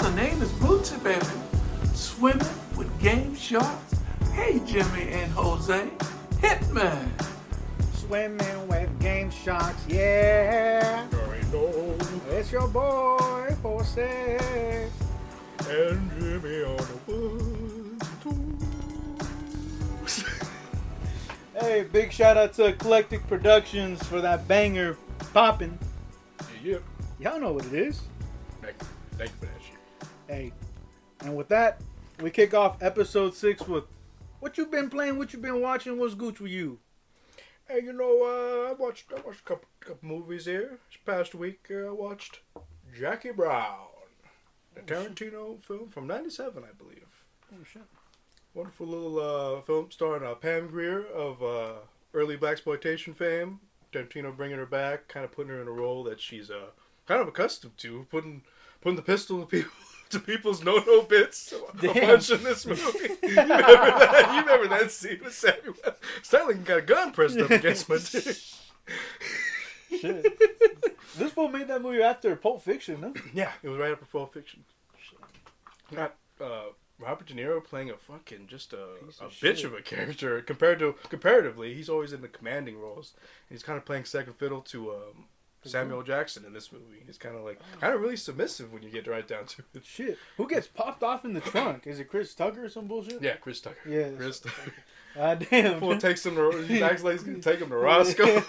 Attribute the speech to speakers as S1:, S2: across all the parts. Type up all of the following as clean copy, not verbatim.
S1: the name is Bootsy, baby. Swimming with game sharks. Hey, Jimmy and Jose. Hitman.
S2: Swimming with game sharks, yeah. It's your boy, Jose.
S3: And Jimmy on the woods.
S2: Hey, big shout out to Eclectic Productionz for that banger popping.
S3: Yeah.
S2: Y'all know what it is.
S3: Thank you for that shit.
S2: Hey, and with that, we kick off episode 6 with what you been playing, what you been watching, what's gooch with you?
S3: Hey, you know, I watched a couple movies here. This past week, I watched Jackie Brown, a Tarantino film from '97, I believe.
S2: Oh shit!
S3: Wonderful little film starring Pam Grier of early blaxploitation fame. Tarantino bringing her back, kind of putting her in a role that she's kind of accustomed to, putting the pistol to people's no bits a bunch in this movie. You remember that scene with Samuel Sterling got a gun pressed up against my dick.
S2: Shit. This fool made that movie after Pulp Fiction, no?
S3: Yeah, it was right after Pulp Fiction. Got Robert De Niro playing a fucking just a bitch of a character comparatively. He's always in the commanding roles. And he's kind of playing second fiddle to Samuel Jackson in this movie. He's kind of really submissive when you get right down to it.
S2: Shit. Who gets popped off in the trunk? Is it Chris Tucker or some bullshit?
S3: Yeah, Chris Tucker.
S2: Yeah.
S3: Chris Tucker.
S2: God damn.
S3: He acts like he's going to take him to Roscoe.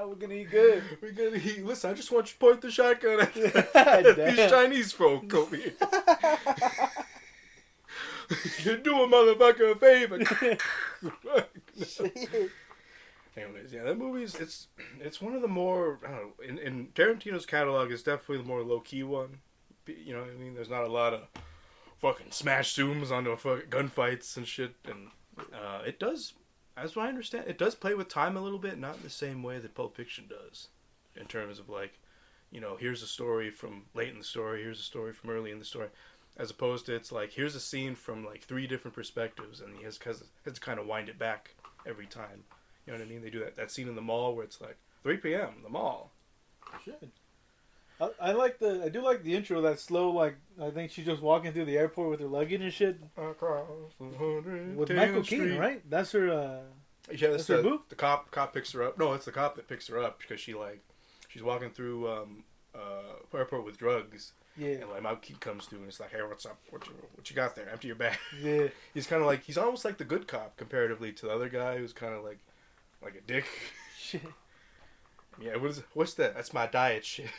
S2: We're going to eat good.
S3: We're going to eat. Listen, I just want you to point the shotgun at these Chinese folk over here. You're doing motherfucker a favor. Anyways, yeah, that movie's it's one of the more, I don't know, in Tarantino's catalog, it's definitely the more low key one. You know what I mean? There's not a lot of fucking smash zooms onto fucking gunfights and shit, and it does, as I understand, it does play with time a little bit, not in the same way that Pulp Fiction does, in terms of like, you know, here's a story from late in the story, here's a story from early in the story, as opposed to it's like here's a scene from like 3 different perspectives, and he has to kind of wind it back every time. You know what I mean? They do that scene in the mall where it's like 3 p.m. the mall.
S2: Shit. I do like the intro, that slow, like, I think she's just walking through the airport with her luggage and shit.
S3: Across 110th
S2: With Michael
S3: Street.
S2: Keaton, right? That's her,
S3: Yeah,
S2: that's her boo?
S3: The cop picks her up. No, it's the cop that picks her up because she's walking through airport with drugs.
S2: Yeah.
S3: And like Michael Keaton comes through and it's like, hey, what's up? What you got there? Empty your bag.
S2: Yeah.
S3: He's kind of like, he's almost like the good cop comparatively to the other guy who's kind of like a dick.
S2: Shit.
S3: Yeah, what's that? That's my diet shit.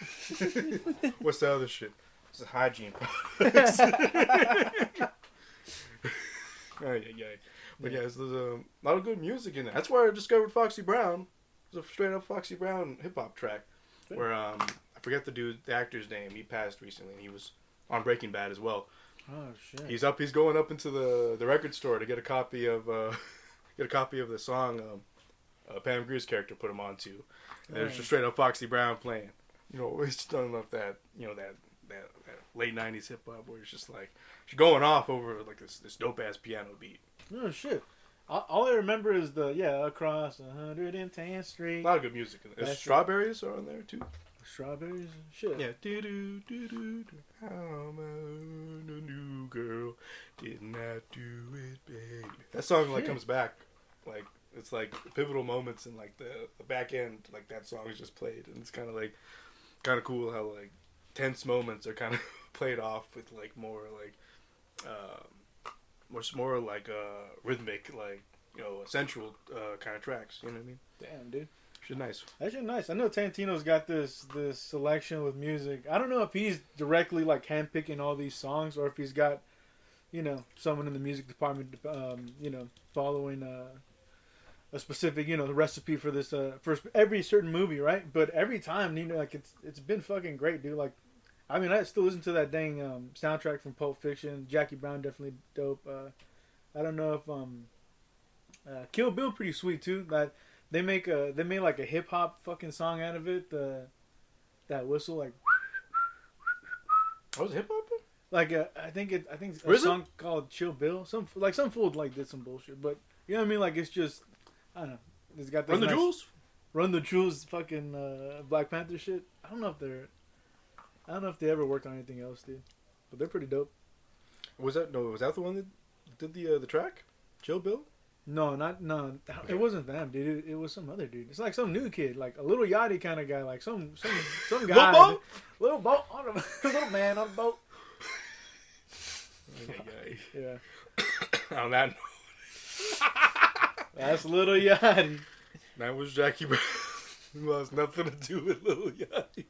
S3: What's the other shit? It's a hygiene products. But yeah, there's a lot of good music in it. That's where I discovered Foxy Brown. It was a straight up Foxy Brown hip hop track. Where I forget the actor's name. He passed recently. And he was on Breaking Bad as well.
S2: Oh shit.
S3: He's going up into the record store to get a copy of the song Pam Grier's character put him onto. And there's just straight up Foxy Brown playing. You know, it's done enough that, you know, that late 90s hip hop where it's just like she's going off over like this dope ass piano beat.
S2: Oh shit. All I remember is across 110th Street.
S3: A lot of good music in there. Strawberries are on there too.
S2: Strawberries and shit.
S3: Yeah. I'm a new girl. Didn't I do it, baby? That song like comes back like. It's like pivotal moments in like the back end, like that song is just played, and it's kind of cool how like tense moments are kind of played off with like more like rhythmic, like, you know, sensual kind of tracks. You know what I mean?
S2: Damn, dude.
S3: Shit nice.
S2: That shit nice. I know Tarantino's got this selection with music. I don't know if he's directly like handpicking all these songs or if he's got, you know, someone in the music department, you know, following a specific, you know, the recipe for this for every certain movie, right? But every time, you know, like it's been fucking great, dude. Like, I mean, I still listen to that dang soundtrack from Pulp Fiction. Jackie Brown definitely dope. I don't know if Kill Bill pretty sweet too. That they made like a hip hop fucking song out of it. That whistle like.
S3: Oh, was it hip hop?
S2: Like I think it's a song called Chill Bill. Some fool like did some bullshit, but you know what I mean. Like it's just. I don't know. It's got
S3: Run the Jewels?
S2: Run the Jewels fucking Black Panther shit. I don't know if they're... I don't know if they ever worked on anything else, dude. But they're pretty dope.
S3: Was that the one that did the track? Chill Bill?
S2: No.
S3: Okay.
S2: It wasn't them, dude. It was some other dude. It's like some new kid, like a little Yachty kind of guy, like some guy. Little boat on a little man on a boat. Yeah.
S3: On that note,
S2: that's Little Yachty.
S3: that was Jackie Brown. Who has nothing to do with Little Yachty.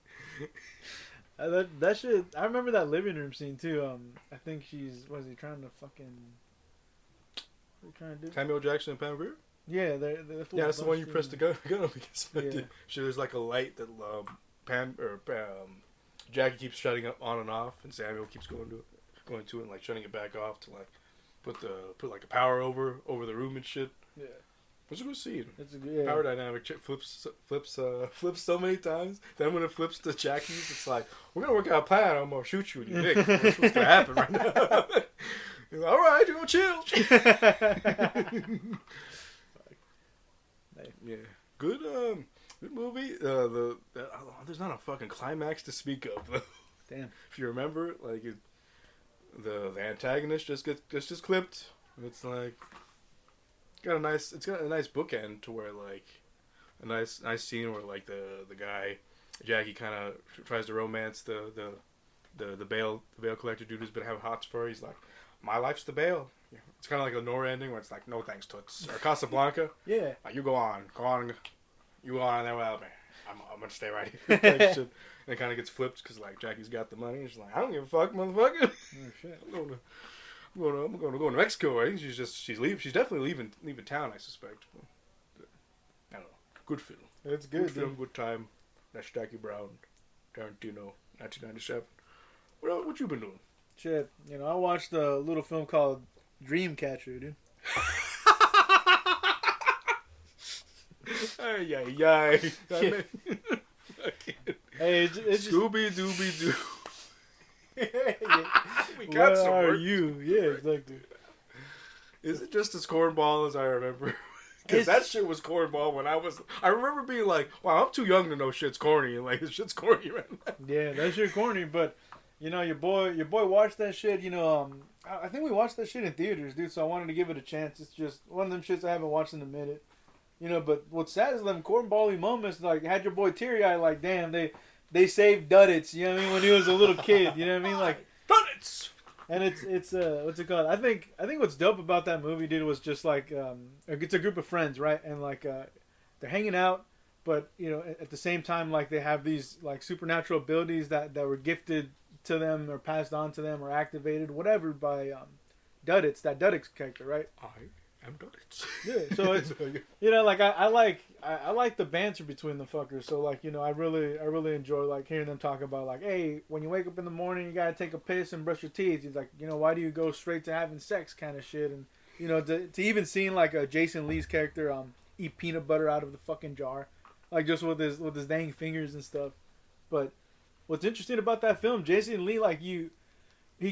S2: That shit. I remember that living room scene too. I think was he trying to fucking? What are you trying to do?
S3: Samuel Jackson and Pam Grier?
S2: Yeah, they're
S3: yeah, that's the one you press the gun on because
S2: yeah.
S3: there's like a light that Jackie keeps shutting up on and off, and Samuel keeps going to it and like shutting it back off to like put like a power over the room and shit.
S2: Yeah,
S3: it's a good scene.
S2: It's a good
S3: power dynamic flips so many times. Then when it flips to Jackie's, it's like we're gonna work out a plan. I'm gonna shoot you in your dick. That's what's gonna happen right now. He's like, all right, you're gonna chill. Yeah, good movie. There's not a fucking climax to speak of though.
S2: Damn.
S3: If you remember, like the antagonist just clipped. It's like it's got a nice bookend to where like a nice scene where like the guy Jackie kind of tries to romance the bail collector dude who's been having hots for her. He's like, my life's the bail. It's kind of like a Nora ending where it's like, no thanks, Toots. Or Casablanca.
S2: Yeah.
S3: Like, you go on there without me. I'm gonna stay right here. Like, shit. And it kind of gets flipped because like Jackie's got the money. And she's like, I don't give a fuck, motherfucker.
S2: Oh shit.
S3: I'm gonna go to Mexico. I think she's leaving. She's definitely leaving town. I suspect. I don't know. Good film.
S2: It's good
S3: film. Good time. That's Jackie Brown, Tarantino, 1997. What you been doing?
S2: Shit, I watched a little film called Dreamcatcher, dude.
S3: Ay.
S2: Hey, it's
S3: Scooby Dooby Doo. We got
S2: what
S3: some
S2: are
S3: work.
S2: you? Yeah, exactly.
S3: Is it just as cornball as I remember? Because that shit was cornball when I remember being like, wow, I'm too young to know shit's corny. And like, this shit's corny right now.
S2: Yeah, that shit corny, but... your boy watched that shit, I think we watched that shit in theaters, dude, so I wanted to give it a chance. It's just one of them shits I haven't watched in a minute. But what's sad is them cornball-y moments, like, had your boy teary-eyed, like, damn, they saved Duddits, you know what I mean, when he was a little kid, you know what I mean, like...
S3: Duddits!
S2: And it's what's it called? I think what's dope about that movie, dude, was just, like, it's a group of friends, right, and, like, they're hanging out, but, at the same time, like, they have these, like, supernatural abilities that were gifted to them or passed on to them or activated, whatever, by Duddits, that Duddits character, right?
S3: I am Duddits.
S2: Yeah, so it's like I like the banter between the fuckers. So like I really enjoy like hearing them talk about like, hey, when you wake up in the morning, you gotta take a piss and brush your teeth. He's like, why do you go straight to having sex, kind of shit, and to even seeing like a Jason Lee's character eat peanut butter out of the fucking jar, like just with his dang fingers and stuff, but. What's interesting about that film, Jason Lee, like he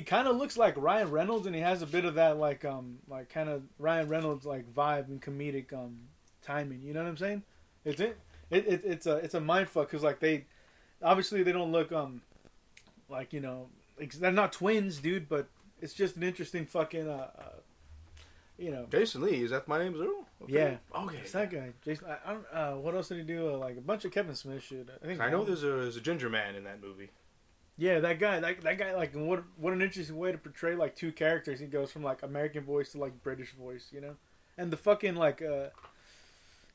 S2: kind of looks like Ryan Reynolds, and he has a bit of that like kind of Ryan Reynolds like vibe and comedic timing. You know what I'm saying? It's a mind fuck because like they obviously they don't look like they're not twins, dude, but it's just an interesting fucking
S3: Jason Lee, is that My Name's Earl? Okay.
S2: Yeah.
S3: Okay.
S2: It's that guy. Jason. I don't. What else did he do? Like a bunch of Kevin Smith shit.
S3: I know there's a ginger man in that movie.
S2: Yeah, that guy. That guy. Like, what an interesting way to portray like two characters. He goes from like American voice to like British voice. And the fucking like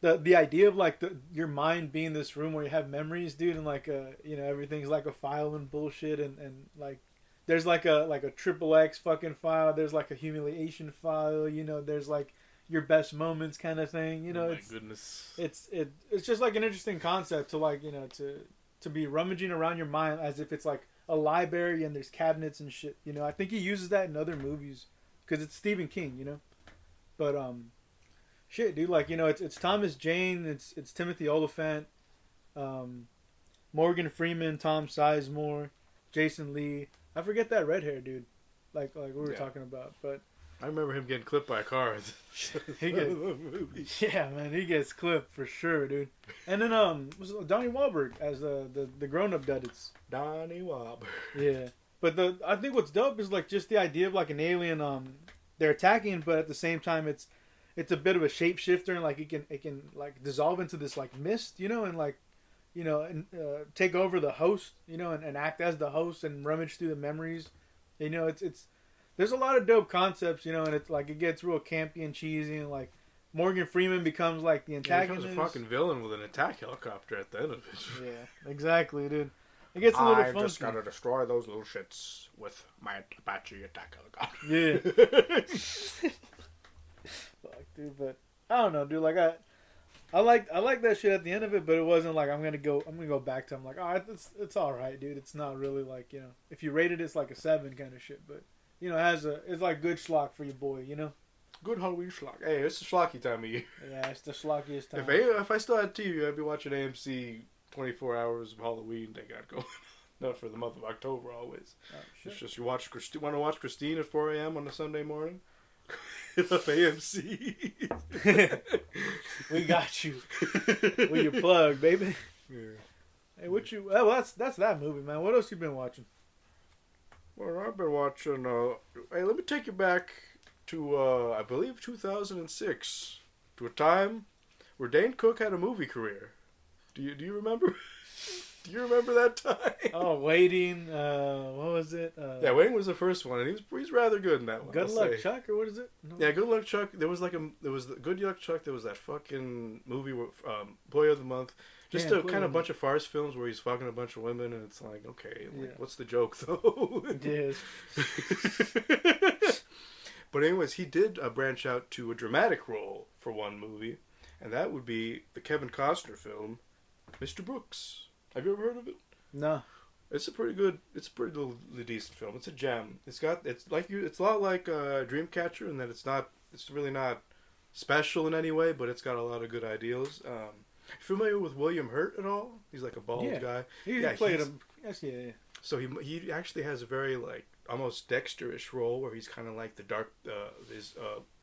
S2: the idea of like your mind being this room where you have memories, dude, and like everything's like a file and bullshit, and like. There's like a XXX fucking file. There's like a humiliation file. There's like your best moments kind of thing.
S3: Oh my goodness.
S2: It's just like an interesting concept to like to be rummaging around your mind as if it's like a library and there's cabinets and shit. I think he uses that in other movies because it's Stephen King. But shit, dude. Like it's Thomas Jane. It's Timothy Olyphant, Morgan Freeman, Tom Sizemore, Jason Lee. I forget that red hair dude, like we were talking about, but
S3: I remember him getting clipped by a car.
S2: Yeah, man, he gets clipped for sure, dude. And then was Donnie Wahlberg as the grown up duddits.
S3: Donnie Wahlberg.
S2: Yeah, but I think what's dope is like just the idea of like an alien they're attacking, but at the same time it's a bit of a shapeshifter, and like it can like dissolve into this like mist, and like and take over the host, and act as the host and rummage through the memories. It's there's a lot of dope concepts, and it's like it gets real campy and cheesy, and like Morgan Freeman becomes like the antagonist.
S3: He becomes a fucking villain with an attack helicopter at the end of it.
S2: Yeah, exactly, dude. It gets a little funky.
S3: I just gotta destroy those little shits with my Apache attack helicopter.
S2: Yeah. Fuck, dude, but I don't know, dude. Like I like that shit at the end of it, but it wasn't like I'm gonna go back to. I'm like, all right, it's all right, dude. It's not really like if you rated it's like a 7 kind of shit, but it's like good schlock for your boy,
S3: Good Halloween schlock. Hey, it's the schlocky time of year.
S2: Yeah, it's the schlockiest time.
S3: If I still had TV, I'd be watching AMC 24 hours of Halloween. They got going. Not for the month of October, always. Oh, shit. It's just you want to watch Christine at 4 a.m. on a Sunday morning. AMC.
S2: We got you. We your plug, baby.
S3: Yeah.
S2: Hey, well, that's that movie, man. What else you been watching?
S3: Well, I've been watching. Hey, let me take you back to I believe 2006, to a time where Dane Cook had a movie career. Do you remember? Do you remember that time?
S2: Oh, Waiting. What was it?
S3: Yeah, Waiting was the first one, and he's rather good in that one.
S2: Good Luck Chuck, or what is it?
S3: No. Yeah, Good Luck Chuck. There was Good Luck Chuck. There was that fucking movie with Boy of the Month. Just a kind of bunch of farce films where he's fucking a bunch of women, and it's like, okay, what's the joke though?
S2: Yes.
S3: But anyways, he did branch out to a dramatic role for one movie, and that would be the Kevin Costner film, Mr. Brooks. Have you ever heard of it?
S2: No.
S3: It's a pretty decent film. It's a gem. It's a lot like Dreamcatcher in that it's really not special in any way, but it's got a lot of good ideals. Familiar with William Hurt at all? He's like a bald guy.
S2: He played him. Yes, yeah.
S3: So he actually has a very like almost Dexter-ish role where he's kind of like the dark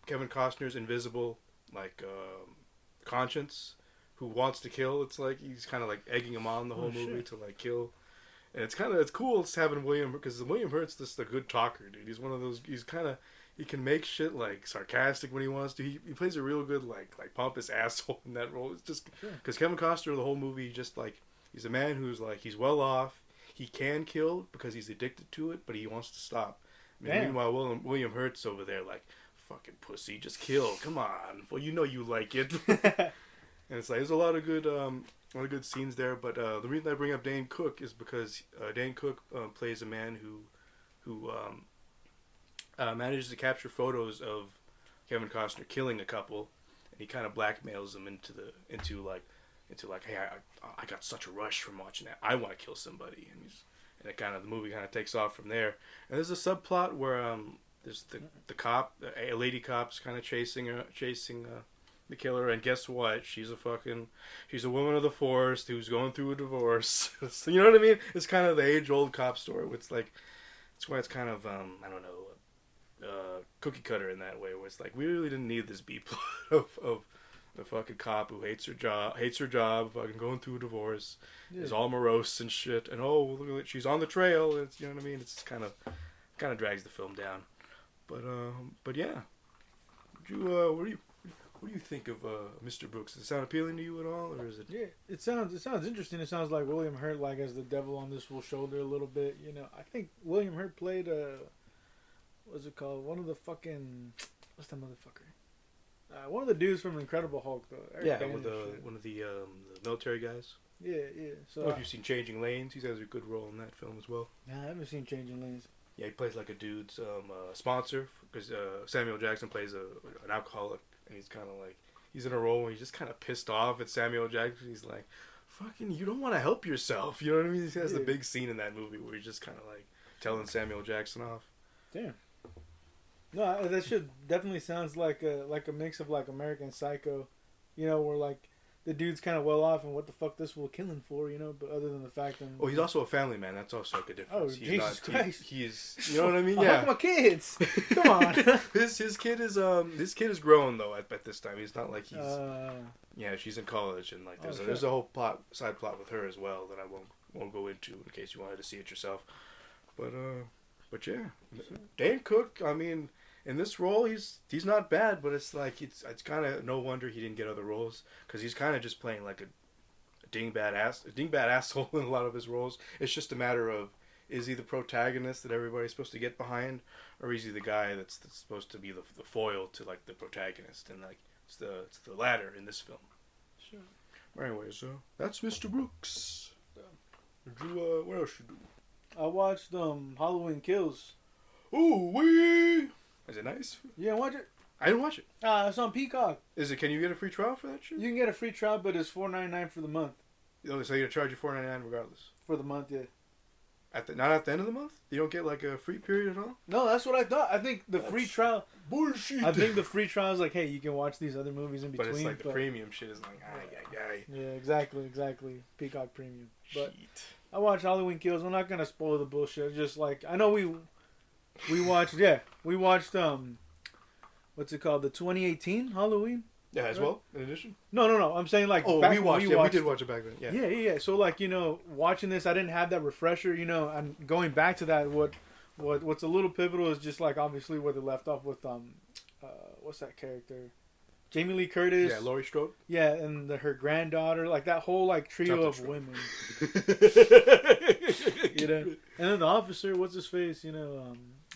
S3: Kevin Costner's invisible like conscience who wants to kill. It's like he's kind of like egging him on the whole movie to like kill. And it's cool having William, because William Hurt's just a good talker, dude. He's one of those. He can make shit like sarcastic when he wants to. He plays a real good like pompous asshole in that role. It's just because Kevin Costner the whole movie just like he's a man who's like he's well off. He can kill because he's addicted to it, but he wants to stop. Meanwhile, William Hurt's over there like fucking pussy, just kill. Come on, well you know you like it. And it's like there's a lot of good scenes there. But the reason I bring up Dane Cook is because Dane Cook plays a man who manages to capture photos of Kevin Costner killing a couple, and he kind of blackmails them into like, hey, I got such a rush from watching that. I want to kill somebody, and the movie kind of takes off from there. And there's a subplot where there's the cop, a lady cop's kind of chasing the killer, and guess what? She's a woman of the force who's going through a divorce. So, you know what I mean? It's kind of the age-old cop story. It's like, that's why it's kind of I don't know, cookie cutter in that way. Where it's like we really didn't need this B plot of the fucking cop who hates her job, fucking going through a divorce, is all morose and shit, and look at it, she's on the trail. It's, you know what I mean? It's kind of drags the film down. But yeah, what do you think of Mr. Brooks? Does it sound appealing to you at all, or is it?
S2: Yeah, it sounds interesting. It sounds like William Hurt, like as the devil on this fool's shoulder a little bit. I think William Hurt played what's it called? One of the fucking what's that motherfucker? One of the dudes from Incredible Hulk, though.
S3: One of the military guys.
S2: Yeah. So
S3: I don't know if you've seen Changing Lanes. He has a good role in that film as well.
S2: Nah, I haven't seen Changing Lanes.
S3: Yeah, he plays like a dude's sponsor, because Samuel Jackson plays an alcoholic. And he's kind of like, he's in a role where he's just kind of pissed off at Samuel Jackson. He's like, fucking, you don't want to help yourself. You know what I mean? He has the big scene in that movie where he's just kind of like telling Samuel Jackson off.
S2: Damn. No, that shit definitely sounds like a mix of like American Psycho, where like the dude's kind of well off, and what the fuck this fool killing for, you know? But other than the fact that
S3: he's also a family man. That's also like a difference.
S2: Oh, Jesus Christ!
S3: He's you know what I mean?
S2: I
S3: Yeah.
S2: like my kids. Come on.
S3: his kid is grown though at this time. He's not like he's yeah. She's in college and like there's a whole side plot with her as well that I won't go into in case you wanted to see it yourself. But yeah, Dan Cook. I mean, in this role, he's not bad, but it's like it's kind of no wonder he didn't get other roles because he's kind of just playing like a dingbat asshole in a lot of his roles. It's just a matter of is he the protagonist that everybody's supposed to get behind, or is he the guy that's supposed to be the foil to like the protagonist, and like it's the latter in this film.
S2: Sure.
S3: Anyways, that's Mr. Brooks. Did you what else you do?
S2: I watched Halloween Kills.
S3: Ooh wee! Is it nice?
S2: You didn't watch it?
S3: I didn't watch it.
S2: It's on Peacock.
S3: Is it? Can you get a free trial for that shit?
S2: You can get a free trial, but it's $4.99 for the month.
S3: Oh, so you're gonna charge you $4.99 regardless.
S2: For the month, yeah.
S3: Not at the end of the month? You don't get like a free period at all?
S2: No, that's what I thought. I think the free trial.
S3: Bullshit.
S2: I think the free trial is like, hey, you can watch these other movies in between.
S3: But it's like the premium shit is like,
S2: Yeah, exactly. Peacock Premium. But
S3: Shit.
S2: I watched Halloween Kills. I'm not gonna spoil the bullshit. Just like I know we watched. Yeah, we watched what's it called? The 2018 Halloween.
S3: Yeah, as well. In addition.
S2: No. I'm saying like.
S3: Oh,
S2: back
S3: we watched.
S2: when
S3: We did watch it back then. Yeah.
S2: Yeah. So like watching this, I didn't have that refresher. And going back to that, what's a little pivotal is just like obviously where they left off with what's that character? Jamie Lee Curtis.
S3: Yeah, Laurie Strode.
S2: Yeah, and her granddaughter, like that whole like trio of women. And then the officer, what's his face? I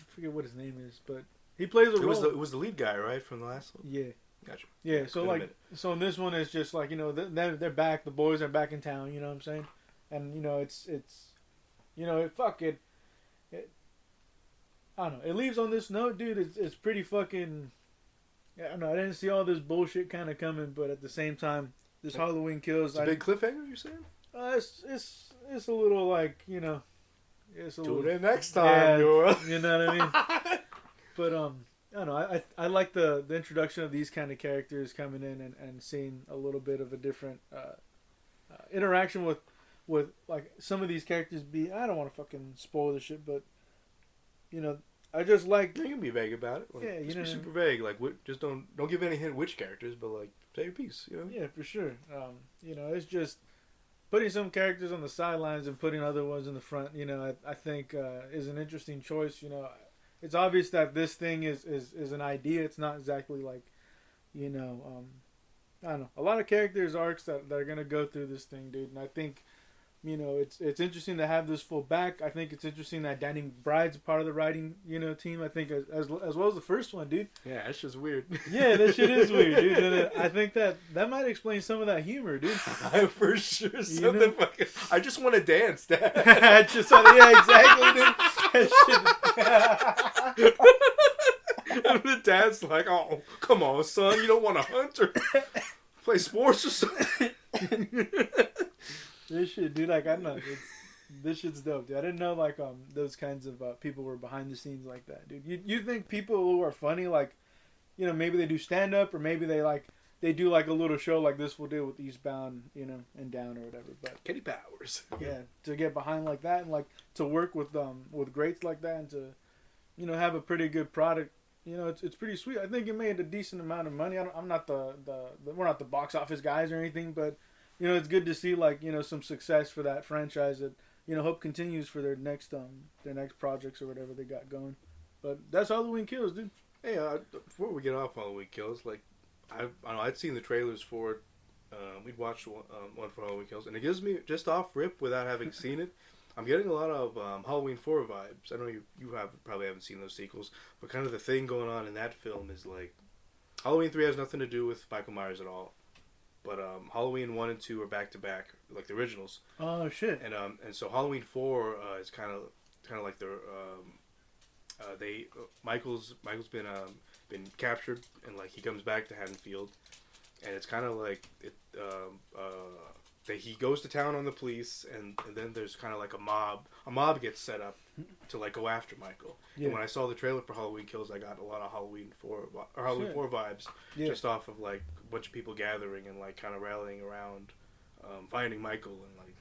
S2: forget what his name is, but he plays a role.
S3: It was the lead guy, right, from the last one.
S2: Yeah.
S3: Gotcha.
S2: Yeah, so in this one it's just like they're back. The boys are back in town. You know what I'm saying? And it's fuck it. I don't know. It leaves on this note, dude. It's pretty fucking. I don't know. I didn't see all this bullshit kind of coming, but at the same time, this Halloween Kills.
S3: It's a big cliffhanger. You saying?
S2: It's a little like It's a
S3: Tune in next time,
S2: you know what I mean. But I don't know. I like the introduction of these kind of characters coming in and seeing a little bit of a different interaction with like some of these characters. I don't want to fucking spoil the shit, but I just like.
S3: You can be vague about it. Like,
S2: yeah,
S3: just be super vague. Like, just don't give any hint which characters, but like say your piece.
S2: Yeah, for sure. It's just putting some characters on the sidelines and putting other ones in the front. I think is an interesting choice. It's obvious that this thing is an idea. It's not exactly like, I don't know. A lot of characters arcs that are gonna go through this thing, dude. And I think. It's interesting to have this full back. I think it's interesting that Danny McBride's a part of the writing, team. I think as well as the first one, dude.
S3: Yeah, that's just weird.
S2: Yeah, that shit is weird, dude. And I think that might explain some of that humor, dude.
S3: For sure. Fucking, I just want to dance, Dad.
S2: Yeah, exactly, dude.
S3: And the dad's like, "Oh, come on, son. You don't want to hunt or play sports or something."
S2: This shit, dude, like I don't know, this shit's dope, dude. I didn't know like those kinds of people were behind the scenes like that, dude. You think people who are funny, like, maybe they do stand up or maybe they do like a little show like this will do with Eastbound, and Down or whatever. But
S3: Kenny Powers,
S2: yeah, to get behind like that and like to work with greats like that and to have a pretty good product, it's pretty sweet. I think it made a decent amount of money. I'm not we're not the box office guys or anything, but. It's good to see like some success for that franchise that hope continues for their next projects or whatever they got going. But that's Halloween Kills, dude.
S3: Hey, before we get off Halloween Kills, like I don't know, I'd seen the trailers for it. We'd watched one for Halloween Kills, and it gives me just off rip without having seen it. I'm getting a lot of Halloween 4 vibes. I know you probably haven't seen those sequels, but kind of the thing going on in that film is like Halloween 3 has nothing to do with Michael Myers at all. But Halloween 1 and 2 are back to back, like the originals.
S2: Oh shit!
S3: And so Halloween 4 is kind of like the Michael's been captured and like he comes back to Haddonfield, and it's kind of like that he goes to town on the police and then there's kind of like a mob gets set up to like go after Michael.
S2: Yeah.
S3: And when I saw the trailer for Halloween Kills, I got a lot of Halloween 4 vibes, just off of like a bunch of people gathering and like kind of rallying around, finding Michael, and like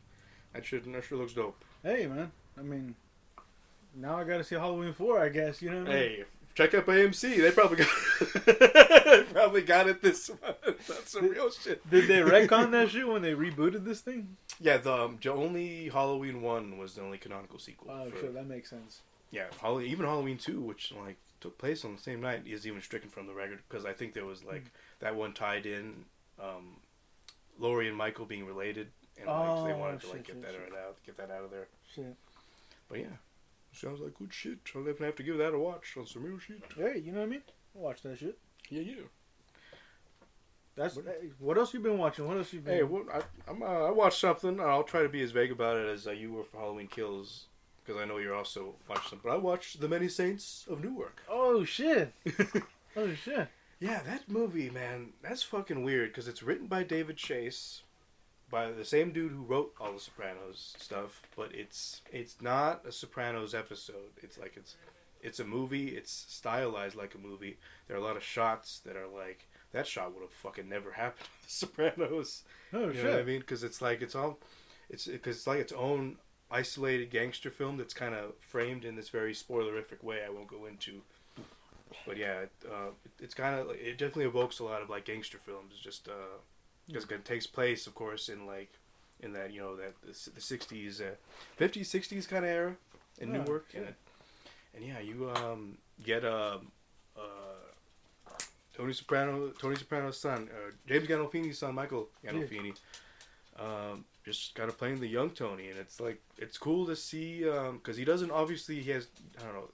S3: that sure looks dope.
S2: Hey man, I mean, now I gotta see Halloween 4, I guess. You know what I mean?
S3: Hey, check out AMC. They probably got it this month. That's some real shit.
S2: Did they retcon that shit when they rebooted this thing?
S3: Yeah, the only Halloween 1 was the only canonical sequel.
S2: Oh, sure, that makes sense.
S3: Yeah, even Halloween 2, which like took place on the same night, is even stricken from the record because I think there was like that one tied in Laurie and Michael being related, and like, they wanted to like get that out of there.
S2: Shit.
S3: But yeah, sounds like good shit. I'll definitely have to give that a watch on some real shit.
S2: Hey, you know what I mean? I'll watch that shit.
S3: Yeah.
S2: What else you been watching? What else you been?
S3: Hey, I watched something. I'll try to be as vague about it as you were for Halloween Kills, because I know you're also watching something. But I watched The Many Saints of Newark.
S2: Oh shit! Oh shit!
S3: Yeah, that movie, man, that's fucking weird because it's written by David Chase, by the same dude who wrote all the Sopranos stuff, but it's not a Sopranos episode. It's a movie. It's stylized like a movie. There are a lot of shots that are like, that shot would have fucking never happened with the Sopranos.
S2: Oh shit!
S3: You know what I mean? Because it's like it's like its own isolated gangster film that's kind of framed in this very spoilerific way I won't go into. But yeah, it's kind of, it definitely evokes a lot of like gangster films, just because it takes place, of course, in that, you know, that the 60s, 50s, 60s kind of era in Newark, and yeah, you get Tony Soprano's son, James Gandolfini's son, Michael Gandolfini, just kind of playing the young Tony, and it's like, it's cool to see, because he has, I don't know,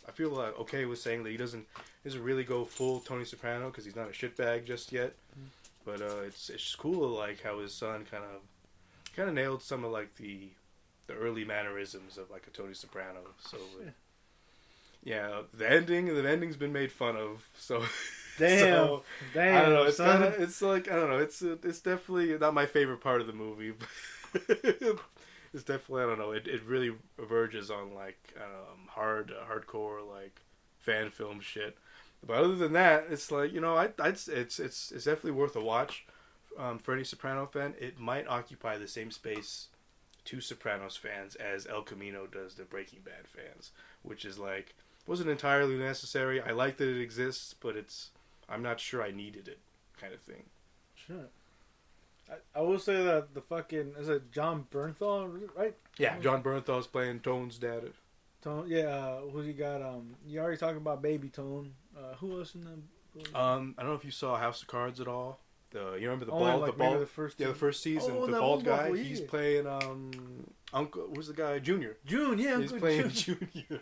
S3: I feel okay with saying that he doesn't really go full Tony Soprano because he's not a shitbag just yet, but it's just cool like how his son kind of nailed some of like the early mannerisms of like a Tony Soprano. So yeah, the ending's been made fun of. So
S2: damn,
S3: I don't know. It's definitely not my favorite part of the movie. But it's definitely, I don't know, it really verges on like hardcore like fan film shit. But other than that, it's like, you know, it's definitely worth a watch for any Soprano fan. It might occupy the same space to Sopranos fans as El Camino does to Breaking Bad fans, which is like, wasn't entirely necessary. I like that it exists, but I'm not sure I needed it, kind of thing.
S2: Sure. I will say that the fucking, is it John Bernthal, right?
S3: Yeah, John Bernthal's playing Tone's dad.
S2: Tone, yeah. Who you got? You already talking about Baby Tone. Who else in them?
S3: I don't know if you saw House of Cards at all. You remember the
S2: bald,
S3: the first season.
S2: Oh,
S3: the bald guy. He's playing Uncle. Who's the guy? Junior.
S2: Yeah,
S3: he's playing Junior.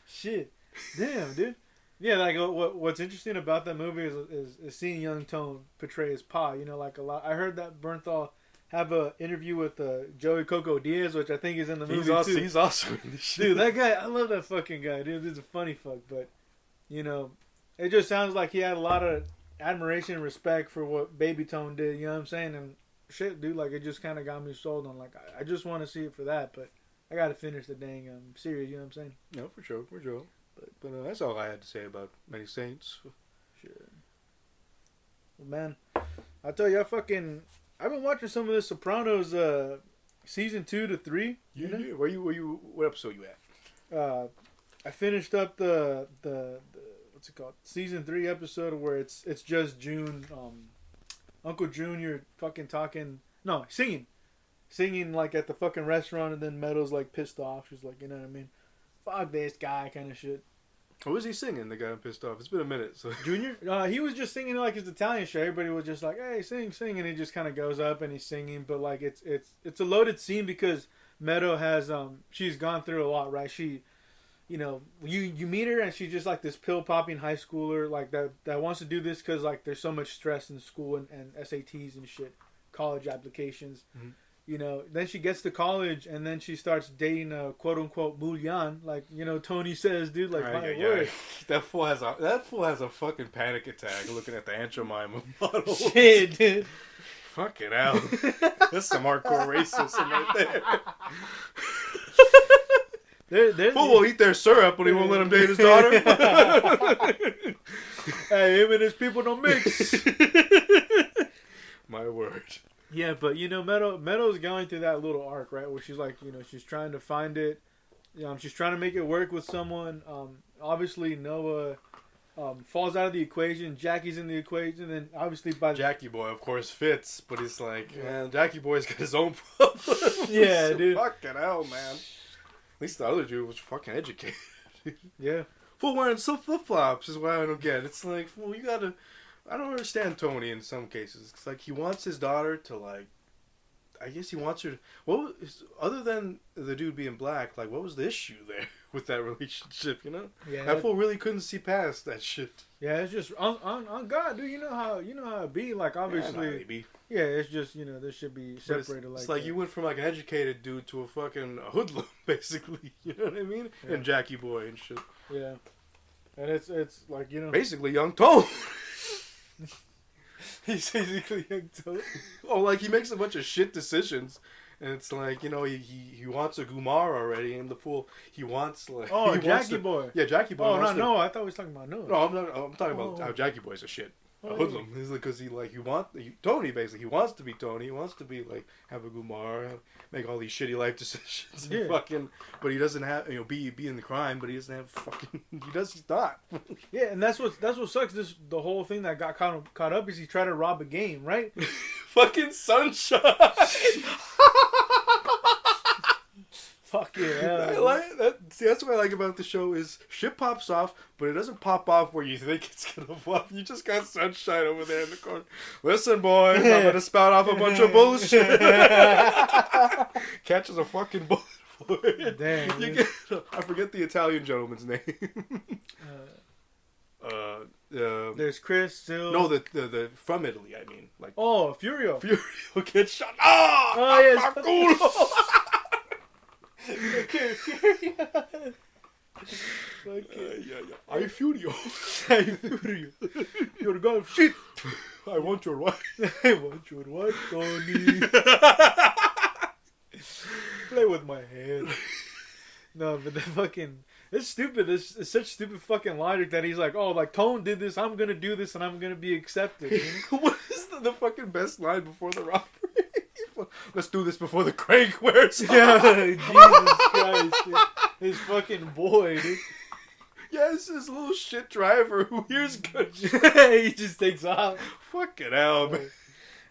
S2: Shit, damn, dude. Yeah, like what's interesting about that movie is seeing young Tone portray his pa. You know, like a lot. I heard that Bernthal have a interview with Joey Coco Diaz, which I think is in the movie too.
S3: He's awesome.
S2: Dude, that guy, I love that fucking guy, dude. He's a funny fuck, but you know, it just sounds like he had a lot of admiration and respect for what Baby Tone did. You know what I'm saying? And shit, dude, like it just kind of got me sold on like I just want to see it for that, but I got to finish the dang series. You know what I'm saying?
S3: No, for sure. But that's all I had to say about Many Saints.
S2: Sure. Well, man, I tell you, I've been watching some of the Sopranos, season 2 to 3.
S3: You know? Where you? What episode you at?
S2: I finished up the what's it called? Season 3 episode where it's just June, Uncle Junior fucking singing like at the fucking restaurant, and then Meadow's like pissed off. She's like, you know what I mean? Fuck this guy, kind of shit.
S3: What was he singing? The guy I'm pissed off. It's been a minute. So
S2: Junior, he was just singing like his Italian shit. Everybody was just like, "Hey, sing," and he just kind of goes up and he's singing. But like it's a loaded scene because Meadow has she's gone through a lot, right? She, you know, you meet her and she's just like this pill popping high schooler like that wants to do this because like there's so much stress in school and SATs and shit, college applications. Mm-hmm. You know, then she gets to college and then she starts dating a quote unquote Mullion, like, you know, Tony says, dude, like, my word.
S3: That fool has a fucking panic attack looking at the Aunt Jemima model.
S2: Shit, dude.
S3: Fucking hell. That's some hardcore racism right there. Fool will eat their syrup, but he won't let him date his daughter.
S2: Hey, him and his people don't mix.
S3: My word.
S2: Yeah, but Meadow's going through that little arc, right, where she's like, she's trying to find it. She's trying to make it work with someone. Obviously, Noah falls out of the equation. Jackie's in the equation, and obviously
S3: Jackie Boy, of course, fits, but he's like, man, Jackie Boy's got his own problems.
S2: Yeah, dude.
S3: Fucking hell, man. At least the other dude was fucking educated.
S2: Yeah.
S3: Fool wearing some flip-flops is what I don't get. It's like, fool, you gotta... I don't understand Tony in some cases. It's like he wants his daughter to, like... I guess he wants her to... other than the dude being black, like, what was the issue there with that relationship,
S2: Yeah.
S3: That fool really couldn't see past that shit.
S2: Yeah, it's just... On God, dude, you know how it be. Like, obviously... Yeah, it's just, this should be separated.
S3: It's like you went from, like, an educated dude to a fucking hoodlum, basically. You know what I mean?
S2: Yeah.
S3: And Jackie Boy and shit.
S2: Yeah. And it's like,
S3: Basically, young Tone.
S2: He's basically young Toad.
S3: Oh, like, he makes a bunch of shit decisions. And it's like, he wants a Gumar already. And the fool, he wants, like...
S2: Oh, Jackie Boy.
S3: Yeah, Jackie Boy.
S2: Oh, no, I thought we was talking about Noah.
S3: No, I'm talking about how Jackie Boy's a shit. A hoodlum. It's like, because Tony, basically. He wants to be Tony. He wants to be, like, have a Gumar, make all these shitty life decisions. And fucking... But he doesn't have, be in the crime, but he doesn't have fucking... He's not.
S2: Yeah, and that's what sucks. The whole thing that got caught up is he tried to rob a game, right?
S3: Fucking Sunshine!
S2: Fuck yeah.
S3: I like that. See, that's what I like about the show is shit pops off, but it doesn't pop off where you think it's gonna pop. You just got Sunshine over there in the corner. Listen, boys, I'm gonna spout off a bunch of bullshit. Catches a fucking bullet for it.
S2: Damn.
S3: I forget the Italian gentleman's name.
S2: There's Chris still.
S3: No, the from Italy. I mean, like.
S2: Oh, Furio.
S3: Furio gets shot. Oh
S2: yes. Okay,
S3: I Furio.
S2: You're the guy of shit.
S3: I want your wife.
S2: I want your wife, Tony. Play with my head. No, but the fucking... It's stupid. It's such stupid fucking logic that he's like, oh, like, Tone did this, I'm gonna do this, and I'm gonna be accepted.
S3: What is the fucking best line before the robbery? Let's do this before the crank wears off.
S2: Yeah, Jesus Christ. Dude. His fucking boy, dude.
S3: Yeah, it's this little shit driver who hears good shit.
S2: He just takes off.
S3: Fucking hell, man.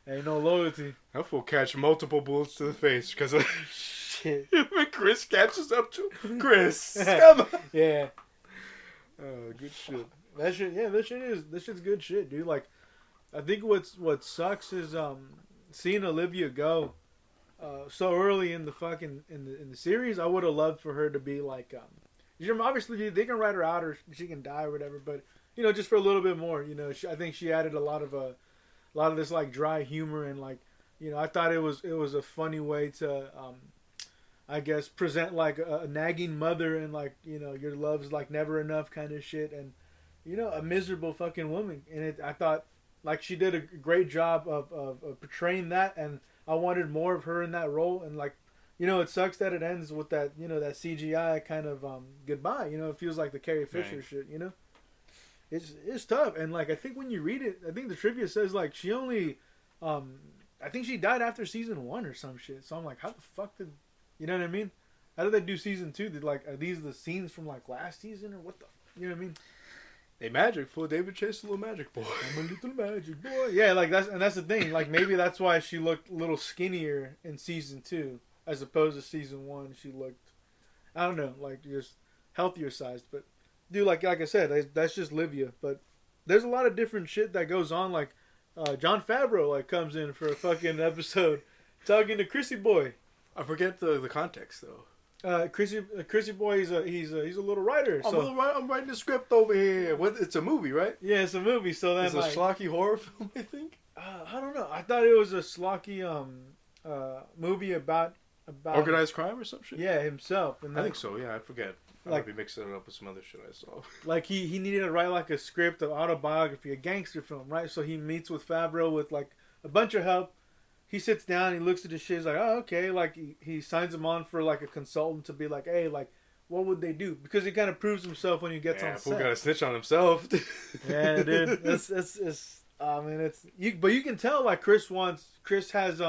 S2: Ain't no loyalty.
S3: That fool catch multiple bullets to the face because of
S2: shit.
S3: When Chris catches up to him. Chris, come on.
S2: Yeah.
S3: Oh, good shit.
S2: That shit's good shit, dude. Like, I think what sucks is seeing Olivia go so early in the fucking in the series. I would have loved for her to be like, obviously they can write her out or she can die or whatever, but just for a little bit more. I think she added a lot of this like dry humor and like I thought it was a funny way to I guess present like a nagging mother and like your love's like never enough kind of shit and a miserable fucking woman, and I thought. Like, she did a great job of portraying that, and I wanted more of her in that role. And, like, it sucks that it ends with that, that CGI kind of goodbye. It feels like the Carrie Fisher shit, It's tough. And, like, I think when you read it, I think the trivia says, like, she only, I think she died after season 1 or some shit. So I'm like, how the fuck did, you know what I mean? How did they do season 2? Are these the scenes from, like, last season or what the, you know what I mean?
S3: A magic fool, David Chase, a little magic boy.
S2: I'm a little magic boy. Yeah, like that's the thing. Like maybe that's why she looked a little skinnier in season 2 as opposed to season 1. She looked, I don't know, like just healthier sized. But dude, like I said, that's just Livia. But there's a lot of different shit that goes on. Like Jon Favreau like comes in for a fucking episode talking to Chrissy Boy.
S3: I forget the context though.
S2: Chrissy Boy, he's a little writer. So
S3: I'm writing the script over here. It's a movie, right?
S2: Yeah, it's a movie. So then
S3: it's a schlocky horror film, I think.
S2: I don't know. I thought it was a schlocky movie about
S3: organized crime or some shit.
S2: Yeah, himself. And
S3: I think so. Yeah, I forget. I might be mixing it up with some other shit I saw.
S2: Like he needed to write like a script, of autobiography, a gangster film, right? So he meets with Favreau with like a bunch of help. He sits down, he looks at the shit, he's like, oh, okay. Like, he signs him on for, like, a consultant to be like, hey, like, what would they do? Because he kind of proves himself when he gets on set.
S3: Fool got to snitch on himself.
S2: Yeah, dude. It's I mean, it's you, but you can tell like Chris has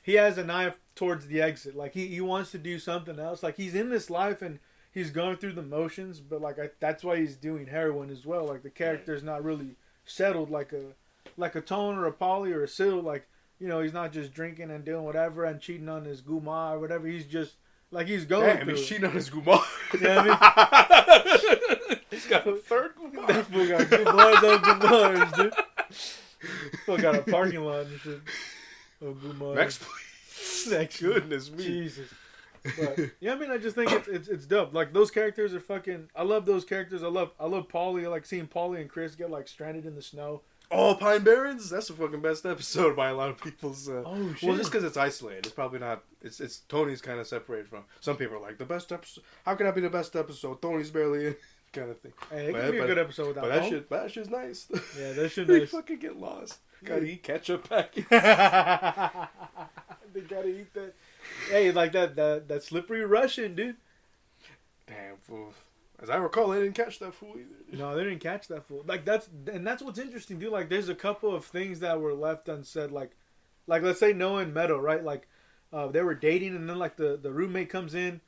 S2: he has an eye towards the exit. Like he wants to do something else. Like he's in this life and he's going through the motions, but like that's why he's doing heroin as well. Like the character's not really settled like a Tone or a Polly or a Sil. Like, you know, he's not just drinking and doing whatever and cheating on his guma or whatever. He's just like he's going through.
S3: He's cheating on his guma.
S2: You know what I mean?
S3: He's got a third guma.
S2: That fool got gumas on gumas, dude. Fool got a parking lot and shit. Oh, gumas.
S3: Next, please.
S2: Next,
S3: goodness me.
S2: Jesus. But yeah, I mean, I just think it's dope. Like those characters are fucking. I love those characters. I love Paulie. I like seeing Paulie and Chris get like stranded in the snow.
S3: Oh, Pine Barrens? That's the fucking best episode by a lot of people's.
S2: Oh shit!
S3: Well, just because it's isolated, it's probably not. It's Tony's kind of separated from. Some people are like the best episode. How can that be the best episode? Tony's barely in, kind of thing.
S2: Hey, it could be a good episode without.
S3: But that shit's nice.
S2: Yeah, that shit
S3: They
S2: nice.
S3: fucking get lost. Gotta eat ketchup packets.
S2: They gotta eat that. Hey, like that slippery Russian, dude.
S3: Damn fool. As I recall, they didn't catch that fool either.
S2: No, they didn't catch that fool. Like that's what's interesting, dude. Like there's a couple of things that were left unsaid. Like let's say Noah and Meadow, right? Like they were dating, and then like the roommate comes in.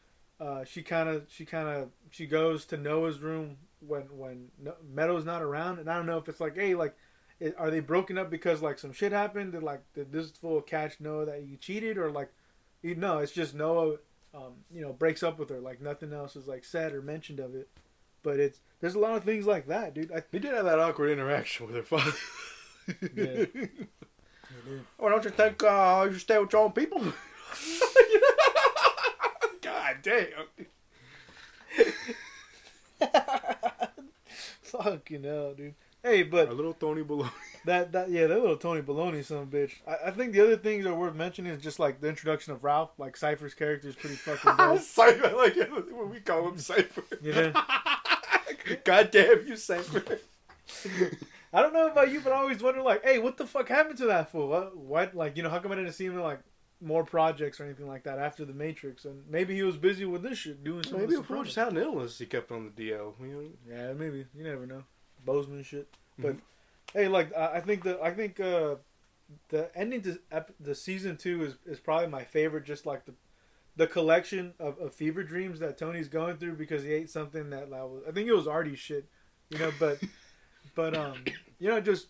S2: She goes to Noah's room when Meadow's not around, and I don't know if it's like, hey, like, are they broken up because like some shit happened? Did this fool catch Noah that he cheated, or like, no, it's just Noah. Breaks up with her. Like nothing else is like said or mentioned of it. But there's a lot of things like that, dude.
S3: He did have that awkward interaction with her father.
S2: Yeah.
S3: Oh, don't you think you stay with your own people? God damn.
S2: Fucking hell, dude. Hey, but
S3: our little Tony Baloney.
S2: That little Tony Baloney son of a bitch. I think the other things that are worth mentioning is just like the introduction of Ralph. Like Cypher's character is pretty fucking dope.
S3: Cypher, I like it when we call him Cypher.
S2: You know?
S3: God damn you, Cypher.
S2: I don't know about you, but I always wonder, like, hey, what the fuck happened to that fool? What? Like, you know, how come I didn't see him in like more projects or anything like that after The Matrix? And maybe he was busy with this shit, doing something.
S3: Maybe the fool just had an illness he kept on the DL. You know?
S2: Yeah, maybe. You never know. Bozeman shit. But hey, like I think the ending to the season 2 is probably my favorite. Just like the collection of fever dreams that Tony's going through because he ate something that I think it was Artie's shit, you know. But you know, just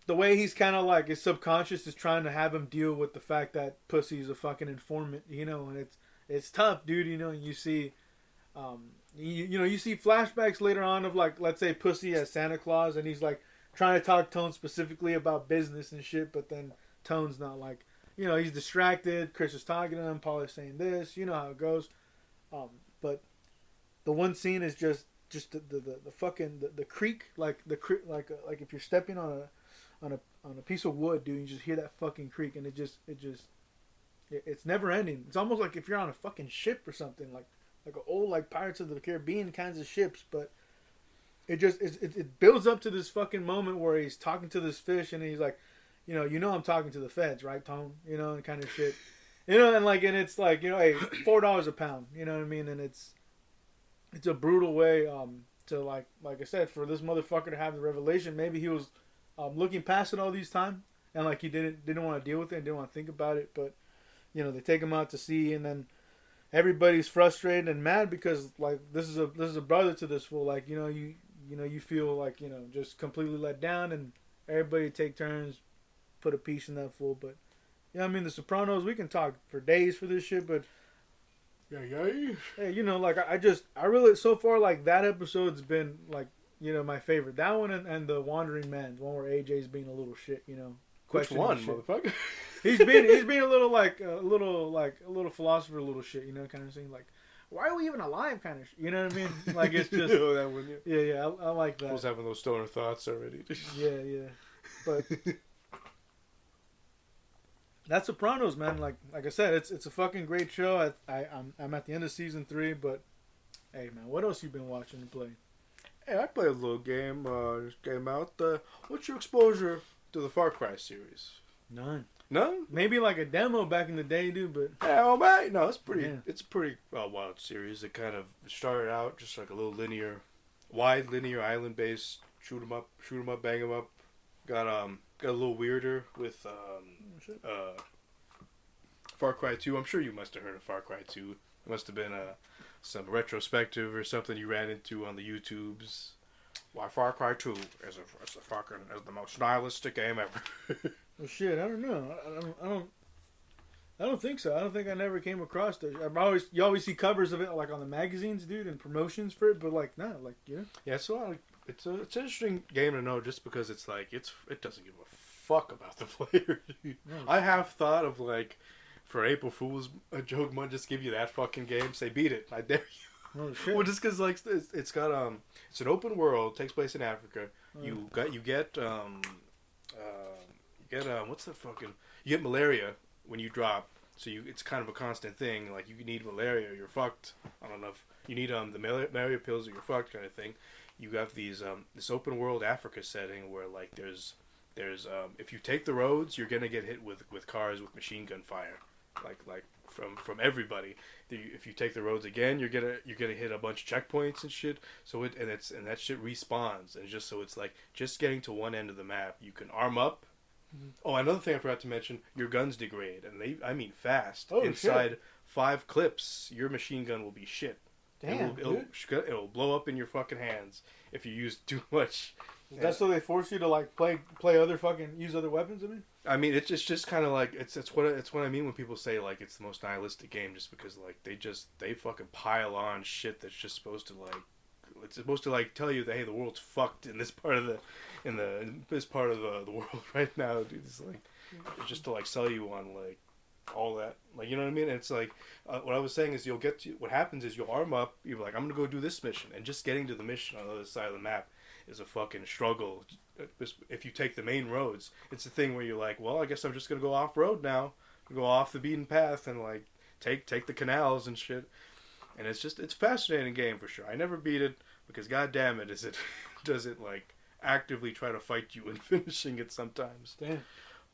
S2: the way he's kind of like his subconscious is trying to have him deal with the fact that Pussy's a fucking informant, you know, and it's tough, dude. You know, and you see. You see flashbacks later on of like, let's say Pussy as Santa Claus, and he's like trying to talk to Tone specifically about business and shit, but then Tone's not like, you know, he's distracted. Chris is talking to him, Paul is saying this, you know how it goes. But the one scene is just the fucking the creak, like if you're stepping on a piece of wood, dude, you just hear that fucking creak, and it's never ending. It's almost like if you're on a fucking ship or something, like an old like Pirates of the Caribbean kinds of ships, but it builds up to this fucking moment where he's talking to this fish and he's like, you know I'm talking to the feds, right, Tone? You know, and kind of shit. You know, and it's like, you know, hey, $4 a pound, you know what I mean? And it's a brutal way to like I said, for this motherfucker to have the revelation. Maybe he was looking past it all these time and like he didn't want to deal with it and didn't want to think about it, but you know, they take him out to sea and then everybody's frustrated and mad because like this is a brother to this fool. Like, you know, you feel like, you know, just completely let down, and everybody take turns, put a piece in that fool. But yeah, I mean, the Sopranos, we can talk for days for this shit, but hey, you know, like I really so far like that episode's been like, you know, my favorite. That one and the Wandering Man, the one where AJ's being a little shit, you know.
S3: Which one, motherfucker?
S2: He's being a little philosopher, a little shit, you know, kind of thing. Like, why are we even alive, kind of shit, you know what I mean? Like, it's just
S3: that one,
S2: yeah. I like that.
S3: I was having those stoner thoughts already.
S2: yeah, but that's Sopranos, man. Like I said, it's a fucking great show. I'm at the end of season 3, but hey, man, what else you been watching and playing?
S3: Hey, I played a little game. Just came out. What's your exposure to the Far Cry series?
S2: None.
S3: No?
S2: Maybe like a demo back in the day, dude, but...
S3: Yeah, oh, man. No, it's pretty...
S2: Yeah.
S3: It's a pretty wild series. It kind of started out just like a little wide linear island-based shoot 'em up, bang 'em up. Got a little weirder with Far Cry 2. I'm sure you must have heard of Far Cry 2. It must have been some retrospective or something you ran into on the YouTubes. Why Far Cry 2 is the most stylistic game ever.
S2: Well, shit, I don't know. I don't think so. I don't think I never came across it. You always see covers of it like on the magazines, dude, and promotions for it, but like not like
S3: Yeah, so it's an interesting game to know just because it's like it doesn't give a fuck about the player.
S2: No.
S3: I have thought of like for April Fool's a joke, might just give you that fucking game, say beat it, I dare you.
S2: Oh shit.
S3: Well, just because like it's got it's an open world, takes place in Africa.
S2: Oh.
S3: You get what's the fucking you get malaria when you drop. So it's kind of a constant thing. Like you need malaria, you're fucked. I don't know if you need the malaria pills or you're fucked kind of thing. You have these this open world Africa setting where like there's if you take the roads, you're gonna get hit with cars with machine gun fire, like from everybody. If you take the roads again, you're gonna hit a bunch of checkpoints and shit. So and that shit respawns, and just so it's like just getting to one end of the map, you can arm up. Oh, another thing I forgot to mention, your guns degrade, and I mean fast.
S2: Oh,
S3: Inside
S2: shit.
S3: 5 clips, your machine gun will be shit.
S2: Damn,
S3: It'll blow up in your fucking hands if you use too much.
S2: That's so they force you to like play other use other weapons.
S3: I mean, it's just kind of like it's what I mean when people say like it's the most nihilistic game, just because like they fucking pile on shit that's just supposed to like tell you that hey, the world's fucked in this part of the world right now, dude. It's like it's just to like sell you on like all that, like, you know what I mean? And it's like what I was saying is what happens is you'll arm up, you're like, I'm gonna go do this mission, and just getting to the mission on the other side of the map is a fucking struggle. If you take the main roads, it's a thing where you're like, well, I guess I'm just gonna go off road now, go off the beaten path and like take the canals and shit. And it's a fascinating game for sure. I never beat it because god damn it, does it like actively try to fight you in finishing it sometimes.
S2: Damn.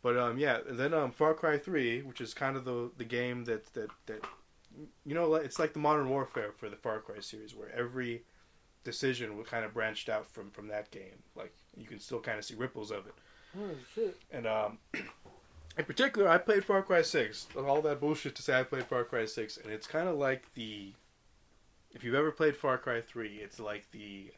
S3: But yeah, and then Far Cry 3, which is kind of the game that you know, it's like the Modern Warfare for the Far Cry series, where every decision was kind of branched out from that game. Like you can still kind of see ripples of it.
S2: Oh shit.
S3: And in particular, I played Far Cry 6. All that bullshit to say I played Far Cry 6, and it's kind of like if you've ever played Far Cry 3, it's like the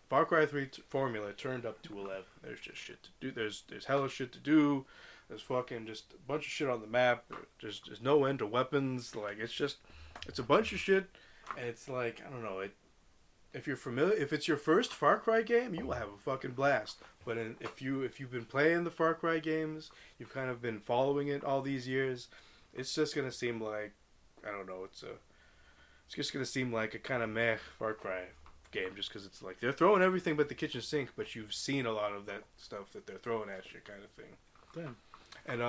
S3: Far Cry 3 formula turned up to 11. There's just shit to do. There's hella shit to do. There's fucking just a bunch of shit on the map. There's no end to weapons. Like it's a bunch of shit, and it's like I don't know. If you're familiar, if it's your first Far Cry game, you will have a fucking blast. But if you've been playing the Far Cry games, you've kind of been following it all these years, it's just gonna seem like I don't know. It's just gonna seem like a kind of meh Far Cry game, just because it's like they're throwing everything but the kitchen sink, but you've seen a lot of that stuff that they're throwing at you, kind of thing.
S2: Damn.
S3: And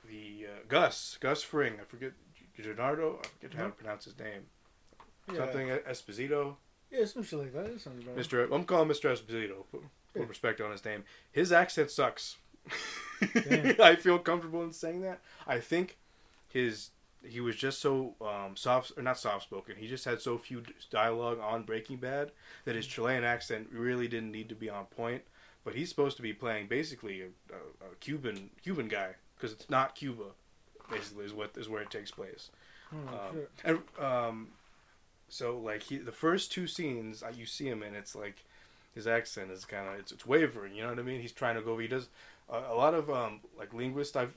S3: the Gus Fring, I forget Gennardo, I forget how to pronounce his name.
S2: Yeah.
S3: Something Esposito.
S2: Yeah, some shit like that. That sounds about right.
S3: Mr. I'm calling Mr. Esposito. Put respect on his name. His accent sucks. I feel comfortable in saying that. I think he was just so not soft spoken. He just had so few dialogue on Breaking Bad that his Chilean accent really didn't need to be on point. But he's supposed to be playing basically a Cuban guy, because it's not Cuba. Basically, is where it takes place.
S2: Oh, shit.
S3: And so like the first 2 scenes you see him in, it's like his accent is kind of it's wavering. You know what I mean? He's trying to go. He does. A lot of like linguists I've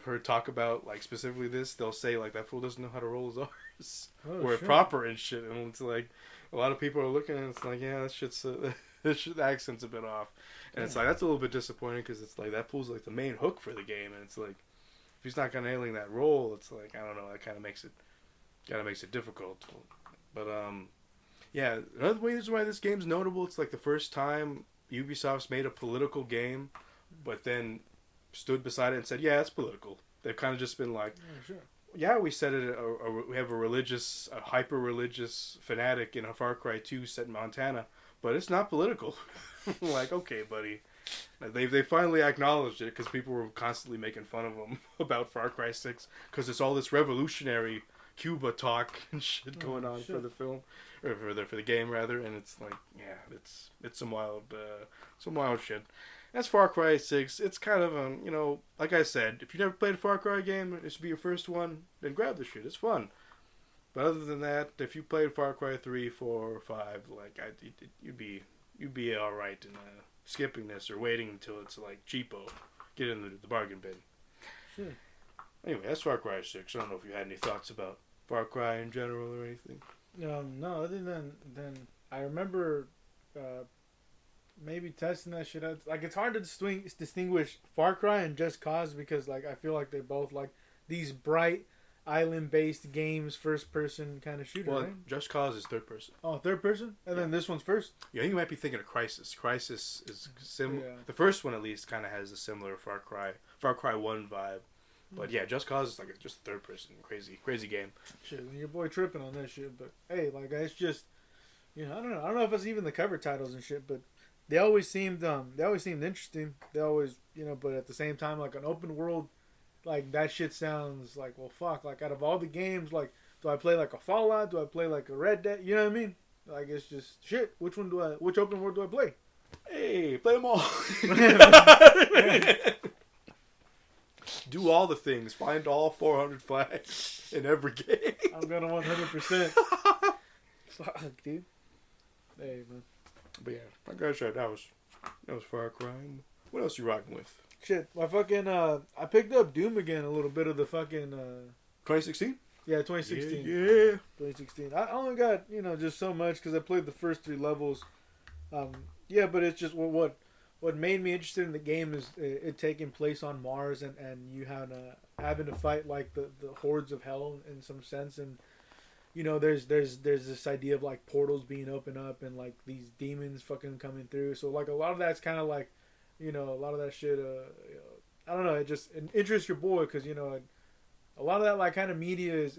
S3: heard talk about like specifically this. They'll say like that fool doesn't know how to roll his R's or proper and shit. And it's like a lot of people are looking and it's like that shit's the accent's a bit off. And it's like that's a little bit disappointing because it's like that fool's like the main hook for the game. And it's like if he's not kind of nailing that role, it's like I don't know. That kind of makes it difficult. But yeah. Another reason why this game's notable. It's like the first time Ubisoft's made a political game, but then stood beside it and said, yeah, it's political. They've kind of just been like, yeah, we said it. We have a hyper-religious fanatic in a Far Cry 2 set in Montana, but it's not political. Like, okay, buddy. They finally acknowledged it because people were constantly making fun of them about Far Cry 6 because it's all this revolutionary Cuba talk and shit going on for the film or for the game rather, and it's like it's some wild shit. That's Far Cry 6. It's kind of like I said, if you never played a Far Cry game, it should be your first one. Then grab the shit. It's fun. But other than that, if you played Far Cry 3, 4, 5, like you'd be all right in skipping this or waiting until it's like cheapo. Get in the bargain bin.
S2: Sure.
S3: Anyway, that's Far Cry 6. I don't know if you had any thoughts about Far Cry in general or anything.
S2: No, other than I remember maybe testing that shit out. Like, it's hard to distinguish Far Cry and Just Cause because, like, I feel like they both like these bright island-based games, first-person kind of shooter.
S3: Well,
S2: right?
S3: Just Cause is third person.
S2: Oh, third person, and then this one's first.
S3: Yeah, you might be thinking of Crisis. Crisis is similar.
S2: Yeah.
S3: The first one at least kind of has a similar Far Cry 1 vibe. But yeah, Just Cause is like just third person, crazy game.
S2: Shit, your boy tripping on that shit, but hey, like it's just, I don't know if it's even the cover titles and shit, but they always seemed interesting. They always, but at the same time, like an open world, like that shit sounds like, well, fuck, like out of all the games, like do I play like a Fallout? Do I play like a Red Dead? You know what I mean? Like it's just shit. Which open world do I play?
S3: Hey, play them all. Do all the things. Find all 400 flags in every game.
S2: I'm gonna 100%. Fuck, dude. Hey, man.
S3: But yeah, I gotta say that was Far Cry. What else you rocking with?
S2: Shit, my fucking I picked up Doom again a little bit of the fucking
S3: 2016.
S2: Yeah, 2016.
S3: Yeah.
S2: 2016. I only got just so much because I played the first 3 levels. Yeah, but it's just what made me interested in the game is it taking place on Mars and you having to fight like the hordes of hell in some sense, and there's this idea of like portals being opened up and like these demons fucking coming through. So like a lot of that's kind of like a lot of that shit. I don't know. It interests your boy because a lot of that like kind of media is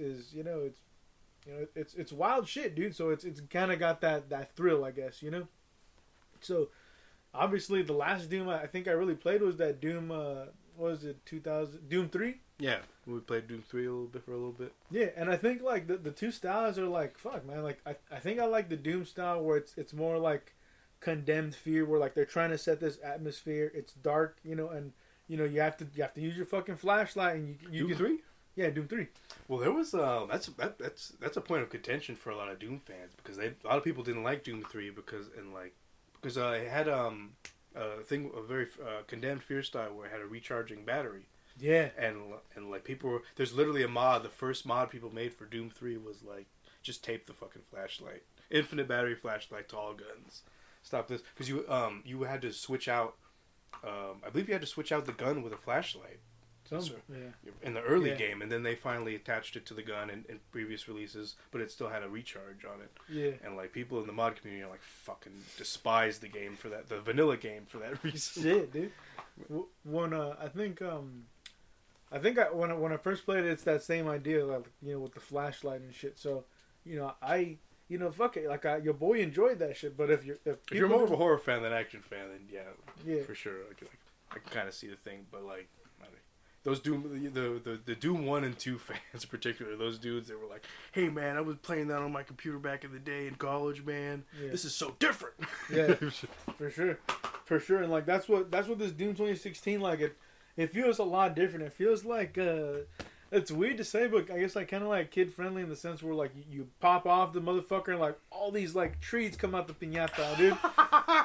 S2: it's wild shit, dude. So it's kind of got that thrill, I guess. So. Obviously, the last Doom I think I really played was that Doom. What was it? 2000 Doom 3.
S3: Yeah, we played Doom 3 for a little bit.
S2: Yeah, and I think like the two styles are like fuck, man. Like I think I like the Doom style where it's more like condemned fear, where like they're trying to set this atmosphere. It's dark, and you have to use your fucking flashlight and you
S3: Doom 3.
S2: Yeah, Doom 3.
S3: Well, there was that's a point of contention for a lot of Doom fans because a lot of people didn't like Doom 3 because it had a very condemned fear style where it had a recharging battery.
S2: Yeah.
S3: And like there's literally a mod. The first mod people made for Doom 3 was like just tape the fucking flashlight, infinite battery flashlight to all guns. Stop this because you had to switch out. I believe you had to switch out the gun with a flashlight. In the early game, and then they finally attached it to the gun in previous releases, but it still had a recharge on it.
S2: Yeah.
S3: And like people in the mod community are like fucking despise the game for that, the vanilla game for that reason.
S2: Shit, dude. When when I first played it, it's that same idea, like with the flashlight and shit. So, fuck it, like your boy enjoyed that shit. But if
S3: you're more of a horror fan than action fan, then
S2: yeah,
S3: for sure, I can kind of see the thing, but like. Those Doom, the Doom 1 and 2 fans in particular, those dudes that were like, hey man, I was playing that on my computer back in the day in college, man. Yeah. This is so different.
S2: Yeah, for sure. And like that's what this Doom 2016 like. It feels a lot different. It feels like it's weird to say, but I guess like kind of like kid friendly in the sense where like you pop off the motherfucker and like all these like trees come out the piñata, dude.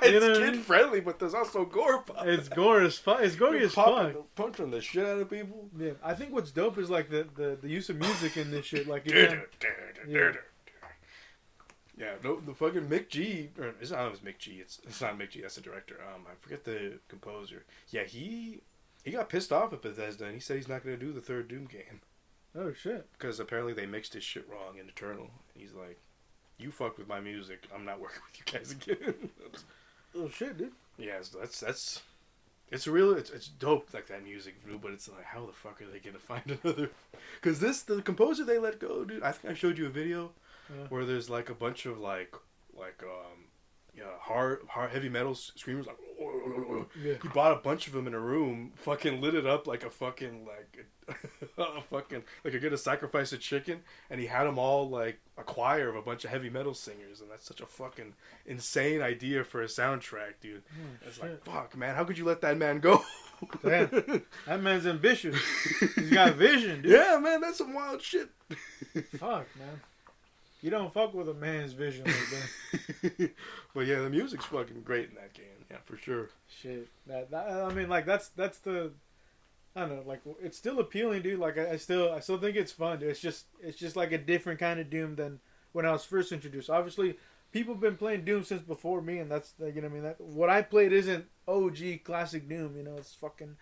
S3: It's kid friendly, but there's also gore.
S2: It's gore as fuck. It's gory as fuck.
S3: Punching the shit out of people.
S2: Yeah, I think what's dope is like the use of music in this shit. Like
S3: the fucking Mick G. Or it's not Mick G. It's not Mick G. That's the director. I forget the composer. Yeah, he got pissed off at Bethesda and he said he's not going to do the third Doom game.
S2: Oh shit! Because
S3: apparently they mixed his shit wrong in Eternal. He's like, "You fucked with my music. I'm not working with you guys again."
S2: Oh shit, dude!
S3: Yeah, so that's it's dope like that music, but it's like, how the fuck are they gonna find another? Because the composer they let go, dude. I think I showed you a video where there's like a bunch of hard heavy metal screamers like
S2: Yeah.
S3: He bought a bunch of them in a room, fucking lit it up like a fucking like you're gonna sacrifice a chicken, and he had them all like a choir of a bunch of heavy metal singers, and that's such a fucking insane idea for a soundtrack, dude. It's like, fuck, man, how could you let that man go?
S2: Damn, that man's ambitious. He's got vision, dude.
S3: Yeah, man, that's some wild shit.
S2: Fuck, man. You don't fuck with a man's vision like that.
S3: But yeah, the music's fucking great in that game. Yeah, for sure.
S2: Shit. I mean, like, that's the... I don't know, like, it's still appealing, dude. Like, I still think it's fun, dude. It's just like a different kind of Doom than when I was first introduced. Obviously, people have been playing Doom since before me, and that's, you know what I mean? That, what I played isn't OG classic Doom, you know? It's fucking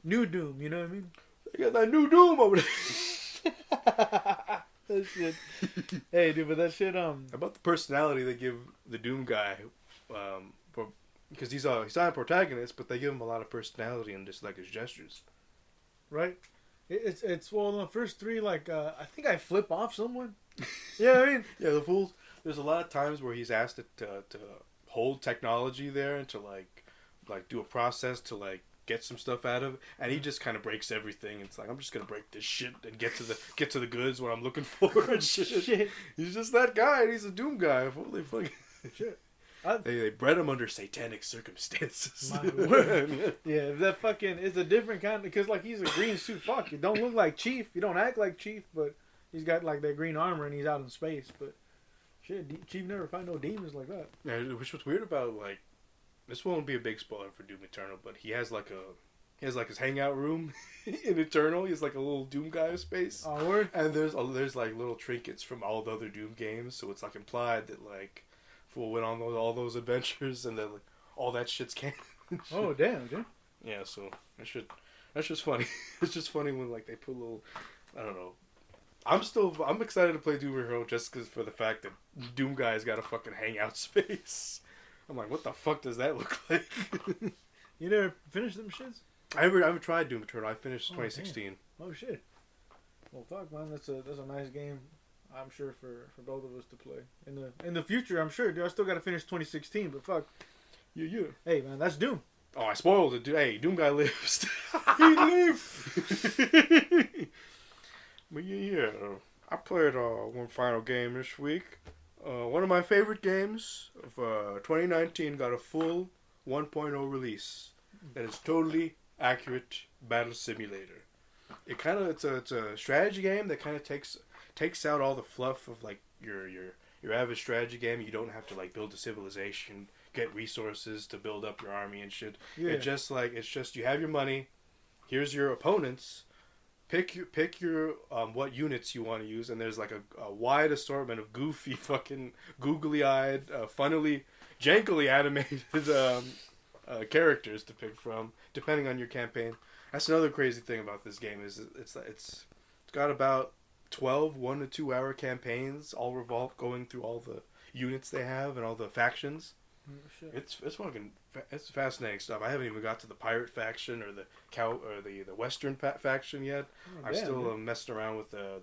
S2: new Doom, you know what I mean?
S3: They got that new Doom over there.
S2: That shit. Hey, dude, but that shit,
S3: About the personality they give the Doom guy, because he's not a protagonist, but they give him a lot of personality and just like his gestures.
S2: Right? It's well, in the first three, like, I think I flip off someone. Yeah, I mean...
S3: Yeah, the fools. There's a lot of times where he's asked to hold technology there and to, like do a process to, like, get some stuff out of it, and he just kind of breaks everything. It's like, I'm just gonna break this shit and get to the goods what I'm looking for and shit. He's just that guy, and he's a Doom guy. Holy fucking shit. They bred him under satanic circumstances.
S2: My word. Yeah, that fucking is a different kind, because like he's a green suit. Fuck, you don't look like Chief. You don't act like Chief, but he's got like that green armor and he's out in space. But shit, Chief never find no demons like that.
S3: Yeah, which was weird about, like, this won't be a big spoiler for Doom Eternal, but he has like his hangout room in Eternal. He's like a little Doom guy space.
S2: Oh, word.
S3: And there's like little trinkets from all the other Doom games, so it's like implied that like fool went on all those adventures, and then like all that shit's canon.
S2: Oh damn, dude.
S3: Yeah, so that's just funny. It's just funny when like they put little, I don't know. I'm excited to play Doom Eternal just because for the fact that Doom guy's got a fucking hangout space. I'm like, what the fuck does that look like?
S2: You never finished them shits?
S3: I haven't tried Doom Eternal. I finished 2016.
S2: Damn. Oh shit. Well, fuck, man. That's a nice game. I'm sure for both of us to play in the future. I'm sure, dude. I still got to finish 2016, but fuck.
S3: Yeah.
S2: Hey, man, that's Doom.
S3: Oh, I spoiled it, dude. Hey, Doom guy lives. He lives. But yeah, I played one final game this week. One of my favorite games of 2019 got a full 1.0 release. That is totally accurate battle simulator. It's a strategy game that kind of takes out all the fluff of like your average strategy game. You don't have to like build a civilization, get resources to build up your army and shit. Yeah. It's just you have your money. Here's your opponents. Pick your what units you want to use, and there's like a wide assortment of goofy, fucking googly-eyed, funnily, jankily animated characters to pick from, depending on your campaign. That's another crazy thing about this game is it's got about 12 1 to 2 hour campaigns, all going through all the units they have and all the factions. Oh, it's fascinating stuff. I haven't even got to the pirate faction or the western faction yet. Oh, I'm still messing around with the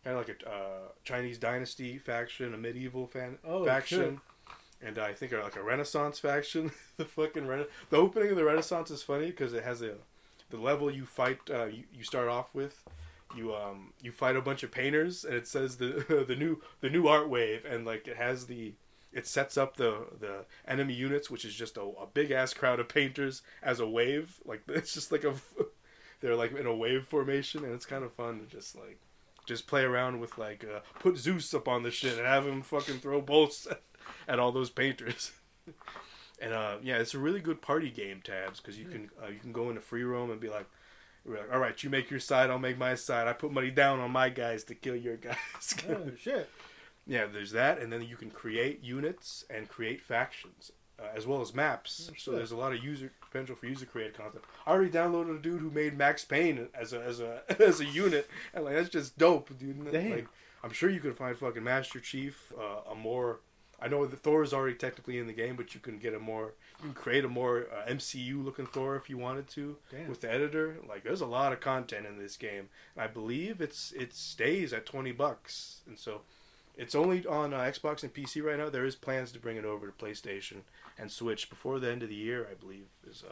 S3: kind of like a Chinese dynasty faction, a medieval faction, and I think like a Renaissance faction. The opening of the Renaissance is funny because it has the level you fight. You start off with. You fight a bunch of painters, and it says the new art wave, and like it sets up the enemy units, which is just a big ass crowd of painters as a wave. Like it's just like they're like in a wave formation, and it's kind of fun to just play around with like put Zeus up on the shit and have him fucking throw bolts at all those painters. And yeah, it's a really good party game, Tabs, because you can go into free roam and be like, all right, you make your side, I'll make my side. I put money down on my guys to kill your guys.
S2: Oh shit.
S3: Yeah, there's that, and then you can create units and create factions, as well as maps. So there's a lot of potential for user-created content. I already downloaded a dude who made Max Payne as a unit, and like that's just dope, dude.
S2: Damn.
S3: Like, I'm sure you can find fucking Master Chief, I know that Thor is already technically in the game, but you can create a more MCU looking Thor if you wanted to. Damn. With the editor. Like, there's a lot of content in this game, and I believe it stays at $20, and so. It's only on Xbox and PC right now. There is plans to bring it over to PlayStation and Switch before the end of the year, I believe, is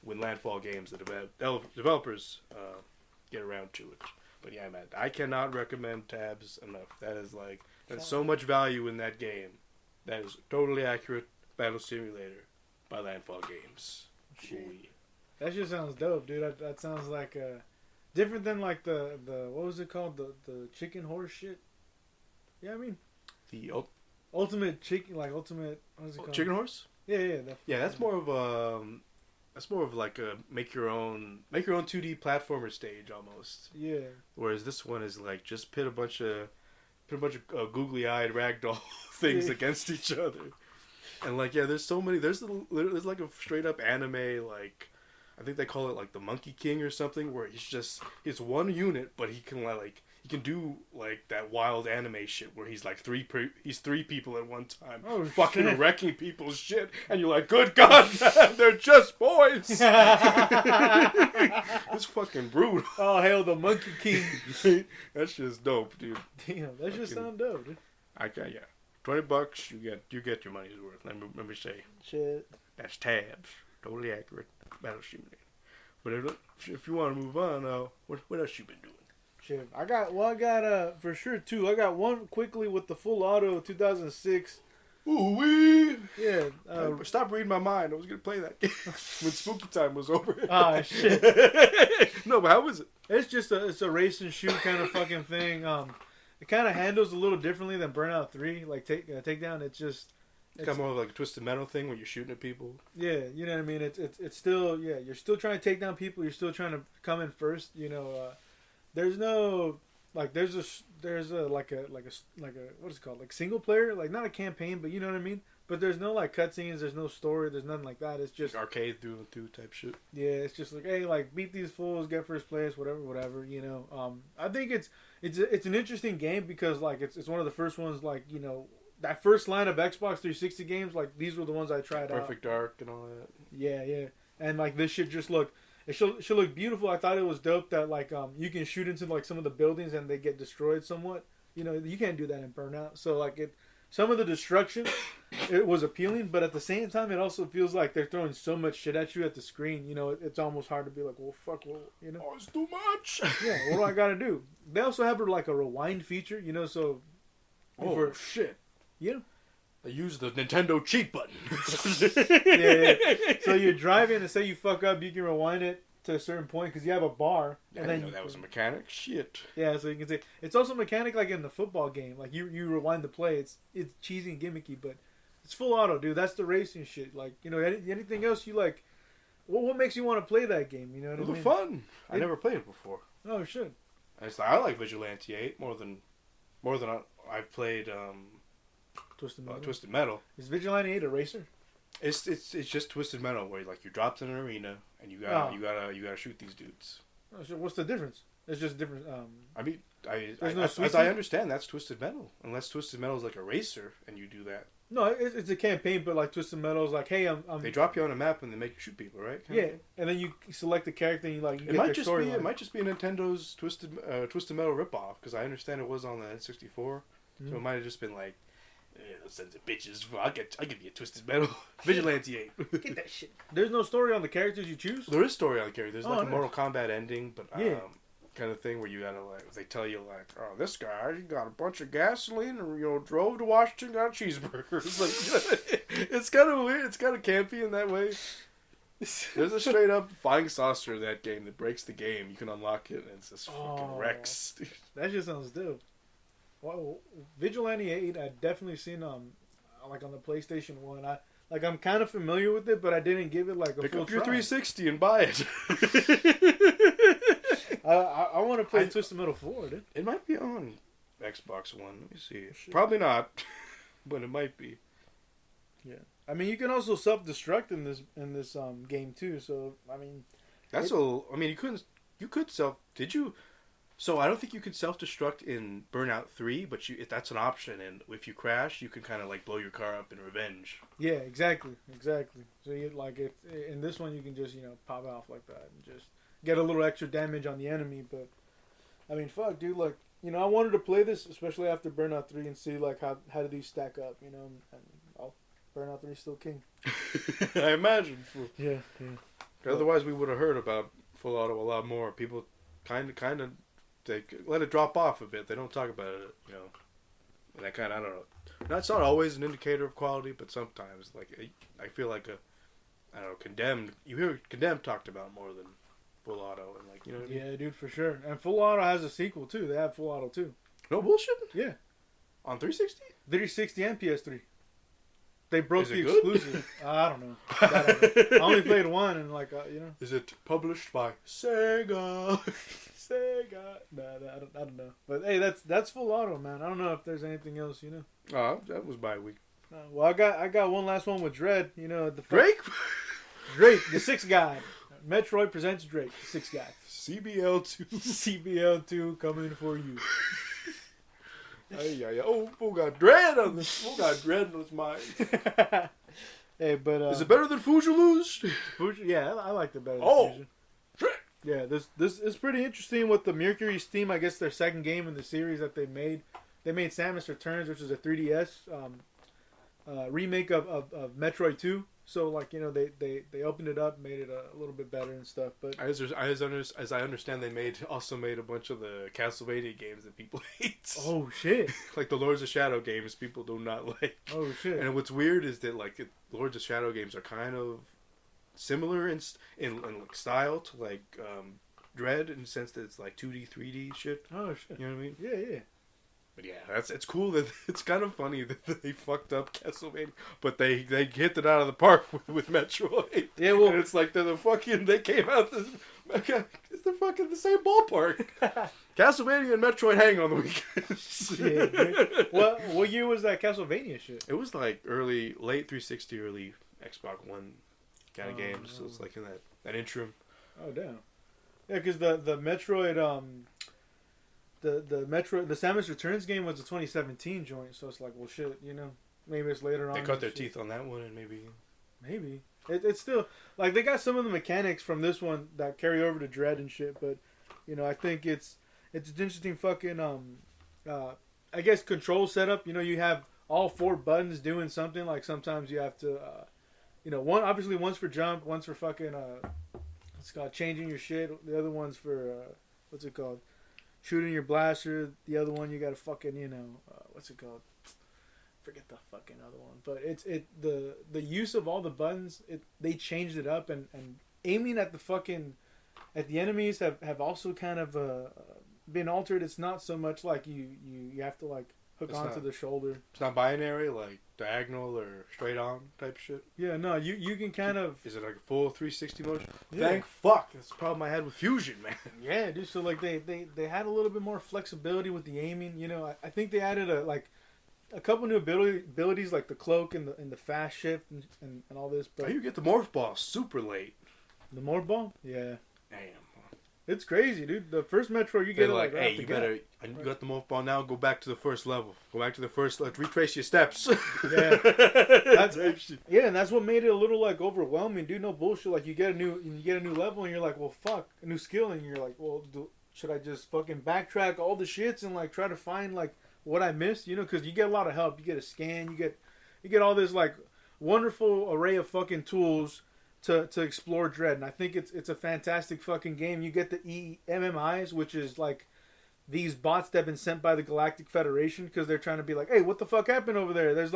S3: when Landfall Games, the developers, get around to it. But yeah, man, I cannot recommend Tabs enough. That is like, there's so much value in that game. That is totally accurate Battle Simulator by Landfall Games.
S2: Shit. That just sounds dope, dude. That sounds like different than like the what was it called, the chicken horse shit. Yeah, I mean
S3: The
S2: ultimate chicken, like ultimate, what is it called?
S3: Chicken Horse?
S2: Yeah.
S3: That's more of like a make your own 2D platformer stage almost.
S2: Yeah.
S3: Whereas this one is like just pit a bunch of googly-eyed ragdoll things against each other. And like, yeah, there's so many. There's like a straight up anime, like I think they call it like the Monkey King or something, where he's one unit, but he can do like that wild anime shit where he's like three people at one time, fucking shit. Wrecking people's shit, and you're like, good God, man, they're just boys. It's fucking brutal.
S2: Oh hell, the Monkey King.
S3: That's just dope, dude.
S2: Damn, that just sound dope, dude.
S3: Yeah. $20, you get your money's worth. Let me say.
S2: Shit.
S3: That's Tabs. Totally accurate. Battle Simulator. But if you want to move on, what else you been doing?
S2: Shit. I got for sure two. I got one quickly with the Full Auto 2006.
S3: Ooh wee.
S2: Yeah.
S3: Stop reading my mind. I was gonna play that game when Spooky Time was over.
S2: Ah shit.
S3: No, but how was it?
S2: It's a race and shoot kind of fucking thing. It kind of handles a little differently than Burnout 3. Like Takedown, it's
S3: kind of more of like a Twisted Metal thing where you're shooting at people.
S2: Yeah, you know what I mean. It's still, yeah, you're still trying to take down people. You're still trying to come in first. You know, there's no like there's a like a what is it called, like single player, like not a campaign, but you know what I mean. But there's no like cutscenes. There's no story. There's nothing like that. It's just
S3: like arcade through and through type shit.
S2: Yeah, it's just like, hey, like beat these fools, get first place, whatever. You know, I think it's an interesting game because like it's one of the first ones, like, you know, that first line of Xbox 360 games, like these were the ones I tried out.
S3: Perfect Dark and all that.
S2: Yeah, and like this shit just look. It should look beautiful. I thought it was dope that like you can shoot into like some of the buildings and they get destroyed somewhat. You know, you can't do that in Burnout. So like some of the destruction, it was appealing, but at the same time, it also feels like they're throwing so much shit at you at the screen. You know, it's almost hard to be like, well, fuck, well, you know.
S3: Oh, it's too much.
S2: Yeah, what do I gotta do? They also have like a rewind feature, you know, so.
S3: Oh, shit.
S2: You know.
S3: They use the Nintendo cheat button.
S2: Yeah. So you're driving and say you fuck up, you can rewind it to a certain point because you have a bar.
S3: I didn't know that was a mechanic. Shit.
S2: Yeah, so you can say it's also a mechanic like in the football game. Like you rewind the play. It's cheesy and gimmicky, but it's full auto, dude. That's the racing shit. Like, you know, anything else you like. What makes you want to play that game? You know what I mean?
S3: It was fun. I never played it before.
S2: Oh shit.
S3: I like Vigilante 8 more than I've played Twisted Metal.
S2: Is Vigilante 8 a racer?
S3: It's just Twisted Metal where like you dropped in an arena and you gotta shoot these dudes.
S2: Oh, so what's the difference? It's just different.
S3: I mean,
S2: as
S3: I understand, that's Twisted Metal. Unless Twisted Metal is like a racer and you do that.
S2: No, it's a campaign, but like Twisted Metal is like, hey, I'm.
S3: They drop you on a map and they make you shoot people, right?
S2: Yeah, and then you select the character and you like.
S3: It might just be Nintendo's Twisted Metal ripoff because I understand it was on the N64, so it might have just been like. Those sons of bitches. I'll give you a Twisted Metal. Vigilante 8.
S2: Get that shit. There's no story on the characters you choose?
S3: There is story on the characters. There's like a Mortal Kombat ending, but kind of thing where you gotta like, they tell you like, oh, this guy, he got a bunch of gasoline and, you know, drove to Washington, got a cheeseburger. It's like, it's kind of weird. It's kind of campy in that way. There's a straight up flying saucer in that game that breaks the game. You can unlock it and it's just fucking wrecks.
S2: That just sounds dope. Well, Vigilante 8, I've definitely seen like on the PlayStation 1. I'm kind of familiar with it, but I didn't give it like a
S3: Pick
S2: full
S3: up your
S2: try.
S3: 360 and buy it.
S2: I want to play Twisted Metal 4, dude.
S3: It might be on Xbox One. Let me see. Probably not, but it might be.
S2: Yeah, I mean, you can also self-destruct in this game too. So I mean, you could self. Did you? So I don't think you could self-destruct in Burnout 3, but that's an option, and if you crash, you can kind of like blow your car up in revenge. Yeah, exactly. So you like in this one you can just, you know, pop off like that and just get a little extra damage on the enemy. But I mean, fuck, dude, like you know, I wanted to play this, especially after Burnout 3, and see like how do these stack up, you know, and Burnout 3 is still king.
S3: I imagine.
S2: Yeah.
S3: Otherwise, we would have heard about Full Auto a lot more. People kind of they let it drop off a bit. They don't talk about it, you know. And I don't know. That's not always an indicator of quality, but sometimes, like, I feel like I don't know, Condemned. You hear Condemned talked about more than Full Auto, and like, you know what I mean?
S2: Yeah, dude, for sure. And Full Auto has a sequel too. They have Full Auto 2.
S3: No bullshit.
S2: Yeah.
S3: On 360?
S2: 360 and PS3. They broke
S3: Is
S2: the
S3: it good?
S2: exclusive. I don't know. I only played one, and like, you know.
S3: Is it published by Sega?
S2: Sega. Nah, I don't know. But hey, that's Full Auto, man. I don't know if there's anything else, you know.
S3: Oh, that was by a week.
S2: Well, I got one last one with Dread. You know,
S3: Drake,
S2: the sixth guy. Metroid presents Drake, the sixth guy.
S3: CBL2.
S2: CBL2 coming for you.
S3: Oh, Fool got Dread on this. Fool got Dread on his mind.
S2: Hey, but
S3: is it better than Fujilu's?
S2: Yeah, I liked it better.
S3: Oh,
S2: than yeah. This is pretty interesting with the Mercury's Steam. I guess their second game in the series that they made. They made Samus Returns, which is a 3DS remake of Metroid 2. So like, you know, they opened it up, made it a little bit better and stuff. But
S3: as I understand, they also made a bunch of the Castlevania games that people hate.
S2: Oh shit!
S3: Like the Lords of Shadow games, people do not like.
S2: Oh shit!
S3: And what's weird is that like Lords of Shadow games are kind of similar in like style to like Dread, in the sense that it's like 2D, 3D shit.
S2: Oh shit!
S3: You know what I mean?
S2: Yeah.
S3: But yeah, it's cool that it's kind of funny that they fucked up Castlevania, but they hit it out of the park with Metroid.
S2: Yeah, well,
S3: and it's like they came out it's the fucking the same ballpark. Castlevania and Metroid hang on the weekends.
S2: Shit, what year was that Castlevania shit?
S3: It was like late 360, early Xbox One kind of games. So it's like in that interim.
S2: Oh damn. Yeah, because the Metroid the Samus Returns game was a 2017 joint, so it's like, well, shit, you know, maybe it's later on.
S3: They cut their teeth on that one, and maybe it's still like they got some of the mechanics from this one that carry over to Dread and shit, but you know, I think it's an interesting fucking I guess control setup. You know, you have all 4 buttons doing something. Like sometimes you have to you know, one's for jump, one's for fucking it's called changing your shit. The other one's for what's it called? Shooting your blaster. The other one you gotta fucking, you know, what's it called? Forget the fucking other one. But the use of all the buttons, they changed it up, and aiming at the enemies have also kind of been altered. It's not so much like you have to like hook onto the shoulder. It's not binary, like diagonal or straight on type shit. Yeah, no, you can kind of. Is it like a full 360 motion? Yeah. Thank fuck. That's the problem I had with Fusion, man. Yeah, dude. So like they had a little bit more flexibility with the aiming. You know, I think they added a couple new abilities like the cloak and the fast shift and all this. But you get the morph ball super late. The morph ball? Yeah. Damn. It's crazy, dude. The first Metro, you get it like, hey, you got the morph ball now. Go back to the first level. Retrace your steps. Yeah, and that's what made it a little like overwhelming, dude. No bullshit. Like you get a new level, and you're like, well, fuck, a new skill, and you're like, well, should I just fucking backtrack all the shits and like try to find like what I missed? You know, because you get a lot of help. You get a scan. You get all this like wonderful array of fucking tools to explore Dread, and I think it's a fantastic fucking game. You get the MMIs, which is like these bots that have been sent by the Galactic Federation because they're trying to be like, hey, what the fuck happened over there? There's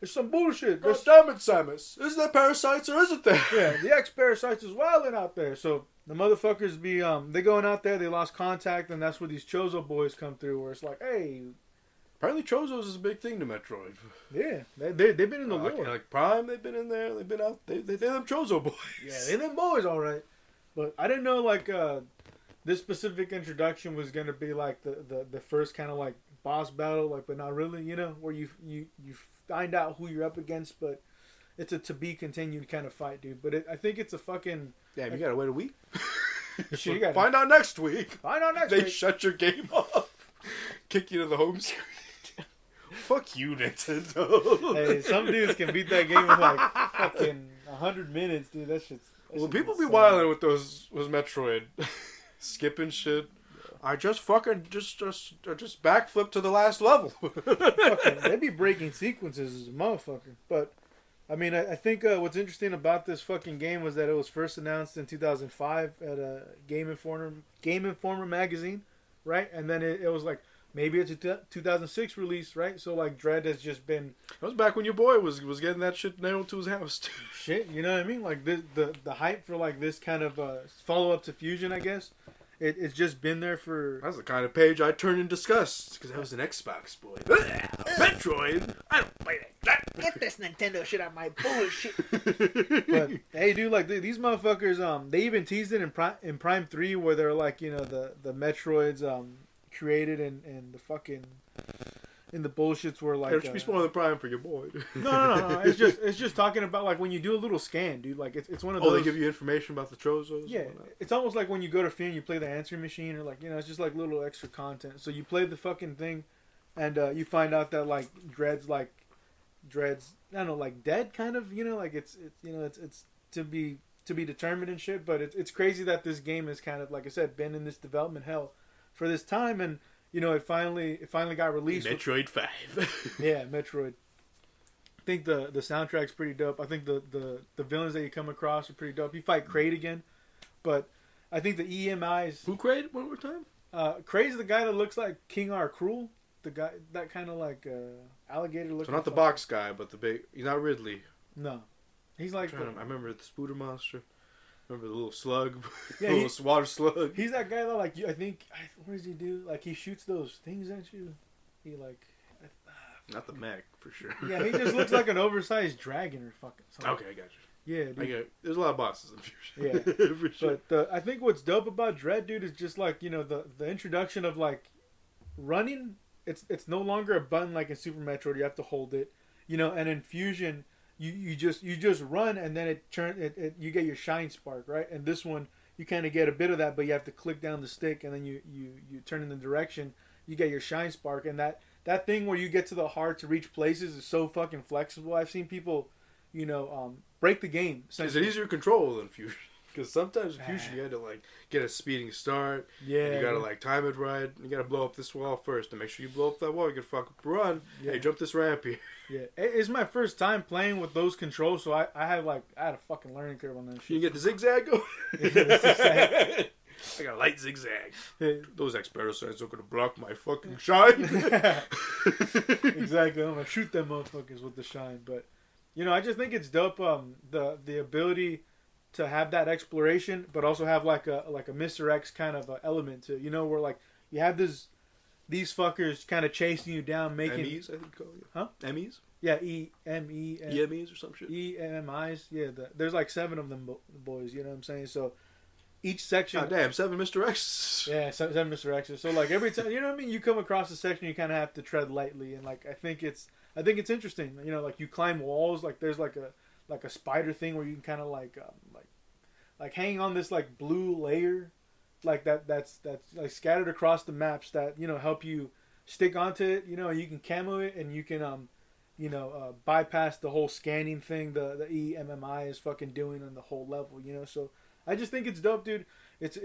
S3: some bullshit. God damn it, Samus. Isn't there parasites or isn't there? Yeah, the X-Parasites is wilding out there. So the motherfuckers they going out there, they lost contact, and that's where these Chozo boys come through, where it's like, hey. Apparently Chozos is a big thing to Metroid. Yeah, they've been in the lore. Like Prime, they've been in there. They've been out. They're them Chozo boys. Yeah, they're them boys, all right. But I didn't know like this specific introduction was gonna be like the first kind of like boss battle, like, but not really. You know, where you find out who you're up against, but it's a to be continued kind of fight, dude. But I think it's a fucking. Damn, you gotta wait a week. Shit, you gotta find out next week. They shut your game off, kick you to the home screen. Fuck you, Nintendo. Hey, some dudes can beat that game in like fucking 100 minutes, dude. That shit's people be wilding with those Metroid. Skipping shit. I just fucking just backflip to the last level.
S2: Fucking, they be breaking sequences as a motherfucker. But I mean, I think what's interesting about this fucking game was that it was first announced in 2005 at a Game Informer magazine, right? And then it was like maybe it's a 2006 release, right? So like Dread has just been.
S3: That was back when your boy was getting that shit nailed to his house.
S2: Shit, you know what I mean? Like the hype for like this kind of follow up to Fusion, I guess. It's just been there for.
S3: That's the kind of page I turned in disgust because I was an Xbox boy. Metroid, I don't play that.
S2: Get this Nintendo shit out my bullshit. But hey, dude, like these motherfuckers, they even teased it in Prime 3 where they're like, you know, the Metroids created and the fucking. And the bullshits were like.
S3: There should be spoiling the Prime for your boy.
S2: No. It's just talking about like when you do a little scan, dude. Like it's one of those.
S3: Oh, they give you information about the Trozos.
S2: Yeah, it's almost like when you go to F.E.A.R. and you play the answering machine, or like, you know, it's just like little extra content. So you play the fucking thing, and you find out that like Dread's I don't know, like dead kind of. You know, like it's you know it's to be determined and shit. But it's crazy that this game is kind of, like I said, been in this development hell for this time. And you know, it finally got released.
S3: Metroid 5.
S2: Yeah, Metroid. I think the soundtrack's pretty dope. I think the villains that you come across are pretty dope. You fight Kraid again, but I think the EMIs.
S3: Who Kraid? One more time.
S2: Kraid's the guy that looks like King R. Cruel. The guy that kind of like alligator looking.
S3: So not the box guy, but the big. He's not Ridley.
S2: No, he's like.
S3: I remember the Spooder monster. Remember the little slug?
S2: Yeah,
S3: little water slug.
S2: He's that guy that like I think. What does he do? Like he shoots those things at you. He like.
S3: Not the mech for sure.
S2: Yeah, he just looks like an oversized dragon or fucking something.
S3: Okay, I got you.
S2: Yeah, dude.
S3: I get. There's a lot of bosses in Fusion.
S2: Yeah,
S3: for sure.
S2: But I think what's dope about Dread, dude, is just like, you know, the introduction of like running. It's no longer a button like in Super Metroid. You have to hold it, you know. And in Fusion, you just run and then you get your shine spark, right? And this one you kind of get a bit of that, but you have to click down the stick and then you turn in the direction. You get your shine spark, and that thing where you get to the hard to reach places is so fucking flexible. I've seen people, you know, break the game.
S3: Is it easier to control than Fusion? Because sometimes in Fusion you had to like get a speeding start.
S2: Yeah.
S3: And you gotta like time it right. You gotta blow up this wall first to make sure you blow up that wall. You can fucking run.
S2: Yeah.
S3: Hey, jump this ramp here.
S2: Yeah, it's my first time playing with those controls, so I had a fucking learning curve on that shit.
S3: You get the zigzag going.
S2: Yeah, the zigzag.
S3: I got a light zigzag.
S2: Yeah.
S3: Those X-Barrel signs are gonna block my fucking shine.
S2: Exactly. I'm gonna shoot them motherfuckers with the shine. But you know, I just think it's dope. The ability to have that exploration, but also have like a Mr. X kind of element to, you know, where like you have these fuckers kind of chasing you down, making
S3: MEs, I think call you.
S2: Huh?
S3: MEs?
S2: Yeah, EMEs
S3: EMEs or some shit.
S2: EMIs. Yeah, there's like 7 of them boys. You know what I'm saying? So each section.
S3: God damn, 7 Mr. X.
S2: Yeah, 7 Mr. X's. So like every time, you know what I mean, you come across a section, you kind of have to tread lightly, and like I think it's interesting. You know, like you climb walls, like there's like a spider thing where you can kind of like hang on this like blue layer, like that's like scattered across the maps that, you know, help you stick onto it. You know, you can camo it and you can bypass the whole scanning thing the EMMI is fucking doing on the whole level. You know, so I just think it's dope, dude. It's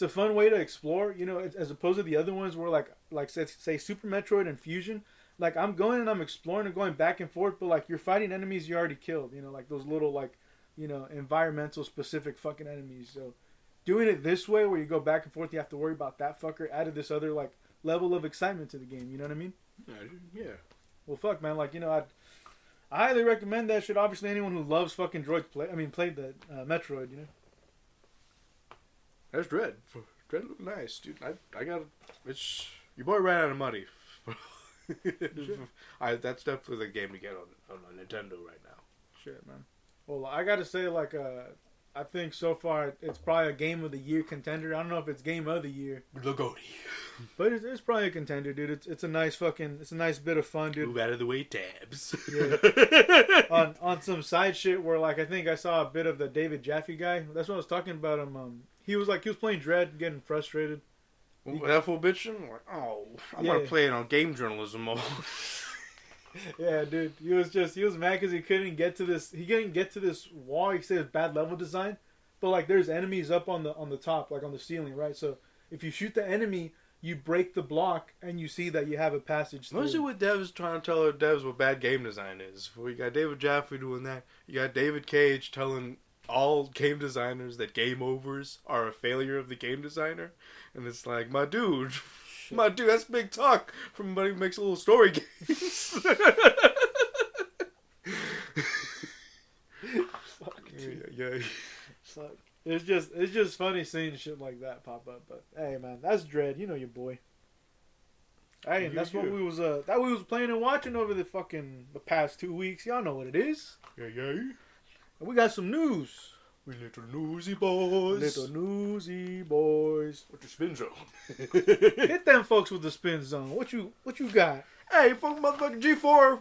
S2: a fun way to explore. You know, as opposed to the other ones where like say Super Metroid and Fusion. Like I'm going and I'm exploring and going back and forth, but like you're fighting enemies you already killed. You know, like those little like, you know, environmental specific fucking enemies. So doing it this way where you go back and forth, you have to worry about that fucker, added this other like level of excitement to the game. You know what I mean?
S3: Yeah.
S2: Well, fuck, man. Like, you know, I highly recommend that shit. Obviously, anyone who loves fucking droids played the Metroid. You know.
S3: There's Dread. Dread look nice, dude. I got it's your boy ran out of money. That's definitely the game to get on Nintendo right now.
S2: Shit, man. Well, I gotta say, like, I think so far it's probably a Game of the Year contender. I don't know if it's Game of the Year,
S3: Logoti,
S2: but it's probably a contender, dude. It's a nice bit of fun, dude.
S3: Move out of the way, tabs.
S2: Yeah. on some side shit where like I think I saw a bit of the David Jaffe guy. That's what I was talking about him. He was playing Dread, getting frustrated.
S3: That full bitching, like, oh, I want to play it on game journalism mode.
S2: Yeah, dude. He was mad because he couldn't get to this. He couldn't get to this wall. He said it's bad level design, but like there's enemies up on the top, like on the ceiling, right? So if you shoot the enemy, you break the block and you see that you have a passage through.
S3: Mostly what devs trying to tell our devs what bad game design is. We got David Jaffe doing that. You got David Cage telling all game designers that game overs are a failure of the game designer. And it's like, my dude, that's big talk from somebody who makes a little story games. Yeah.
S2: It's just funny seeing shit like that pop up. But hey, man, that's Dread. You know your boy. Hey, and that's what we was playing and watching over the past 2 weeks. Y'all know what it is.
S3: Yeah.
S2: And we got some news.
S3: We little newsy boys.
S2: With
S3: the spin zone.
S2: Hit them folks with the spin zone. What you got?
S3: Hey, fuck motherfucking G4.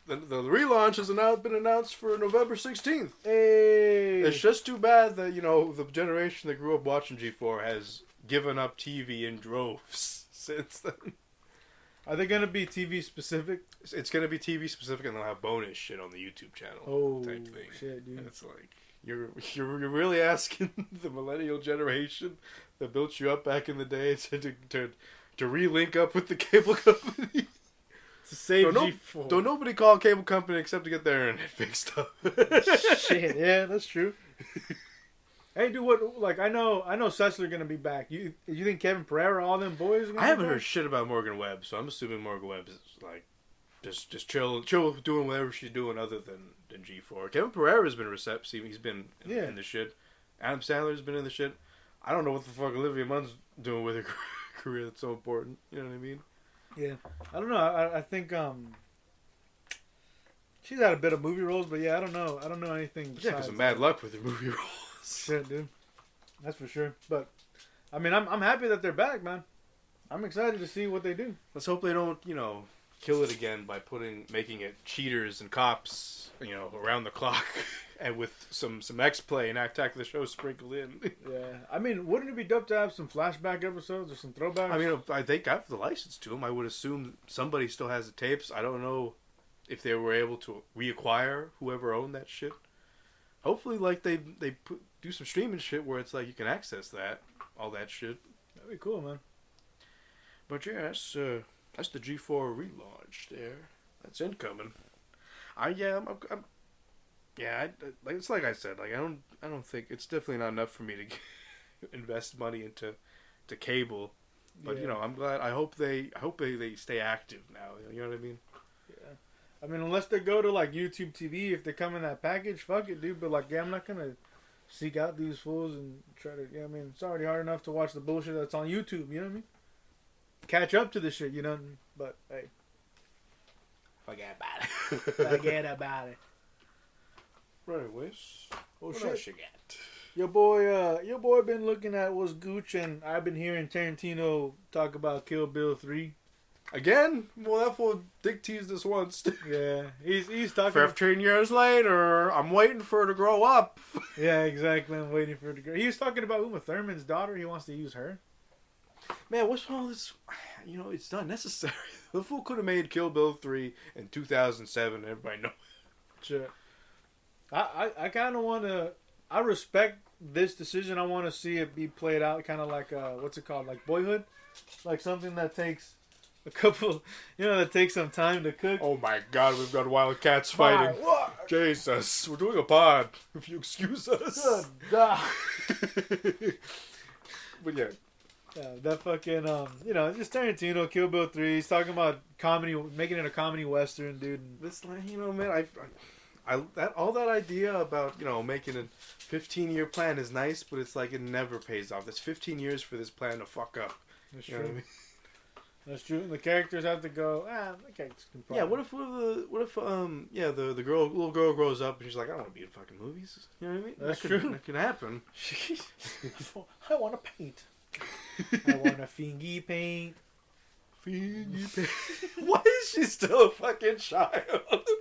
S3: The relaunch has been announced for November 16th.
S2: Hey.
S3: It's just too bad that, the generation that grew up watching G4 has given up TV in droves since then.
S2: Are they going to be TV specific?
S3: It's going to be TV specific, and they'll have bonus shit on the YouTube channel.
S2: Oh,
S3: type thing.
S2: Shit, dude.
S3: And it's like, you're really asking the millennial generation that built you up back in the day to re-link up with the cable company.
S2: To save G4.
S3: Don't nobody call a cable company except to get their internet fixed up.
S2: Shit, yeah, that's true. Hey, dude, I know Sessler gonna be back. You think Kevin Pereira, all them boys?
S3: I haven't heard shit about Morgan Webb, so I'm assuming Morgan Webb is like just chill doing whatever she's doing other than G4. Kevin Pereira's been receptive. He's been in the shit. Adam Sandler's been in the shit. I don't know what the fuck Olivia Munn's doing with her career that's so important. You know what I mean?
S2: Yeah, I don't know. I think she's had a bit of movie roles, but yeah, I don't know anything.
S3: Yeah, because of bad luck with her movie roles.
S2: Shit, dude, that's for sure. But I mean, I'm happy that they're back, man. I'm excited to see what they do.
S3: Let's hope they don't, kill it again by making it cheaters and cops, around the clock, and with some X-Play and Attack of the Show sprinkled in.
S2: Yeah, I mean, wouldn't it be dope to have some flashback episodes or some throwbacks?
S3: I mean, they got the license to them. I would assume somebody still has the tapes. I don't know if they were able to reacquire whoever owned that shit. Hopefully, they do some streaming shit where it's like you can access all that shit.
S2: That'd be cool, man.
S3: But yeah, that's the G4 relaunch there. That's incoming. It's like I said. Like I don't think it's definitely not enough for me to invest money into cable. But I'm glad. I hope they stay active now. You know what I mean?
S2: Yeah. I mean, unless they go to YouTube TV, if they come in that package, fuck it, dude. But I'm not gonna seek out these fools and try to. Yeah, I mean, it's already hard enough to watch the bullshit that's on YouTube. You know what I mean? Catch up to the shit, But hey,
S3: forget about it.
S2: Forget about it.
S3: Right, Wish.
S2: What
S3: else you got?
S2: Your boy been looking at what's Gooch, and I've been hearing Tarantino talk about Kill Bill 3.
S3: Again? Well, that fool dick teased us once.
S2: Yeah, he's talking.
S3: 15 years later, I'm waiting for her to grow up.
S2: Yeah, exactly. I'm waiting for her to grow. He was talking about Uma Thurman's daughter. He wants to use her.
S3: Man, what's wrong with this? It's not necessary. The fool could have made Kill Bill 3 in 2007. Everybody knows.
S2: Sure. I kind of want to. I respect this decision. I want to see it be played out, kind of like what's it called, like Boyhood, like something that takes a couple, that takes some time to cook.
S3: Oh my God, we've got wildcats fighting.
S2: What?
S3: Jesus, we're doing a pod. If you excuse us.
S2: Good God.
S3: But yeah.
S2: Yeah, that fucking just Tarantino, Kill Bill 3. He's talking about comedy, making it a comedy western, dude.
S3: This, man, all that idea about making a 15-year plan is nice, but it's like it never pays off. There's 15 years for this plan to fuck up.
S2: That's
S3: true.
S2: Know what I mean? That's true. And the characters have to go. The characters can. Probably...
S3: Yeah. What if the little girl grows up and she's like, I don't want to be in fucking movies. You know what I mean?
S2: That's true.
S3: That could happen.
S2: I want to paint. I want a fingy paint.
S3: Why is she still a fucking child?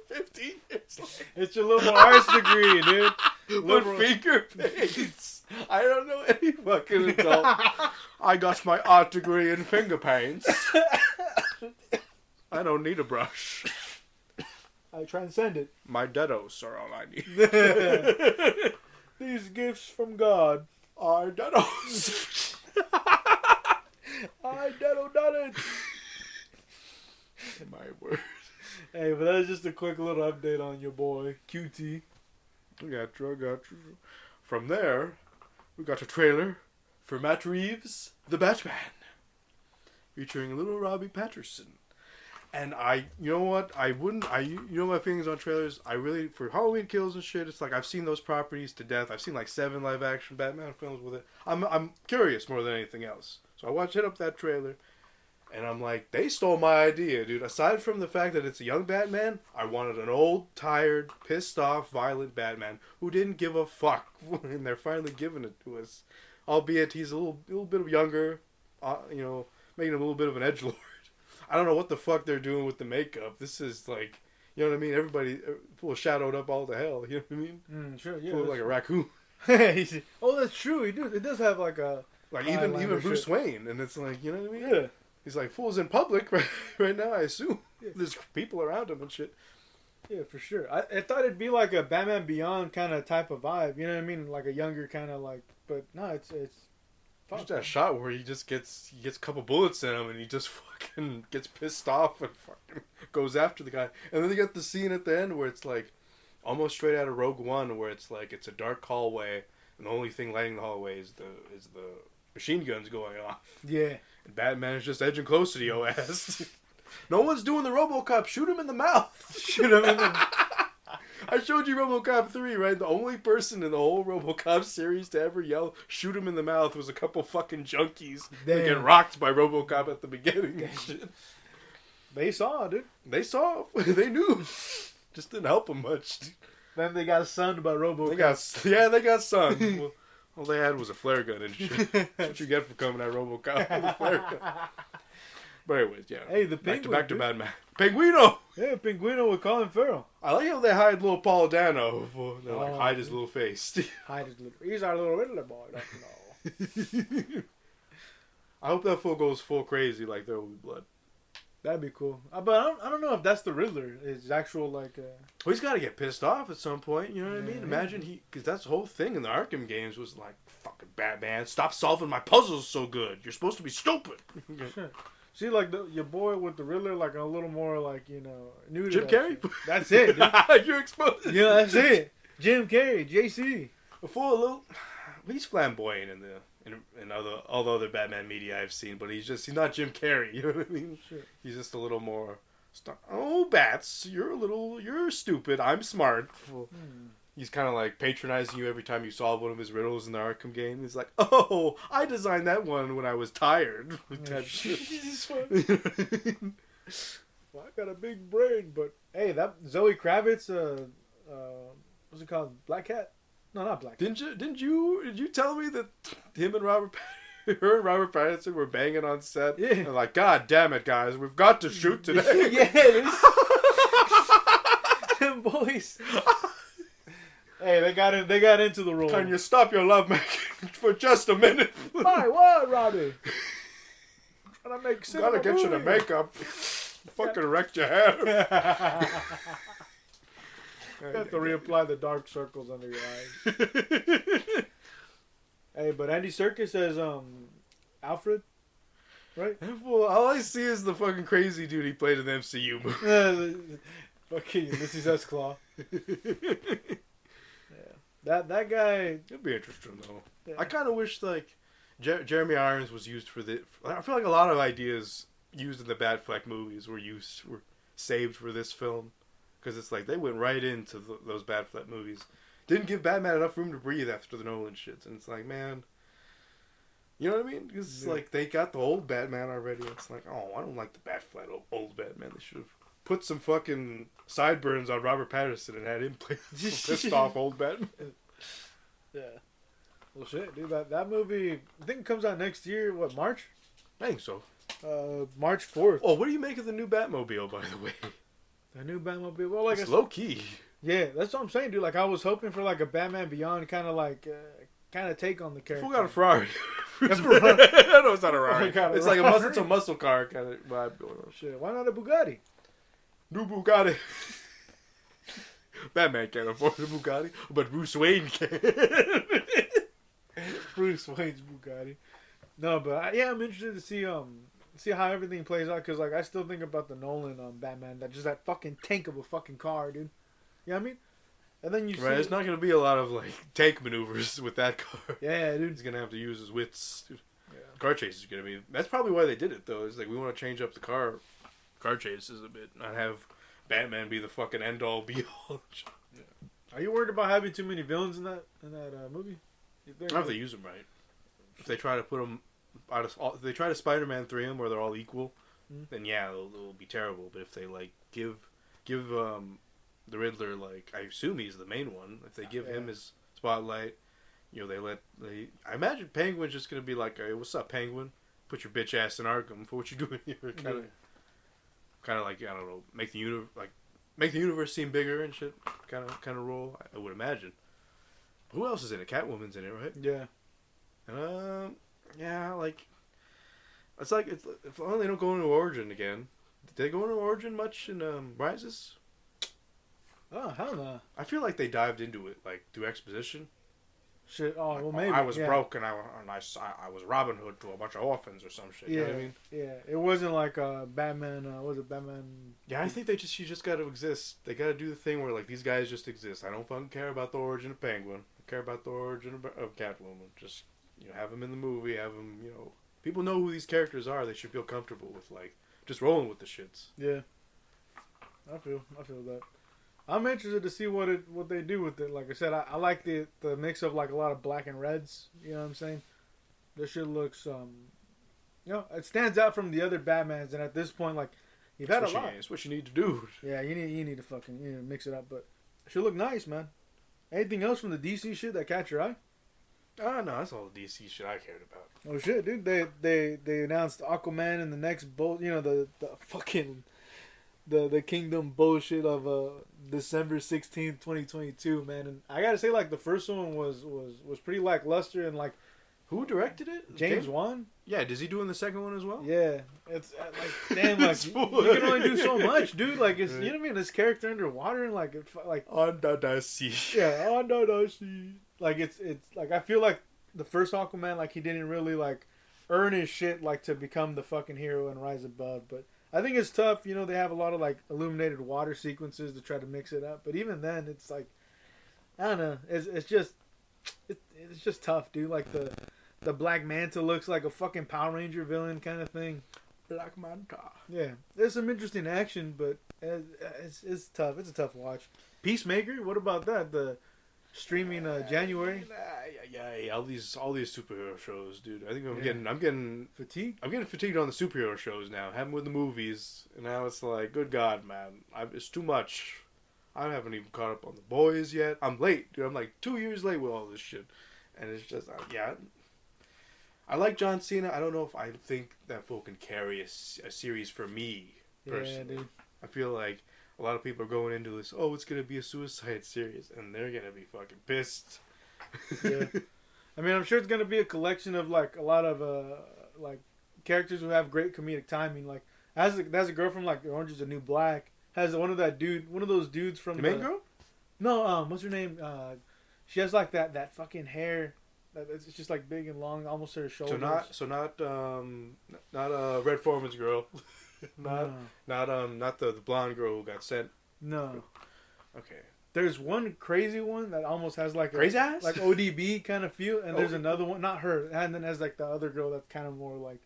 S3: 15 years later.
S2: It's your liberal arts degree, dude.
S3: With finger paints. I don't know any fucking adult. I got my art degree in finger paints. I don't need a brush.
S2: I transcend it.
S3: My deados are all I need.
S2: These gifts from God
S3: are deados.
S2: I done it.
S3: My word.
S2: Hey, but that's just a quick little update on your boy QT.
S3: I got you. From there, we got a trailer for Matt Reeves' The Batman, featuring little Robbie Patterson. And you know what? You know my feelings on trailers. I really, for Halloween Kills and shit, it's like I've seen those properties to death. I've seen like 7 live action Batman films with it. I'm curious more than anything else. So I hit up that trailer, and I'm like, they stole my idea, dude. Aside from the fact that it's a young Batman, I wanted an old, tired, pissed off, violent Batman who didn't give a fuck, and they're finally giving it to us. Albeit he's a little bit of younger, making him a little bit of an edgelord. I don't know what the fuck they're doing with the makeup. This is like, you know what I mean? Everybody full shadowed up all to hell. You know what I mean?
S2: Sure, yeah.
S3: Full like a raccoon.
S2: Oh, that's true. It does have like a
S3: even Bruce Wayne, and it's like, you know what I mean?
S2: Yeah.
S3: He's like, fool's in public right now. I assume there's people around him and shit.
S2: Yeah, for sure. I thought it'd be like a Batman Beyond kind of type of vibe. You know what I mean? Like a younger kind of like, but no, it's.
S3: Just that shot where he gets a couple bullets in him and he just fucking gets pissed off and fucking goes after the guy. And then they got the scene at the end where it's like almost straight out of Rogue One, where it's like it's a dark hallway and the only thing lighting the hallway is the machine guns going off.
S2: Yeah.
S3: And Batman is just edging close to the OS. No one's doing the RoboCop. Shoot him in the mouth. Shoot him in the. I showed you RoboCop 3, right? The only person in the whole RoboCop series to ever yell, shoot him in the mouth, was a couple fucking junkies that get rocked by RoboCop at the beginning and shit.
S2: They saw, dude.
S3: They saw. They knew. Just didn't help them much.
S2: Then they got sunned by RoboCop.
S3: They got sunned. Well, all they had was a flare gun and shit. That's what you get for coming at RoboCop with a flare gun. But anyways, yeah.
S2: Hey, the Penguin.
S3: Back to Batman. Pinguino!
S2: Yeah, Pinguino with Colin Farrell.
S3: I like how they hide little Paul Dano. They hide his little face.
S2: Hide his little. He's our little Riddler boy. Don't know.
S3: I hope that fool goes full crazy like There Will Be Blood.
S2: That'd be cool. But I don't know if that's the Riddler. His actual like.
S3: Well, he's got to get pissed off at some point. You know what I mean? Imagine because that's the whole thing in the Arkham games was like, fucking Batman, stop solving my puzzles so good. You're supposed to be stupid.
S2: Sure. See, like your boy with the Riddler, like a little more like new to
S3: Jim Carrey.
S2: That's it. Dude.
S3: You're exposed.
S2: Yeah, that's it. Jim Carrey, JC.
S3: Before a little, he's flamboyant in all the other Batman media I've seen, but he's not Jim Carrey. You know what I mean?
S2: Sure.
S3: He's just a little more. Oh, Bats, you're stupid. I'm smart. He's kind of like patronizing you every time you solve one of his riddles in the Arkham game. He's like, oh, I designed that one when I was tired.
S2: Jesus, well, I got a big brain, but hey, that Zoe Kravitz, what's it called? Black Cat? No, not Black Cat.
S3: Did you tell me that him and her and Robert Pattinson were banging on set?
S2: Yeah.
S3: And like, God damn it, guys, we've got to shoot today.
S2: Yeah, them boys. Hey, they got into the role.
S3: Can you stop your lovemaking for just a minute?
S2: My what, Robbie? Trying to make
S3: gotta get you the makeup. Fucking wrecked your hair.
S2: You have to reapply the dark circles under your eyes. Hey, but Andy Serkis says Alfred, right?
S3: Well, all I see is the fucking crazy dude he played in the MCU movie.
S2: Fucking Ulysses S. Claw. That guy.
S3: It'd be interesting though.
S2: Yeah.
S3: I kind of wish like Jeremy Irons was used for the. I feel like a lot of ideas used in the Batfleck movies were saved for this film, because it's like they went right into those Batfleck movies. Didn't give Batman enough room to breathe after the Nolan shits, and it's like, man, you know what I mean? Because like they got the old Batman already. It's like, oh, I don't like the Batfleck old Batman. They should have put some fucking sideburns on Robert Pattinson and had him play pissed off old Batman.
S2: Yeah. Well, shit, dude. That movie, I think it comes out next year. What, March?
S3: I think so.
S2: March 4th.
S3: Oh, what do you make of the new Batmobile, by the way?
S2: The new Batmobile. Well, like
S3: it's low key.
S2: Yeah, that's what I'm saying, dude. Like I was hoping for like a Batman Beyond kind of take on the character.
S3: Who got a Ferrari?
S2: I
S3: know it's not a Ferrari. It's like it's a muscle car kind of vibe going on.
S2: Shit, why not a Bugatti?
S3: New Bugatti. Batman can't afford a Bugatti, but Bruce Wayne can.
S2: Bruce Wayne's Bugatti. No, but I'm interested to see how everything plays out, because like I still think about the Nolan Batman, that fucking tank of a fucking car, dude. You know what I mean? And then you
S3: Right, there's not gonna be a lot of like tank maneuvers with that car.
S2: Yeah, dude.
S3: He's gonna have to use his wits. Dude.
S2: Yeah.
S3: Car chase is gonna be. That's probably why they did it though. It's like we want to change up the car chases a bit, not have Batman be the fucking end all be all.
S2: Yeah. Are you worried about having too many villains in that movie?
S3: I don't know if they use them right. If they try to put them if they try to Spider-Man 3 them where they're all equal, then yeah, it'll be terrible. But if they like give the Riddler, like I assume he's the main one. If they give him his spotlight, you know, I imagine Penguin's just gonna be like, "Hey, what's up, Penguin? Put your bitch ass in Arkham for what you doing here." Kind of like, I don't know, make the universe seem bigger and shit. Kind of role, I would imagine. Who else is in it? Catwoman's in it, right?
S2: Yeah.
S3: Yeah, like it's like if only they don't go into Origin again. Did they go into Origin much in Rises?
S2: Oh, hell no.
S3: I feel like they dived into it like through exposition.
S2: Shit. Oh, well, maybe.
S3: I was broke and I was Robin Hood to a bunch of orphans or some shit.
S2: Yeah,
S3: You know what I mean?
S2: Yeah. It wasn't like Batman. Was it Batman?
S3: Yeah, I think you just got to exist. They got to do the thing where like these guys just exist. I don't fucking care about the origin of Penguin. I care about the origin of Catwoman. Just have them in the movie. Have them. People know who these characters are. They should feel comfortable with like just rolling with the shits.
S2: Yeah. I feel that. I'm interested to see what they do with it. Like I said, I like the mix of like a lot of black and reds. You know what I'm saying? This shit looks it stands out from the other Batmans. And at this point, like you've had a lot.
S3: It's what you need to do.
S2: Yeah, you need to fucking mix it up. But it should look nice, man. Anything else from the DC shit that catch your eye?
S3: No, that's all the DC shit I cared about.
S2: Oh shit, dude! They announced Aquaman in the next the fucking the Kingdom bullshit of December 16th, 2022, man. And I gotta say, like, the first one was pretty lackluster, and like,
S3: who directed it?
S2: James Wan.
S3: Yeah, is he doing the second one as well?
S2: Yeah, it's like, damn, like you can only do so much, dude. Like, it's you know what I mean? This character underwater and like
S3: under the sea.
S2: Yeah, under the sea. Like it's like I feel like the first Aquaman, like he didn't really like earn his shit like to become the fucking hero and rise above, but. I think it's tough, they have a lot of like illuminated water sequences to try to mix it up. But even then, it's like, I don't know, it's just tough, dude. Like the Black Manta looks like a fucking Power Ranger villain kind of thing.
S3: Black Manta.
S2: Yeah, there's some interesting action, but it's tough. It's a tough watch. Peacemaker, what about that? The streaming January.
S3: Yeah, all these superhero shows, dude. I think I'm getting
S2: fatigued.
S3: I'm getting fatigued on the superhero shows now. Having with the movies, and now it's like, good God, man, it's too much. I haven't even caught up on the boys yet. I'm late, dude. I'm like 2 years late with all this shit, and it's just I like John Cena. I don't know if I think that fool can carry a series for me personally.
S2: Yeah, dude.
S3: I feel like a lot of people are going into this, it's going to be a Suicide series, and they're going to be fucking pissed.
S2: Yeah. I mean, I'm sure it's going to be a collection of, like, a lot of, like, characters who have great comedic timing. Like, there's a girl from, like, Orange is the New Black. Has one of those dudes from
S3: the main girl?
S2: No, what's her name? She has, like, that fucking hair. It's just, like, big and long, almost to her shoulders.
S3: Not Red Foreman's girl. Not the blonde girl who got sent.
S2: No.
S3: Okay.
S2: There's one crazy one that almost has like
S3: crazy ass,
S2: like ODB kind of feel, and there's another one, not her, and then has like the other girl that's kind of more like,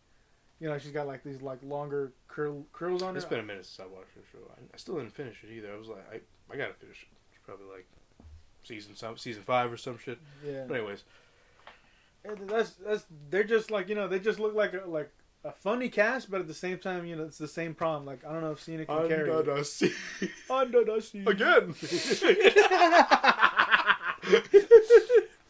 S2: she's got like these like longer curls on her.
S3: It's been a minute since I watched the show. I still didn't finish it either. I was like, I gotta finish it. It's probably like season 5 or some shit.
S2: Yeah.
S3: But anyways,
S2: they're just like they just look like a funny cast, but at the same time, it's the same problem. Like, I don't know if Cena can carry
S3: Under the sea.
S2: Under the sea.
S3: Again.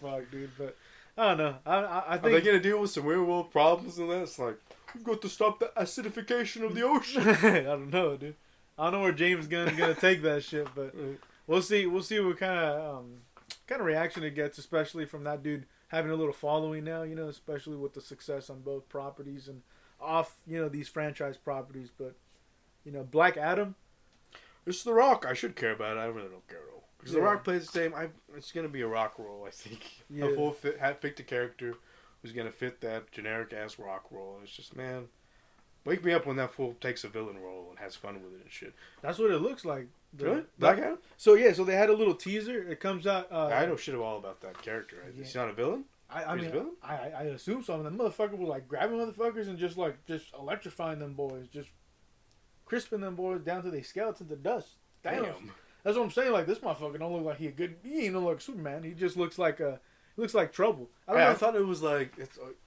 S2: Fuck, dude. But, I don't know. I think...
S3: Are they going to deal with some real-world problems and that? It's like, we've got to stop the acidification of the ocean.
S2: I don't know, dude. I don't know where James Gunn's going to take that shit, but we'll see. We'll see what kind of reaction it gets, especially from that dude having a little following now, especially with the success on both properties and off, these franchise properties. But, Black Adam.
S3: It's The Rock. I should care about it. I really don't care though. Because The Rock plays the same. It's going to be a Rock role, I think.
S2: Yeah.
S3: Picked a character who's gonna fit that generic ass rock role. It's just, man, wake me up when that fool takes a villain role and has fun with it and shit.
S2: That's what it looks like.
S3: Really? Black Adam?
S2: So yeah, so they had a little teaser. It comes out.
S3: I know shit all about that character. Right? Yeah. He's not a villain.
S2: I mean, I assume so. I mean, the motherfucker was like grabbing motherfuckers and just electrifying them boys, just crisping them boys down to their skeleton to dust. Damn. That's what I'm saying. Like, this motherfucker don't look like he ain't no like Superman. He just looks like trouble.
S3: I thought it was like,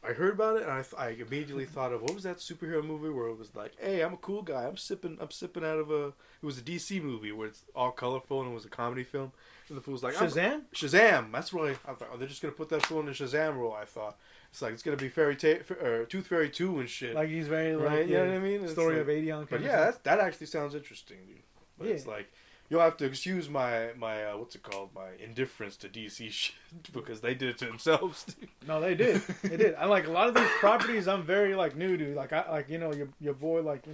S3: I heard about it and I immediately thought of, what was that superhero movie where it was like, hey, I'm a cool guy. I'm sipping out of it was a DC movie where it's all colorful and it was a comedy film. And the fool's like,
S2: Shazam?
S3: Shazam. That's what I thought. Oh, they're just going to put that fool in the Shazam role, I thought. It's like, it's going to be Tooth Fairy 2 and shit.
S2: Like he's very,
S3: right? You know what I mean?
S2: Story
S3: like,
S2: of 80 on.
S3: But yeah, that actually sounds interesting, dude. But
S2: yeah.
S3: It's like, you'll have to excuse my what's it called, my indifference to DC shit because they did it to themselves. Dude.
S2: No, they did. They did. I like a lot of these properties. I'm very like new to. Like I like your boy. Like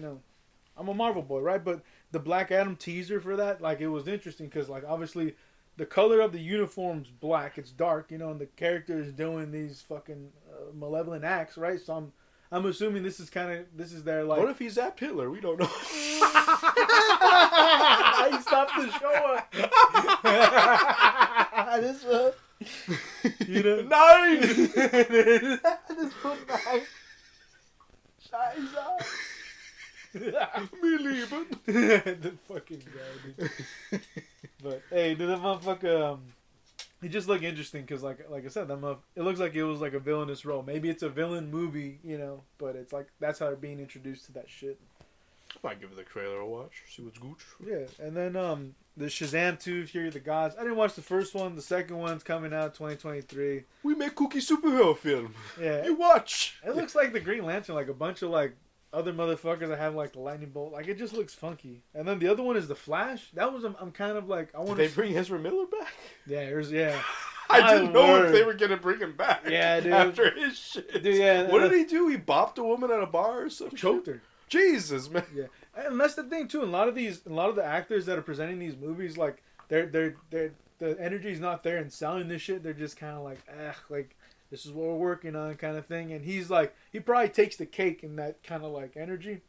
S2: I'm a Marvel boy, right? But the Black Adam teaser for that, like it was interesting because like obviously the color of the uniform's black. It's dark, and the character is doing these fucking malevolent acts, right? So I'm assuming this is their like.
S3: What if he's zapped Hitler? We don't know.
S2: He stopped the show. This
S3: nine.
S2: This put nine. Scheiße.
S3: Me leaving.
S2: The fucking guy, dude. But hey, did that motherfucker? It just looked interesting because, like I said, it looks like it was like a villainous role. Maybe it's a villain movie, but it's like that's how they're being introduced to that shit.
S3: I might give the trailer a watch, see what's good.
S2: Yeah, and then the Shazam 2, Fury of the Gods. I didn't watch the first one. The second one's coming out 2023.
S3: We make cookie superhero film.
S2: Yeah,
S3: you watch.
S2: It looks like the Green Lantern, like a bunch of like other motherfuckers that have like the lightning bolt. Like it just looks funky. And then the other one is the Flash. That was I'm kind of like I want.
S3: Did they bring Ezra Miller back?
S2: Yeah.
S3: I didn't know if they were gonna bring him back.
S2: Yeah, dude.
S3: After his shit.
S2: Dude, yeah.
S3: What did he do? He bopped a woman at a bar or something.
S2: Choked her.
S3: Jesus, man.
S2: Yeah, and that's the thing too. A lot of the actors that are presenting these movies, like the energy's not there in selling this shit. They're just kind of like, like this is what we're working on, kind of thing. And he's like, he probably takes the cake in that kind of like energy.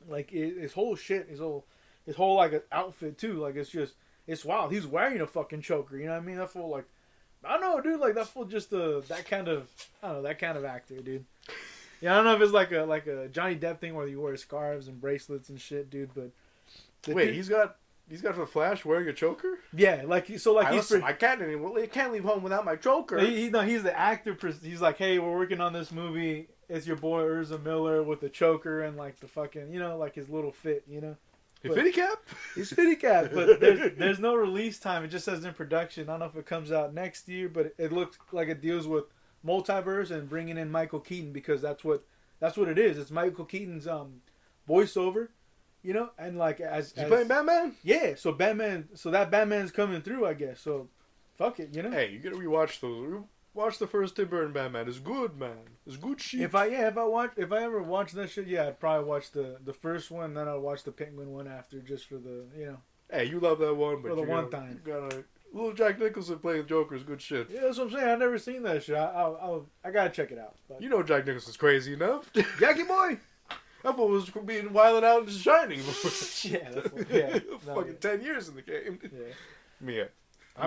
S2: Like his whole shit, his whole like outfit too. Like it's wild. He's wearing a fucking choker. You know what I mean? That fool like, I don't know, dude. Like that fool just that kind of actor, dude. Yeah, I don't know if it's like a Johnny Depp thing where you wear scarves and bracelets and shit, dude. But
S3: wait, he's got the Flash wearing a choker.
S2: Yeah,
S3: I can't leave home without my choker.
S2: He's the actor. He's like, hey, we're working on this movie. It's your boy Ezra Miller with the choker and like the fucking like his little fit,
S3: His fitty cap.
S2: His fitty cap, but there's no release time. It just says in production. I don't know if it comes out next year, but it looks like it deals with multiverse and bringing in Michael Keaton because that's what it is. It's Michael Keaton's voiceover, and like as
S3: he playing Batman.
S2: Yeah, so Batman's coming through, I guess. So fuck it,
S3: Hey, you gotta rewatch those. Watch the first Tim Burton Batman. It's good, man. It's good shit.
S2: If I ever watch that shit, yeah, I'd probably watch the first one, then I'll watch the Penguin one after, just for the
S3: Hey, you love that one, but
S2: for the one time.
S3: You gotta. Little Jack Nicholson playing Joker is good shit.
S2: Yeah, that's what I'm saying. I've never seen that shit. I gotta check it out. But.
S3: Jack Nicholson's crazy enough.
S2: Jackie boy!
S3: That fool was being wilding out in Shining.
S2: Yeah.
S3: Fucking 10 years in the game. Yeah.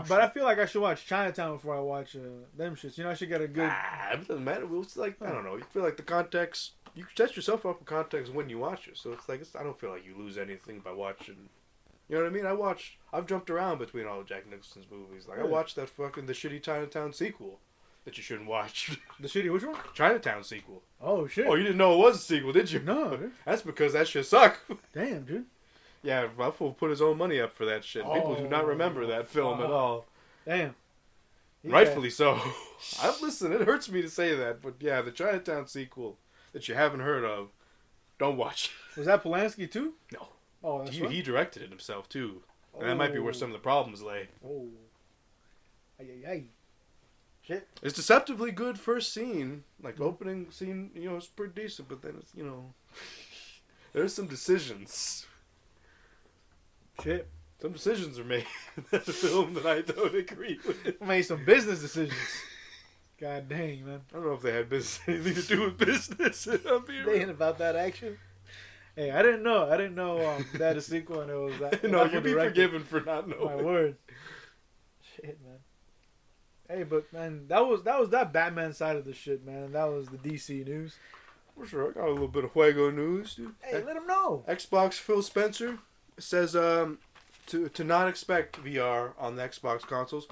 S2: But I feel like I should watch Chinatown before I watch them shits. I should get a good...
S3: it doesn't matter. It's like, I don't know. You feel like the context... You set yourself up in context when you watch it. So it's like, I don't feel like you lose anything by watching... You know what I mean? I've jumped around between all of Jack Nicholson's movies. Like, I watched the shitty Chinatown sequel that you shouldn't watch.
S2: The shitty which one?
S3: Chinatown sequel.
S2: Oh, shit.
S3: Oh, you didn't know it was a sequel, did you?
S2: No, dude.
S3: That's because that shit sucked.
S2: Damn, dude.
S3: Yeah, Ruffalo put his own money up for that shit. People do not remember that film at all.
S2: Damn.
S3: Yeah. Rightfully so. Listen, it hurts me to say that, but yeah, the Chinatown sequel that you haven't heard of, don't watch.
S2: Was that Polanski too?
S3: No.
S2: Oh, that's right.
S3: He directed it himself too, and that might be where some of the problems lay.
S2: Oh. Ay. Shit.
S3: It's deceptively good first scene, like opening scene. It's pretty decent, but then it's there's some decisions.
S2: Shit.
S3: Some decisions are made in that film that I don't agree with.
S2: Made some business decisions. God dang, man.
S3: I don't know if they had business anything to do with business up here.
S2: They ain't about that action. Hey, I didn't know. That a sequel and it was that.
S3: No, you'll be forgiven for not knowing.
S2: My word. Shit, man. Hey, but man, that was that Batman side of the shit, man. That was the DC news.
S3: For sure, I got a little bit of Fuego news, dude.
S2: Hey, let him know.
S3: Xbox Phil Spencer says to not expect VR on the Xbox consoles.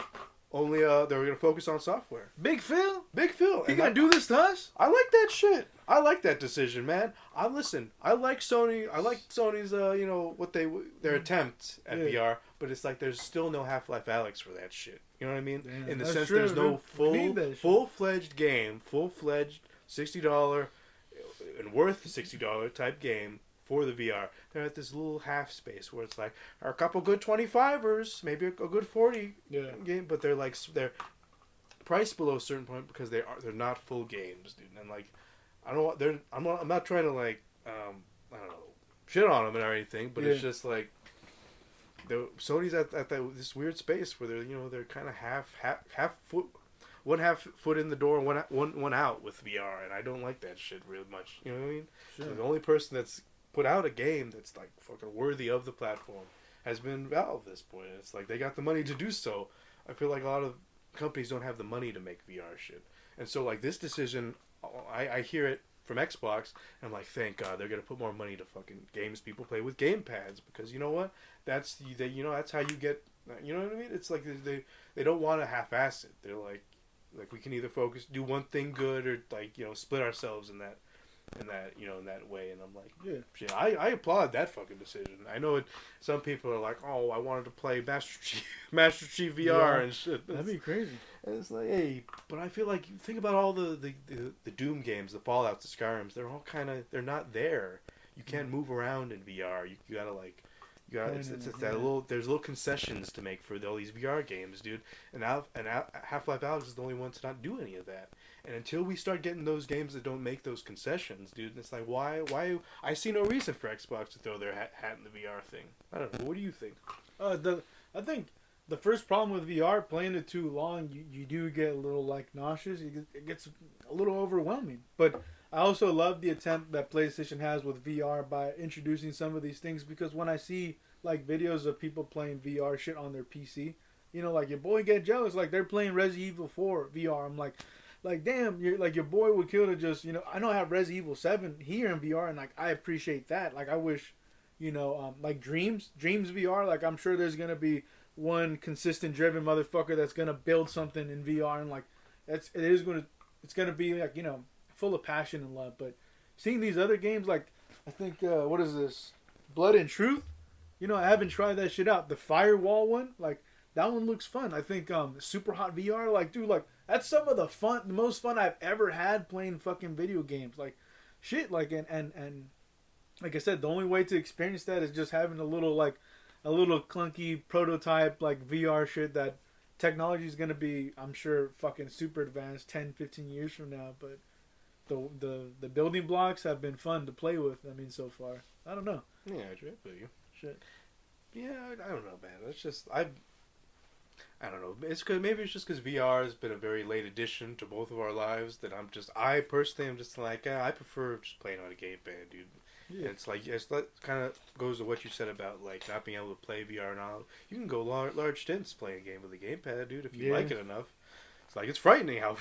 S3: Only they were gonna focus on software.
S2: Big Phil?
S3: Big Phil.
S2: He gonna do this to us?
S3: I like that shit. I like that decision, man. I like Sony. I like Sony's their attempt at VR, but it's like there's still no Half-Life Alyx for that shit. You know what I mean?
S2: Damn,
S3: in the
S2: that's
S3: sense
S2: true,
S3: there's no full-fledged game, full-fledged $60 and worth $60 type game for the VR. They're at this little half space where it's like a couple good 25ers, maybe a good 40 game, but they're priced below a certain point because they're not full games, dude. And like I'm not trying to like I don't know, shit on them or anything, but it's just like Sony's at this weird space where they're kind of half foot. One half foot in the door, one out with VR, and I don't like that shit really much. You know what I mean? Sure. So the only person that's put out a game that's like fucking worthy of the platform has been Valve at this point. It's like they got the money to do so. I feel like a lot of companies don't have the money to make VR shit, and so like this decision, I hear it from Xbox, and I'm like, thank God they're gonna put more money to fucking games people play with game pads, because you know what? That's how you get. You know what I mean? It's like they don't want to half-ass it. They're like we can either do one thing good or split ourselves in that way. And I'm like, shit, I applaud that fucking decision. I know some people are like, oh, I wanted to play Master Chief VR and shit.
S2: That'd be crazy.
S3: And it's like, hey, but I feel like, think about all the Doom games, the Fallouts, the Skyrims. They're all they're not there. You can't move around in VR. You gotta there's little concessions to make for all these VR games, dude. And Half-Life Alyx is the only one to not do any of that. And until we start getting those games that don't make those concessions, dude, it's like, why? I see no reason for Xbox to throw their hat in the VR thing. I don't know. What do you think?
S2: I think the first problem with VR, playing it too long, you do get a little nauseous. It gets a little overwhelming. But I also love the attempt that PlayStation has with VR by introducing some of these things, because when I see videos of people playing VR shit on their PC, like your boy get jealous, like they're playing Resident Evil 4 VR. I'm like damn, your boy would kill to just, I know I have Resident Evil 7 here in VR, and I appreciate that. I wish, Dreams VR, I'm sure there's gonna be one consistent driven motherfucker that's gonna build something in VR, and it's gonna be full of passion and love. But seeing these other games, I think what is this, Blood and Truth? I haven't tried that shit out. The Firewall one, that one looks fun. I think Super Hot VR, dude, that's some of the most fun I've ever had playing fucking video games. Shit, and like I said, the only way to experience that is just having a little clunky prototype VR shit. That technology is gonna be, I'm sure, fucking super advanced 10, 15 years from now. But the building blocks have been fun to play with. I mean, so far, I don't know.
S3: Yeah, I feel you.
S2: Shit.
S3: Yeah, I don't know, man. It's just I don't know. Maybe it's just because VR has been a very late addition to both of our lives that I personally am just like, I prefer just playing on a gamepad, dude. Yeah. And it's kind of goes to what you said about not being able to play VR now. You can go large stints playing a game with a gamepad, dude, if you like it enough. It's frightening how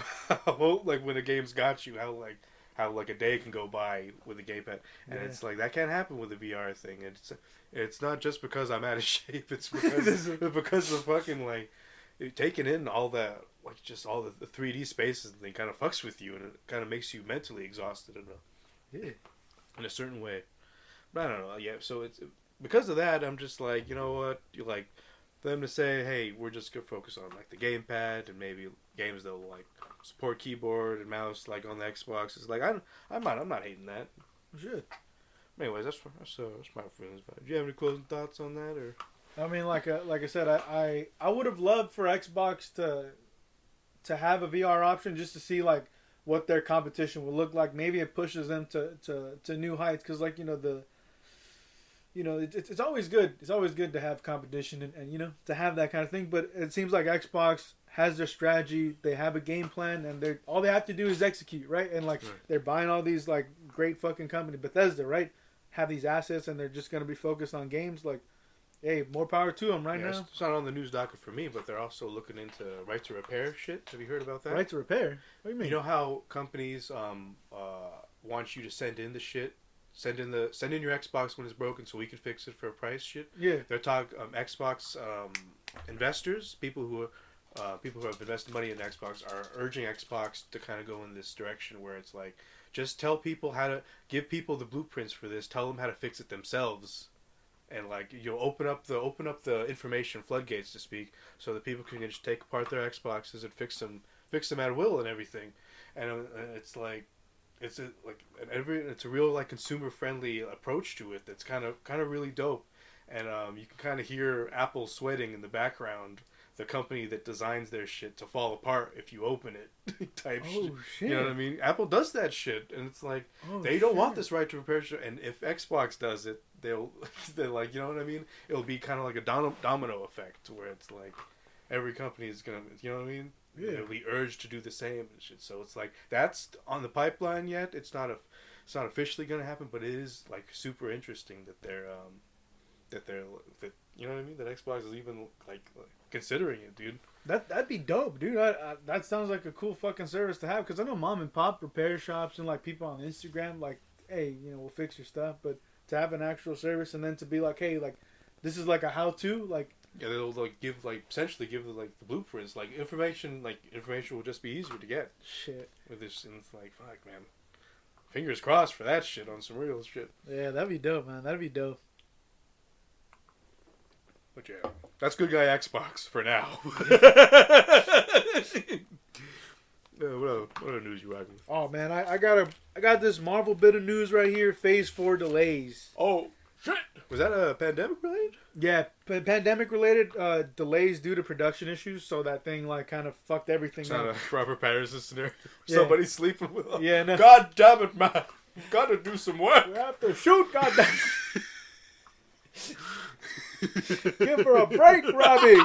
S3: when a game's got you, how a day can go by with a gamepad, and it's that can't happen with a VR thing. It's not just because I'm out of shape. It's because of fucking taking in all that, all the 3D spaces, and they kind of fucks with you, and it kind of makes you mentally exhausted in a certain way. But I don't know. Yeah, so it's because of that. I'm just you know what? For them to say, hey, we're just gonna focus on the gamepad and maybe games that'll support keyboard and mouse on the Xbox. It's I'm not hating that.
S2: Shit.
S3: Anyways, that's my feelings about it. Do you have any closing thoughts on that, or?
S2: I mean, like I said, I would have loved for Xbox to have a VR option just to see what their competition would look like. Maybe it pushes them to new heights, because you know, it's always good. It's always good to have competition and you know, to have that kind of thing. But it seems like Xbox has their strategy. They have a game plan, and all they have to do is execute, right? And like they're buying all these like great fucking company, Bethesda, right? Have these assets, and they're just gonna be focused on games. Like, hey, more power to them right now.
S3: It's not on the news docket for me, but they're also looking into right to repair shit. Have you heard about that?
S2: Right to repair? What do you mean?
S3: You know how companies want you to send in the shit. Send in your Xbox when it's broken so we can fix it for a price shit.
S2: Yeah.
S3: They're talking Xbox investors, people who have invested money in Xbox are urging Xbox to kind of go in this direction where it's like, just tell people how to give people the blueprints for this. Tell them how to fix it themselves, and like you'll open up the information floodgates to speak, so that people can just take apart their Xboxes and fix them at will and everything. And it's like. It's a real like consumer friendly approach to it that's kind of really dope, and you can kind of hear Apple sweating in the background, the company that designs their shit to fall apart if you open it type shit.
S2: Shit.
S3: You know what I mean? Apple does that shit, and it's like they don't want this right to repair shit, and if Xbox does it, they're like, you know what I mean? It'll be kind of like a domino effect where it's like every company is gonna, you know what I mean? Yeah. They'll be urged to do the same and shit. So it's like that's on the pipeline yet. It's not officially gonna happen, but it is like super interesting that they're you know what I mean? That Xbox is even like considering it, dude.
S2: That'd be dope, dude. That sounds like a cool fucking service to have, because I know mom and pop repair shops and like people on Instagram like, hey, you know, we'll fix your stuff, but to have an actual service and then to be like, hey, like this is like a how-to, like.
S3: Yeah, they'll essentially give the blueprints. Information will just be easier to get.
S2: Shit.
S3: With this, and it's like, fuck, man. Fingers crossed for that shit on some real shit.
S2: Yeah, that'd be dope, man. That'd be dope.
S3: But yeah, that's good guy Xbox for now. What other news you rocking with?
S2: Oh man, I got this Marvel bit of news right here. Phase 4 delays.
S3: Oh shit! Was that a pandemic related?
S2: Yeah, pandemic related delays due to production issues. So that thing like kind of fucked everything
S3: it's
S2: up.
S3: Not a Robert Pattinson scenario.
S2: Yeah.
S3: Somebody sleeping with him.
S2: Yeah, no.
S3: God damn it, man! We've got to do some work.
S2: We have to shoot. Goddamn. Give her a break, Robbie.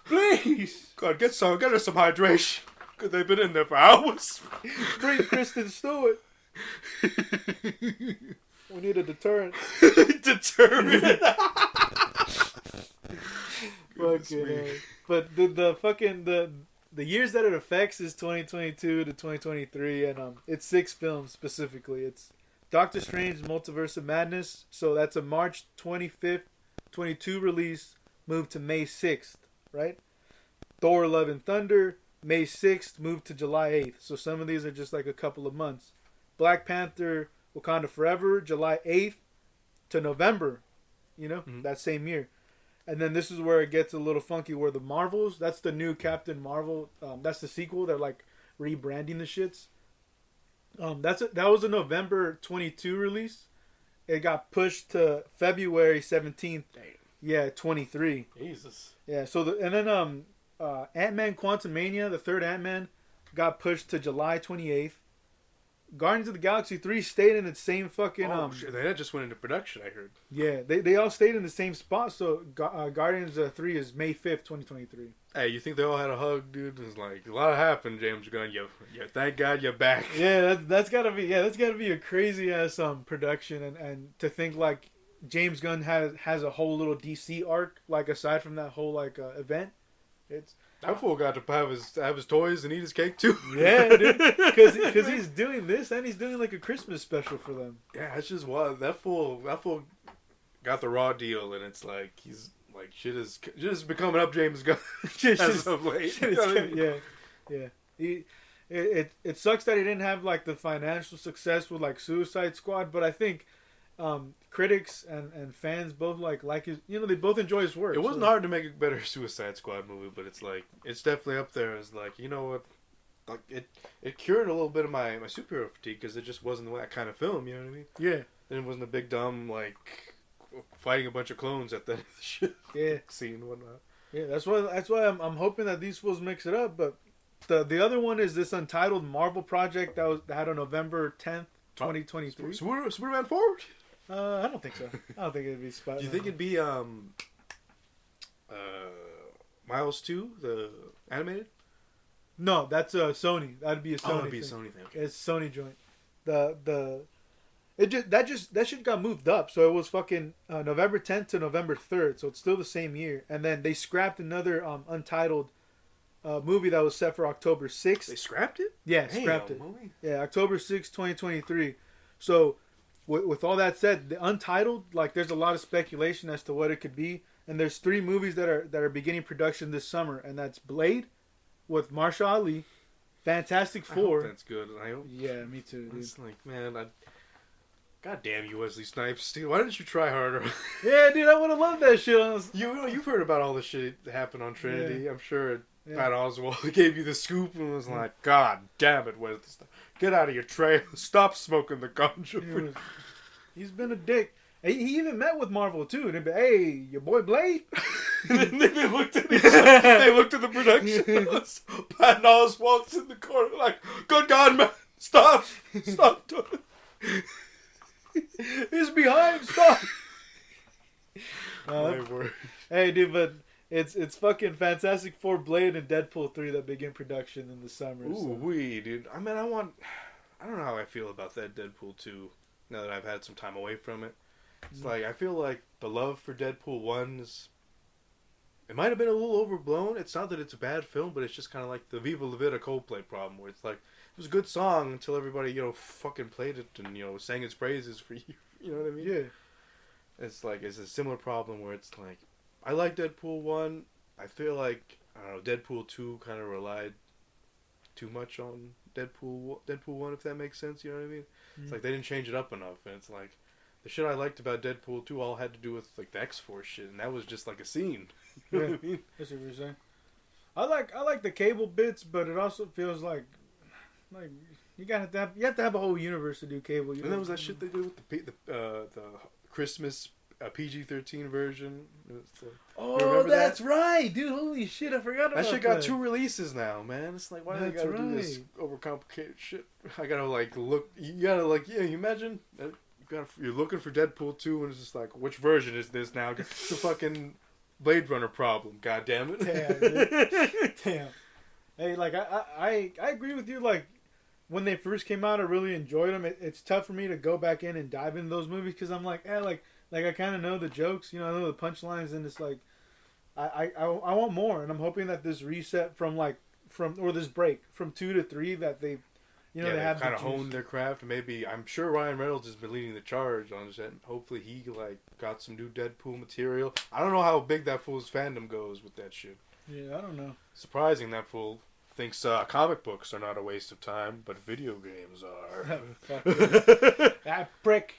S2: Please.
S3: God, get her some hydration. Cause they've been in there for hours.
S2: Bring Kristen Stewart. We need a deterrent.
S3: Deterrent.
S2: Fucking. But the years that it affects is 2022 to 2023, and it's 6 films specifically. It's Doctor Strange Multiverse of Madness, so that's a March 25th, 22 release, moved to May 6th, right? Thor: Love and Thunder, May 6th, moved to July 8th. So some of these are just like a couple of months. Black Panther: Wakanda Forever, July 8th to November, you know, that same year. And then this is where it gets a little funky, where the Marvels, that's the new Captain Marvel, that's the sequel. They're like rebranding the shits. That was a November 22 release. It got pushed to February 17th.
S3: Damn.
S2: Yeah, 23.
S3: Jesus.
S2: Yeah, so Ant-Man Quantumania, the third Ant-Man, got pushed to July 28th. Guardians of the Galaxy 3 stayed in its same fucking...
S3: shit, that just went into production, I heard.
S2: Yeah, they all stayed in the same spot, so Guardians 3 is May 5th, 2023.
S3: Hey, you think they all had a hug, dude? It's like, a lot happened, James Gunn. Yeah, thank God you're back.
S2: Yeah, that's gotta be a crazy ass production, and to think like James Gunn has a whole little DC arc, like aside from that whole like event. It's
S3: that fool got to have his toys and eat his cake too.
S2: Yeah, dude, because he's doing this and he's doing like a Christmas special for them.
S3: Yeah, it's just wild. That fool got the raw deal, and it's like he's like shit is becoming up James Gunn as of late.
S2: Yeah. It sucks that he didn't have like the financial success with like Suicide Squad, but I think critics and fans both like his, you know, they both enjoy his work.
S3: It wasn't hard to make a better Suicide Squad movie, but it's like it's definitely up there as like, you know what, like it cured a little bit of my superhero fatigue, because it just wasn't that kind of film, you know what I mean?
S2: Yeah.
S3: And it wasn't a big dumb like fighting a bunch of clones at the shit scene and whatnot.
S2: Yeah, that's why I'm hoping that these fools mix it up. But the other one is this Untitled Marvel project that had on November 10th, 2023.
S3: Superman 4?
S2: I don't think so. I don't think it'd be Spider-Man.
S3: Do you think it'd be Miles 2, the animated?
S2: No, that's Sony. That'd be a Sony.
S3: Oh, it'd be a
S2: thing.
S3: Sony thing. Okay.
S2: It's Sony joint. That shit got moved up, so it was fucking November 10th to November 3rd, so it's still the same year. And then they scrapped another Untitled movie that was set for October 6th.
S3: They scrapped it?
S2: Yeah, scrapped it. Yeah, October 6th, 2023. So with all that said, the Untitled, like, there's a lot of speculation as to what it could be, and there's 3 movies that are beginning production this summer, and that's Blade with Marsha Ali, Fantastic Four.
S3: I hope that's good. I hope.
S2: Yeah, me too, dude.
S3: It's like, man, God damn you, Wesley Snipes. Dude, why didn't you try harder?
S2: Yeah, dude, I would have loved that shit.
S3: You've heard about all the shit that happened on Trinity.
S2: Yeah.
S3: I'm sure
S2: Yeah.
S3: Pat Oswalt gave you the scoop and was like, God damn it, Wesley Snipes. Get out of your trail. Stop smoking the ganja.
S2: He's been a dick. He even met with Marvel too, and they'd be, "Hey, your boy Blade."
S3: And then they looked at the production house. Pat Oswalt's in the corner like, good God, man, stop doing it.
S2: He's behind. Stop.
S3: My word.
S2: Hey, dude, but it's fucking Fantastic Four, Blade, and Deadpool 3 that begin production in the summer.
S3: Ooh,
S2: So.
S3: wee, dude. I mean, I don't know how I feel about that Deadpool 2 now that I've had some time away from it. It's like, I feel like the love for Deadpool 1 is... It might have been a little overblown. It's not that it's a bad film, but it's just kind of like the Viva La Vida Coldplay problem, where it's like, it was a good song until everybody, fucking played it and, sang its praises for you. You know what I mean?
S2: Yeah.
S3: It's like, it's a similar problem where it's like, I like Deadpool 1. I feel like, I don't know, Deadpool 2 kind of relied too much on Deadpool 1, if that makes sense, you know what I mean? It's like they didn't change it up enough, and it's like, the shit I liked about Deadpool 2 all had to do with, like, the X-Force shit, and that was just like a scene. You know what I mean?
S2: That's what you're saying. I like the Cable bits, but it also feels like you have to have a whole universe to do Cable.
S3: And that was that shit they did with the Christmas PG-13 version.
S2: Oh, that's right, dude! Holy shit, I forgot about that.
S3: That shit got 2 releases now, man. It's like, why do they gotta do this overcomplicated shit? I gotta look. You gotta you imagine you're looking for Deadpool 2, and it's just like, which version is this now? It's a fucking Blade Runner problem. God damn it!
S2: Damn. Hey, like I agree with you. Like, when they first came out, I really enjoyed them. It's tough for me to go back in and dive into those movies because I'm like, like I kind of know the jokes, I know the punchlines, and it's like, I want more, and I'm hoping that this reset or this break from 2 to 3 that they have
S3: kind of honed their craft. Maybe I'm sure Ryan Reynolds has been leading the charge on it. Hopefully he got some new Deadpool material. I don't know how big that fool's fandom goes with that shit.
S2: Yeah, I don't know.
S3: Surprising that fool thinks comic books are not a waste of time, but video games are.
S2: That prick.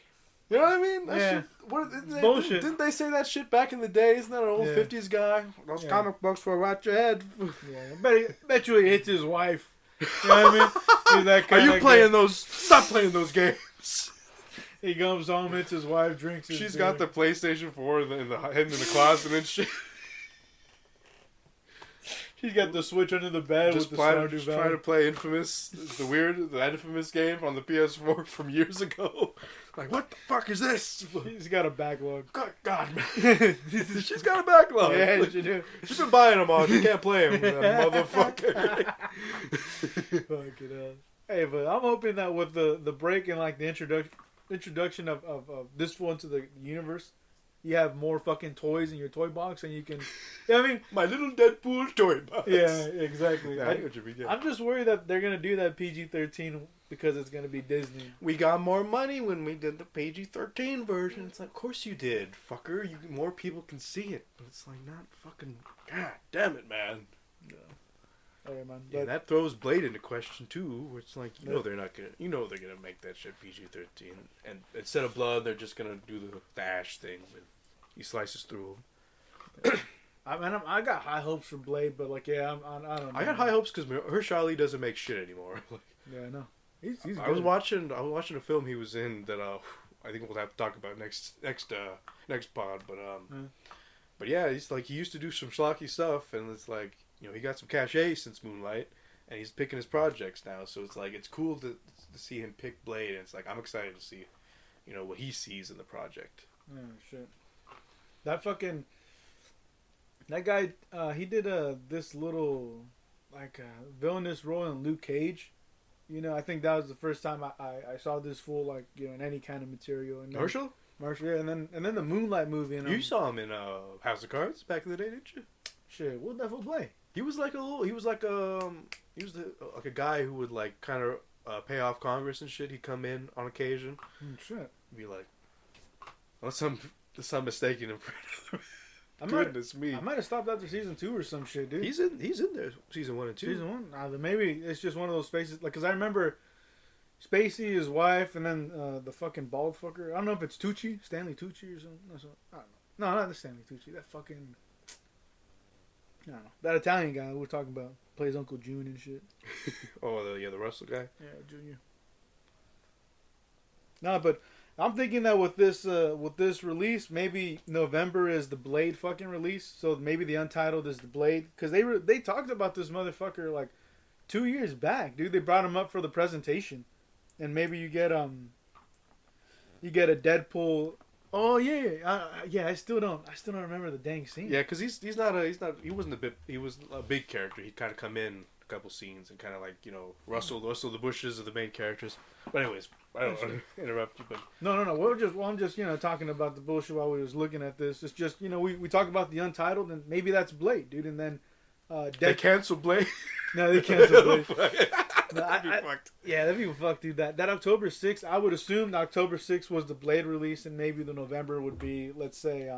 S3: You know what I mean?
S2: That
S3: shit,
S2: bullshit.
S3: Didn't they say that shit back in the day? Isn't that an old 50s guy? Those comic books will rot your head.
S2: Yeah, bet you he hits his wife. You know what I mean? He's that
S3: Are you playing those? Stop playing those games.
S2: He comes home, hits his wife, drinks his
S3: She's
S2: beer.
S3: got the PlayStation 4 hidden in the closet and shit.
S2: She's got the Switch under the bed
S3: Just
S2: with the Stardew Valley.
S3: trying to play Infamous, that Infamous game on the PS4 from years ago. Like, what the fuck is this?
S2: She's got a backlog.
S3: God, man. She's got a backlog.
S2: Yeah, she do.
S3: She's been buying them all. She can't play them, motherfucker.
S2: Fuck it up. Hey, but I'm hoping that with the break and like the introduction of this fool into the universe, you have more fucking toys in your toy box, and you can. I mean,
S3: my little Deadpool toy box.
S2: Yeah, exactly.
S3: Yeah, I know what you mean, yeah.
S2: I'm just worried that they're gonna do that PG-13 because it's gonna be Disney.
S3: We got more money when we did the PG-13 version. It's like, of course you did, fucker. More people can see it, but it's like not fucking. God damn it, man.
S2: Yeah. Okay, man.
S3: Yeah, that throws Blade into question too. Where it's like, they're not gonna, they're gonna make that shit PG-13, and instead of blood, they're just gonna do the Ash thing with he slices through them.
S2: I got high hopes for Blade, but like, I don't know.
S3: I got high hopes because Mahershala does make shit anymore.
S2: Yeah, I know. He's good.
S3: I was watching a film he was in that I think we'll have to talk about next pod, but yeah, he's like, he used to do some schlocky stuff, and it's like, he got some cachet since Moonlight, and he's picking his projects now, so it's like, it's cool to see him pick Blade, and it's like, I'm excited to see what he sees in the project.
S2: Oh shit! That guy, he did this little villainous role in Luke Cage. I think that was the first time I saw this fool in any kind of material. And
S3: Marshall,
S2: yeah, and then the Moonlight movie.
S3: You saw him in House of Cards back in the day, didn't you?
S2: Shit, what that fool play?
S3: He was like a guy who would kind of pay off Congress and shit. He'd come in on occasion.
S2: Shit.
S3: Be like, unless I'm mistaken him for
S2: Goodness me. I might have stopped after season 2 or some shit, dude.
S3: He's in there, season 1 and 2.
S2: Season 1? Nah, maybe it's just one of those faces. Because I remember Spacey, his wife, and then the fucking bald fucker. I don't know if it's Tucci, Stanley Tucci or something. I don't know. No, not the Stanley Tucci. That fucking... I don't know. That Italian guy we were talking about. Plays Uncle June and shit.
S3: The Russell guy?
S2: Yeah, Junior. No, but... I'm thinking that with this release, maybe November is the Blade fucking release. So maybe the Untitled is the Blade, because they talked about this motherfucker 2 years back, dude. They brought him up for the presentation, and maybe you get a Deadpool. Oh yeah. I still don't remember the dang scene.
S3: Yeah, because he was a big character. He'd kind of come in a couple scenes and kind of rustle the bushes of the main characters. But anyways, I don't want to interrupt you, but
S2: no. I'm just talking about the bullshit while we was looking at this. It's just we talk about the Untitled, and maybe that's Blade, dude, and then
S3: they cancel Blade.
S2: No, they cancel Blade.
S3: That'd be fucked.
S2: Yeah, that'd be fucked, dude. That October 6th, I would assume October 6th was the Blade release, and maybe the November would be, let's say,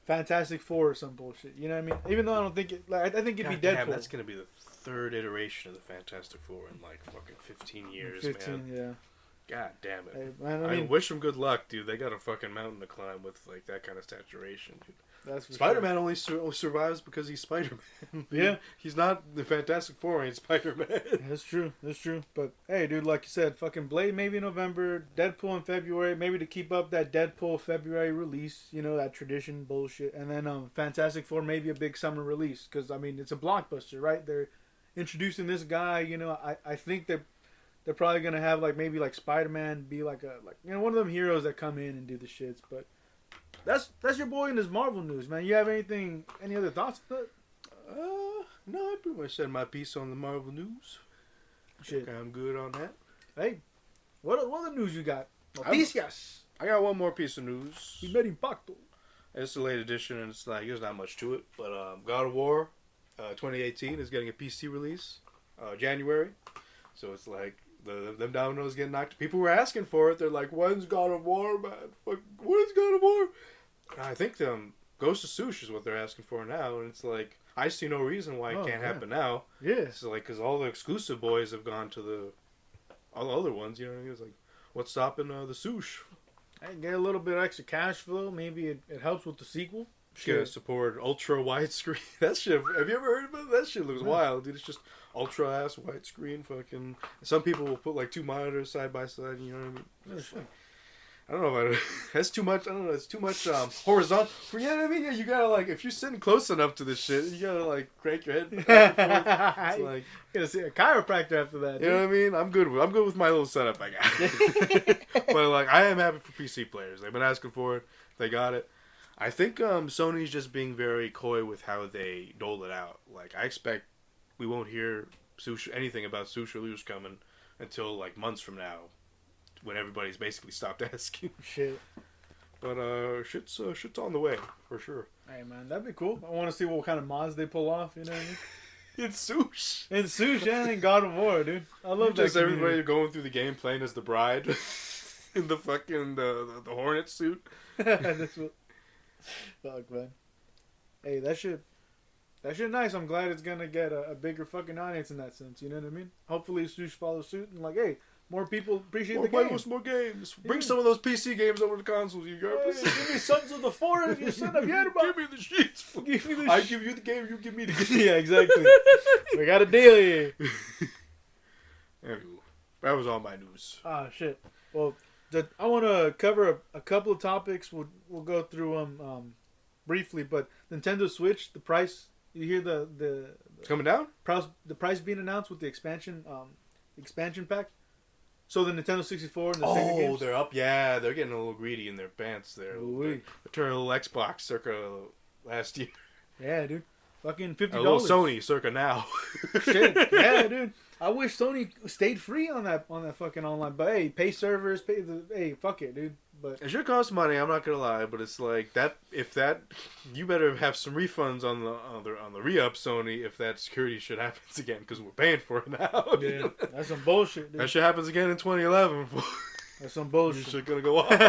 S2: Fantastic Four or some bullshit. You know what I mean? Even though I don't think it, I think it'd be Deadpool.
S3: Damn, that's gonna be the third iteration of the Fantastic Four in fucking 15 years, 15, man.
S2: Yeah.
S3: God damn it.
S2: Hey, man,
S3: I wish them good luck, dude. They got a fucking mountain to climb with that kind of saturation, dude.
S2: That's
S3: Spider-Man only survives because he's Spider-Man.
S2: Yeah.
S3: He's not the Fantastic Four, he's Spider-Man.
S2: That's true. But, hey, dude, like you said, fucking Blade maybe in November, Deadpool in February, maybe to keep up that Deadpool February release, that tradition bullshit. And then Fantastic Four, maybe a big summer release. Because, it's a blockbuster, right? They're introducing this guy, I think they're probably going to have, maybe Spider-Man be one of them heroes that come in and do the shits, but... That's your boy in this Marvel news, man. You have any other thoughts on that?
S3: No, I pretty much said my piece on the Marvel news.
S2: Shit.
S3: I'm good on that.
S2: Hey, what other news you got? Noticias.
S3: I got one more piece of news.
S2: Primer impacto.
S3: It's a late edition, and there's not much to it. But God of War 2018 is getting a PC release January. So it's them dominoes getting knocked. People were asking for it. They're like, when's God of War, man? When's God of War? I think Ghost of Tsushima is what they're asking for now. And it's I see no reason why it can't happen now.
S2: Yeah.
S3: So because all the exclusive boys have gone to all the other ones, you know what I mean? It's what's stopping the Tsushima?
S2: I get a little bit extra cash flow. Maybe it helps with the sequel.
S3: Gonna support ultra widescreen. That shit. Have you ever heard about it? That shit looks wild, dude. It's just ultra ass widescreen. Fucking. Some people will put 2 monitors side by side. You know what I mean? I don't know if that's too much. I don't know. It's too much horizontal. You know what I mean? Yeah, you gotta if you're sitting close enough to this shit, you gotta crank your head back and forth. It's
S2: you gotta see a chiropractor after that.
S3: You know what I mean? I'm good with my little setup I got. But I am happy for PC players. They've been asking for it. They got it. I think Sony's just being very coy with how they dole it out. I expect we won't hear anything about Sushi Lu's coming until months from now, when everybody's basically stopped asking.
S2: Shit.
S3: But shit's on the way for sure.
S2: Hey man, that'd be cool. I want to see what kind of mods they pull off. You know what I mean?
S3: It's Sush.
S2: It's Sush and in God of War, dude. I love that.
S3: Just everybody going through the game playing as the bride in the fucking the Hornet suit.
S2: That's what. Fuck, man. Hey, that shit nice. I'm glad it's gonna get a bigger fucking audience in that sense. You know what I mean? Hopefully, Sush follows suit and hey, more people appreciate the game.
S3: More games. Bring some of those PC games over to consoles, you yerbas.
S2: Give me Sons of the Forest, you son of yerbas.
S3: Give me the sheets. I give you the game, you give me the game.
S2: Yeah, exactly. We got a deal here.
S3: That was all my news.
S2: Ah, shit. Well, I want to cover a couple of topics. We'll go through them briefly. But Nintendo Switch, the price. You hear the
S3: coming down?
S2: The price being announced with the expansion pack. So the Nintendo 64 and the Sega games?
S3: They're up. Yeah, they're getting a little greedy in their pants there.
S2: Ooh-wee.
S3: They're turning a little Xbox circa last year.
S2: Yeah, dude. Fucking $50.
S3: A little Sony circa now.
S2: Shit. Yeah, dude. I wish Sony stayed free on that fucking online. But hey, pay servers, hey, fuck it, dude. But
S3: it sure costs money. I'm not gonna lie, but it's like that. You better have some refunds on the re-up, Sony, if that security shit happens again, because we're paying for it now.
S2: Yeah, that's some bullshit, dude.
S3: That shit happens again in 2011.
S2: That's some bullshit.
S3: Your shit gonna go off, dude.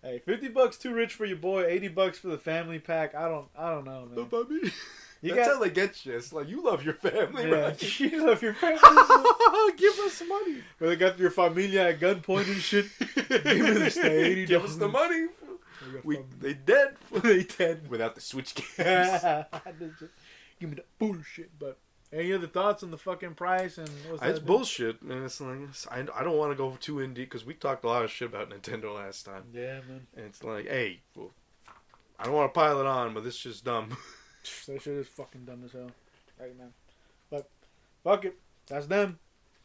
S2: Hey, $50 too rich for your boy. $80 for the family pack. I don't know, man.
S3: About me. That's how they get you. It's like, you love your family,
S2: yeah,
S3: right?
S2: You love your family.
S3: Give us some money.
S2: But they got your familia at gunpoint and shit. Give me this $80.
S3: Give us the money. They dead. They dead without the Switch games.
S2: Give me the bullshit. But any other thoughts on the fucking price and what's that?
S3: It's bullshit, and it's like I don't want to go too in deep because we talked a lot of shit about Nintendo last time.
S2: Yeah, man.
S3: And it's like, hey, well, I don't want to pile it on, but this is just dumb.
S2: That shit is fucking dumb as hell. Right, man. But fuck it. That's them.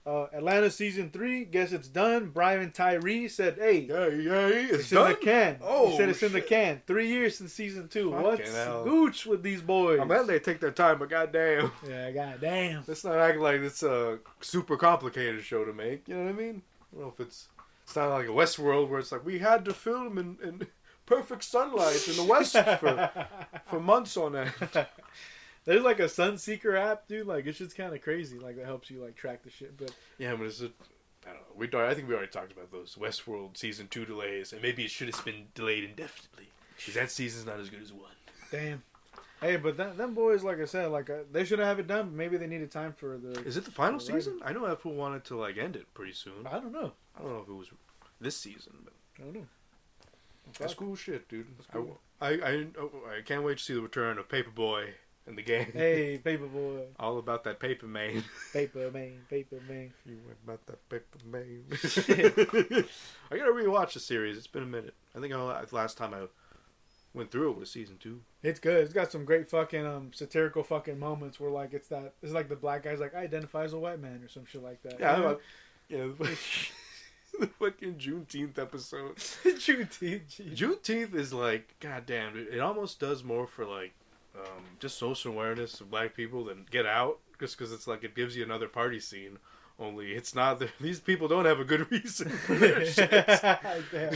S2: Atlanta season 3. Guess it's done. Brian Tyree said, "Hey,
S3: it's
S2: done? In the can."
S3: Oh,
S2: he said it's
S3: shit.
S2: in the can. 3 years since season 2.
S3: Fucking
S2: What's
S3: hell.
S2: gooch with these boys?
S3: I'm glad they take their time, but goddamn.
S2: Yeah, goddamn.
S3: Let's not act like it's a super complicated show to make. You know what I mean? I don't know if it's not like a Westworld where it's like we had to film in perfect sunlight in the West for months on end.
S2: There's like a Sunseeker app, dude. Like, it's just kind of crazy. Like, that helps you like track the shit. But
S3: yeah, but it's I don't know. I think we already talked about those Westworld season 2 delays, and maybe it should have been delayed indefinitely because that season's not as good as 1.
S2: Damn. Hey, but them boys, like I said, like they should have it done. But maybe they needed time for the.
S3: Is it the final season? I know Apple wanted to like end it pretty soon.
S2: I don't know.
S3: I don't know if it was this season, but
S2: I don't know.
S3: that's cool shit, dude.
S2: Cool.
S3: I can't wait to see the return of Paperboy in the game.
S2: Hey, Paperboy.
S3: All about that paper man.
S2: Paper man.
S3: You went about that paper man. I gotta rewatch the series. It's been a minute. I think last time I went through it was season 2.
S2: It's good. It's got some great fucking satirical fucking moments where like it's like the black guy's like, I identify as a white man or some shit like that.
S3: Yeah, the fucking Juneteenth episode. Juneteenth is like, goddamn, it almost does more for like just social awareness of black people than Get Out, just because it's like it gives you another party scene. Only it's not these people don't have a good reason for their shit.
S2: Damn.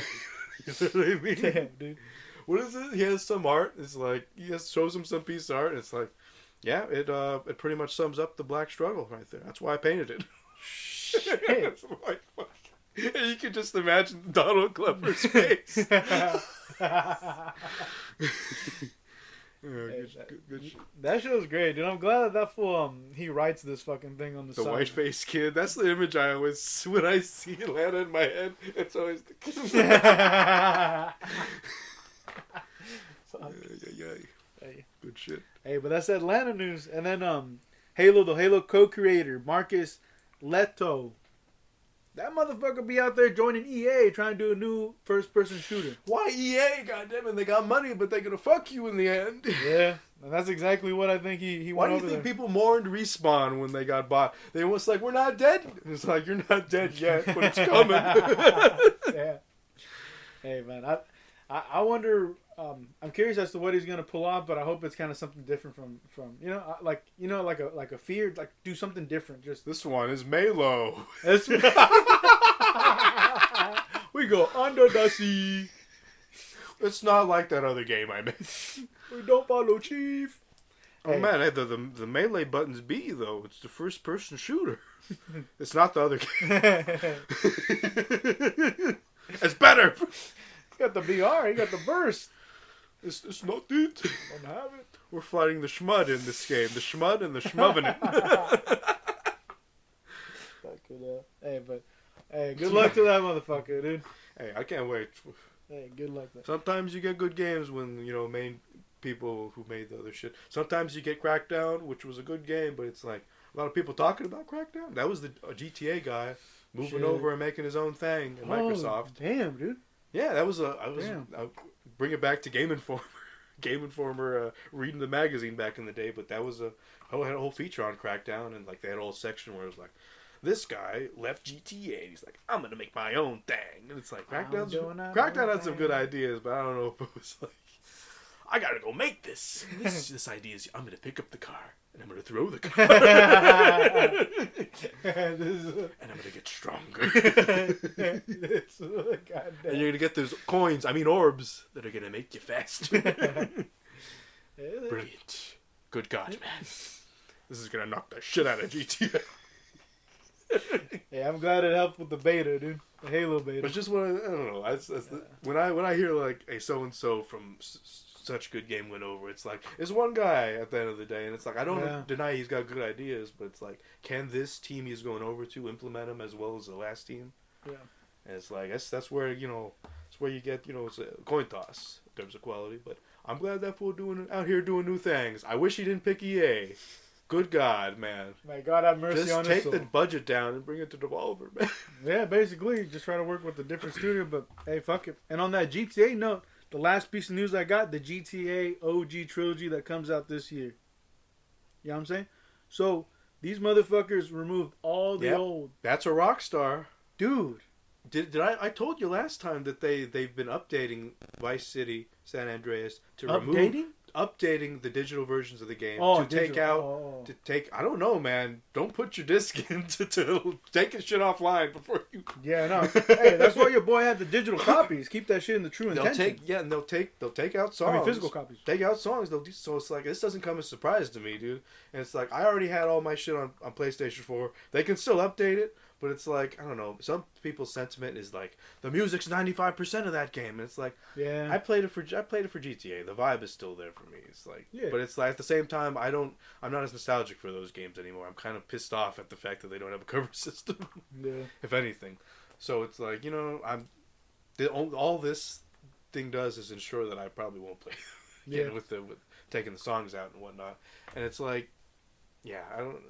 S3: You know what I mean?
S2: Damn, dude.
S3: What is it? He has some art. It's like shows him some piece of art. And it's like, yeah, it pretty much sums up the black struggle right there. That's why I painted it.
S2: Shit.
S3: That's why. And you can just imagine Donald Glover's face. Good shit.
S2: That show's great, dude. I'm glad that fool he writes this fucking thing on the side.
S3: The white faced kid. That's the image I always when I see Atlanta in my head. It's always the kid.
S2: Hey.
S3: Good shit.
S2: Hey, but that's Atlanta news. And then the Halo co-creator Marcus Leto. That motherfucker be out there joining EA trying to do a new first-person shooter.
S3: Why EA? Goddamn it, they got money, but they're gonna fuck you in the end.
S2: Yeah, and that's exactly what I think he
S3: Why
S2: went
S3: do you
S2: over
S3: think
S2: there.
S3: people mourned Respawn when they got bought? They was like, we're not dead. It's like, you're not dead yet, but it's coming.
S2: Yeah. Hey, man, I wonder. I'm curious as to what he's gonna pull off, but I hope it's kind of something different from like a Fear, like do something different. Just
S3: This one is Malo.
S2: We go under the sea.
S3: It's not like that other game I made.
S2: We don't follow Chief.
S3: Oh
S2: Hey.
S3: man, the melee button's B though. It's the first person shooter. It's not the other game. It's better.
S2: You got the VR. You got the burst.
S3: It's not it.
S2: Don't have it.
S3: We're fighting the schmud in this game. The schmud and the schmubbing it.
S2: Hey, good luck to that motherfucker, dude.
S3: Hey, I can't wait.
S2: Hey, good luck.
S3: Sometimes you get good games when, main people who made the other shit. Sometimes you get Crackdown, which was a good game, but it's like a lot of people talking about Crackdown. That was the GTA guy moving
S2: Shit.
S3: over and making his own thing at Microsoft.
S2: Damn, dude.
S3: Yeah, that was I'll bring it back to Game Informer. Game Informer reading the magazine back in the day, but that was had a whole feature on Crackdown, and like they had a whole section where it was like this guy left GTA. And he's like, I'm gonna make my own thing. And it's like Crackdown had some good ideas, but I don't know if it was like, I gotta go make this. This idea is, I'm gonna pick up the car and I'm gonna throw the car, and I'm gonna get stronger. And you're gonna get those coins, orbs, that are gonna make you faster. Brilliant. Good God, man. This is gonna knock the shit out of GTA.
S2: Yeah, I'm glad it helped with the beta, dude. The Halo beta.
S3: It's just I don't know. When I hear like a so and so from such good game went over, it's like it's one guy at the end of the day, and it's like I don't deny he's got good ideas, but it's like, can this team he's going over to implement them as well as the last team?
S2: Yeah.
S3: And it's like that's where it's where you get it's a coin toss in terms of quality. But I'm glad that fool out here doing new things. I wish he didn't pick EA. Good God, man.
S2: May God have mercy on his soul.
S3: Just take the budget down and bring it to Devolver, man.
S2: Yeah, basically, just try to work with a different studio, but hey, fuck it. And on that GTA note, the last piece of news I got, the GTA OG trilogy that comes out this year. You know what I'm saying? So, these motherfuckers removed all the old...
S3: That's a Rockstar.
S2: Dude.
S3: Did I told you last time that they've been updating Vice City, San Andreas to updating the digital versions of the game to take I don't know, man. Don't put your disc in to taking shit offline before you.
S2: Yeah, no. Hey, that's why your boy had the digital copies. Keep that shit in the true intention.
S3: They'll take out songs.
S2: Physical copies.
S3: Take out songs. So it's like this doesn't come as a surprise to me, dude. And it's like I already had all my shit on PlayStation 4. They can still update it. But it's like, I don't know, some people's sentiment is like, the music's 95% of that game. And it's like,
S2: yeah,
S3: I played it for GTA. The vibe is still there for me. It's like, but it's like, at the same time, I'm not as nostalgic for those games anymore. I'm kind of pissed off at the fact that they don't have a cover system, if anything. So it's like, all this thing does is ensure that I probably won't play with taking the songs out and whatnot. And it's like,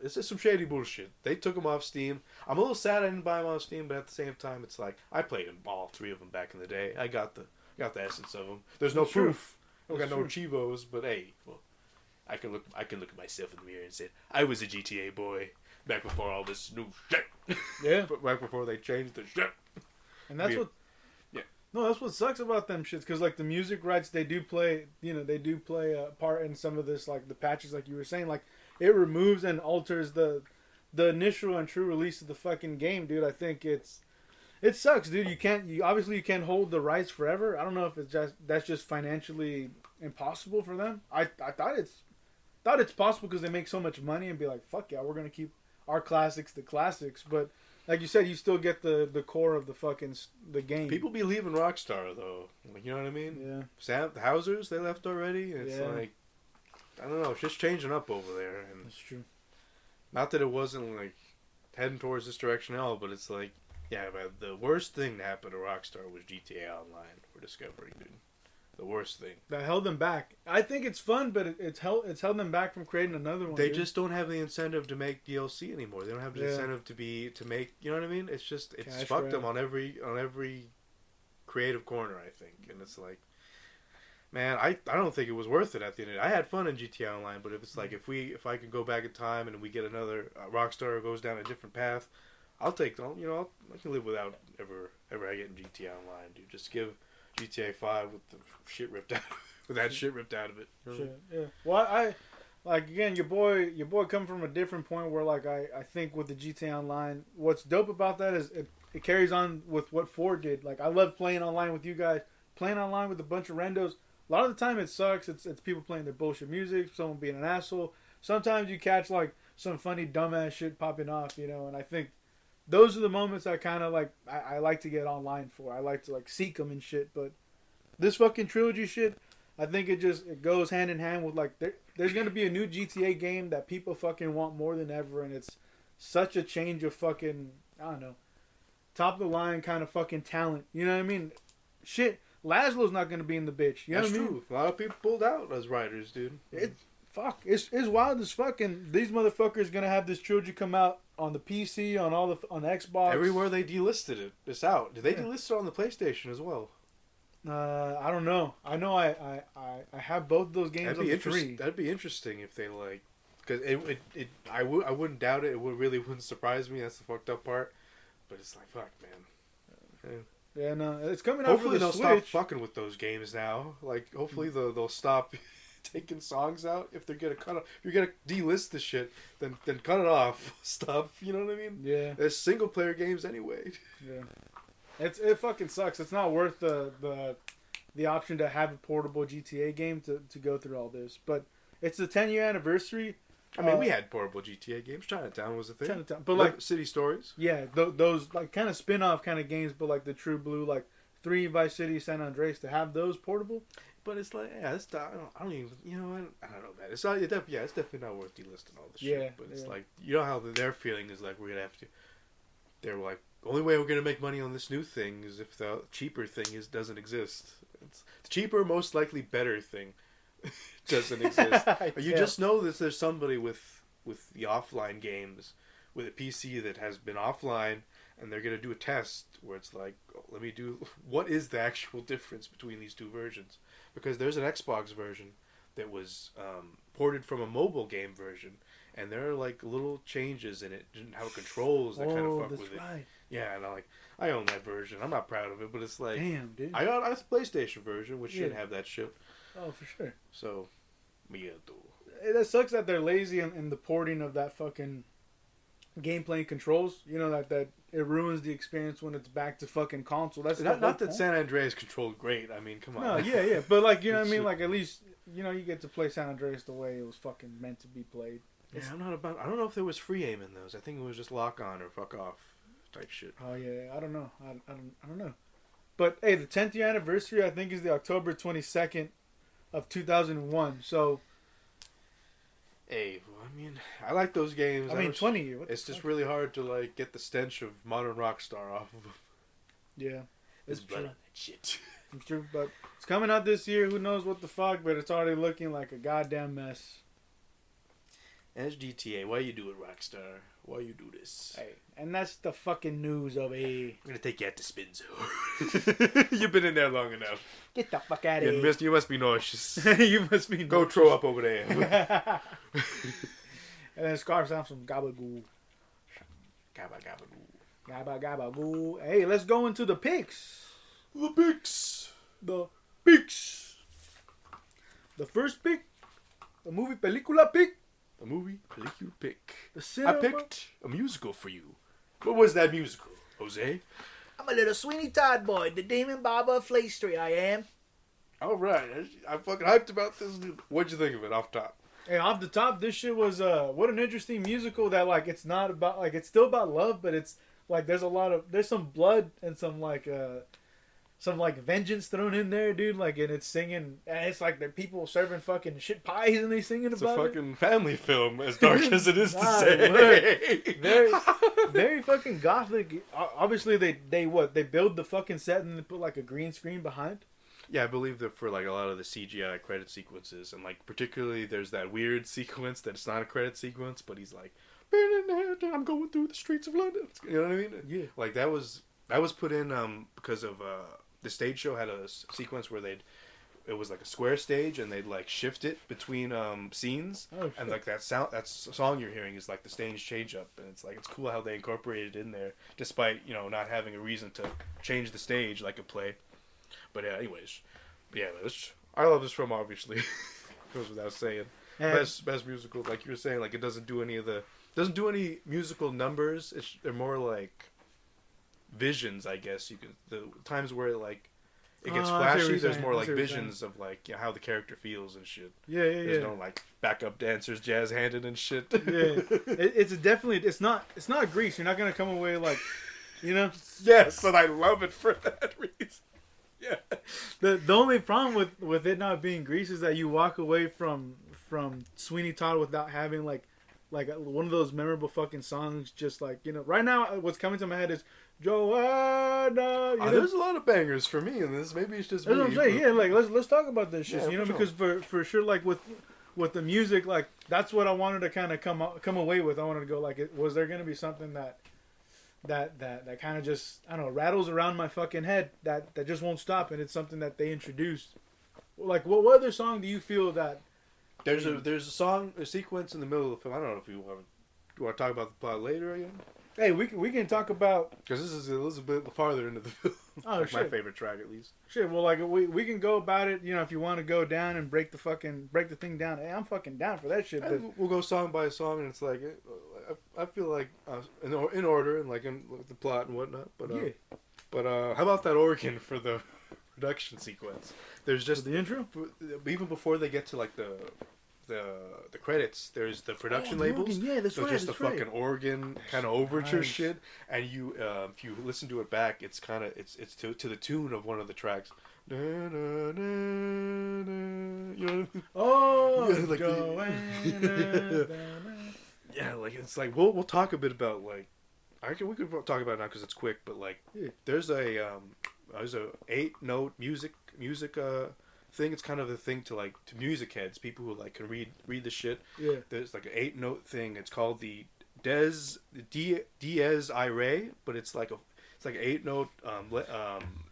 S3: it's just some shady bullshit. They took them off Steam. I'm a little sad I didn't buy them off Steam, but at the same time, it's like I played them all three of them back in the day. I got the essence of them. There's no proof. I got no Chivos, but hey, well, I can look at myself in the mirror and say I was a GTA boy back before all this new shit.
S2: Yeah,
S3: but back before they changed the shit.
S2: And that's what. Yeah. No, that's what sucks about them shits. Because like the music rights, they do play a part in some of this, like the patches, like you were saying, like. It removes and alters the initial and true release of the fucking game, dude. I think it sucks, dude. You can't hold the rights forever. I don't know if that's just financially impossible for them. I thought it's possible because they make so much money and be like, fuck yeah, we're gonna keep our classics the classics. But like you said, you still get the core of the game.
S3: People be leaving Rockstar though. Like, you know what I mean?
S2: Yeah.
S3: The Housers, they left already. It's like. I don't know. It's just changing up over there. And
S2: that's true.
S3: Not that it wasn't like heading towards this direction at all, but it's like, but the worst thing that happened to Rockstar was GTA Online for Discovery, dude. The worst thing.
S2: That held them back. I think it's fun, but it's held them back from creating another one.
S3: They just don't have the incentive to make DLC anymore. They don't have the incentive to make. You know what I mean? It's just fucked them on every creative corner. I think, and it's like. Man, I don't think it was worth it at the end of it. I had fun in GTA Online, but if it's like if I could go back in time and we get another Rockstar goes down a different path, I'll take them. I can live without ever getting GTA Online, dude. Just give GTA 5 with the shit ripped out, with that shit ripped out of it.
S2: Shit, yeah. Well, I like again, your boy come from a different point where like I think with the GTA Online, what's dope about that is it carries on with what F.E.A.R did. Like I love playing online with you guys, playing online with a bunch of randos. A lot of the time it sucks. It's people playing their bullshit music, someone being an asshole. Sometimes you catch like some funny dumbass shit popping off, and I think those are the moments I kind of like. I like to get online for. I like to like seek them and shit. But this fucking trilogy shit, I think it goes hand in hand with like there's gonna be a new GTA game that people fucking want more than ever, and it's such a change of fucking top of the line kind of fucking talent. You know what I mean? Shit. Laszlo's not going to be in the bitch. You know what I mean?
S3: True. A lot of people pulled out as writers, dude.
S2: It's wild as fucking. These motherfuckers going to have this trilogy come out on the PC, on the Xbox.
S3: Everywhere they delisted it. It's out. Did they delist it on the PlayStation as well?
S2: I don't know. I know I have both those games on the 3.
S3: That'd be interesting if they like because I wouldn't doubt it. It wouldn't surprise me. That's the fucked up part. But it's like, fuck, man.
S2: Yeah, no, it's coming out
S3: Hopefully
S2: for the
S3: they'll
S2: Switch.
S3: stop fucking with those games now. Like, hopefully they'll stop taking songs out. If they're gonna cut, if you're gonna delist the shit, then cut it off. Stop. You know what I mean?
S2: Yeah.
S3: There's single player games anyway.
S2: Yeah. It fucking sucks. It's not worth the option to have a portable GTA game to go through all this. But it's the 10-year anniversary.
S3: I mean, we had portable GTA games. Chinatown was a thing.
S2: Chinatown, but like
S3: City Stories.
S2: Yeah, those like kind of spin-off kind of games, but like the True Blue, like 3 Vice City, San Andreas, to have those portable.
S3: But it's like, yeah, it's I don't even, you know, I don't know, man. It's not, it's definitely not worth delisting all this shit. But it's like, you know how their feeling is like, we're gonna have to. They're like, the only way we're gonna make money on this new thing is if the cheaper thing doesn't exist. It's the cheaper, most likely better thing doesn't exist. You just know that there's somebody with the offline games with a PC that has been offline, and they're gonna do a test where it's like, oh, let me do, what is the actual difference between these two versions? Because there's an Xbox version that was ported from a mobile game version, and there are like little changes in it, how it controls that kind of fuck with
S2: right.
S3: it. Yeah, and I own that version. I'm not proud of it, but it's like,
S2: damn, dude.
S3: I got a PlayStation version, which shouldn't have that shit.
S2: Oh, for sure.
S3: So, yeah,
S2: that sucks that they're lazy in the porting of that fucking gameplay and controls. You know that it ruins the experience when it's back to fucking console. That's
S3: not that San Andreas controlled great. I mean, come on.
S2: No, yeah, but like, you know what I mean. Like, at least you know you get to play San Andreas the way it was fucking meant to be played.
S3: Yeah, I don't know if there was free aim in those. I think it was just lock on or fuck off type shit.
S2: Oh yeah, I don't know. I don't know. But hey, the 10th year anniversary I think is the October 22nd of 2001. So.
S3: Hey, well, I mean, I like those games.
S2: I mean, 20 years.
S3: It's just really hard to like get the stench of modern Rockstar off of them.
S2: Yeah,
S3: it's blood on that shit.
S2: It's true, but it's coming out this year. Who knows what the fuck? But it's already looking like a goddamn mess.
S3: As GTA, why you do it, Rockstar? Why you do this?
S2: Hey, and that's the fucking news of a.
S3: I'm gonna take you out to Spin Zone. You've been in there long enough.
S2: Get the fuck out of here.
S3: You must be nauseous.
S2: You must be.
S3: Go throw up over there.
S2: And then Scarf sounds some gabagoo.
S3: Gabagoo.
S2: Gabagoo. Hey, let's go into the picks.
S3: The picks.
S2: The picks. The first pick. The movie película pick.
S3: A movie película pick.
S2: The cinema.
S3: I picked a musical for you. What was that musical, Jose?
S4: I'm a little Sweeney Todd boy, the Demon Barber of Flea Street, I am.
S3: All right, I'm fucking hyped about this. What'd you think of it off top?
S2: Hey, off the top, this shit was what an interesting musical that like it's not about like it's still about love, but it's like there's some blood and some like vengeance thrown in there, dude. Like, and it's singing, and it's like the people serving fucking shit pies and they singing
S3: It's
S2: about
S3: a fucking family film, as dark as it is to
S2: Nah,
S3: say.
S2: very, very fucking gothic. Obviously, they build the fucking set and they put like a green screen behind.
S3: Yeah, I believe that for like a lot of the CGI credit sequences, and like particularly there's that weird sequence that it's not a credit sequence, but he's like, I'm going through the streets of London. You know what I mean?
S2: Yeah.
S3: Like that was put in because of the stage show had a sequence where it was like a square stage and they'd like shift it between scenes.
S2: Oh, shit.
S3: And like that song you're hearing is like the stage change up, and it's like it's cool how they incorporated it in there despite, you know, not having a reason to change the stage like a play. But yeah, anyways, I love this film. Obviously, goes without saying. Best musical, like you were saying, like it doesn't do any musical numbers. They're more like visions, I guess. The times where it gets flashy. There's more like visions of like, you know, how the character feels and shit.
S2: Yeah.
S3: There's no like backup dancers jazz handed and shit.
S2: Yeah, it's not Grease. You're not gonna come away like, you know.
S3: Yes, and I love it for that reason. Yeah.
S2: The only problem with it not being Grease is that you walk away from Sweeney Todd without having like one of those memorable fucking songs. Just like, you know, right now what's coming to my head is Joanna.
S3: There's a lot of bangers for me in this. Maybe it's just
S2: That's
S3: me.
S2: what I'm saying. Yeah, like let's talk about this shit.
S3: Yeah,
S2: you know,
S3: for
S2: because for sure, like with the music, like that's what I wanted to kind of come away with. I wanted to go like, was there gonna be something that kind of just, I don't know, rattles around my fucking head that just won't stop, and it's something that they introduced. Like, what other song do you feel that
S3: There's a sequence in the middle of the film. I don't know if you want to talk about the plot later again.
S2: Hey, we can talk about,
S3: because this is a little bit farther into the film.
S2: Oh,
S3: like
S2: shit.
S3: My favorite track, at least.
S2: Shit, well, like we can go about it. You know, if you want to go down and break the thing down. Hey, I'm fucking down for that shit. But...
S3: We'll go song by song, and it's like I feel like in order and like in the plot and whatnot. But how about that organ for the production sequence? There's just
S2: for the intro.
S3: Even before they get to like the credits, there's the production labels.
S2: Organ. Yeah, that's right.
S3: Just
S2: that's
S3: the fucking organ kind of overture
S2: nice.
S3: shit, and you if you listen to it back, it's kind of it's to the tune of one of the tracks. You know?
S2: Oh,
S3: yeah, like yeah, like it's like we'll talk a bit about like we could talk about it now because it's quick, but like there's a 8-note music thing. It's kind of a thing to music heads, people who like can read the shit.
S2: Yeah.
S3: There's like an 8-note thing. It's called the Dies Irae, but it's like an 8-note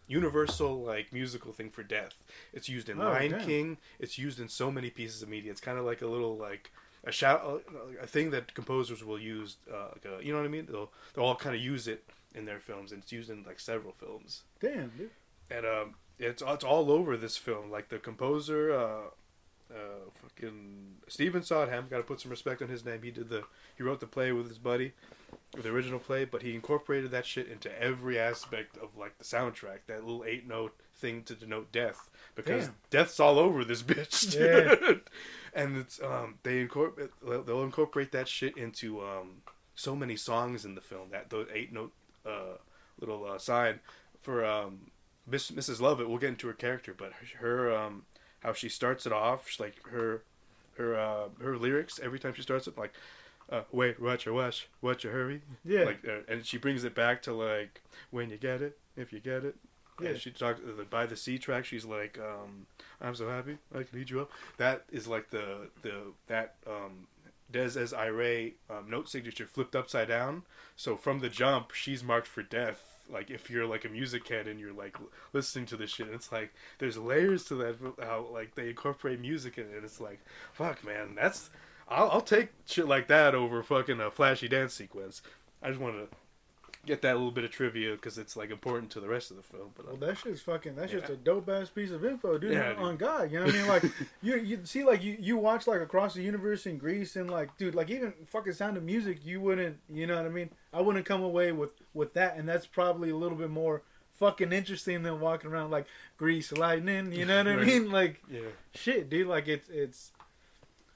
S3: universal like musical thing for death. It's used in Lion King. It's used in so many pieces of media. It's kind of like a little like a thing that composers will use. You know what I mean? They'll all kind of use it in their films, and it's used in like several films.
S2: Damn, dude.
S3: And it's all over this film. Like the composer, fucking Stephen Sondheim. Got to put some respect on his name. He wrote the play with his buddy, the original play, but he incorporated that shit into every aspect of like the soundtrack. That little 8-note thing to denote death, because death's all over this bitch.
S2: Yeah.
S3: And it's they'll incorporate that shit into so many songs in the film. That the 8-note little sign for Mrs. Lovett. We'll get into her character, but her how she starts it off, like her lyrics every time she starts it, like wait, watch, hurry.
S2: Yeah.
S3: Like and she brings it back to like when you get it, if you get it. Yeah. And she talks by the sea track. She's like, I'm so happy I can lead you up. That is like that Des as Irae note signature flipped upside down. So from the jump, she's marked for death. Like if you're like a music head and you're like listening to this shit, it's like there's layers to that. How like they incorporate music in it. It's like, fuck, man, I'll take shit like that over fucking a flashy dance sequence. I just want to get that little bit of trivia because it's like important to the rest of the film. But
S2: well, that shit's just a dope ass piece of info, dude.
S3: Yeah,
S2: on God, you know what I mean? Like you see, like you watch like Across the Universe in Greece, and like, dude, like even fucking Sound of Music, you wouldn't, you know what I mean? I wouldn't come away with that, and that's probably a little bit more fucking interesting than walking around like Grease lightning, you know what I mean? Like, shit, dude, like it's.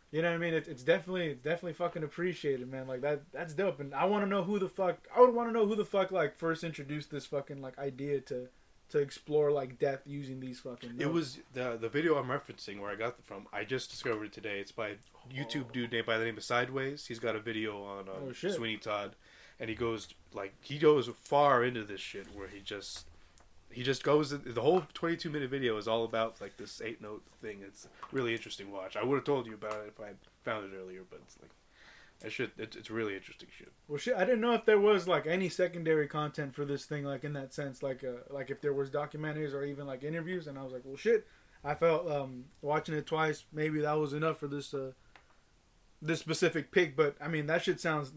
S2: You know what I mean? It's definitely fucking appreciated, man. Like that's dope, and I want to know who the fuck. I would want to know who the fuck like first introduced this fucking like idea to explore like death using these fucking notes.
S3: It was the video I'm referencing where I got it from. I just discovered it today. It's by a YouTube dude named by the name of Sideways. He's got a video on Sweeney Todd, and he goes far into this shit where he just goes. The whole 22-minute video is all about like this 8-note thing. It's a really interesting watch. I would have told you about it if I found it earlier, but it's like it's really interesting shit.
S2: Well, shit, I didn't know if there was like any secondary content for this thing, like in that sense, like if there was documentaries or even like interviews. And I was like, well, shit. I felt watching it twice, maybe that was enough for this specific pick. But I mean, that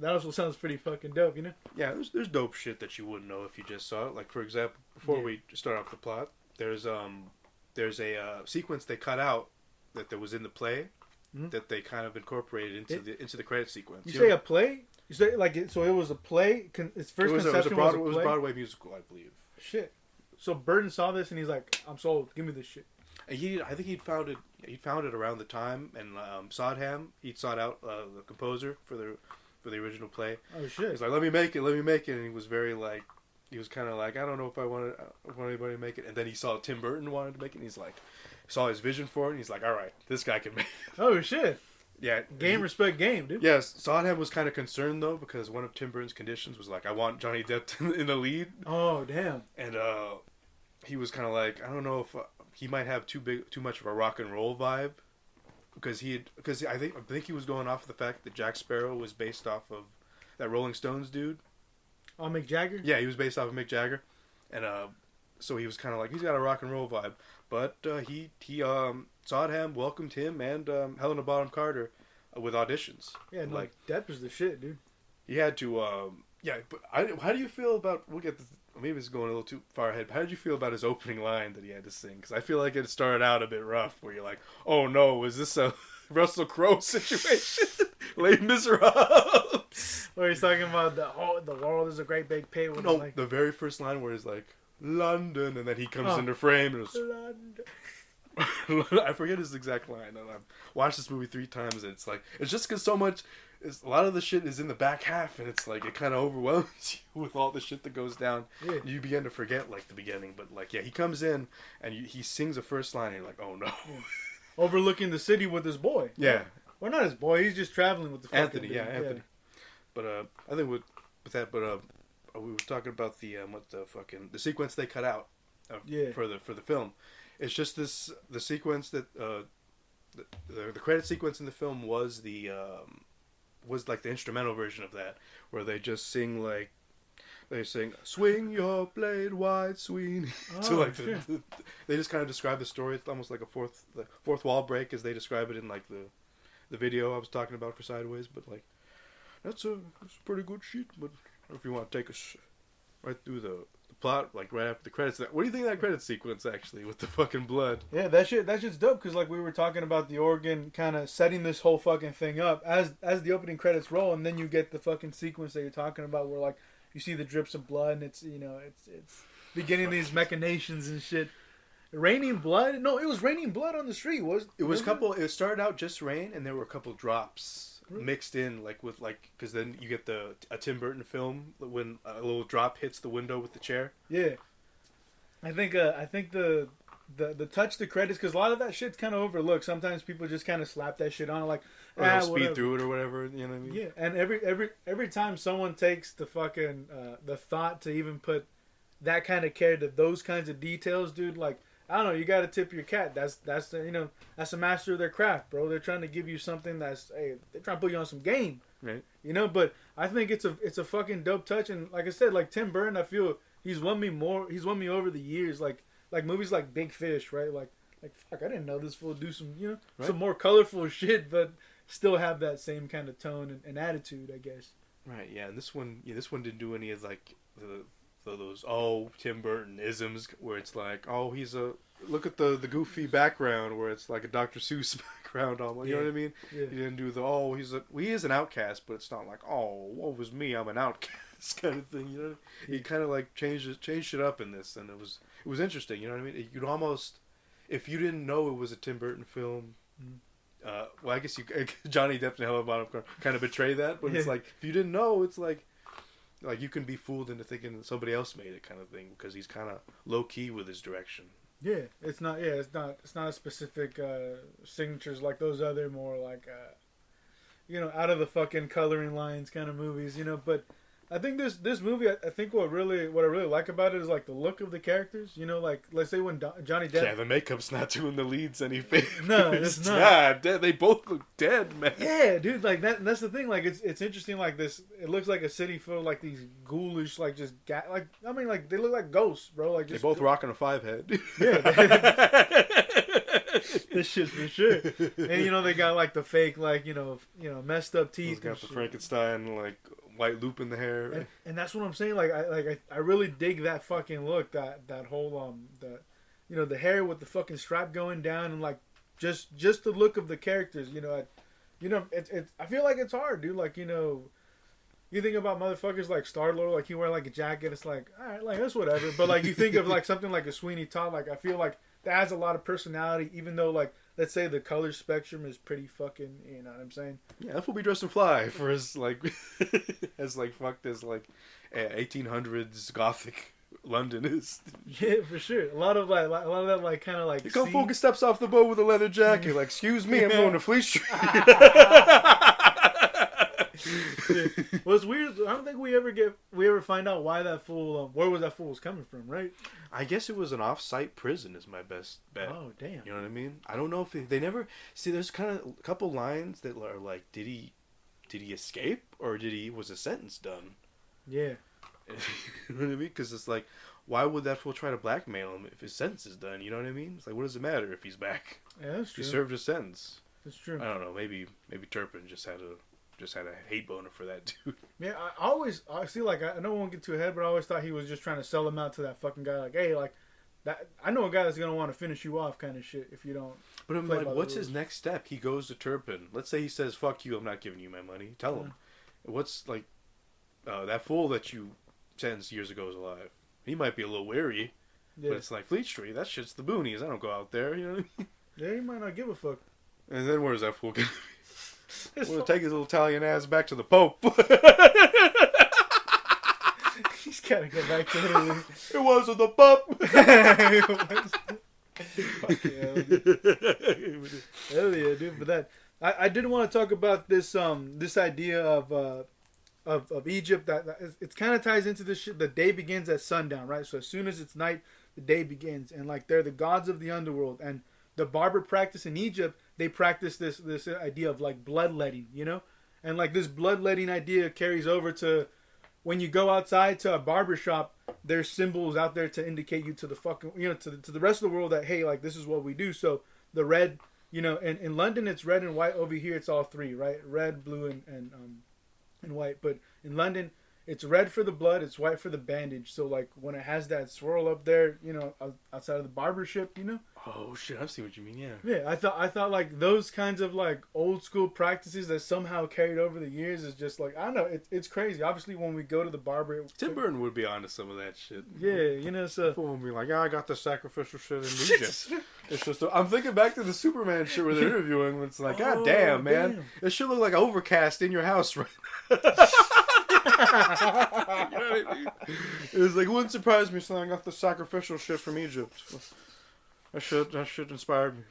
S2: also sounds pretty fucking dope, you know?
S3: Yeah, there's dope shit that you wouldn't know if you just saw it. Like for example, before we start off the plot, there's a sequence they cut out that was in the play that they kind of incorporated into the credit sequence.
S2: You say a play? You say so it was a play. Its first conception was a play?
S3: It was a Broadway musical, I believe.
S2: Shit. So Burton saw this and he's like, "I'm sold. Give me this shit."
S3: And I think he'd found it around the time, and Sondheim he'd sought out the composer for the original play.
S2: Oh shit!
S3: He's like, let me make it, and he was very like, he was kind of like, I don't know if I want anybody to make it. And then he saw Tim Burton wanted to make it, and he's like, saw his vision for it, and he's like, all right, this guy can make it.
S2: Oh shit!
S3: Yeah,
S2: respect game, dude.
S3: Yes, Sondheim was kind of concerned though because one of Tim Burton's conditions was like, I want Johnny Depp in the lead.
S2: Oh damn!
S3: And he was kind of like, I don't know if he might have too much of a rock and roll vibe, because I think he was going off of the fact that Jack Sparrow was based off of that Rolling Stones dude.
S2: Oh, Mick Jagger?
S3: Yeah, he was based off of Mick Jagger, and so he was kind of like, he's got a rock and roll vibe, but Todd Ham welcomed him and Helena Bonham Carter with auditions.
S2: Yeah, no,
S3: like
S2: Depp is the shit, dude.
S3: he had to but how do you feel about, we'll get this, maybe it's going a little too far ahead, but how did you feel about his opening line that he had to sing? Because I feel like it started out a bit rough, where you're like, oh no, is this a Russell Crowe situation? Les Miserables.
S2: Where he's talking about the world is a great big pit.
S3: No,
S2: Like,
S3: the very first line where he's like, London, and then he comes
S2: Oh.
S3: into frame, and
S2: London.
S3: I forget his exact line, and I've watched this movie 3 times, and it's like, it's just because so much, a lot of the shit is in the back half, and it's like, it kind of overwhelms you with all the shit that goes down.
S2: Yeah.
S3: You begin to forget, like, the beginning, but, like, yeah, he comes in, and he sings the first line, and you're like, oh no.
S2: Yeah. Overlooking the city with his boy.
S3: Yeah.
S2: Well, not his boy, he's just traveling with the fucking
S3: Anthony,
S2: dude.
S3: yeah, Anthony. But, I think with that, but, we were talking about the sequence they cut out for the film. It's just the sequence that, the credit sequence in the film was like the instrumental version of that, where they just sing like, they sing "Swing your blade wide, Sweeney." To like they just kind of describe the story. It's almost like the fourth wall break, as they describe it in like the video I was talking about for Sideways. But like that's a pretty good shit. But if you want to take us right through the plot, like right after the credits, what do you think of that credit sequence actually with the fucking blood?
S2: Yeah, that shit's dope, because like we were talking about the organ kind of setting this whole fucking thing up as the opening credits roll, and then you get the fucking sequence that you're talking about where like you see the drips of blood, and it's it's beginning these machinations and shit. Raining blood? No, it was raining blood on the street. It
S3: started out just rain, and there were a couple drops mixed in, like with like, because then you get a Tim Burton film when a little drop hits the window with the chair.
S2: Yeah, I think the touch the credits, because a lot of that shit's kind of overlooked. Sometimes people just kind of slap that shit on, like,
S3: or they'll speed
S2: whatever.
S3: through it or whatever. You know what I mean?
S2: Yeah, and every time someone takes the fucking the thought to even put that kind of care to those kinds of details, dude, like, I don't know, you got to tip your cat. That's that's a master of their craft, bro. They're trying to give you something they're trying to put you on some game,
S3: right?
S2: But I think it's a fucking dope touch, and like I said, like Tim Burton, I feel he's won me over the years, like movies like Big Fish, right? Like fuck, I didn't know this fool do some some more colorful shit, but still have that same kind of tone and attitude, I guess.
S3: Right. Yeah. And this one didn't do any of like those Tim Burton isms where it's like, look at the goofy background where it's like a Dr. Seuss background almost. You know what I mean?
S2: Yeah.
S3: He didn't do he is an outcast, but it's not like, woe was me, I'm an outcast kind of thing. You know? He kind of like changed it up in this, and it was interesting. You know what I mean? You'd almost, if you didn't know it was a Tim Burton film. Well, I guess Johnny Depp and Helena Bonham Carter kind of betray that, but it's like, if you didn't know, it's like you can be fooled into thinking that somebody else made it, kind of thing, because he's kind of low key with his direction. Yeah,
S2: it's not a specific signatures like those other more like out of the fucking coloring lines kind of movies, but I think this movie, I think what I really like about it is like the look of the characters. Like, let's say when Johnny Depp.
S3: Yeah, the makeup's not doing the leads any favors.
S2: No, it's not.
S3: Yeah, they both look dead, man.
S2: Yeah, dude, like that's the thing. Like, it's interesting. Like this, it looks like a city full of like these ghoulish, like just like they look like ghosts, bro. Like just,
S3: they both rocking a 5 head.
S2: Yeah. This shit for sure. And they got like the fake, like messed up teeth.
S3: He's got the Frankenstein like white loop in the hair,
S2: and that's what I'm saying. Like I really dig that fucking look. That whole the hair with the fucking stripe going down, and like just the look of the characters. I feel like it's hard, dude. Like you think about motherfuckers like Star-Lord, like he wear like a jacket. It's like, all right, like that's whatever. But like you think of like something like a Sweeney Todd. Like I feel like that has a lot of personality, even though like let's say the color spectrum is pretty fucking, you know what I'm saying?
S3: Yeah, that will be dressed in fly for his like as like fucked as like 1800s Gothic London is.
S2: Yeah, for sure. A lot of that like kind of like.
S3: You come fucking steps off the boat with a leather jacket. Like, excuse me, I'm going to Fleet Street.
S2: Well, it's weird. I don't think we ever find out why that fool. Where was that fool was coming from, right?
S3: I guess it was an off-site prison. Is my best bet.
S2: Oh damn!
S3: You know what I mean? I don't know if they never see. There's kind of a couple lines that are like, did he escape or was a sentence done?
S2: Yeah.
S3: You know what I mean? Because it's like, why would that fool try to blackmail him if his sentence is done? You know what I mean? It's like, what does it matter if he's back?
S2: Yeah, that's true.
S3: He served his sentence.
S2: That's true.
S3: I don't know. Maybe Turpin just had a hate boner for that dude.
S2: Yeah, I see, like, I don't want to get too ahead, but I always thought he was just trying to sell him out to that fucking guy. Like, hey, like, that I know a guy that's going to want to finish you off kind of shit if you don't.
S3: But I'm like, what's his next step? He goes to Turpin. Let's say he says, fuck you, I'm not giving you my money. Tell him. What's, like, that fool that you sentenced years ago is alive. He might be a little wary, but it's like, Fleet Street, that shit's the boonies. I don't go out there, you know what I mean?
S2: Yeah, he might not give a fuck.
S3: And then where's that fool going to be? We'll take his little Italian ass back to the Pope.
S2: He's got to go back to Italy.
S3: It was with the Pope.
S2: Hell yeah, dude. But that I did want to talk about this this idea of Egypt that it kind of ties into this shit. The day begins at sundown, right? So as soon as it's night, the day begins, and like they're the gods of the underworld. And the Barber practice in Egypt, they practice this idea of like bloodletting, you know, and like this bloodletting idea carries over to when you go outside to a barber shop. There's symbols out there to indicate you to the fucking, you know, to the rest of the world that, hey, like, this is what we do. So the red, you know, in London it's red and white. Over here it's all three, right? Red, blue, and white. But in London it's red for the blood, it's white for the bandage. So like when it has that swirl up there, you know, outside of the barber shop, you know.
S3: Oh shit, I see what you mean. Yeah.
S2: Yeah, I thought like those kinds of like old school practices that somehow carried over the years is just like, I don't know, it's crazy. Obviously, when we go to the barber,
S3: Tim Burton would be onto some of that shit.
S2: Yeah, you know, so
S3: people would be like, I got the sacrificial shit in Egypt. It's just, I'm thinking back to the Superman shit where they're interviewing. When it's like, God damn, man,
S2: damn.
S3: It should look like Overcast in your house right now. You know what I mean? It was like, it wouldn't surprise me saying I got the sacrificial shit from Egypt. That shit inspired me.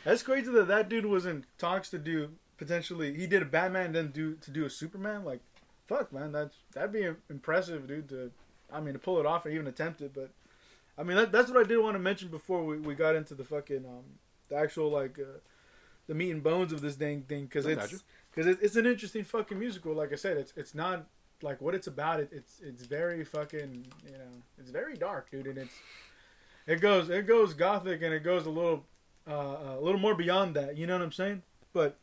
S2: That's crazy that dude was in talks to do potentially. He did a Batman, then to do a Superman. Like, fuck, man, that'd be impressive, dude. To pull it off or even attempt it. But I mean, that's what I did want to mention before we got into the fucking the actual like the meat and bones of this dang thing, because it's an interesting fucking musical. Like I said, it's not like what it's about. It's very fucking, you know, it's very dark, dude, and it goes gothic, and it goes a little more beyond that. You know what I'm saying? But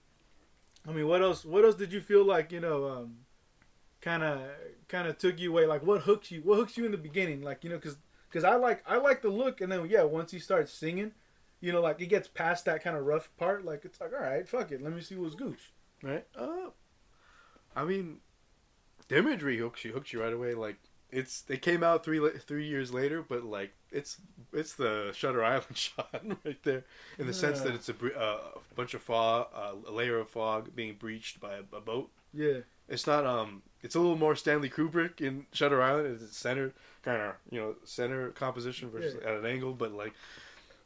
S2: I mean, what else did you feel like, you know, kind of took you away? Like, what hooks you in the beginning? Like, you know, because I like the look, and then once he starts singing, you know, like it gets past that kind of rough part. Like, it's like, all right, fuck it, let me see what's gooch. Right?
S3: I mean, the imagery hooks you right away. Like, it came out 3 years later, but like it's the Shutter Island shot right there, in the sense that it's a bunch of fog, a layer of fog being breached by a boat.
S2: Yeah,
S3: it's not it's a little more Stanley Kubrick in Shutter Island. It's center kind of, you know, center composition versus at an angle, but like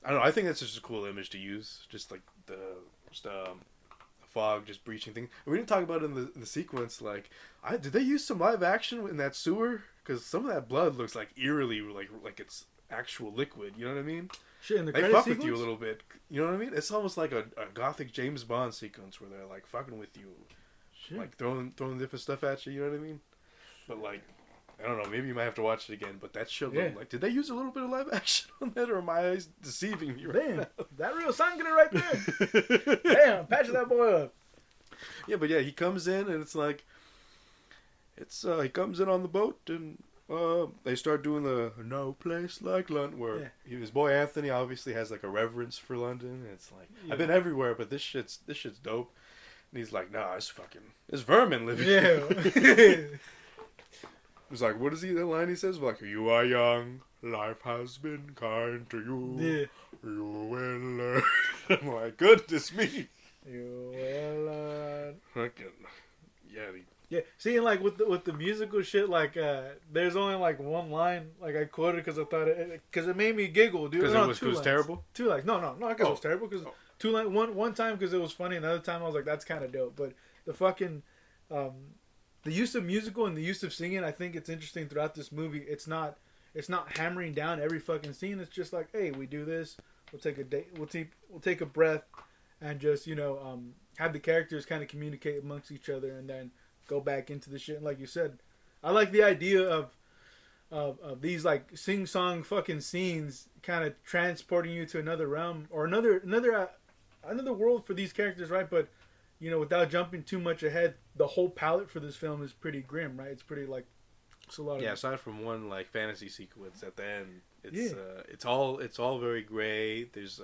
S3: I don't know. I think that's just a cool image to use. Just like the fog just breaching thing. We didn't talk about it in the sequence. Like, did they use some live action in that sewer? Because some of that blood looks like eerily like it's actual liquid. You know what I mean?
S2: Shit, in the
S3: they
S2: credit
S3: fuck
S2: sequence?
S3: with you a little bit. You know what I mean? It's almost like a gothic James Bond sequence where they're like fucking with you, like throwing different stuff at you. You know what I mean? But like, I don't know. Maybe you might have to watch it again. But that shit looked like, did they use a little bit of live action on that, or am I eyes deceiving me right now?
S2: That real sangre right there. Damn, patch that boy up.
S3: Yeah, but he comes in, and it's like, he comes in on the boat, and they start doing the No Place Like London, where his boy Anthony obviously has like a reverence for London. And it's like, I've been everywhere, but this shit's dope. And he's like, nah, it's vermin living here. He's like, what is the line he says? Like, you are young, life has been kind to you. Yeah. You will learn. I'm like, goodness me.
S2: You will learn.
S3: Fucking,
S2: yeah. See, like with the musical shit, like there's only like one line, like I quoted because I thought because it made me giggle, dude.
S3: Because it was terrible.
S2: 2 lines. No, because it was terrible. Because 2 lines. One time because it was funny. Another time I was like, that's kind of dope. But the fucking the use of musical and the use of singing, I think it's interesting throughout this movie. It's not hammering down every fucking scene. It's just like, hey, we do this. We'll take a day. We'll take a breath, and just, you know, have the characters kind of communicate amongst each other, and then go back into the shit. And like you said, I like the idea of, of these like sing song fucking scenes, kind of transporting you to another realm or another world for these characters, right? But you know, without jumping too much ahead, the whole palette for this film is pretty grim, right? It's pretty like it's a lot of
S3: aside from one like fantasy sequence at the end, it's all very gray. There's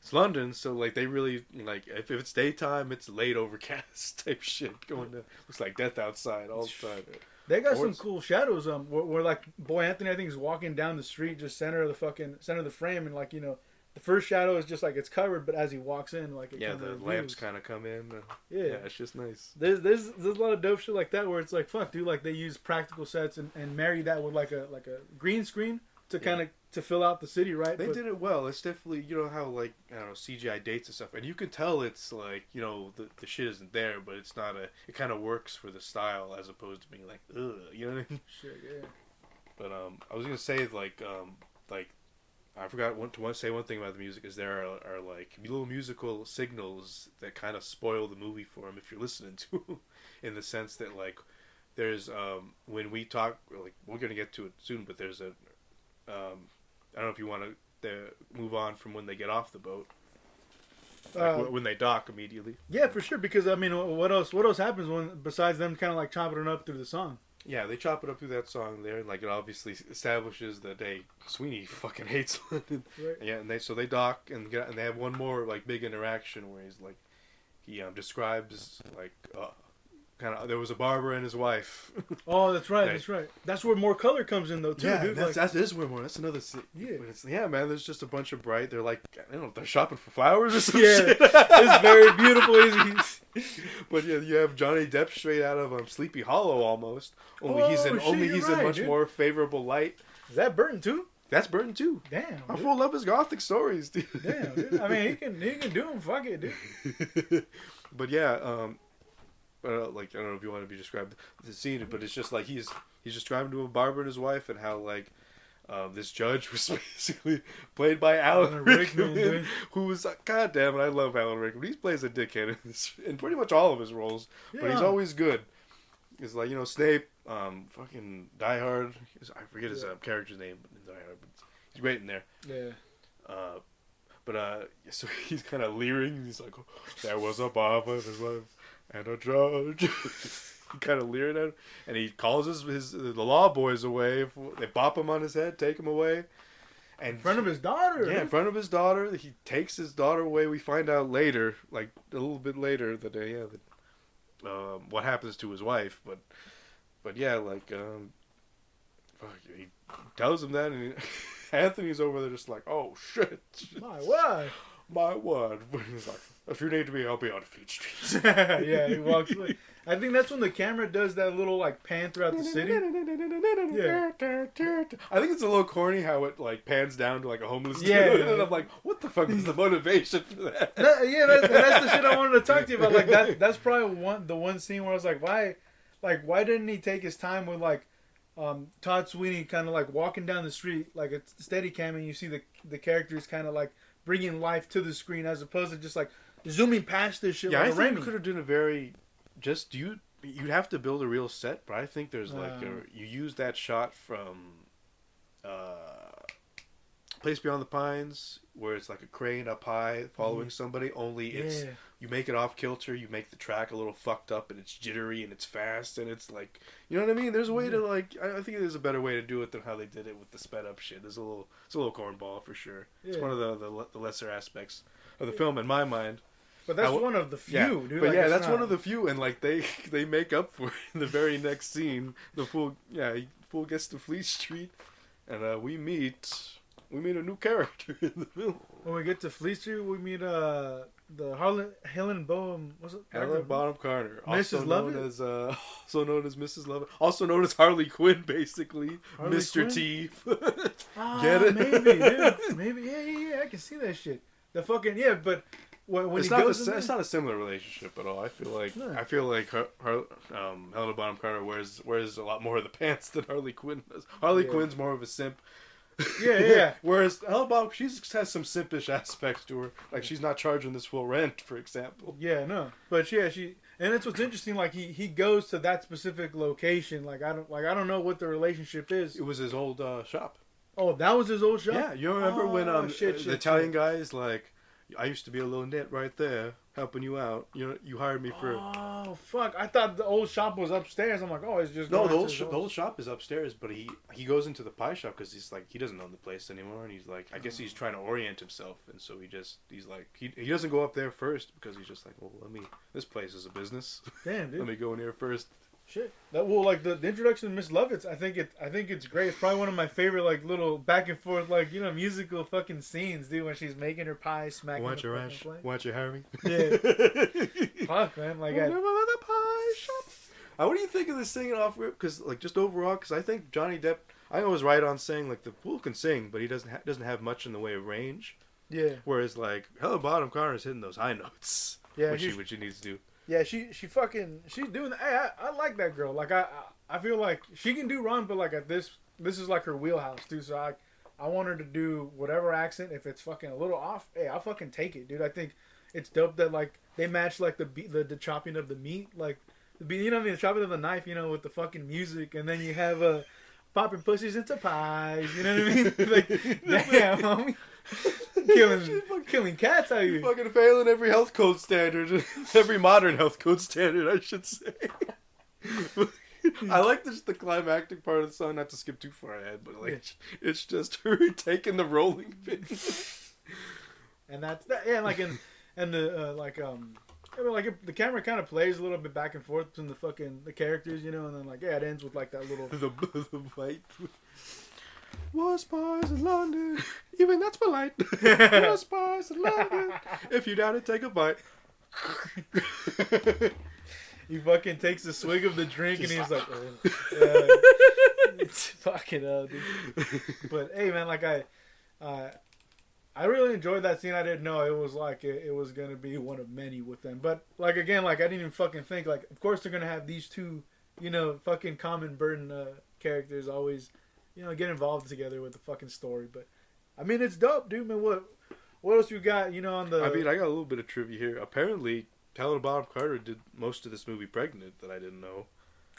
S3: it's London, so like they really like if it's daytime, it's late overcast type shit going to looks like death outside all the time.
S2: They got some cool shadows. Where like Boy Anthony, I think, is walking down the street, just center of the frame, and like, you know, the first shadow is just like it's covered, but as he walks in, like
S3: the lamps kind of come in. Yeah, it's just nice.
S2: There's a lot of dope shit like that where it's like, fuck, dude, like they use practical sets and marry that with like a green screen to kind of to fill out the city, right?
S3: They did it well. It's definitely, you know how like, I don't know, CGI dates and stuff, and you can tell it's like, you know, the shit isn't there, but it's not it kind of works for the style as opposed to being like, ugh, you know what I mean?
S2: Shit, yeah.
S3: But I was gonna say like I forgot to say one thing about the music is there are like little musical signals that kind of spoil the movie for him if you're listening to him, in the sense that like there's when we talk, like we're gonna get to it soon, but there's a I don't know if you want to move on from when they get off the boat, like when they dock immediately.
S2: Yeah, for sure. Because I mean, what else happens when besides them kind of like chopping it up through the song?
S3: Yeah, they chop it up through that song there, and like it obviously establishes that Sweeney fucking hates London. Right. Yeah, and they dock and they have one more like big interaction where he's like he describes like kind of there was a barber and his wife.
S2: Oh, that's right, that's right. That's where more color comes in though too.
S3: Yeah,
S2: dude.
S3: that is where more. That's another.
S2: Yeah,
S3: but man. There's just a bunch of bright. They're like, I don't know, they're shopping for flowers or some
S2: shit. It's very beautiful.
S3: But yeah, you have Johnny Depp straight out of Sleepy Hollow almost. Only he's in much more favorable light.
S2: Is that Burton too?
S3: That's Burton too.
S2: Damn.
S3: I full love his gothic stories, dude.
S2: Damn, dude. I mean, he can do them. Fuck it, dude.
S3: But yeah, like I don't know if you want to be described the scene, but it's just like he's just driving to a barber and his wife, and how like this judge was basically played by Alan Rickman, who was God damn it, I love Alan Rickman. He plays a dickhead in pretty much all of his roles, but he's always good. It's like, you know, Snape, fucking Die Hard. I forget his character's name in Die Hard, but he's great in there.
S2: Yeah.
S3: So he's kind of leering. He's like, oh, there was a barber and his wife and a judge. He kind of leering at him, and he calls the law boys away. They bop him on his head, take him away, and
S2: in front of his daughter.
S3: Yeah, in front of his daughter. He takes his daughter away. We find out later, like a little bit later, that what happens to his wife. But yeah, like he tells him that, and Anthony's over there just like, oh shit, my word. But he's like, if you need me, I'll be on Fleet Street.
S2: Yeah, he walks away. I think that's when the camera does that little like pan throughout the city. Yeah.
S3: I think it's a little corny how it like pans down to like a homeless dude, and I'm like, what the fuck is the motivation for that?
S2: That's the shit I wanted to talk to you about. Like that's probably the one scene where I was like, why didn't he take his time with like Todd Sweeney kind of like walking down the street like a steady cam, and you see the characters kind of like bringing life to the screen as opposed to just like zooming past this shit.
S3: Yeah,
S2: like
S3: I think you could have done a very you'd have to build a real set, but I think there's like you use that shot from Place Beyond the Pines where it's like a crane up high following somebody, only it's you make it off kilter, you make the track a little fucked up and it's jittery and it's fast and it's like, you know what I mean? There's a way to like, I think there's a better way to do it than how they did it with the sped up shit. It's a little cornball for sure. It's one of the lesser aspects of the film in my mind.
S2: But that's one of the few, dude.
S3: But like, that's one of the few, and like they make up for it in the very next scene. The fool gets to Fleet Street, and we meet a new character in the film.
S2: When we get to Fleet Street, we meet the Helen Bonham. What's it?
S3: Helen Bonham Carter,
S2: Mrs. Lovett,
S3: also known as Mrs. Lovett, also known as Harley Quinn, basically Mr. T. Get it?
S2: Maybe, dude. Maybe, yeah. I can see that shit. The fucking but. When
S3: it's not a similar relationship at all. I feel like Helena Bonham Carter wears a lot more of the pants than Harley Quinn does. Harley Quinn's more of a simp.
S2: Yeah.
S3: Whereas Hellbomb, she has some simpish aspects to her. Like, she's not charging this full rent, for example.
S2: Yeah, no. But yeah, and that's what's interesting. Like he goes to that specific location. Like I don't know what the relationship is.
S3: It was his old shop.
S2: Oh, that was his old shop.
S3: Yeah, you remember when
S2: shit,
S3: the Italian guys like, I used to be a little nit right there helping you out. You hired me for.
S2: Oh fuck! I thought the old shop was upstairs. I'm like, oh, it's just
S3: No,
S2: going
S3: the old shop is upstairs, but he goes into the pie shop because he's like, he doesn't own the place anymore, and he's like, I guess he's trying to orient himself, and so he's like he doesn't go up there first because he's just like, well, this place is a business.
S2: Damn, dude.
S3: Let me go in here first.
S2: Shit. Like the introduction to Miss Lovitz, I think it's great. It's probably one of my favorite like little back and forth musical fucking scenes, dude. When she's making her pie, smacking
S3: Want
S2: the
S3: your
S2: fucking
S3: ash?
S2: plate.
S3: Want your Harry?
S2: Yeah. Fuck, man. Like
S3: the pie shop. What do you think of this singing off rip? Because like just overall, because I think Johnny Depp, I was right on saying like the fool can sing, but he doesn't have much in the way of range.
S2: Yeah.
S3: Whereas like Hella Bottom Carter's hitting those high notes.
S2: Yeah.
S3: Which she needs to do.
S2: Yeah, she's doing that. Hey, I like that girl. Like I feel like she can do Ron, but like at this is like her wheelhouse, dude. So I want her to do whatever accent. If it's fucking a little off, hey, I'll fucking take it, dude. I think it's dope that like they match like the chopping of the meat, like the chopping of the knife, with the fucking music, and then you have popping pussies into pies. You know what I mean? Like damn, homie. Killing cats out here.
S3: Fucking failing every health code standard. Every modern health code standard, I should say. I like the climactic part of the song, not to skip too far ahead, but it's just her taking the rolling pin.
S2: And that's that. Yeah, like the camera kind of plays a little bit back and forth between the characters, and then it ends with like that little
S3: the fight. Was pies in London, even that's polite. Was pies in London. If you doubt it, take a bite.
S2: He fucking takes a swig of the drink and he's like, it's fucking up, dude. But hey, man, like I really enjoyed that scene. I didn't know it was like it was gonna be one of many with them. But like again, like I didn't even fucking think like, of course they're gonna have these two, fucking common burden characters always. Get involved together with the fucking story. But, I mean, it's dope, dude. Man, what else you got, on the...
S3: I mean, I got a little bit of trivia here. Apparently, Helena Bonham Carter did most of this movie pregnant that I didn't know.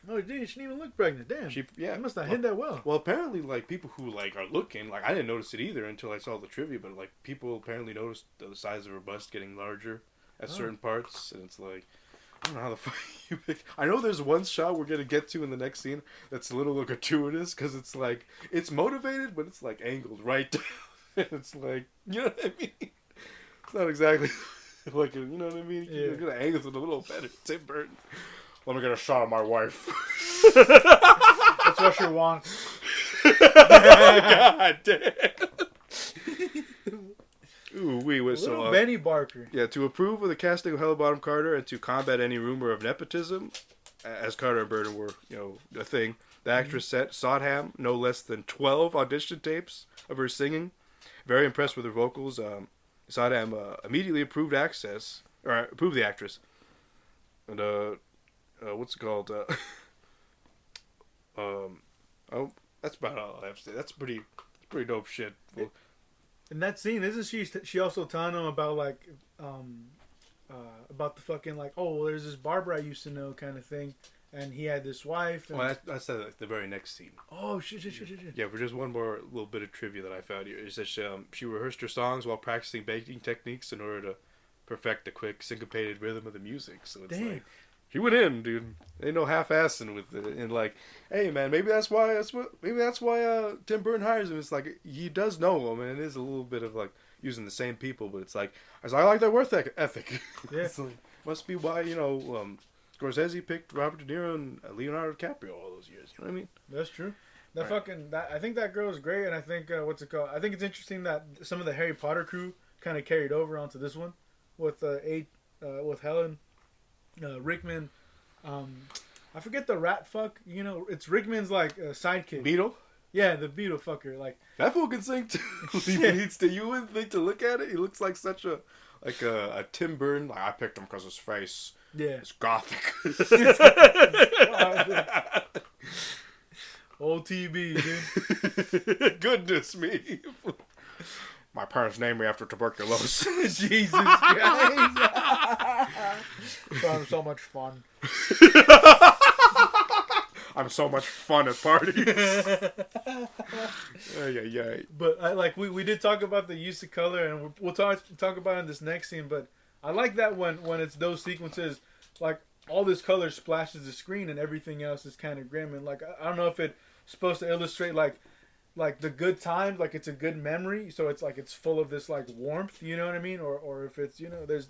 S2: Oh, dude, she didn't even look pregnant. Damn. She must not hit that well.
S3: Well, apparently, like, people who, like, are looking... Like, I didn't notice it either until I saw the trivia, but, like, people apparently noticed the size of her bust getting larger at certain parts. And it's like... I don't know how the fuck you pick. I know there's one shot we're gonna get to in the next scene that's a little gratuitous because it's like it's motivated, but it's like angled right down. It's like, you know what I mean? It's not exactly like, you know what I mean? You're gonna angle it a little better. Tim Burton. Let me get a shot of my wife.
S2: That's what she wants.
S3: God damn. Ooh, we were so
S2: Benny Barker.
S3: Yeah, to approve of the casting of Helena Bonham Carter and to combat any rumor of nepotism, as Carter and Burton were, a thing. The actress sought him no less than 12 audition tapes of her singing. Very impressed with her vocals. Sodham immediately approved the actress. And what's it called? That's about all I have to say. That's pretty dope shit.
S2: In that scene, isn't she also telling him about like about the fucking like, oh, well, there's this Barber I used to know kind of thing, and he had this wife. And...
S3: Well, that's like the very next scene.
S2: Oh shit.
S3: Yeah, for just one more little bit of trivia that I found here is that she rehearsed her songs while practicing baking techniques in order to perfect the quick syncopated rhythm of the music. So it's like he went in, dude. Ain't no half-assing with it. And like, hey man, maybe that's why Tim Burton hires him. It's like he does know him, and it is a little bit of like using the same people, but it's like I like their work ethic.
S2: Yeah,
S3: so must be why Scorsese picked Robert De Niro and Leonardo DiCaprio all those years. You know what I mean?
S2: That's true. I think that girl is great, and I think what's it called? I think it's interesting that some of the Harry Potter crew kind of carried over onto this one with Helen. Rickman, I forget the rat fuck. It's Rickman's like sidekick.
S3: Beetle.
S2: Yeah, the Beetle fucker. Like
S3: that fool can sing too. He needs to. You wouldn't think to look at it. He looks like such a Tim Burton. Like I picked him because his face.
S2: Yeah.
S3: It's gothic.
S2: OTB, dude.
S3: Goodness me. My parents named me after tuberculosis.
S2: Jesus Christ. I'm so much fun.
S3: I'm so much fun at parties. Yeah.
S2: But we did talk about the use of color, and we'll talk about it in this next scene. But I like that when it's those sequences, like all this color splashes the screen and everything else is kind of grim. And like I don't know if it's supposed to illustrate like the good times, like it's a good memory, so it's like it's full of this like warmth, you know what I mean, or if it's, you know, there's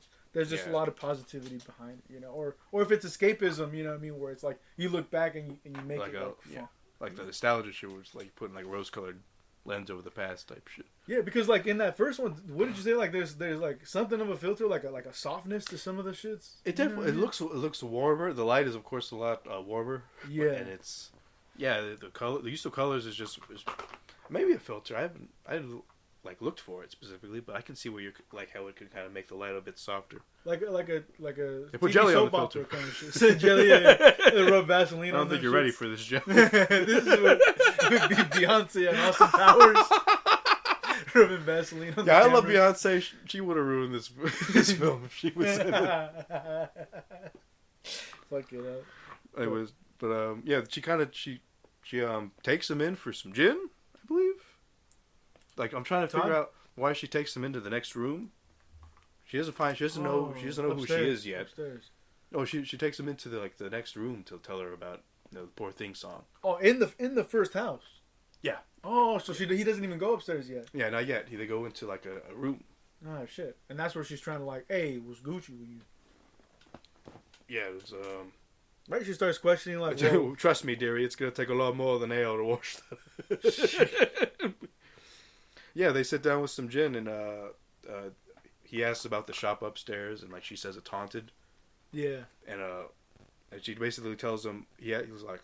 S2: just a lot of positivity behind it, you know, or if it's escapism, you know what I mean, where it's like you look back and you make
S3: like
S2: it fun.
S3: like the nostalgia shit, where it's like putting like rose-colored lens over the past type shit.
S2: Yeah, because like in that first one, what did you say? Like there's like something of a filter, like a softness to some of the shits.
S3: It definitely it looks warmer. The light is of course a lot warmer.
S2: Yeah,
S3: and it's the color, the use of colors is maybe a filter. I like looked for it specifically, but I can see where you're like how it could kind of make the light a bit softer. Like a
S2: they
S3: put jelly on the filter
S2: kind of shit. Jelly, they rub Vaseline.
S3: I don't think you're ready for this, Jeff.
S2: This is what Beyonce and Austin Powers rubbing Vaseline on the camera.
S3: I love Beyonce. She would have ruined this film if she was in it.
S2: Fuck it up.
S3: It was, but she takes him in for some gin, I believe. Like I'm trying to figure out why she takes him into the next room. She doesn't know who she is yet.
S2: Upstairs.
S3: Oh, she takes him into the next room to tell her about the Poor Thing song.
S2: Oh, in the first house.
S3: Yeah.
S2: Oh, so he doesn't even go upstairs yet.
S3: Yeah, not yet. They go into like a room.
S2: Oh shit! And that's where she's trying to like, hey, was Gucci with you?
S3: Yeah, it was.
S2: Right, she starts questioning like,
S3: trust me, dearie, it's gonna take a lot more than ale to wash that. Yeah, they sit down with some gin, and he asks about the shop upstairs, and like she says it's haunted.
S2: Yeah.
S3: And she basically tells him, he was like,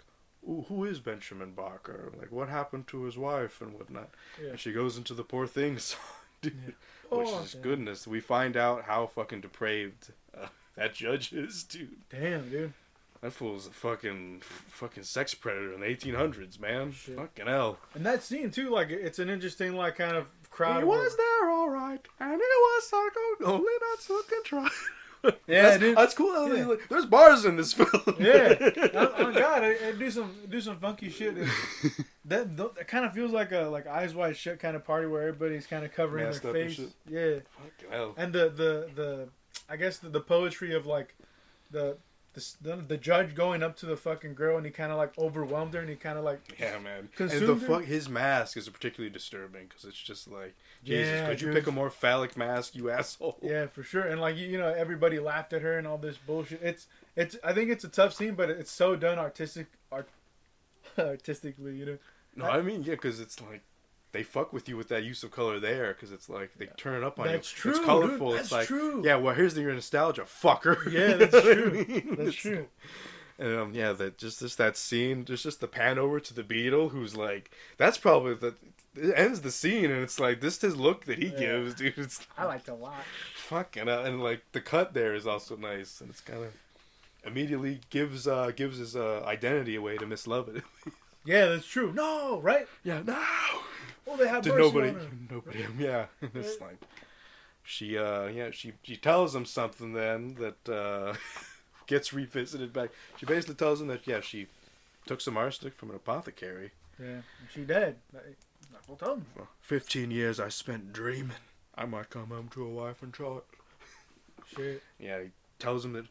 S3: ooh, who is Benjamin Barker? Like, what happened to his wife and whatnot? Yeah. And she goes into the Poor Thing song, dude. Yeah. Which is goodness. We find out how fucking depraved that judge is, dude.
S2: Damn, dude.
S3: That fool's a fucking sex predator in the 1800s, man. Shit. Fucking hell.
S2: And that scene, too, like, it's an interesting, like, kind of crowd.
S3: He was there, all right, and it was psycho, only not so contrite.
S2: Yeah,
S3: that's cool. Yeah. There's bars in this film.
S2: Yeah. Oh, God, I do some funky shit. That kind of feels like a Eyes Wide Shut kind of party where everybody's kind of covering their face. Yeah.
S3: Fucking hell.
S2: And the I guess the poetry of like the judge going up to the fucking girl and he kind of like overwhelmed her and he kind of like
S3: man. And his mask is particularly disturbing because it's just like, Jesus, could you pick a more phallic mask, you asshole?
S2: Yeah, for sure. And like you know, everybody laughed at her and all this bullshit. It's I think it's a tough scene, but it's so done artistically, you know.
S3: No, I mean because it's like they fuck with you with that use of color there because it's like they turn it up on you.
S2: That's true.
S3: It's colorful.
S2: Dude,
S3: it's like
S2: true.
S3: Yeah, well here's your nostalgia, fucker.
S2: Yeah, that's true. I mean? That's true.
S3: And that just that scene, just the pan over to the Beetle, who's like, that's probably it ends the scene, and it's like this his look that he gives, dude. It's
S2: I liked it a lot.
S3: Fucking and like the cut there is also nice, and it's kind of immediately gives his identity away to Miss Lovett.
S2: Yeah, that's true. No, right?
S3: Yeah, no.
S2: Well, they have
S3: nobody. Yeah, it's like she tells him something then that gets revisited back. She basically tells him that she took some arsenic from an apothecary.
S2: Yeah, she dead. Well, tell him.
S3: 15 years I spent dreaming I might come home to a wife and child.
S2: Shit.
S3: Yeah, he tells him that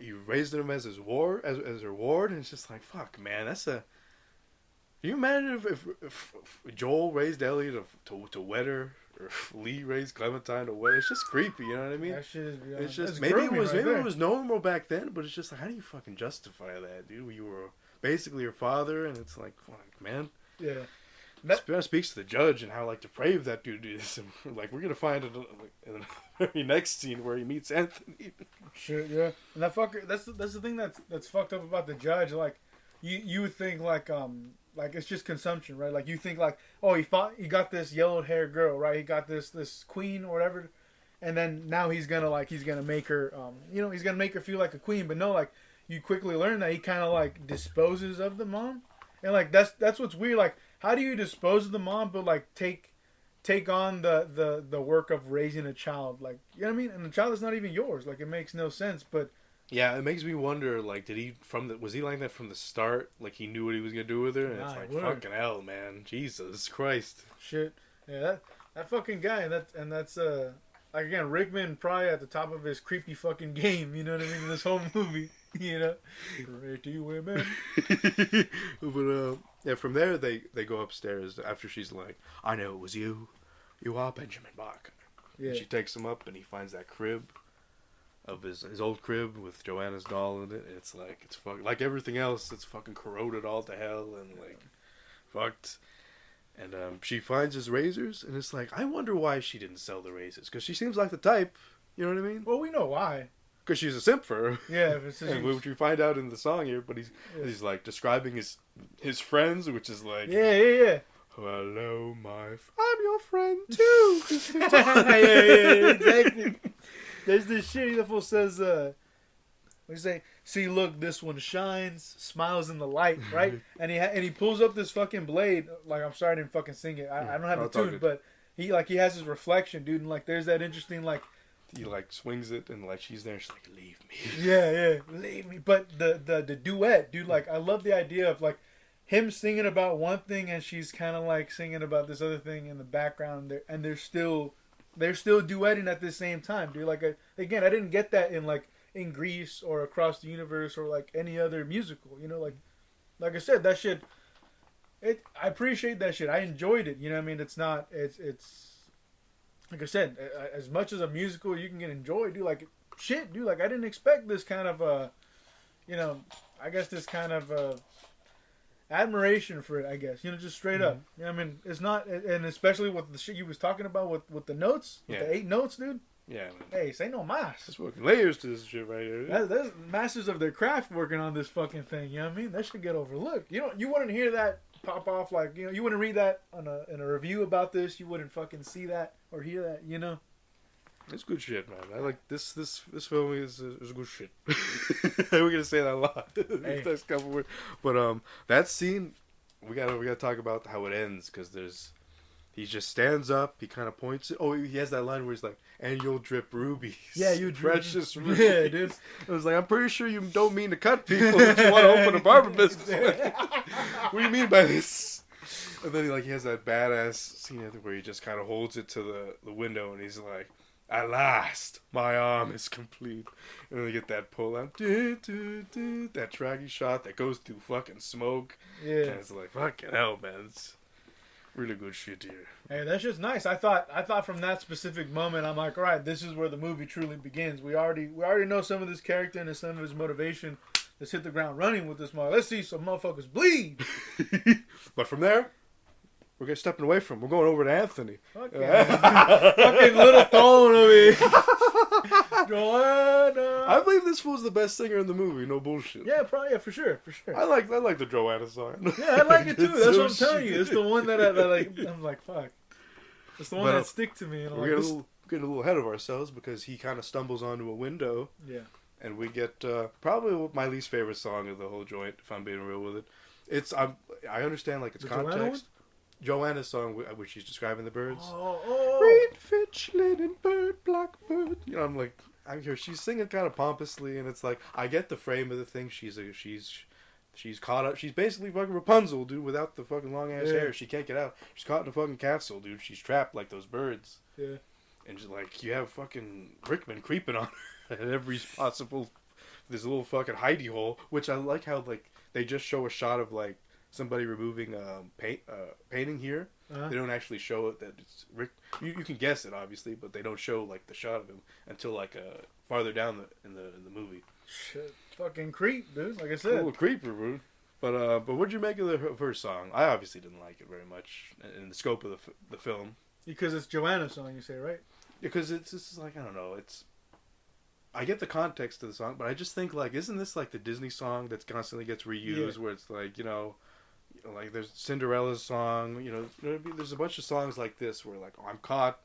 S3: you raised him as his ward, as her ward, and it's just like, fuck, man, that's a. Can you imagine if Joel raised Ellie to wed her, or if Lee raised Clementine to wed her? It's just creepy, you know what I mean?
S2: That shit is beyond.
S3: It's just maybe it was normal back then, but it's just like, how do you fucking justify that, dude? You were basically your father, and it's like, fuck, man.
S2: Yeah.
S3: That speaks to the judge and how like depraved that dude is. And, like we're gonna find it in the very next scene where he meets Anthony.
S2: Shit, yeah. And that fucker. That's the thing that's fucked up about the judge. Like, you would think like it's just consumption, right? Like you think like, oh, he got this yellow haired girl, right? He got this queen or whatever, and then now he's gonna make her he's gonna make her feel like a queen. But no, like you quickly learn that he kind of like disposes of the mom. And like that's what's weird. Like, how do you dispose of the mom, but like take on the work of raising a child? Like, you know what I mean? And the child is not even yours. Like, it makes no sense. But
S3: yeah, it makes me wonder. Like, was he like that from the start? Like, he knew what he was gonna do with her, and it's like fucking hell, man, Jesus Christ,
S2: shit. Yeah, that fucking guy. That's like, again, Rickman probably at the top of his creepy fucking game. You know what I mean? In this whole movie, you know, pretty women.
S3: But yeah, from there they go upstairs after she's like, I know it was you. You are Benjamin Barker. Yeah. And she takes him up and he finds that crib of his old crib with Joanna's doll in it. And it's fucking like everything else. It's fucking corroded all to hell and like fucked. And she finds his razors, and it's like, I wonder why she didn't sell the razors. Because she seems like the type, you know what I mean?
S2: Well, we know why.
S3: Because she's a simp for her.
S2: Yeah.
S3: And which we find out in the song here, but he's like describing his friends, which is like...
S2: Yeah.
S3: Hello, I'm your friend, too.
S2: yeah, exactly. There's this shit, the fool says, what do you say? See, look, this one shines, smiles in the light, right? And he pulls up this fucking blade. Like, I'm sorry I didn't fucking sing it. I don't have the tune, but he has his reflection, dude. And like, there's that interesting like.
S3: He like swings it, and like she's there. She's like, "Leave me."
S2: Yeah, leave me. But the duet, dude. Like, I love the idea of like him singing about one thing, and she's kind of like singing about this other thing in the background. And they're still duetting at the same time, dude. Like, again, I didn't get that in Grease or Across the Universe or like any other musical, you know, like I said, that shit, I appreciate that shit. I enjoyed it, you know what I mean? It's like I said, as much as a musical you can get enjoyed, dude, like shit, dude, like I didn't expect this kind of you know, I guess this kind of admiration for it, I guess, you know, just straight up. You know what I mean? It's not, and especially with the shit you was talking about with the notes, with the 8 notes, dude.
S3: Yeah, man.
S2: Hey, say no mas.
S3: There's fucking layers to this shit right here.
S2: There's masters of their craft working on this fucking thing. You know what I mean? That should get overlooked. You wouldn't hear that pop off like, you know, you wouldn't read that in a review about this. You wouldn't fucking see that or hear that. You know?
S3: It's good shit, man. I like this film is good shit. We're gonna say that a lot. These next couple words, but that scene we gotta talk about how it ends because he just stands up. He kind of points it. Oh, he has that line where he's like, "And you'll drip rubies."
S2: Yeah, you
S3: precious rubies.
S2: Yeah, dude.
S3: I was like, I'm pretty sure you don't mean to cut people if you want to open a barber business. Like, what do you mean by this? And then he has that badass scene where he just kind of holds it to the window and he's like, "At last, my arm is complete." And then they get that pull out, that tracking shot that goes through fucking smoke.
S2: Yeah.
S3: And it's like, fucking hell, man. It's really good shit here.
S2: Hey, that's just nice. I thought from that specific moment, I'm like, all right, this is where the movie truly begins. We already know some of this character and some of his motivation. Let's hit the ground running with this mother. Let's see some motherfuckers bleed.
S3: But from there, we're getting stepping away from. We're going over to Anthony.
S2: Fucking little tone of it. Joanna.
S3: I believe this fool's the best singer in the movie. No bullshit.
S2: Yeah, probably. Yeah, for sure.
S3: I like the Joanna song.
S2: Yeah, I like it too. That's what I'm telling you. It's the one that I like. I'm like, fuck. It's the one that stick to me. And
S3: we're getting a little ahead of ourselves because he kind of stumbles onto a window.
S2: Yeah.
S3: And we get probably my least favorite song of the whole joint. If I'm being real with it, I understand like its context. Joanna's song, which she's describing the birds. Green finch, linen bird, blackbird. You know, I'm like, I hear she's singing kind of pompously, and it's like, I get the frame of the thing. She's caught up. She's basically fucking Rapunzel, dude, without the fucking long ass hair. She can't get out. She's caught in a fucking castle, dude. She's trapped like those birds.
S2: Yeah.
S3: And just like you have fucking Rickman creeping on her at every possible. This little fucking hidey hole, which I like how like they just show a shot of like somebody removing painting here. They don't actually show it that it's Rick. You can guess it obviously, but they don't show like the shot of him until like farther down in the movie.
S2: Shit, fucking creep, dude. Like I said,
S3: a little creeper, dude. But what'd you make of her song? I obviously didn't like it very much in the scope of the film.
S2: Because it's Joanna's song, you say, right?
S3: Because it's just like I don't know. I get the context of the song, but I just think like, isn't this like the Disney song that constantly gets reused? Yeah. Where it's like like there's Cinderella's song, there's a bunch of songs like this where like, oh, I'm caught,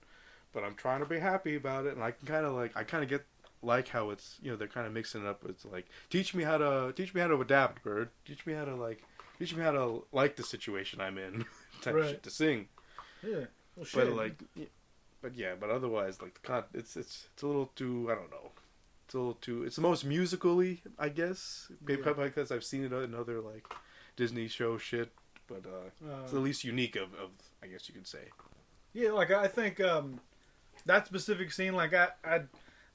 S3: but I'm trying to be happy about it, and I kind of get like how it's they're kind of mixing it up. It's like teach me how to adapt, bird. Teach me how to like teach me how to like the situation I'm in, type of
S2: Right.
S3: shit to sing.
S2: Yeah. Well, shit.
S3: But like, but otherwise, like it's a little too. I don't know. It's a little too. It's the most musically, I guess. Maybe because I've seen it in other like Disney show shit, but it's the least unique of I guess you could say.
S2: Yeah, like I think that specific scene, like I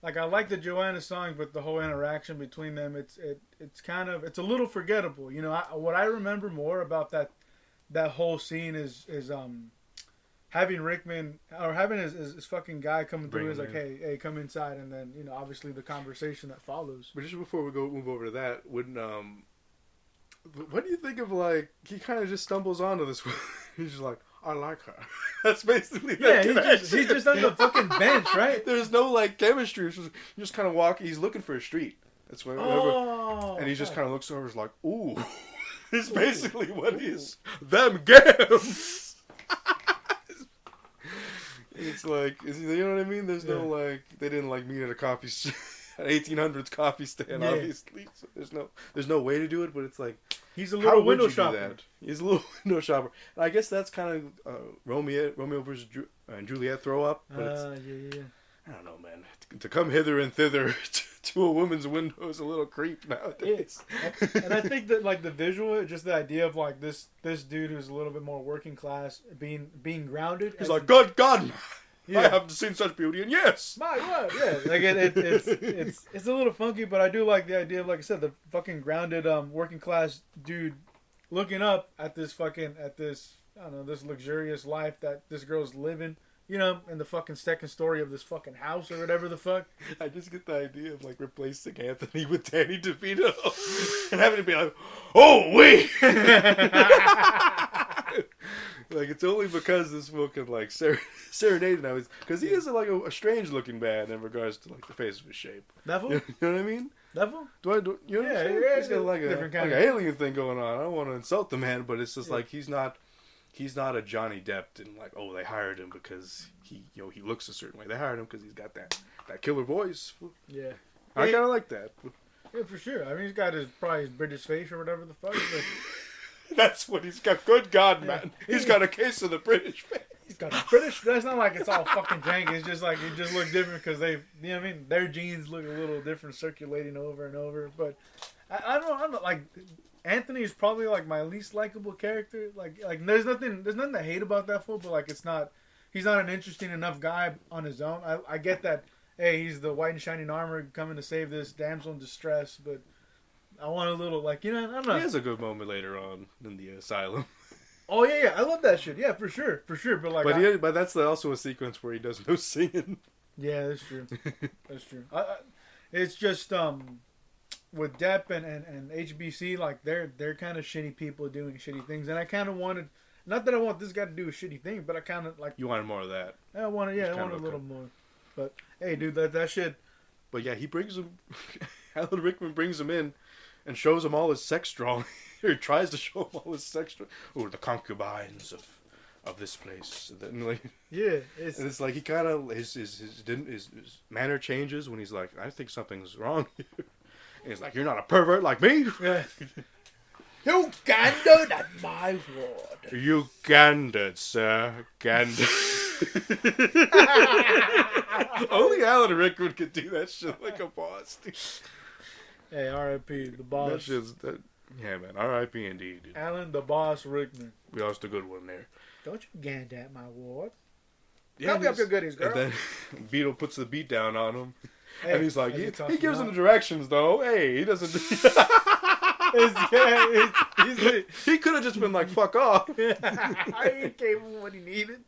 S2: like the Joanna song, but the whole interaction between them, it's kind of it's a little forgettable. You know, what I remember more about that whole scene is having Rickman or having his fucking guy coming through is like, hey, come inside, and then obviously the conversation that follows.
S3: But just before we move over to that, when what do you think of like he kind of just stumbles onto this? He's just like, I like her. That's basically
S2: he's just on the fucking bench, right?
S3: There's no like chemistry. It's just, you just kind of walk. He's looking for a street. That's what. And he just kind of looks over. Is like, ooh. It's basically what he is. Them games. It's like, you know what I mean? There's no like, they didn't like meet at a coffee, an 1800s coffee stand, obviously. So there's no way to do it, but it's like,
S2: he's a little window shopper.
S3: He's a little window shopper. And I guess that's kind of Romeo versus Juliet throw up. But it's, I don't know, man. To come hither and thither to a woman's window is a little creep nowadays.
S2: And I think that like the visual, just the idea of like this dude who's a little bit more working class being grounded.
S3: He's like, God, I haven't seen such beauty, and yes,
S2: my word, yeah. Like it's a little funky, but I do like the idea of, like I said, the fucking grounded working class dude looking up at this I don't know, this luxurious life that this girl's living. You know, in the fucking second story of this fucking house or whatever the fuck.
S3: I just get the idea of like replacing Anthony with Danny DeVito and having to be like, oh wait, like it's only because this fool can like serenade now, because he is like a strange looking man in regards to like the face of his shape.
S2: That fool?
S3: You know what I mean?
S2: That fool?
S3: You know what I'm saying? He's got like an alien thing going on. I don't want to insult the man, but it's just like he's not a Johnny Depp and like, oh, they hired him because he looks a certain way. They hired him because he's got that killer voice.
S2: Yeah.
S3: I kind of like that.
S2: Yeah, for sure. I mean, he's got probably his British face or whatever the fuck. But...
S3: That's what he's got. Good God, man. He's got a case of the British face.
S2: He's got a British. That's not like it's all fucking jank. It's just like it just looks different because they, you know what I mean? Their genes look a little different, circulating over and over. But I don't know. Like, Anthony is probably like my least likable character. Like there's nothing to hate about that fool, but like he's not an interesting enough guy on his own. I get that. Hey, he's the white and shining armor coming to save this damsel in distress, but I want a little like, you know, I don't know.
S3: He has a good moment later on in the asylum.
S2: Oh yeah, I love that shit. Yeah, for sure. But like,
S3: but that's also a sequence where he does no singing.
S2: Yeah, that's true. That's true. It's just with Depp and HBC, like they're kind of shitty people doing shitty things, and I kind of wanted, not that I want this guy to do a shitty thing, but I kind of like.
S3: You wanted more of that.
S2: I wanted a little more. But hey, dude, that shit.
S3: But yeah, he brings him. Alan Rickman brings him in, and shows him all his sex drawing. He tries to show him all his sex drawing. Oh, the concubines of this place. And then, like,
S2: yeah,
S3: it's like he kind of his manner changes when he's like, I think something's wrong here. And he's like, you're not a pervert like me.
S2: Yeah.
S4: You gandered at my word.
S3: You gandered, sir. Gandered. Only Alan Rickman could do that shit like a boss.
S2: Hey, R.I.P. the boss.
S3: Yeah, man. R.I.P. indeed. Dude.
S2: Alan the boss Rickman.
S3: We lost a good one there.
S4: Don't you gander at my ward.
S3: Yeah,
S4: Help me up your goodies, girl.
S3: And then Beetle puts the beat down on him.
S2: Hey,
S3: and he's like, he gives him the directions, though. Hey, he doesn't. He could have just been like, fuck off.
S4: I gave him what he needed.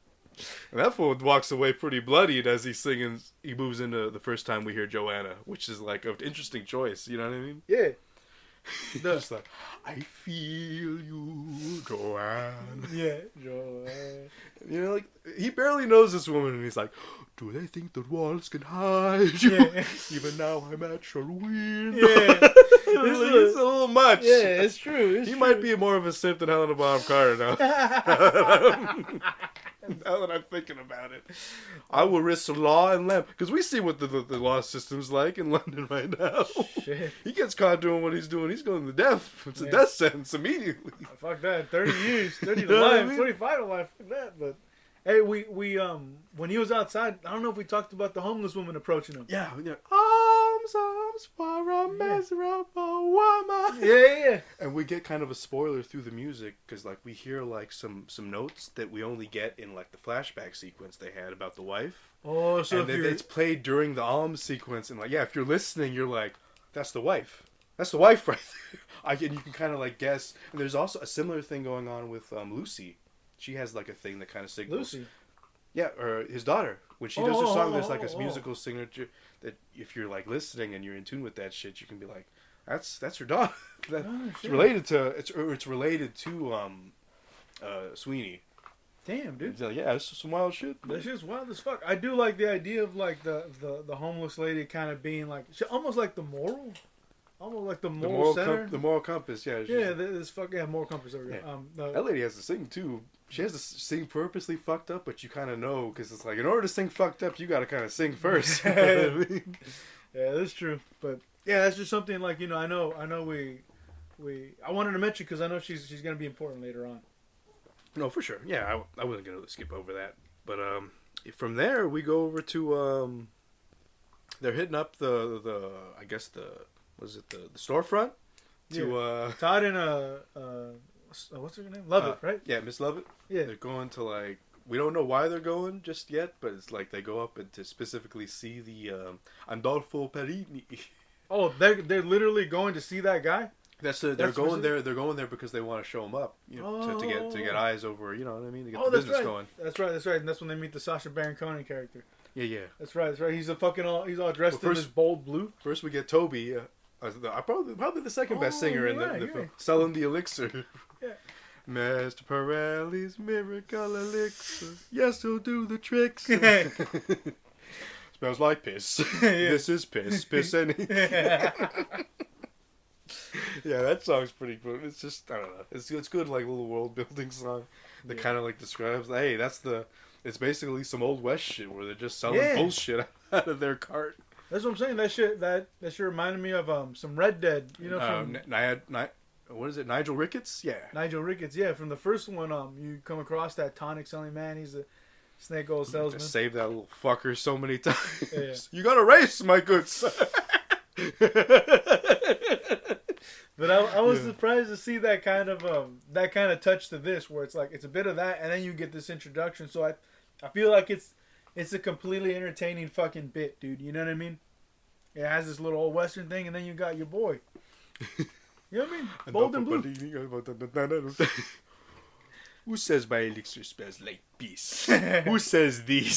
S3: And that fool walks away pretty bloodied as he's singing. He moves into the first time we hear Joanna, which is like an interesting choice. You know what I mean?
S2: Yeah.
S3: Just like, I feel you, Joanna.
S2: Yeah, Joanna.
S3: You know, like, he barely knows this woman, and he's like, do they think that walls can hide you?
S2: Yeah.
S3: Even now I'm at your window.
S2: Yeah.
S3: It's a little much.
S2: Yeah, it's true.
S3: He might be more of a simp than Helena Bonham Carter now. Now that I'm thinking about it, I will risk law and limb because we see what the law system's like in London right now.
S2: Shit.
S3: He gets caught doing what he's doing. He's going to death. It's a death sentence immediately.
S2: Fuck that. 30 years, 30 to
S3: You know what I
S2: life,
S3: mean?
S2: 25 to life. Fuck that. But hey, we when he was outside, I don't know if we talked about the homeless woman approaching him.
S3: Yeah. Arms for a miserable woman.
S2: Yeah.
S3: And we get kind of a spoiler through the music because like we hear like some notes that we only get in like the flashback sequence they had about the wife.
S2: Oh, so
S3: And
S2: if
S3: it's played during the alms sequence, and like, yeah, if you're listening, you're like, that's the wife. That's the wife right there. You can kind of like guess. And there's also a similar thing going on with Lucy. She has like a thing that kind of signals.
S2: Lucy.
S3: Yeah, or his daughter. When she does her song, there's like a musical signature that if you're like listening and you're in tune with that shit, you can be like, that's her daughter. It's related to it's related to Sweeney.
S2: Damn, dude.
S3: Like, yeah, it's some wild shit.
S2: That's just wild as fuck. I do like the idea of like the homeless lady kind of being like almost like the moral, almost like the moral center.
S3: The moral compass, yeah.
S2: This fucking moral compass over here.
S3: Yeah. That lady has to sing too. She has to sing purposely fucked up, but you kind of know because it's like in order to sing fucked up, you got to kind of sing first. You know what I mean?
S2: Yeah, that's true. But yeah, that's just something like I know I wanted to mention because I know she's gonna be important later on.
S3: No, for sure. Yeah, I wasn't gonna skip over that. But from there we go over to they're hitting up the I guess the storefront to
S2: Todd and what's her name? Lovett, right?
S3: Yeah, Miss Lovett.
S2: Yeah.
S3: They're going to like we don't know why they're going just yet, but it's like they go up and to specifically see the Andolfo Perini.
S2: Oh, they're literally going to see that guy?
S3: They're going there. They're going there because they want to show him up, to get eyes over. You know what I mean? To get the business going.
S2: That's right. And that's when they meet the Sacha Baron Cohen character.
S3: Yeah.
S2: That's right. He's he's all dressed in this bold blue.
S3: First we get Toby, probably the second best singer in the film, selling the elixir.
S2: Yeah.
S3: Master Pirelli's miracle elixir. Yes, he'll do the tricks. Smells like piss. This is piss. Piss any. Yeah, that song's pretty good. It's just, I don't know. It's good, like, little world building song that kind of, like, describes, hey, it's basically some Old West shit where they're just selling bullshit out of their cart.
S2: That's what I'm saying. That shit reminded me of some Red Dead, from...
S3: what is it, Nigel Ricketts? Yeah.
S2: Nigel Ricketts, yeah. From the first one, you come across that tonic selling man. He's a snake oil salesman.
S3: Just saved that little fucker so many times.
S2: Yeah.
S3: You got a race, my good son.
S2: But I was surprised to see that kind of touch to this, where it's like it's a bit of that, and then you get this introduction. So I feel like it's a completely entertaining fucking bit, dude. You know what I mean? It has this little old western thing, and then you got your boy. You know what I mean? Bold and blue.
S3: Who says my elixir smells like peace? Who says this?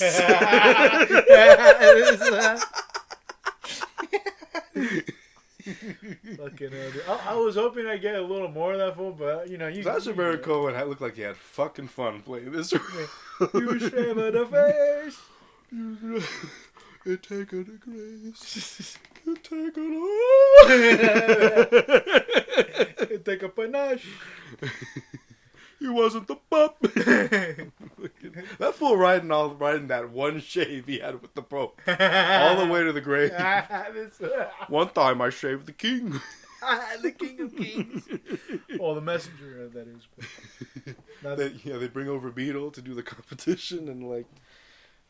S2: Fucking hell, dude. I was hoping I'd get a little more of that fool, but
S3: Sacha Baron Cohen looked like he had fucking fun playing this.
S2: You shame of the face.
S3: You take a grace. You take
S2: You take a panache.
S3: He wasn't the pup. That fool riding that one shave he had with the Pope all the way to the grave. One time I shaved the king.
S2: The king of kings. Oh, the messenger, that is.
S3: They bring over Beetle to do the competition, and like,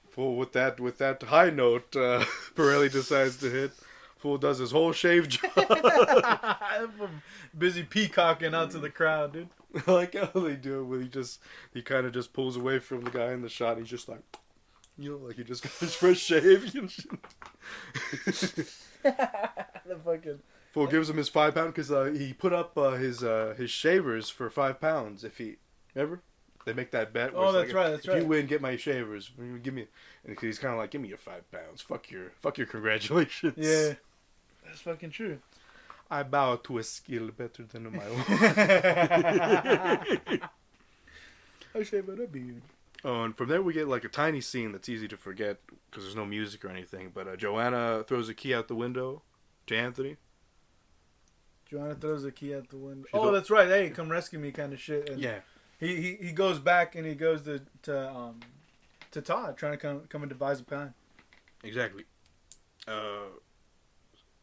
S3: fool with that high note, Pirelli decides to hit. Fool does his whole shave job.
S2: I'm busy peacocking out to the crowd, dude.
S3: I like how they do it when he kind of just pulls away from the guy in the shot. He's just like, like he just got his first shave.
S2: The fucking
S3: fool gives him his £5 because he put up his shavers for £5 if he ever. They make that bet.
S2: Oh, that's right.
S3: If you win, get my shavers. Give me, and he's kind of like, give me your £5. Fuck your congratulations.
S2: Yeah, that's fucking true.
S3: I bow to a skill better than my own.
S2: I shave it a beard.
S3: Oh, and from there we get like a tiny scene that's easy to forget because there's no music or anything. But Joanna throws a key out the window to Anthony.
S2: Joanna throws a key out the window. That's right. Hey, come rescue me, kind of shit. And
S3: yeah.
S2: He goes back and he goes to to Todd, trying to come and devise a plan.
S3: Exactly.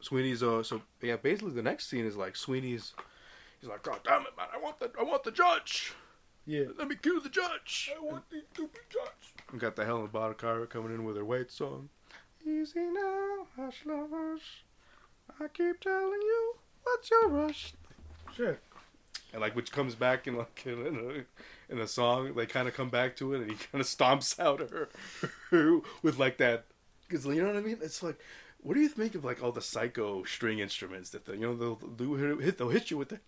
S3: Sweeney's so yeah. Basically, the next scene is like Sweeney's. He's like, God damn it, man! I want the judge.
S2: Yeah.
S3: Let me kill the judge. I want the stupid judge. We got the Helen Bonham Carter coming in with her Wait song. Easy now, hush lovers. I keep telling you, what's your rush?
S2: Sure.
S3: And like, which comes back in like in a song. They kind of come back to it, and he kind of stomps out her with like that. Because you know what I mean? It's like, what do you think of like all the psycho string instruments that they'll hit you with the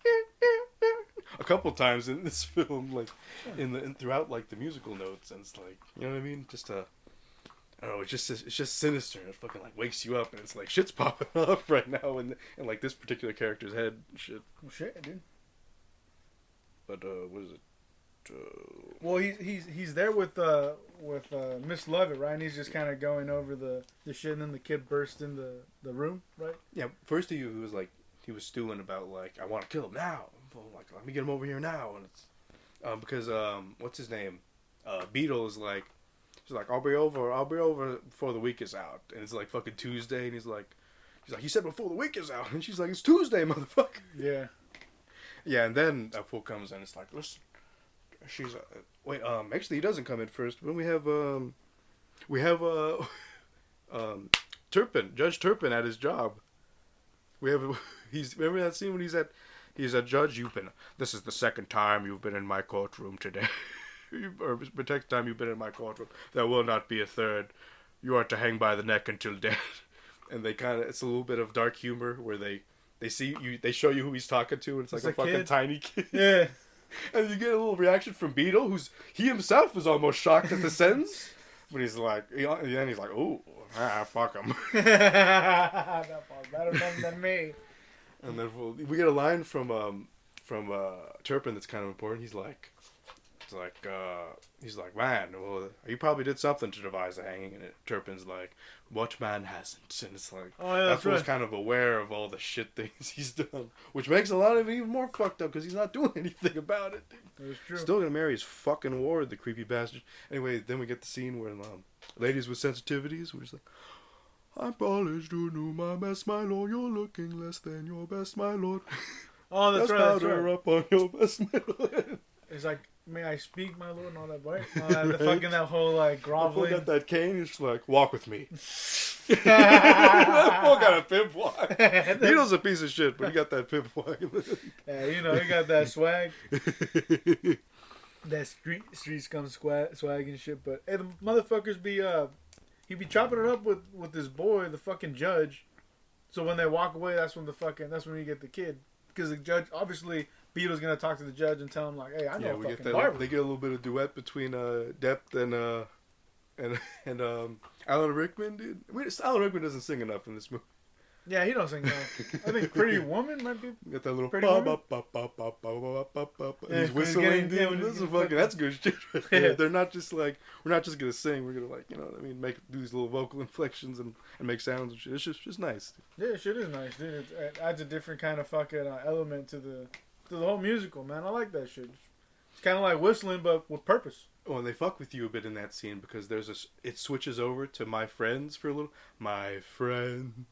S3: a couple times in this film, like in throughout like the musical notes, and it's like, you know what I mean? Just I don't know, it's just sinister, and it fucking like wakes you up, and it's like shit's popping up right now in like this particular character's head and shit.
S2: Well, shit, dude.
S3: But what is it?
S2: Well, he's there with Miss Lovett, right? And he's just kind of going over the shit, and then the kid bursts in the room, right?
S3: Yeah. First he was stewing about like, I want to kill him now. Like, let me get him over here now, and it's because what's his name? Beetle is like, he's like, I'll be over before the week is out, and it's like fucking Tuesday, and he's like, you said before the week is out, and she's like, it's Tuesday, motherfucker.
S2: Yeah. Yeah,
S3: and then that fool comes in. It's like, listen. She's wait. Actually, he doesn't come in first. When we have Turpin, Judge Turpin at his job. We have remember that scene when he's a judge. This is the second time you've been in my courtroom today, or protect time you've been in my courtroom. There will not be a third. You are to hang by the neck until dead. And it's a little bit of dark humor where they see you, they show you who he's talking to, and it's like a fucking kid. Tiny kid.
S2: Yeah.
S3: And you get a little reaction from Beetle, he himself was almost shocked at the sentence. But he's like, then he's like, ooh, fuck him.
S2: That falls better than me.
S3: And then we get a line from Turpin that's kind of important. He's like, man, well, you probably did something to devise the hanging. And Turpin's like, what man hasn't? And it's like,
S2: oh, yeah,
S3: that was kind of aware of all the shit things he's done, which makes a lot of it even more fucked up because he's not doing anything about it.
S2: That's true.
S3: Still gonna marry his fucking ward, the creepy bastard. Anyway, then we get the scene where ladies with sensitivities, where he's like, I'm polished to know my best, my lord. You're looking less than your best, my lord.
S2: Oh, that's right.
S3: Powder up on your best, my lord.
S2: It's like, may I speak, my lord, and all that, right? The fucking, that whole, like, groveling.
S3: Got that cane, he's like, walk with me. That fool got a pimp walk. Beetle's a piece of shit, but he got that pimp walk.
S2: Yeah, he got that swag. That street scum swag and shit. But, hey, the motherfuckers he be chopping it up with this boy, the fucking judge. So when they walk away, that's when you get the kid. Because the judge, obviously, Beetle's gonna talk to the judge and tell him like, "Hey, I know fucking Barber."
S3: They get a little bit of duet between Depp and Alan Rickman, dude. Alan Rickman doesn't sing enough in this movie.
S2: Yeah, he don't sing enough. I think Pretty Woman might be.
S3: Got that little
S2: Pretty Woman.
S3: He's whistling, dude. That's good shit right there. They're not just like, we're not just gonna sing. We're gonna like, you know what I mean, do these little vocal inflections and make sounds and shit. It's just nice.
S2: Yeah, shit is nice, dude. It adds a different kind of fucking element to the whole musical, man. I like that shit. It's kind of like whistling, but with purpose.
S3: Oh, and they fuck with you a bit in that scene because it switches over to My Friends for a little. My friend.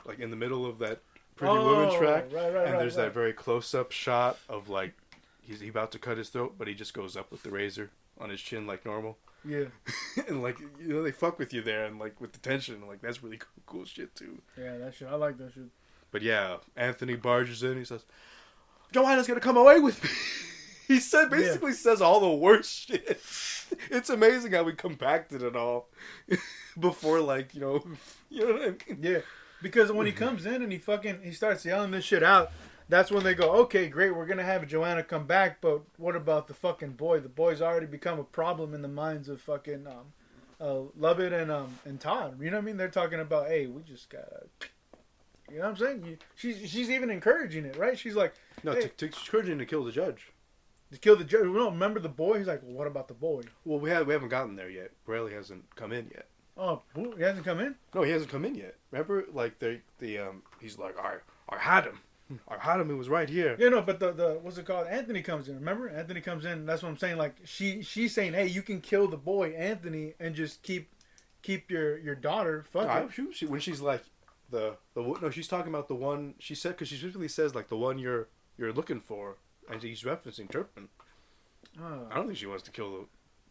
S3: Like in the middle of that Pretty Woman track. And there's that very close-up shot of like, he's about to cut his throat, but he just goes up with the razor on his chin like normal.
S2: Yeah.
S3: And like, you know, they fuck with you there and like with the tension. And, like, that's really cool shit too.
S2: Yeah, that shit. I like that shit.
S3: But yeah, Anthony barges in. He says, Joanna's gonna come away with me. He says all the worst shit. It's amazing how we compacted it all before, like, you know what I mean?
S2: Yeah, because when he comes in and he starts yelling this shit out, that's when they go, okay, great, we're gonna have Joanna come back, but what about the fucking boy? The boy's already become a problem in the minds of fucking Lovett and Todd. You know what I mean? They're talking about, hey, we just gotta. You know what I'm saying? She's even encouraging it, right? She's like,
S3: no, hey, encouraging to kill the judge.
S2: To kill the judge. We don't remember the boy. He's like, well, what about the boy?
S3: Well, we haven't gotten there yet. Bradley hasn't come in yet.
S2: Oh, he hasn't come in?
S3: No, he hasn't come in yet. Remember, like he's like, I had him. Our Hadami was right here.
S2: Yeah, no, but the what's it called? Anthony comes in. Remember, Anthony comes in. That's what I'm saying. Like she's saying, hey, you can kill the boy Anthony and just keep your daughter. Fuck it.
S3: When she's like no, she's talking about the one she said, because she specifically says like the one you're looking for, and he's referencing Turpin. I don't think she wants to kill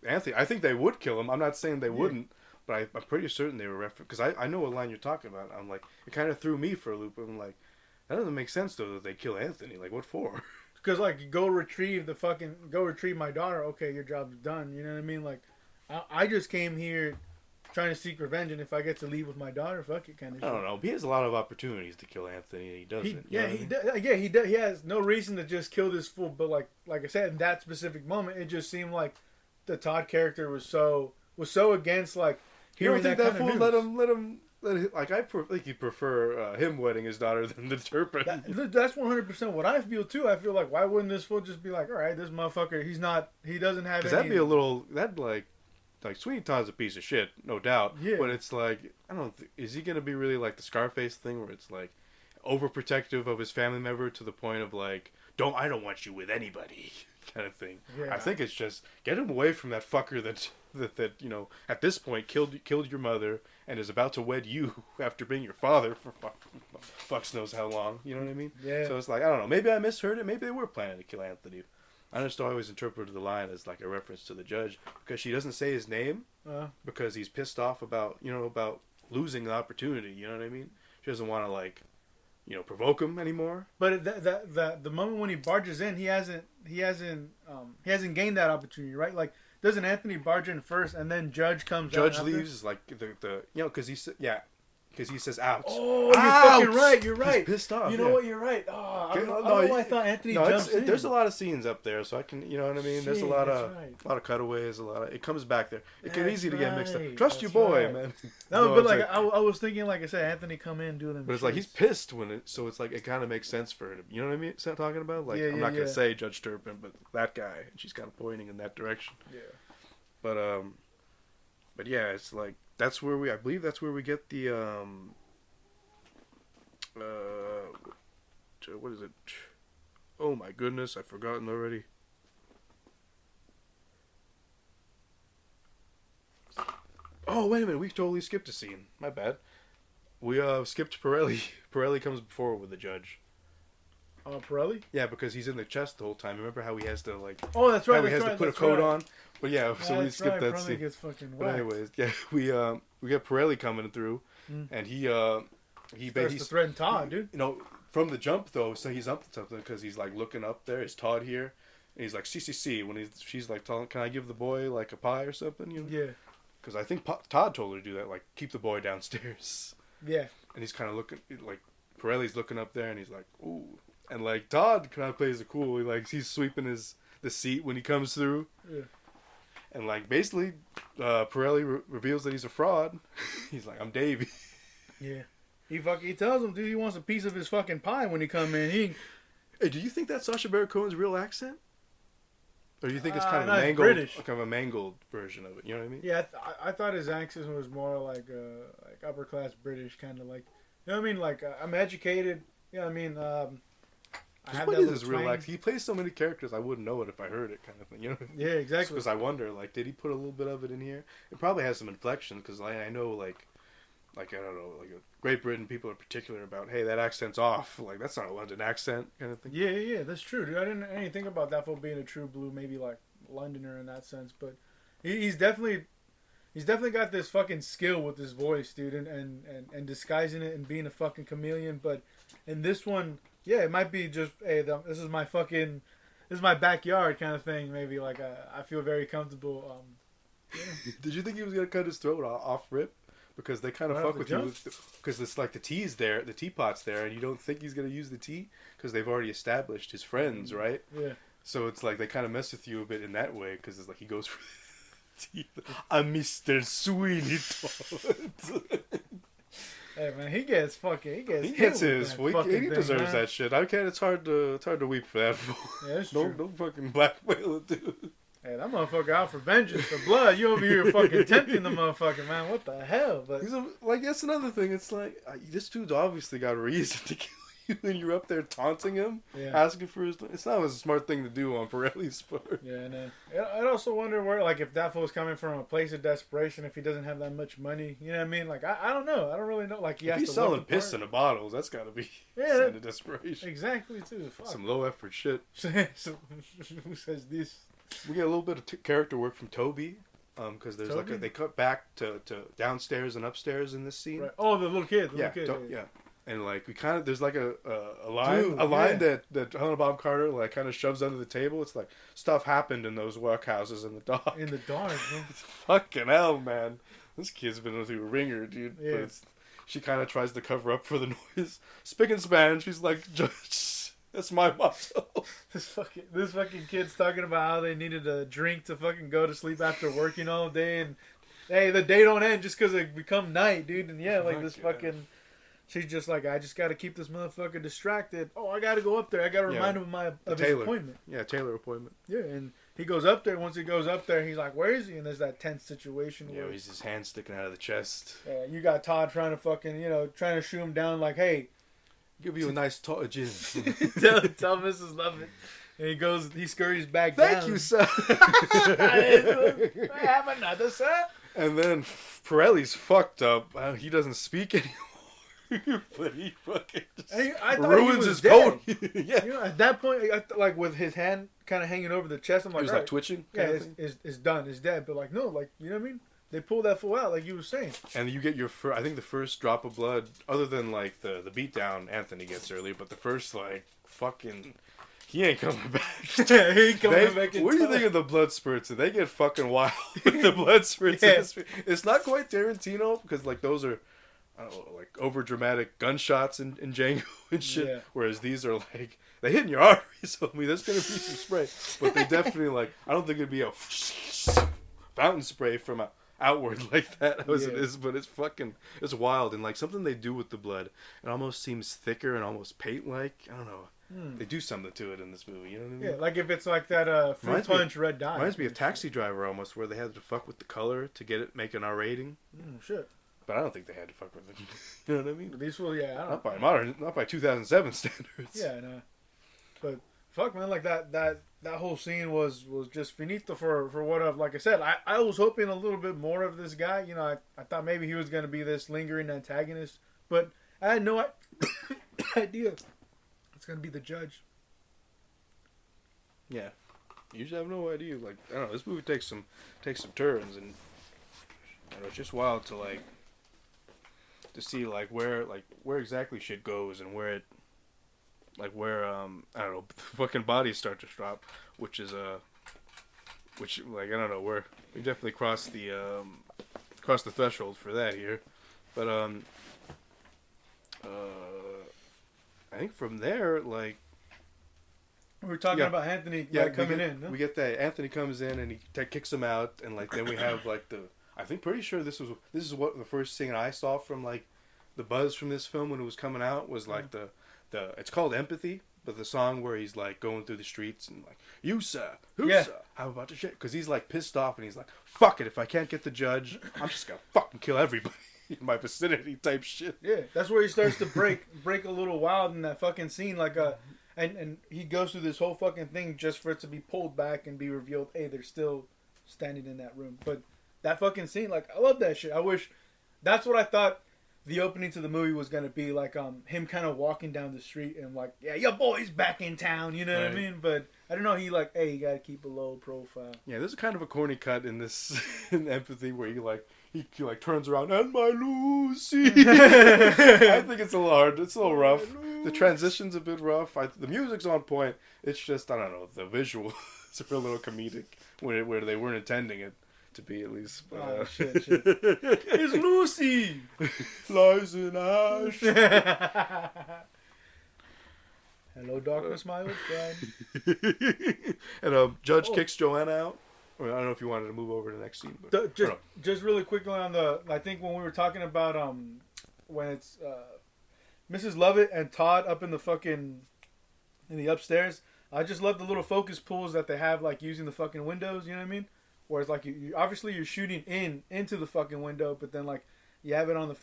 S3: Anthony. I think they would kill him. I'm not saying they wouldn't, but I'm pretty certain they were referencing, because I know what line you're talking about. I'm like, it kind of threw me for a loop. I'm like, that doesn't make sense though that they kill Anthony. Like, what for?
S2: Because like, go retrieve my daughter. Okay, your job's done. You know what I mean? Like, I just came here trying to seek revenge, and if I get to leave with my daughter, fuck it, kind of.
S3: I don't know. He has a lot of opportunities to kill Anthony, and he doesn't.
S2: He does. He has no reason to just kill this fool. But like I said, in that specific moment, it just seemed like the Todd character was so against like.
S3: You don't think that fool let him like I think he'd prefer him wedding his daughter than the Turpin.
S2: That's 100% what I feel too. I feel like, why wouldn't this fool just be like, all right, this motherfucker, he doesn't have.
S3: Because that'd be a little like Sweeney Todd's a piece of shit, no doubt. Yeah. But it's like, I don't know, is he gonna be really like the Scarface thing where it's like overprotective of his family member to the point of like, I don't want you with anybody kind of thing. Yeah. I think it's just get him away from that fucker that you know at this point killed your mother and is about to wed you after being your father for fucks knows how long. You know what I mean? Yeah. So it's like, I don't know. Maybe I misheard it. Maybe they were planning to kill Anthony. I just always interpreted the line as like a reference to the judge because she doesn't say his name because he's pissed off about losing the opportunity. You know what I mean? She doesn't want to like, provoke him anymore.
S2: But the moment when he barges in, he hasn't gained that opportunity, right? Like, doesn't Anthony barge in first and then Judge comes?
S3: Judge leaves is like because he said because he says ouch.
S2: Oh, you're fucking right. You're right.
S3: He's pissed off.
S2: You know what? You're right. Oh, I don't know why I thought Anthony jumps in.
S3: There's a lot of scenes up there, so I can, you know what I mean. There's a lot of cutaways, it comes back there. It can easy to get mixed up. Trust your boy, man.
S2: No, but like I was thinking, like I said, Anthony come in doing them.
S3: But it's like he's pissed so it's like it kind of makes sense for him. You know what I mean? Is that talking about? Like I'm not gonna say Judge Turpin, but that guy, and she's kind of pointing in that direction. Yeah. But yeah, it's like I believe that's where we get the what is it? Oh my goodness, I've forgotten already. Oh, wait a minute, we totally skipped a scene. My bad. We skipped Pirelli. Pirelli comes before with the judge.
S2: Pirelli?
S3: Yeah, because he's in the chest the whole time. Remember how he has to like?
S2: Oh, that's right.
S3: He has to put a coat on. But yeah, so we skipped that
S2: Pirelli
S3: scene.
S2: Gets fucking
S3: but anyways, yeah, we got Pirelli coming through, and he
S2: starts to threaten Todd, dude.
S3: From the jump though, so he's up to something because he's like looking up there. Is Todd here? And he's like CCC when she's like telling, can I give the boy like a pie or something? Yeah. Because I think Todd told her to do that, like keep the boy downstairs. Yeah. And he's kind of looking like Pirelli's looking up there, and he's like, ooh. And like Todd kind of plays it cool. He's sweeping the seat when he comes through. Yeah. And like basically, Pirelli reveals that he's a fraud. He's like, I'm Davey. Yeah. He
S2: tells him, dude, he wants a piece of his fucking pie when he come in.
S3: Hey, do you think that's Sacha Baron Cohen's real accent? Or do you think it's kind of a mangled version of it? You know what I mean?
S2: Yeah, I thought his accent was more like upper class British, kind of like, you know what I mean? Like I'm educated. You know what I mean?
S3: What is his real accent? He plays so many characters, I wouldn't know it if I heard it, kind of thing. You know?
S2: Yeah, exactly.
S3: Because I wonder, like, did he put a little bit of it in here? It probably has some inflection, because I know, like I don't know, like Great Britain people are particular about, hey, that accent's off. Like, that's not a London accent, kind of thing.
S2: Yeah, that's true, dude. I didn't think about that for being a true blue, maybe like Londoner in that sense, but he's definitely got this fucking skill with his voice, dude, and disguising it and being a fucking chameleon. But in this one, yeah, it might be just, hey, this is my backyard kind of thing. Maybe like I feel very comfortable. Yeah.
S3: Did you think he was gonna cut his throat off rip? Because they kind of fuck with you, because it's like the teapot's there, and you don't think he's gonna use the tea because they've already established his friends, right? Yeah. So it's like they kind of mess with you a bit in that way, because it's like he goes for the tea. I'm Mr. Sweeney Todd.
S2: Hey man, he gets his.
S3: He deserves that shit. I can't. It's hard to weep for that.
S2: Yeah, that's true.
S3: Don't fucking blackmail it, dude.
S2: Hey, that motherfucker out for vengeance, for blood. You over here fucking tempting the motherfucker, man. What the hell? But
S3: that's another thing. It's like this dude's obviously got a reason to kill when you're up there taunting him, asking for his. It's not a smart thing to do on Pirelli's part.
S2: Yeah, no. I'd also wonder where, like, if that fool's coming from a place of desperation, if he doesn't have that much money. You know what I mean? Like, I don't know. I don't really know. Like,
S3: if he's selling piss in the bottles, that's got to be a sign of desperation.
S2: Exactly, too. Fuck.
S3: Some low effort shit.
S2: Who says this?
S3: We get a little bit of character work from Toby. Because there's
S2: Toby?
S3: they cut back to downstairs and upstairs in this scene.
S2: Right. Oh, the little kid.
S3: Yeah. And like we kind of there's like a line that Helena Bonham Carter like kind of shoves under the table. It's like stuff happened in those workhouses in the dark.
S2: In the dark, man.
S3: It's fucking hell, man. This kid's been through a ringer, dude.
S2: Yeah.
S3: But she kind of tries to cover up for the noise. Spick and span. She's like, Judge, that's my motto.
S2: This fucking kid's talking about how they needed a drink to fucking go to sleep after working all day, and hey, the day don't end just because it become night, dude. And yeah, like this fucking. She's just like, I just got to keep this motherfucker distracted. Oh, I got to go up there. I got to remind him of his appointment.
S3: Yeah, Taylor appointment.
S2: Yeah, and he goes up there. Once he goes up there, he's like, where is he? And there's that tense situation.
S3: Yeah, he's his hand sticking out of the chest.
S2: Yeah, you got Todd trying to fucking, trying to shoot him down like, hey.
S3: Give you a nice gin.
S2: tell Mrs. Lovett. And he scurries back down.
S3: Thank you, sir.
S2: I have another, sir.
S3: And then Pirelli's fucked up. He doesn't speak anymore. But he fucking just ruins his coat.
S2: Yeah. At that point, like with his hand kind of hanging over the chest, I'm like,
S3: he was like twitching.
S2: Yeah, it's done. It's dead. But like, no, like, you know what I mean? They pull that fool out, like you were saying.
S3: And you get I think the first drop of blood, other than like the beatdown Anthony gets earlier, but the first like fucking. He ain't coming back.
S2: He ain't coming back.
S3: What do you think of the blood spurts? They get fucking wild with the blood spurts.
S2: Yeah.
S3: It's not quite Tarantino because like those are, I don't know, like over dramatic gunshots in Django and shit. Yeah. Whereas these are like they hit in your arteries. So I mean, there's gonna be some spray, but they definitely like. I don't think it'd be a fountain spray from outward like that as it is, but it's wild and like something they do with the blood. It almost seems thicker and almost paint like. I don't know. They do something to it in this movie, you know what I mean?
S2: Yeah, like if it's like that Fruit Punch Red Dye.
S3: Reminds me of Taxi Driver almost, where they had to fuck with the color to make an R rating.
S2: Shit.
S3: But I don't think they had to fuck with it. You know what I mean?
S2: These will, I don't
S3: know. Not by 2007 standards.
S2: Yeah, no. But fuck, man, like that whole scene was just finito for what I've, like I said, I was hoping a little bit more of this guy. I thought maybe he was going to be this lingering antagonist, but I had no idea. It's gonna be the judge.
S3: Yeah, you just have no idea. Like I don't know, this movie takes some turns, and I don't know, it's just wild to see like where exactly shit goes and where it I don't know, fucking bodies start to drop, which like I don't know where we definitely crossed the threshold for that here, but I think from there, like...
S2: We were talking about Anthony coming in. No?
S3: We get that Anthony comes in and he kicks him out, and like then we have like pretty sure this is what the first thing I saw from like the buzz from this film when it was coming out was like the it's called Empathy, but the song where he's like going through the streets and like, you sir, who sir, how about the shit? Because he's like pissed off and he's like, fuck it, if I can't get the judge, I'm just gonna fucking kill everybody. In my vicinity type shit.
S2: Yeah, that's where he starts to break a little wild in that fucking scene, like and he goes through this whole fucking thing just for it to be pulled back and be revealed, hey, they're still standing in that room. But that fucking scene, like, I love that shit. I wish that's what I thought the opening to the movie was gonna be, like him kind of walking down the street and like, yeah, your boy's back in town, you know what I mean? But I don't know, he like, hey, you gotta keep a low profile.
S3: Yeah, there's kind of a corny cut in this in Empathy where he like turns around and my Lucy. I think it's a little hard. It's a little rough. The transition's a bit rough. The music's on point. It's just I don't know. The visuals are a little comedic where they weren't intending it to be at least. But,
S2: shit. It's Lucy.
S3: Lies in ash.
S2: Hello, darkness, my old friend.
S3: And Judge kicks Joanna out. I don't know if you wanted to move over to the next scene. But
S2: just really quickly on I think when we were talking about when it's Mrs. Lovett and Todd up in the upstairs, I just love the little focus pulls that they have, like using the fucking windows, you know what I mean? Where it's like you obviously you're shooting into the fucking window, but then like you have it on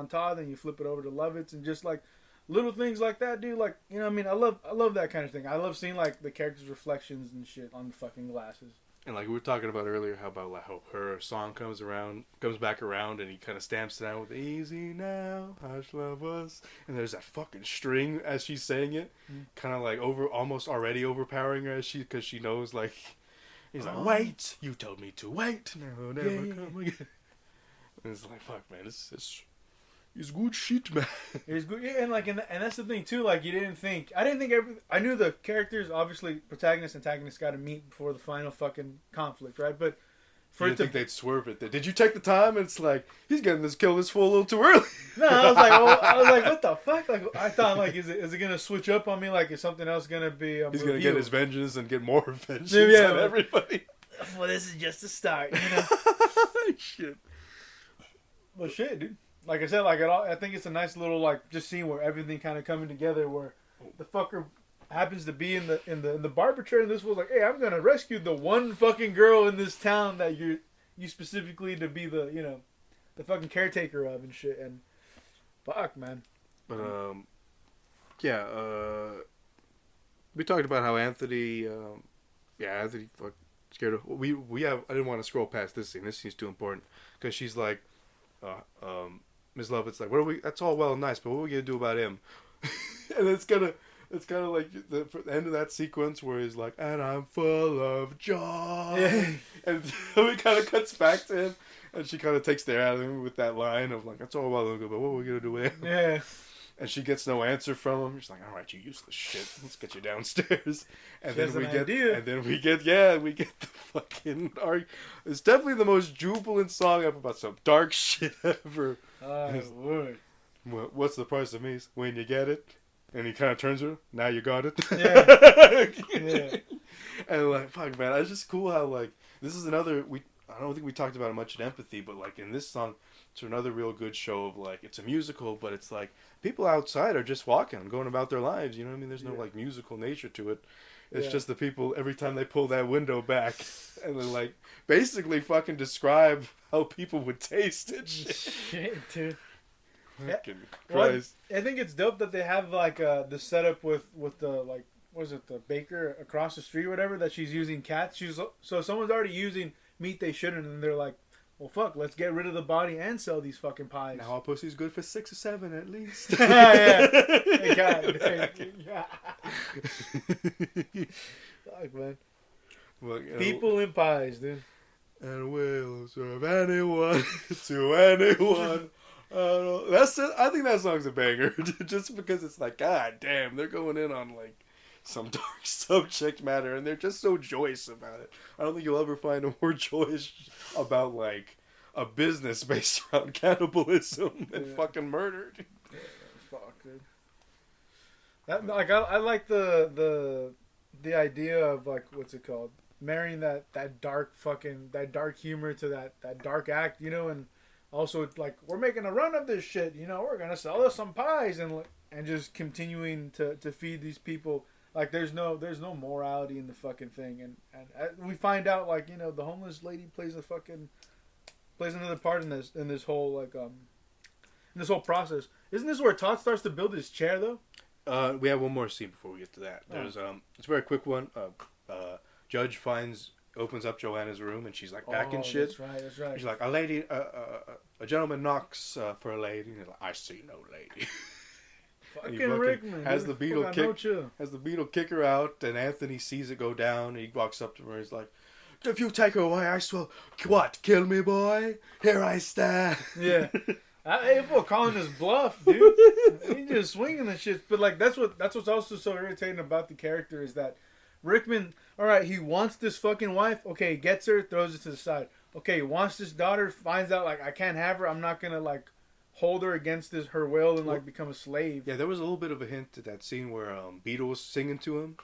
S2: Todd, then you flip it over to Lovett's, and just like little things like that, dude. Like, you know what I mean? I love that kind of thing. I love seeing like the characters' reflections and shit on the fucking glasses.
S3: And like we were talking about earlier, how about like how her song comes back around, and he kind of stamps it out with "Easy now, hush love us," and there's that fucking string as she's saying it, kind of like almost already overpowering her because she knows like he's like, "Wait, you told me to wait, now never come again." And it's like, fuck, man, it's good shit, man.
S2: It's good, yeah, and like, and that's the thing too. Like, I didn't think I knew the characters, obviously, protagonist and antagonist, got to meet before the final fucking conflict, right? But
S3: for you didn't think they'd swerve it. Did you take the time? And it's like he's getting this kill this fool a little too early.
S2: No, I was like, what the fuck? Like, I thought, like, is it gonna switch up on me? Like, is something else gonna be?
S3: He's gonna get his vengeance and get more vengeance on everybody.
S2: Well, this is just the start, you know.
S3: Shit.
S2: Well, shit, dude. Like I said, like I think it's a nice little like just scene where everything kind of coming together. Where the fucker happens to be in the barber chair, and this was like, hey, I'm gonna rescue the one fucking girl in this town that you specifically to be the the fucking caretaker of and shit. And fuck, man.
S3: But yeah, we talked about how Anthony, Anthony fuck scared of I didn't want to scroll past this scene. This scene's too important because she's like. Ms. Lovett's like, that's all well and nice, but what are we gonna do about him? And it's kind of like the end of that sequence where he's like, and I'm full of joy. And it kind of cuts back to him, and she kind of takes the air out of him with that line of like, that's all well and good, but what are we gonna do with him?
S2: Yeah.
S3: And she gets no answer from him. She's like, all right, you useless shit. Let's get you downstairs. And then we get the fucking it's definitely the most jubilant song ever about some dark shit ever.
S2: Oh, Lord.
S3: What's the price of me? When you get it. And he kind of turns her. Now you got it.
S2: Yeah. Yeah.
S3: And like, fuck, man. It's just cool how like this is another I don't think we talked about it much in Empathy, but like in this song, it's another real good show of like it's a musical, but it's like people outside are just walking, going about their lives. You know what I mean? There's no like musical nature to it. It's just the people every time they pull that window back and they like basically fucking describe how people would taste it.
S2: Shit, dude.
S3: Fucking
S2: Christ. Well, I think it's dope that they have like the setup with the like what is it, the baker across the street or whatever, that she's using cats. So someone's already using meat they shouldn't, and they're like, well, fuck, let's get rid of the body and sell these fucking pies.
S3: Now our pussy's good for 6 or 7 at least.
S2: Yeah. Hey, God, yeah. Fuck, man.
S3: Well,
S2: people in pies, dude.
S3: And we'll serve anyone to anyone. I think that song's a banger, just because it's like, god damn, they're going in on like some dark subject matter, and they're just so joyous about it. I don't think you'll ever find a more joyous about like a business based around cannibalism and fucking murder.
S2: Yeah, fuck, dude. That like I like the idea of like what's it called, marrying that dark humor to that dark act, you know, and also like we're making a run of this shit, you know, we're gonna sell us some pies and just continuing to feed these people. Like there's no morality in the fucking thing, and we find out like, you know, the homeless lady plays another part in this whole like in this whole process. Isn't this where Todd starts to build his chair though?
S3: We have one more scene before we get to that. There's it's a very quick one. Judge opens up Joanna's room, and she's like packing shit.
S2: That's right.
S3: She's like, a gentleman knocks for a lady, and he's like, I see no lady.
S2: Fucking Rickman
S3: has the beetle kick her out, and Anthony sees it go down, and he walks up to her, and he's like, if you take her away, I swear, what, kill me, boy? Here I stand.
S2: Yeah. April calling his bluff, dude. He just swinging the shit. But like that's what's also so irritating about the character is that Rickman, all right, he wants this fucking wife. Okay, gets her, throws it to the side. Okay, he wants this daughter, finds out like I can't have her. I'm not gonna like hold her against her will and like become a slave.
S3: Yeah, there was a little bit of a hint to that scene where Beetle was singing to him.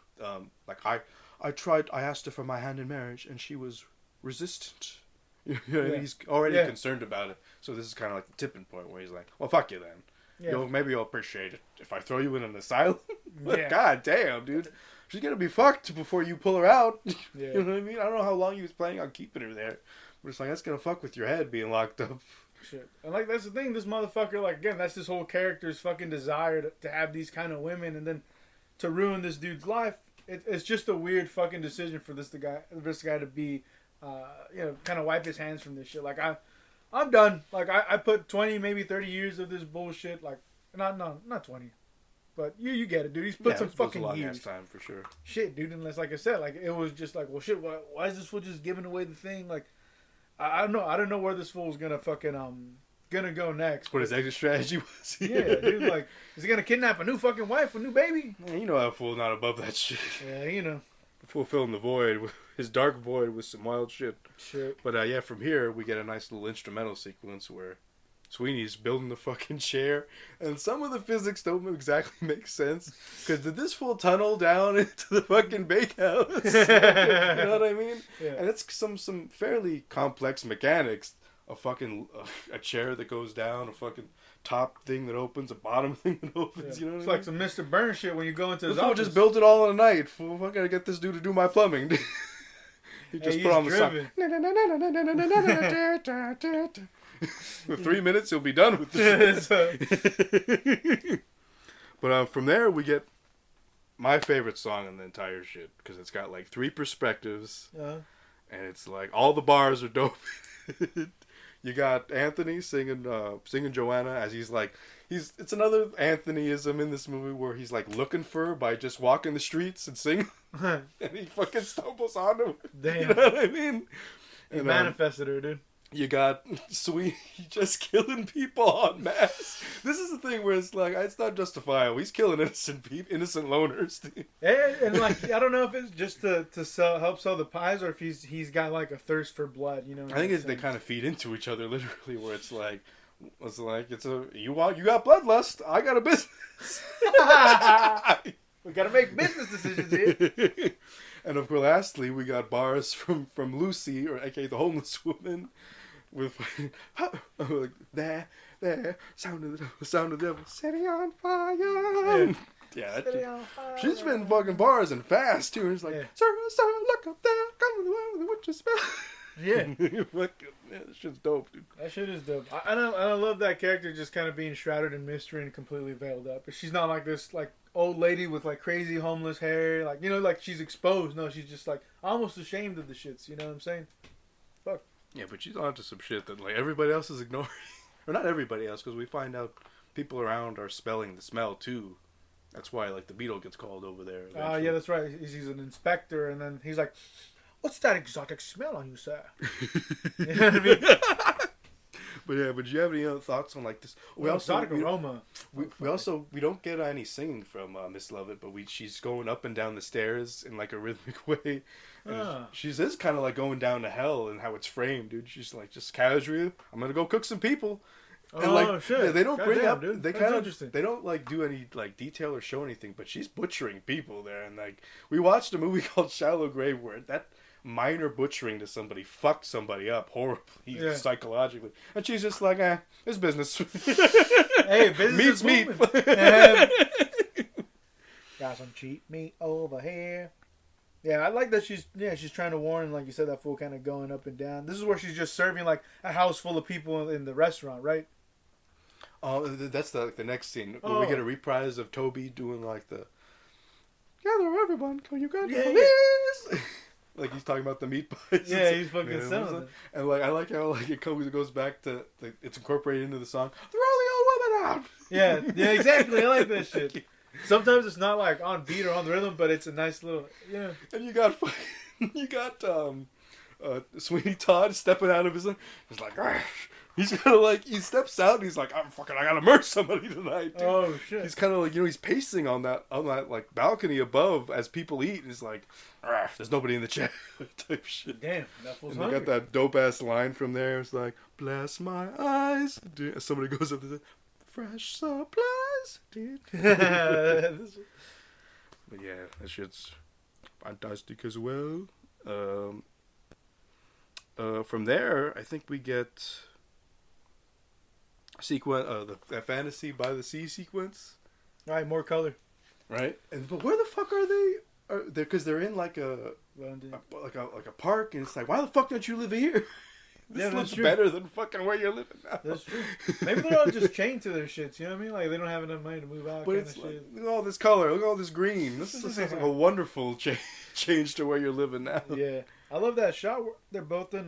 S3: Like I asked her for my hand in marriage, and she was resistant. You know, and he's already concerned about it. So this is kind of like the tipping point where he's like, well, fuck you then. Yeah. Maybe you'll appreciate it if I throw you in an asylum. God damn, dude. She's going to be fucked before you pull her out. Yeah. You know what I mean? I don't know how long he was planning on keeping her there. But it's like, that's going to fuck with your head being locked up.
S2: Shit. And like that's the thing, this motherfucker, like again, that's this whole character's fucking desire to have these kind of women, and then to ruin this dude's life. It's just a weird fucking decision for this guy to be, kind of wipe his hands from this shit. Like I'm done. Like I put 20, maybe 30 years of this bullshit. Like not 20, but you get it, dude. He's put some fucking years.
S3: Time for sure.
S2: Shit, dude. Unless, like I said, like it was just like, well, shit. Why is this fool just giving away the thing? Like I don't know. I don't know where this fool's gonna fucking gonna go next.
S3: What his exit strategy was.
S2: Yeah, dude. Like, is he gonna kidnap a new fucking wife, a new baby?
S3: Man, you know that fool's not above that shit.
S2: Yeah, you know.
S3: Fulfilling the void, his dark void with some wild shit.
S2: Shit.
S3: But from here we get a nice little instrumental sequence where Sweeney's building the fucking chair, and some of the physics don't exactly make sense. Because did this fool tunnel down into the fucking bakehouse? You know what I mean?
S2: Yeah.
S3: And it's some fairly complex mechanics. A fucking a chair that goes down, a fucking top thing that opens, a bottom thing that opens.
S2: Yeah.
S3: You know what
S2: it's
S3: I
S2: like
S3: mean?
S2: some Mr. Burns shit when you go into his
S3: This fool
S2: office.
S3: just built it all in a night. Fool, I gotta get this dude to do my plumbing. He just put on the song. With 3 minutes, he'll be done with this. But from there, we get my favorite song in the entire shit because it's got like 3 perspectives, and it's like all the bars are dope. You got Anthony singing Joanna as it's another Anthonyism in this movie where he's like looking for her by just walking the streets and singing, and he fucking stumbles onto her.
S2: Damn.
S3: You know what I mean?
S2: He
S3: And,
S2: manifested her, dude.
S3: You got Sweeney just killing people en masse. This is the thing where it's like, it's not justifiable. He's killing innocent loners. Dude.
S2: And like, I don't know if it's just to help sell the pies, or if he's got like a thirst for blood. You know.
S3: I think they kind of feed into each other literally, where you got bloodlust. I got a business.
S2: We gotta make business decisions here.
S3: And of course, lastly, we got bars from Lucy, or aka the homeless woman, with like, there, sound of the devil, setting on fire. Yeah, she's been fucking bars and fast too. And it's like, sir, look up there, come with the one with the witch's spell.
S2: Yeah.
S3: That shit's dope, dude.
S2: That shit is dope. I love that character just kind of being shrouded in mystery and completely veiled up. But she's not like this like old lady with like crazy homeless hair, like, you know, like she's exposed. No, she's just like almost ashamed of the shits. You know what I'm saying? Fuck.
S3: Yeah, but she's onto some shit that like everybody else is ignoring, or not everybody else, because we find out people around are spelling the smell too. That's why like the beetle gets called over there.
S2: Yeah, that's right. He's an inspector, and then he's like, "What's that exotic smell on you, sir?" You know what I mean?
S3: But do you have any other thoughts on like this?
S2: Exotic aroma.
S3: We don't get any singing from Miss Lovett, but she's going up and down the stairs in like a rhythmic way. She is kind of like going down to hell and how it's framed, dude. She's like just casually, I'm gonna go cook some people. And like,
S2: shit!
S3: Yeah, they don't bring up.
S2: Dude.
S3: They
S2: That's
S3: kind of.
S2: interesting.
S3: They don't like do any like detail or show anything, but she's butchering people there. And like, we watched a movie called Shallow Grave where that minor butchering to somebody fucked somebody up horribly psychologically, and she's just like, it's business.
S2: Hey, business
S3: meat.
S2: Got some cheap meat over here. Yeah, I like that she's trying to warn, like you said, that fool kind of going up and down. This is where she's just serving like a house full of people in the restaurant, right?
S3: Oh, that's the next scene where we get a reprise of Toby doing like the gather everyone, you got the police. Like he's talking about the meat pies.
S2: Yeah, he's fucking selling it.
S3: And like I like how like it goes back to it's incorporated into the song. Throw the old woman out.
S2: Yeah, exactly. I like that shit. Sometimes it's not like on beat or on the rhythm, but it's a nice little
S3: And you got Sweeney Todd stepping out of his. He's like, he's kind of like he steps out and he's like, I gotta murder somebody tonight. Dude.
S2: Oh shit!
S3: He's kind of like he's pacing on that like balcony above as people eat, and he's like, there's nobody in the chair type shit.
S2: Damn, that fool's
S3: and
S2: hungry.
S3: they got that dope ass line from there. It's like, bless my eyes. Dude, somebody goes up there, fresh supplies. Dude. But yeah, that shit's fantastic as well. From there, I think we get the fantasy by the sea sequence.
S2: All right, more color.
S3: Right, but where the fuck are they? Because they're in like a
S2: London.
S3: like a park, and it's like, why the fuck don't you live here? This looks
S2: true.
S3: better than fucking where you're living now.
S2: That's true. Maybe they're all just chained to their shits. You know what I mean? Like they don't have enough money to move out.
S3: But
S2: Kind
S3: it's
S2: of
S3: like,
S2: shit.
S3: look at all this color. Look at all this green. This is like a wonderful change to where you're living now.
S2: Yeah, I love that shot. Where they're both in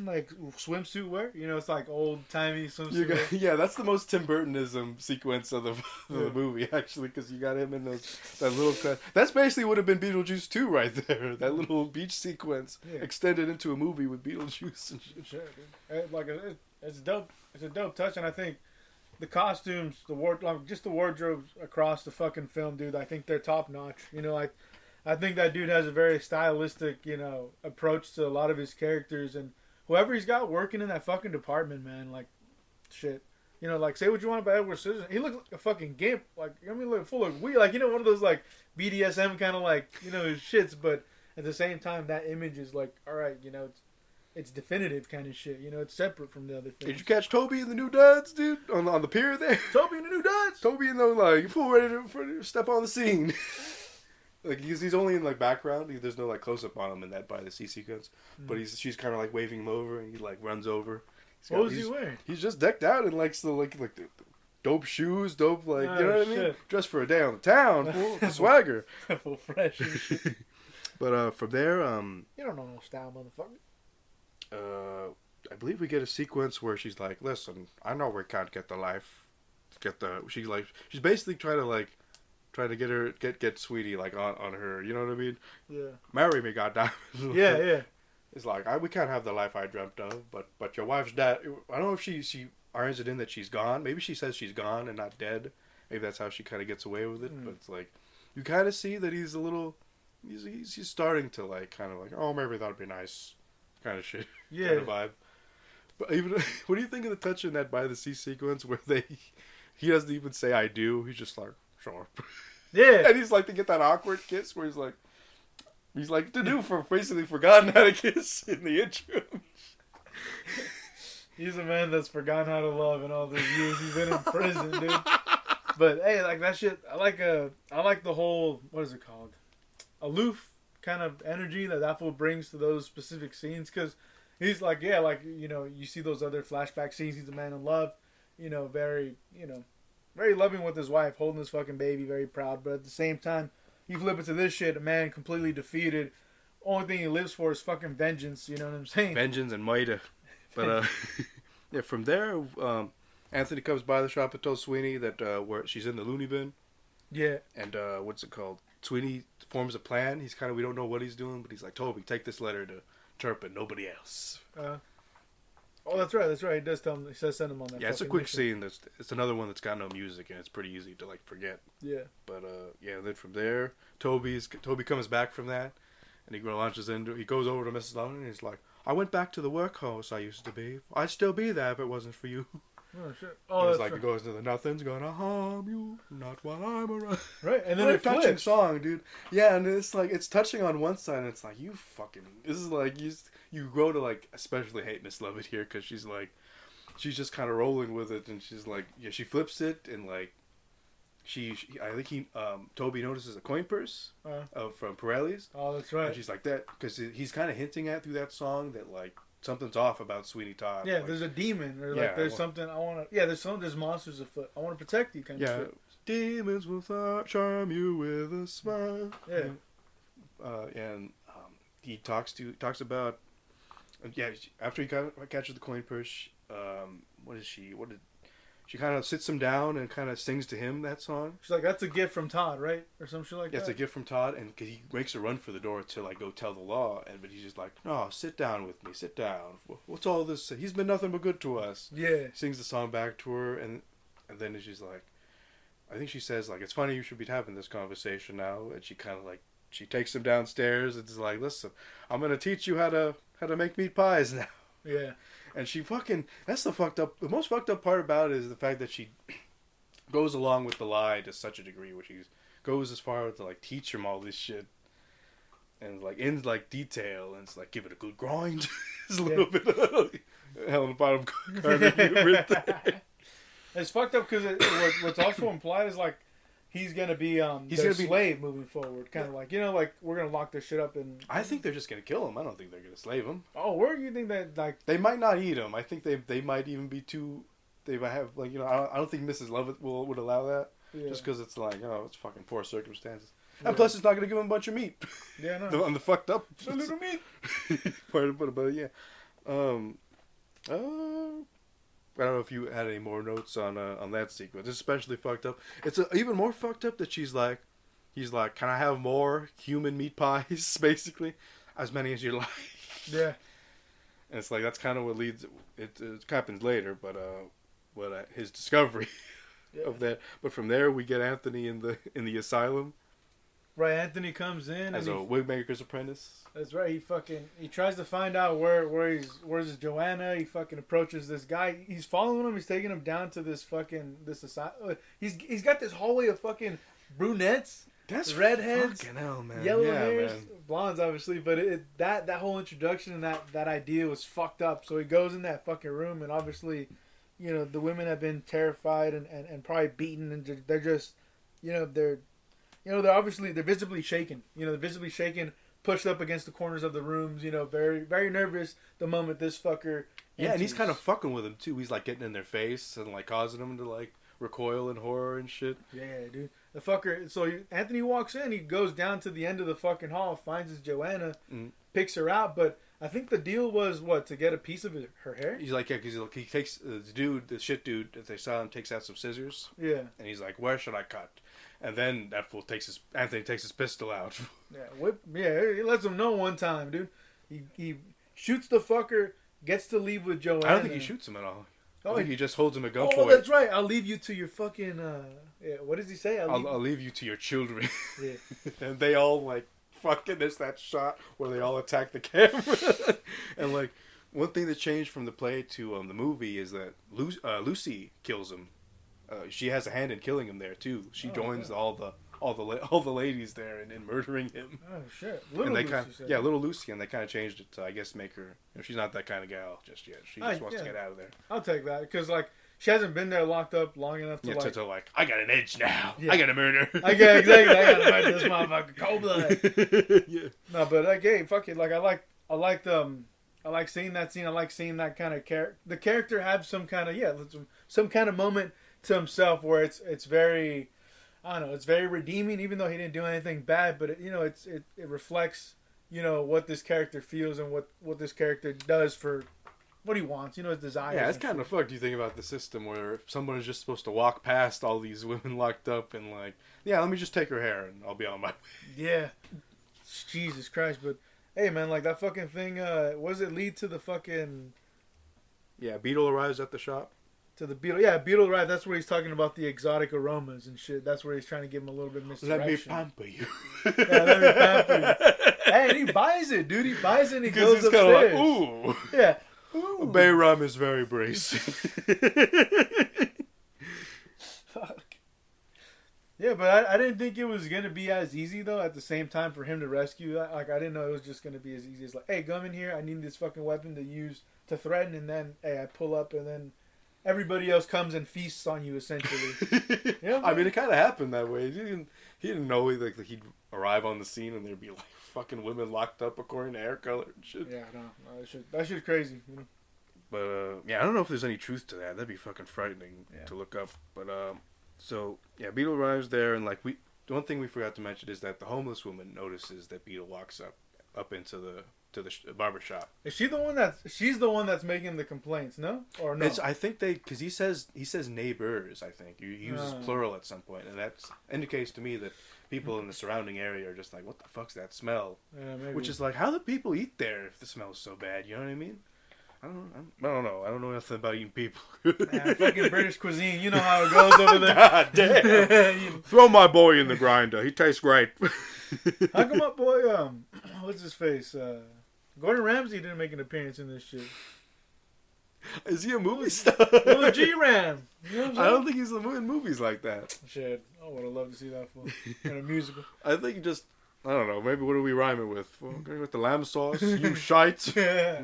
S2: like swimsuit wear. You know, it's like old timey swimsuit. Wear.
S3: Yeah, that's the most Tim Burtonism sequence of the movie, actually, because you got him in that little cut. That's basically would have been Beetlejuice 2 right there. That little beach sequence extended into a movie with Beetlejuice and shit.
S2: Sure, dude. Like it's dope. It's a dope touch, and I think the costumes, just the wardrobes across the fucking film, dude. I think they're top notch. You know, like. I think that dude has a very stylistic, you know, approach to a lot of his characters, and whoever he's got working in that fucking department, man, like, shit. You know, like, say what you want about Edward Scissorhands. He looks like a fucking gimp. Like, I mean, look full of weed. Like, you know, one of those, like, BDSM kind of, like, you know, shits, but at the same time, that image is like, all right, you know, it's definitive kind of shit. You know, it's separate from the other things.
S3: Did you catch Toby and the new duds, dude? On the pier there?
S2: Toby and the new duds?
S3: Toby and the, like, full ready to step on the scene. Like he's only in like background. There's no like close up on him in that by the sea sequence. But she's kind of like waving him over, and he like runs over.
S2: What was he wearing?
S3: He's just decked out in like the dope shoes, dope like you know what I mean. Dressed for a day on the town, full swagger,
S2: full fresh. And shit.
S3: But from there,
S2: you don't know no style, motherfucker.
S3: I believe we get a sequence where she's like, "Listen, I know we can't get the life, she's basically trying to get Sweeney like on her, you know what I mean?
S2: Yeah.
S3: Marry me, goddamn.
S2: Yeah.
S3: It's like we can't have the life I dreamt of, but your wife's dead. I don't know if she irons it in that she's gone. Maybe she says she's gone and not dead. Maybe that's how she kind of gets away with it. But it's like you kind of see that he's a little, he's starting to like kind of like, oh, maybe that'd be nice, kind of shit.
S2: Yeah.
S3: Kind of vibe. But even what do you think of the touch in that by the sea sequence where he doesn't even say I do. He's just like. Sure.
S2: Yeah.
S3: And he's like to get that awkward kiss where he's like to do for basically forgotten how to kiss in the intro.
S2: He's a man that's forgotten how to love in all these years he's been in prison, dude. But hey, like that shit, I like the whole, what is it called? Aloof kind of energy that fool brings to those specific scenes, because he's like, yeah, like, you know, you see those other flashback scenes, he's a man in love, you know, very loving with his wife, holding his fucking baby, very proud. But at the same time, you flip it to this shit, a man completely defeated. Only thing he lives for is fucking vengeance, you know what I'm saying?
S3: Vengeance and might. But, yeah, from there, Anthony comes by the shop and tells Sweeney that where she's in the loony bin. Yeah. And, what's it called? Sweeney forms a plan. He's kind of, we don't know what he's doing, but he's like, Toby, take this letter to Turpin, nobody else.
S2: Oh, that's right. He does tell him. He says send him on that.
S3: Yeah, it's a quick scene. It's another one that's got no music, and it's pretty easy to like forget.
S2: Yeah.
S3: But yeah. Then from there, Toby comes back from that, and he launches into. He goes over to Mrs. London, and he's like, "I went back to the workhouse I used to be. I'd still be there if it wasn't for you."
S2: Oh shit!
S3: Oh, it's like right. He goes to the nothing's gonna harm you, not while I'm around.
S2: Right, and then
S3: it touching flips. Song, dude. Yeah, and it's like it's touching on one side, and it's like you fucking. This is like you grow to like especially hate Miss Lovett here because she's like, she's just kind of rolling with it, and she's like, yeah, she flips it, and like, I think Toby notices a coin purse from Pirelli's.
S2: Oh, that's right.
S3: And she's like that because he's kind of hinting at through that song that like. Something's off about Sweeney Todd.
S2: Yeah,
S3: like,
S2: there's a demon, or like there's something I want to. Yeah, there's monsters afoot. I want to protect you, kind of shit.
S3: Demons will charm you with a smile.
S2: Yeah,
S3: and he talks about. After he catches the coin purse, she kind of sits him down and kind of sings to him that song.
S2: She's like, "That's a gift from Todd, right?" Or some shit like that.
S3: It's a gift from Todd, and cause he makes a run for the door to like go tell the law, but he's just like, "No, sit down with me, sit down. What's all this? He's been nothing but good to us."
S2: Yeah.
S3: Sings the song back to her, and then she's like, I think she says like, "It's funny you should be having this conversation now," and she kind of like she takes him downstairs and is like, "Listen, I'm gonna teach you how to make meat pies now."
S2: Yeah.
S3: And she that's the most fucked up part about it is the fact that she goes along with the lie to such a degree where she goes as far as to like teach him all this shit. And like in like detail, and it's like give it a good grind. It's a little bit of hell in the bottom carbon.
S2: It's fucked up because what's also implied is like he's gonna be their slave moving forward, kind of like like we're gonna lock this shit up and.
S3: I think they're just gonna kill him. I don't think they're gonna slave him.
S2: Oh, where do you think that like?
S3: They might not eat him. I think they might even be too. They might have like I don't think Mrs. Lovett would allow that. Yeah. Just because it's like it's fucking poor circumstances. Yeah. And plus, it's not gonna give him a bunch of meat.
S2: Yeah, no.
S3: On the fucked up.
S2: A little meat.
S3: but yeah. I don't know if you had any more notes on that sequence. It's especially fucked up. It's even more fucked up that he's like, can I have more human meat pies? Basically, as many as you like.
S2: Yeah.
S3: And it's like that's kind of what leads. It happens later, but his discovery of that. But from there, we get Anthony in the asylum.
S2: Right, Anthony comes in
S3: as a wigmaker's apprentice.
S2: That's right. He tries to find out where's Joanna. He fucking approaches this guy. He's following him. He's taking him down to this asylum. He's got this hallway of fucking brunettes, redheads,
S3: fucking hell, man.
S2: Yellow hairs, blondes, obviously. But that whole introduction and that idea was fucked up. So he goes in that fucking room, and obviously, the women have been terrified and probably beaten, and they're just, they're visibly shaken. They're visibly shaken, pushed up against the corners of the rooms. Very, very nervous the moment this fucker.
S3: Yeah, and he's kind of fucking with them too. He's like getting in their face and like causing them to like recoil in horror and shit.
S2: Yeah, dude. The fucker. So Anthony walks in. He goes down to the end of the fucking hall, finds his Joanna, picks her out. But I think the deal was to get a piece of her hair.
S3: He's like, because he takes the shit dude that they saw him takes out some scissors.
S2: Yeah.
S3: And he's like, where should I cut? And then that fool Anthony takes his pistol out.
S2: He lets him know one time, dude. He shoots the fucker, gets to leave with Joanna.
S3: I don't think he shoots him at all. I think he just holds him at gunpoint. Oh,
S2: that's right. I'll leave you to your fucking. What does he say?
S3: I'll leave you to your children.
S2: Yeah.
S3: And they all like fucking. There's that shot where they all attack the camera. And like one thing that changed from the play to the movie is that Lucy kills him. She has a hand in killing him there too. She joins all the ladies there in murdering him.
S2: Oh shit!
S3: Little Lucy, and they kind of changed it to I guess make her. She's not that kind of gal just yet. She just wants to get out of there.
S2: I'll take that because like she hasn't been there locked up long enough to
S3: like I got an edge now. Yeah. I got to murder.
S2: I got to murder this motherfucker cold blood. Yeah. No, but like hey, fuck it. Like I like seeing that scene. I like seeing that kind of character. The character have some kind of moment to himself where it's very, I don't know, it's very redeeming even though he didn't do anything bad, but it reflects what this character feels and what this character does for what he wants, his desires.
S3: Yeah, it's kind of fucked. You think about the system where someone is just supposed to walk past all these women locked up and like, yeah, let me just take her hair and I'll be on my way.
S2: Yeah, Jesus Christ! But hey, man, like that fucking thing. What does it lead to the fucking?
S3: Yeah, Beetle arrives at the shop.
S2: To the Beetle. Yeah, Beetle arrives. That's where he's talking about the exotic aromas and shit. That's where he's trying to give him a little bit of misdirection.
S3: Let me pamper you.
S2: Yeah, let me pamper you. Hey, and he buys it, dude. He buys it and he goes upstairs.
S3: Like, ooh.
S2: Yeah. Ooh.
S3: Bay rum is very bracing.
S2: Fuck. Yeah, but I didn't think it was going to be as easy, though, at the same time for him to rescue. Like, I didn't know it was just going to be as easy as, like, hey, come in here. I need this fucking weapon to use to threaten. And then, hey, I pull up and then everybody else comes and feasts on you, essentially.
S3: I mean, it kind of happened that way. He didn't know like he'd arrive on the scene and there'd be like fucking women locked up according to hair color and shit.
S2: Yeah, no, that shit's crazy.
S3: But yeah, I don't know if there's any truth to that. That'd be fucking frightening to look up. But so yeah, Beetle arrives there and like the one thing we forgot to mention is that the homeless woman notices that Beetle walks up into the barber shop.
S2: Is she the one she's the one that's making the complaints? No, or no?
S3: I think because he says neighbors. I think he uses plural at some point, and that indicates to me that people in the surrounding area are just like, "What the fuck's that smell?"
S2: Yeah, maybe.
S3: Which is like, how do people eat there if the smell is so bad? You know what I mean? I don't know. I don't know nothing about eating people.
S2: Fucking British cuisine. You know how it goes over there.
S3: God damn. Throw my boy in the grinder. He tastes great.
S2: How come my boy, what's his face? Gordon Ramsay didn't make an appearance in this shit.
S3: Is he a movie star?
S2: Little G-Ram. You know
S3: I don't think he's in movies like that.
S2: Shit. I would have loved to see that in a musical.
S3: I think just, I don't know, maybe what are we rhyming with? With the lamb sauce? You shite?
S2: Yeah.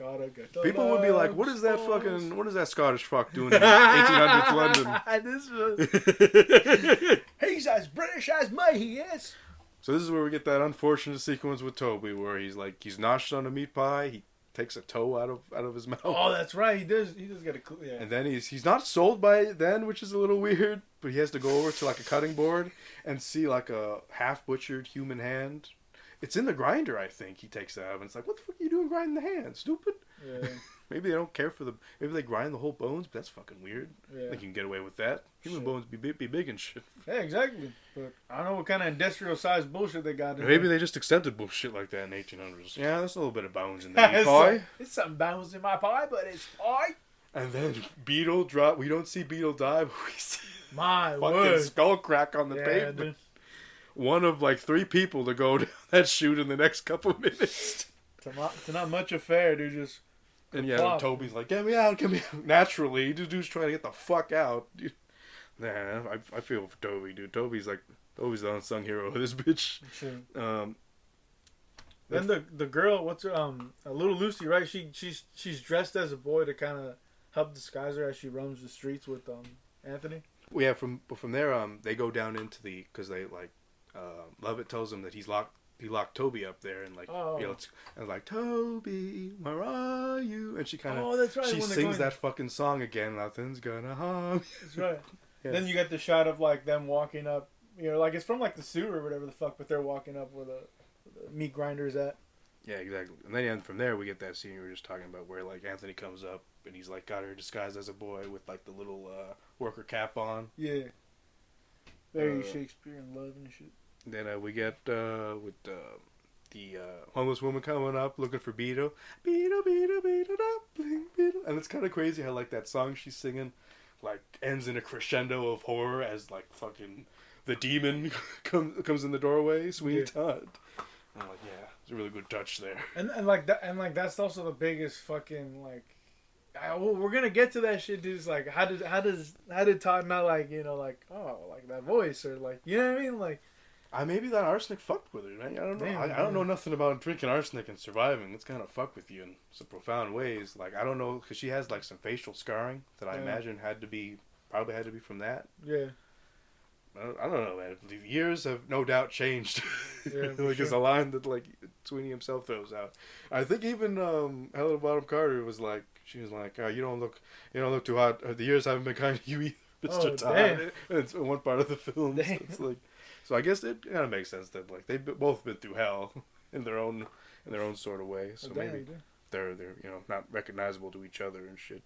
S2: gotta get the
S3: People would be like, what is that Scottish fuck doing in 1800s London?
S2: He's as British as me, he is.
S3: So this is where we get that unfortunate sequence with Toby, where he's noshed on a meat pie. He takes a toe out of his mouth.
S2: Oh, that's right. He does get a yeah.
S3: And then he's not sold by it then, which is a little weird. But he has to go over to like a cutting board and see like a half butchered human hand. It's in the grinder, I think. He takes it out, and it's like, what the fuck are you doing grinding the hand, stupid?
S2: Yeah.
S3: Maybe they don't care for maybe they grind the whole bones, but that's fucking weird. Yeah. They can get away with that. Human bones be big and shit.
S2: Yeah, exactly. But I don't know what kind of industrial sized bullshit they got in
S3: Maybe
S2: there.
S3: they just accepted bullshit like that in 1800s. Yeah, there's a little bit of bones in the meat pie.
S2: It's some bones in my pie, but it's pie.
S3: And then Beetle drop. We don't see Beetle die, but we see
S2: my
S3: fucking
S2: word.
S3: skull crack on the pavement. Dude. One of like 3 people to go down that chute in the next couple of minutes.
S2: It's not much affair, dude. Just
S3: and yeah, Toby's like, get me out. Naturally, the dude's trying to get the fuck out. Dude. Nah, I feel for Toby, dude. Toby's the unsung hero of this bitch.
S2: Sure. Then the girl, what's her a little Lucy, right? She's dressed as a boy to kind of help disguise her as she roams the streets with Anthony.
S3: Well, yeah, from there they go down into because they like Lovett tells him that he locked Toby up there and like and like, Toby, where are you? And she kind of
S2: that's right.
S3: She sings that fucking song again. Nothing's gonna harm.
S2: That's right. Yeah. Then you get the shot of like them walking up, like it's from like the sewer or whatever the fuck, but they're walking up where the meat grinder is at.
S3: Yeah, exactly. And then from there we get that scene we were just talking about where like Anthony comes up and he's like got her disguised as a boy with like the little worker cap on.
S2: Yeah. Very Shakespearean love and shit.
S3: Then we get with the homeless woman coming up looking for Beetle. Beetle, Beetle, Beetle, bling, Beetle. And it's kind of crazy how like that song she's singing like ends in a crescendo of horror as like fucking the demon comes in the doorway, Sweeney Todd. I'm like, yeah, it's a really good touch there. And
S2: that's also the biggest fucking like. We're gonna get to that shit, dude. It's like, how did Todd not like like like that voice or like what I mean like.
S3: Maybe that arsenic fucked with her. Right? I don't know. I don't know nothing about drinking arsenic and surviving. It's kind of fuck with you in some profound ways. Like I don't know because she has like some facial scarring that I imagine probably had to be from that.
S2: Yeah.
S3: I don't know, man. The years have no doubt changed.
S2: Yeah,
S3: like it's a line that like Sweeney himself throws out. I think even Helena Bonham Carter was like, she was like, you don't look too hot. The years haven't been kind to you either, Mr. Todd. It's one part of the film. So it's like. So I guess it kind of makes sense that like they've both been through hell in their own sort of way. So maybe they're not recognizable to each other and shit.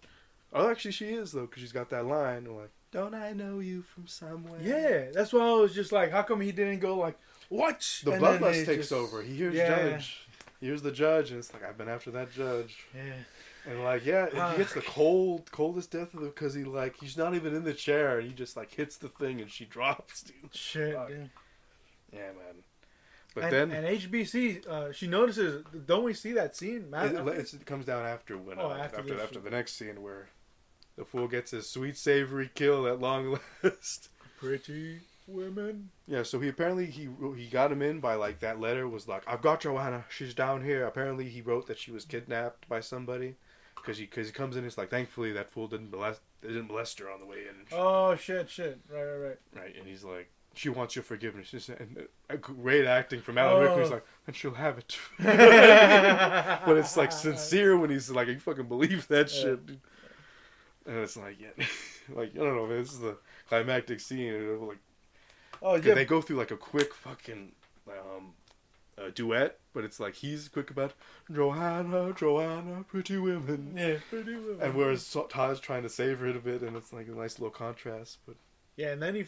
S3: Oh, actually she is though, because she's got that line like, "Don't I know you from somewhere?"
S2: Yeah, that's why I was just like, how come he didn't go like, "What?"
S3: The bloodlust takes over. He hears judge. He hears the judge, and it's like, I've been after that judge.
S2: Yeah.
S3: And like, he gets the coldest death of it because he's not even in the chair and he just like hits the thing and she drops, dude.
S2: Shit, dude.
S3: Yeah, man. But then
S2: HBC, she notices. Don't we see that scene?
S3: It comes down after after the next scene where the fool gets his sweet savory kill at long last.
S2: Pretty women.
S3: Yeah, so he apparently he got him in by like that letter was like, I've got Joanna, she's down here. Apparently he wrote that she was kidnapped by somebody. Because he comes in, it's like, thankfully that fool didn't molest her on the way in.
S2: Oh, shit. Right.
S3: Right, and he's like, she wants your forgiveness. And great acting from Alan Rickman. He's like, and she'll have it. But it's like sincere when he's like, you fucking believe that shit. Dude. And it's like, yeah. Like, I don't know, man, this is the climactic scene. And like, they go through like a quick fucking duet, but it's like he's quick about Joanna, pretty women.
S2: Yeah, pretty women.
S3: And whereas Todd's trying to savor it a bit, and it's like a nice little contrast. But
S2: yeah, and then he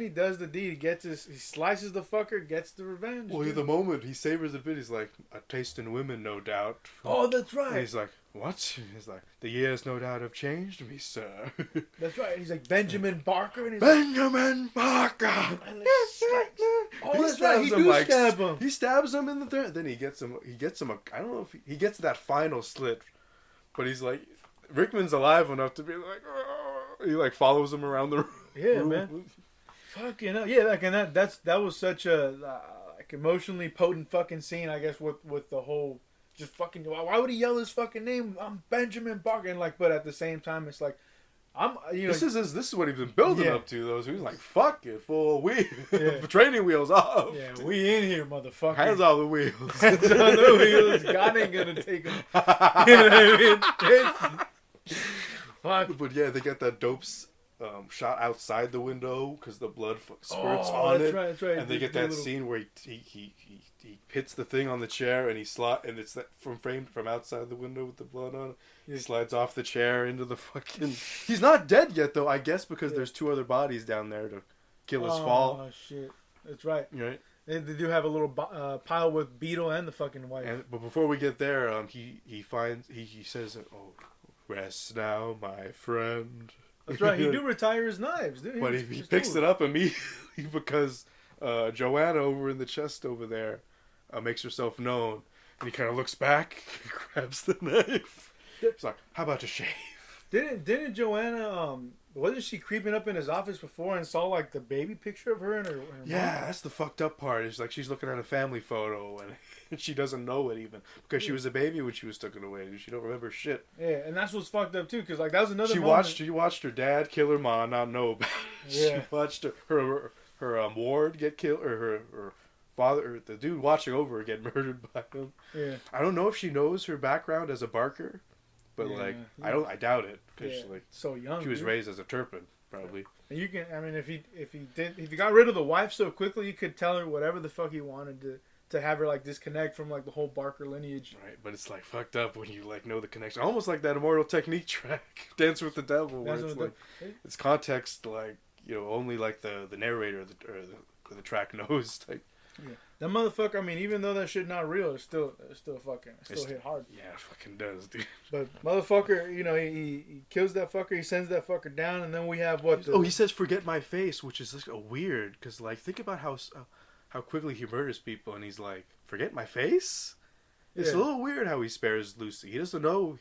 S2: does the deed. He slices the fucker, gets the revenge.
S3: Well, the moment he savors it a bit, he's like, a taste in women, no doubt.
S2: Oh, that's right.
S3: And he's like, what? And he's like, the years no doubt have changed me, sir.
S2: That's right. He's like, Benjamin Barker. And he's
S3: Benjamin Barker!
S2: And that's right. He stab him.
S3: He stabs him in the throat. Then he gets him. I don't know if he gets that final slit, but he's like, Rickman's alive enough to be like, oh. He like follows him around the room.
S2: Yeah, man. Fucking hell. Yeah, like, and that was such a like emotionally potent fucking scene, I guess, with the whole just fucking. Why would he yell his fucking name? I'm Benjamin Barker, and like, but at the same time, it's like,
S3: This is what he's been building up to, though. So he's like, fuck it, full wheel,
S2: Yeah.
S3: training wheels off.
S2: Yeah, we in here, motherfucker.
S3: Hands on the wheels.
S2: Hands on the wheels. God ain't gonna take him. You know what I mean? Fuck.
S3: But yeah, they get that dope shot outside the window because the blood spurts on it.
S2: That's right.
S3: And they get that scene where he hits the thing on the chair and and it's that framed from outside the window with the blood on it. He slides off the chair into the fucking. He's not dead yet though, I guess, because there's 2 other bodies down there to kill his fall.
S2: Oh shit, that's right.
S3: Right.
S2: They do have a little pile with Beetle and the fucking wife.
S3: But before we get there, he says, "Oh, rest now, my friend."
S2: That's right. He do retire his knives, dude.
S3: But he picks it up immediately because Joanna over in the chest over there makes herself known, and he kind of looks back, grabs the knife. He's like, "How about to shave?"
S2: Didn't Joanna wasn't she creeping up in his office before and saw like the baby picture of her and her
S3: Yeah,
S2: mom?
S3: that's the fucked up part. It's like she's looking at a family photo and she doesn't know it even because she was a baby when she was taken away. She don't remember shit.
S2: Yeah, and that's what's fucked up too, because like that was another.
S3: She watched her dad kill her mom, not know about it.
S2: Yeah.
S3: She watched her ward get killed, or her father, or the dude watching over her get murdered by him.
S2: Yeah.
S3: I don't know if she knows her background as a barker, but I doubt it because
S2: so young.
S3: she was raised as a Turpin probably.
S2: And you can, I mean, if he got rid of the wife so quickly, you could tell her whatever the fuck he wanted to have her like disconnect from like the whole Barker lineage.
S3: Right, but it's like fucked up when you like know the connection, almost like that Immortal Technique track, Dance with the Devil, where it's like it's context, like only like the narrator or the track knows. Like,
S2: yeah. That motherfucker. I mean, even though that shit not real, it's still hit hard.
S3: Yeah, it fucking does, dude.
S2: But motherfucker, he kills that fucker. He sends that fucker down, and then we have what?
S3: He says, "Forget my face," which is like a weird, because like think about how quickly he murders people, and he's like, "Forget my face." It's a little weird how he spares Lucy. He doesn't know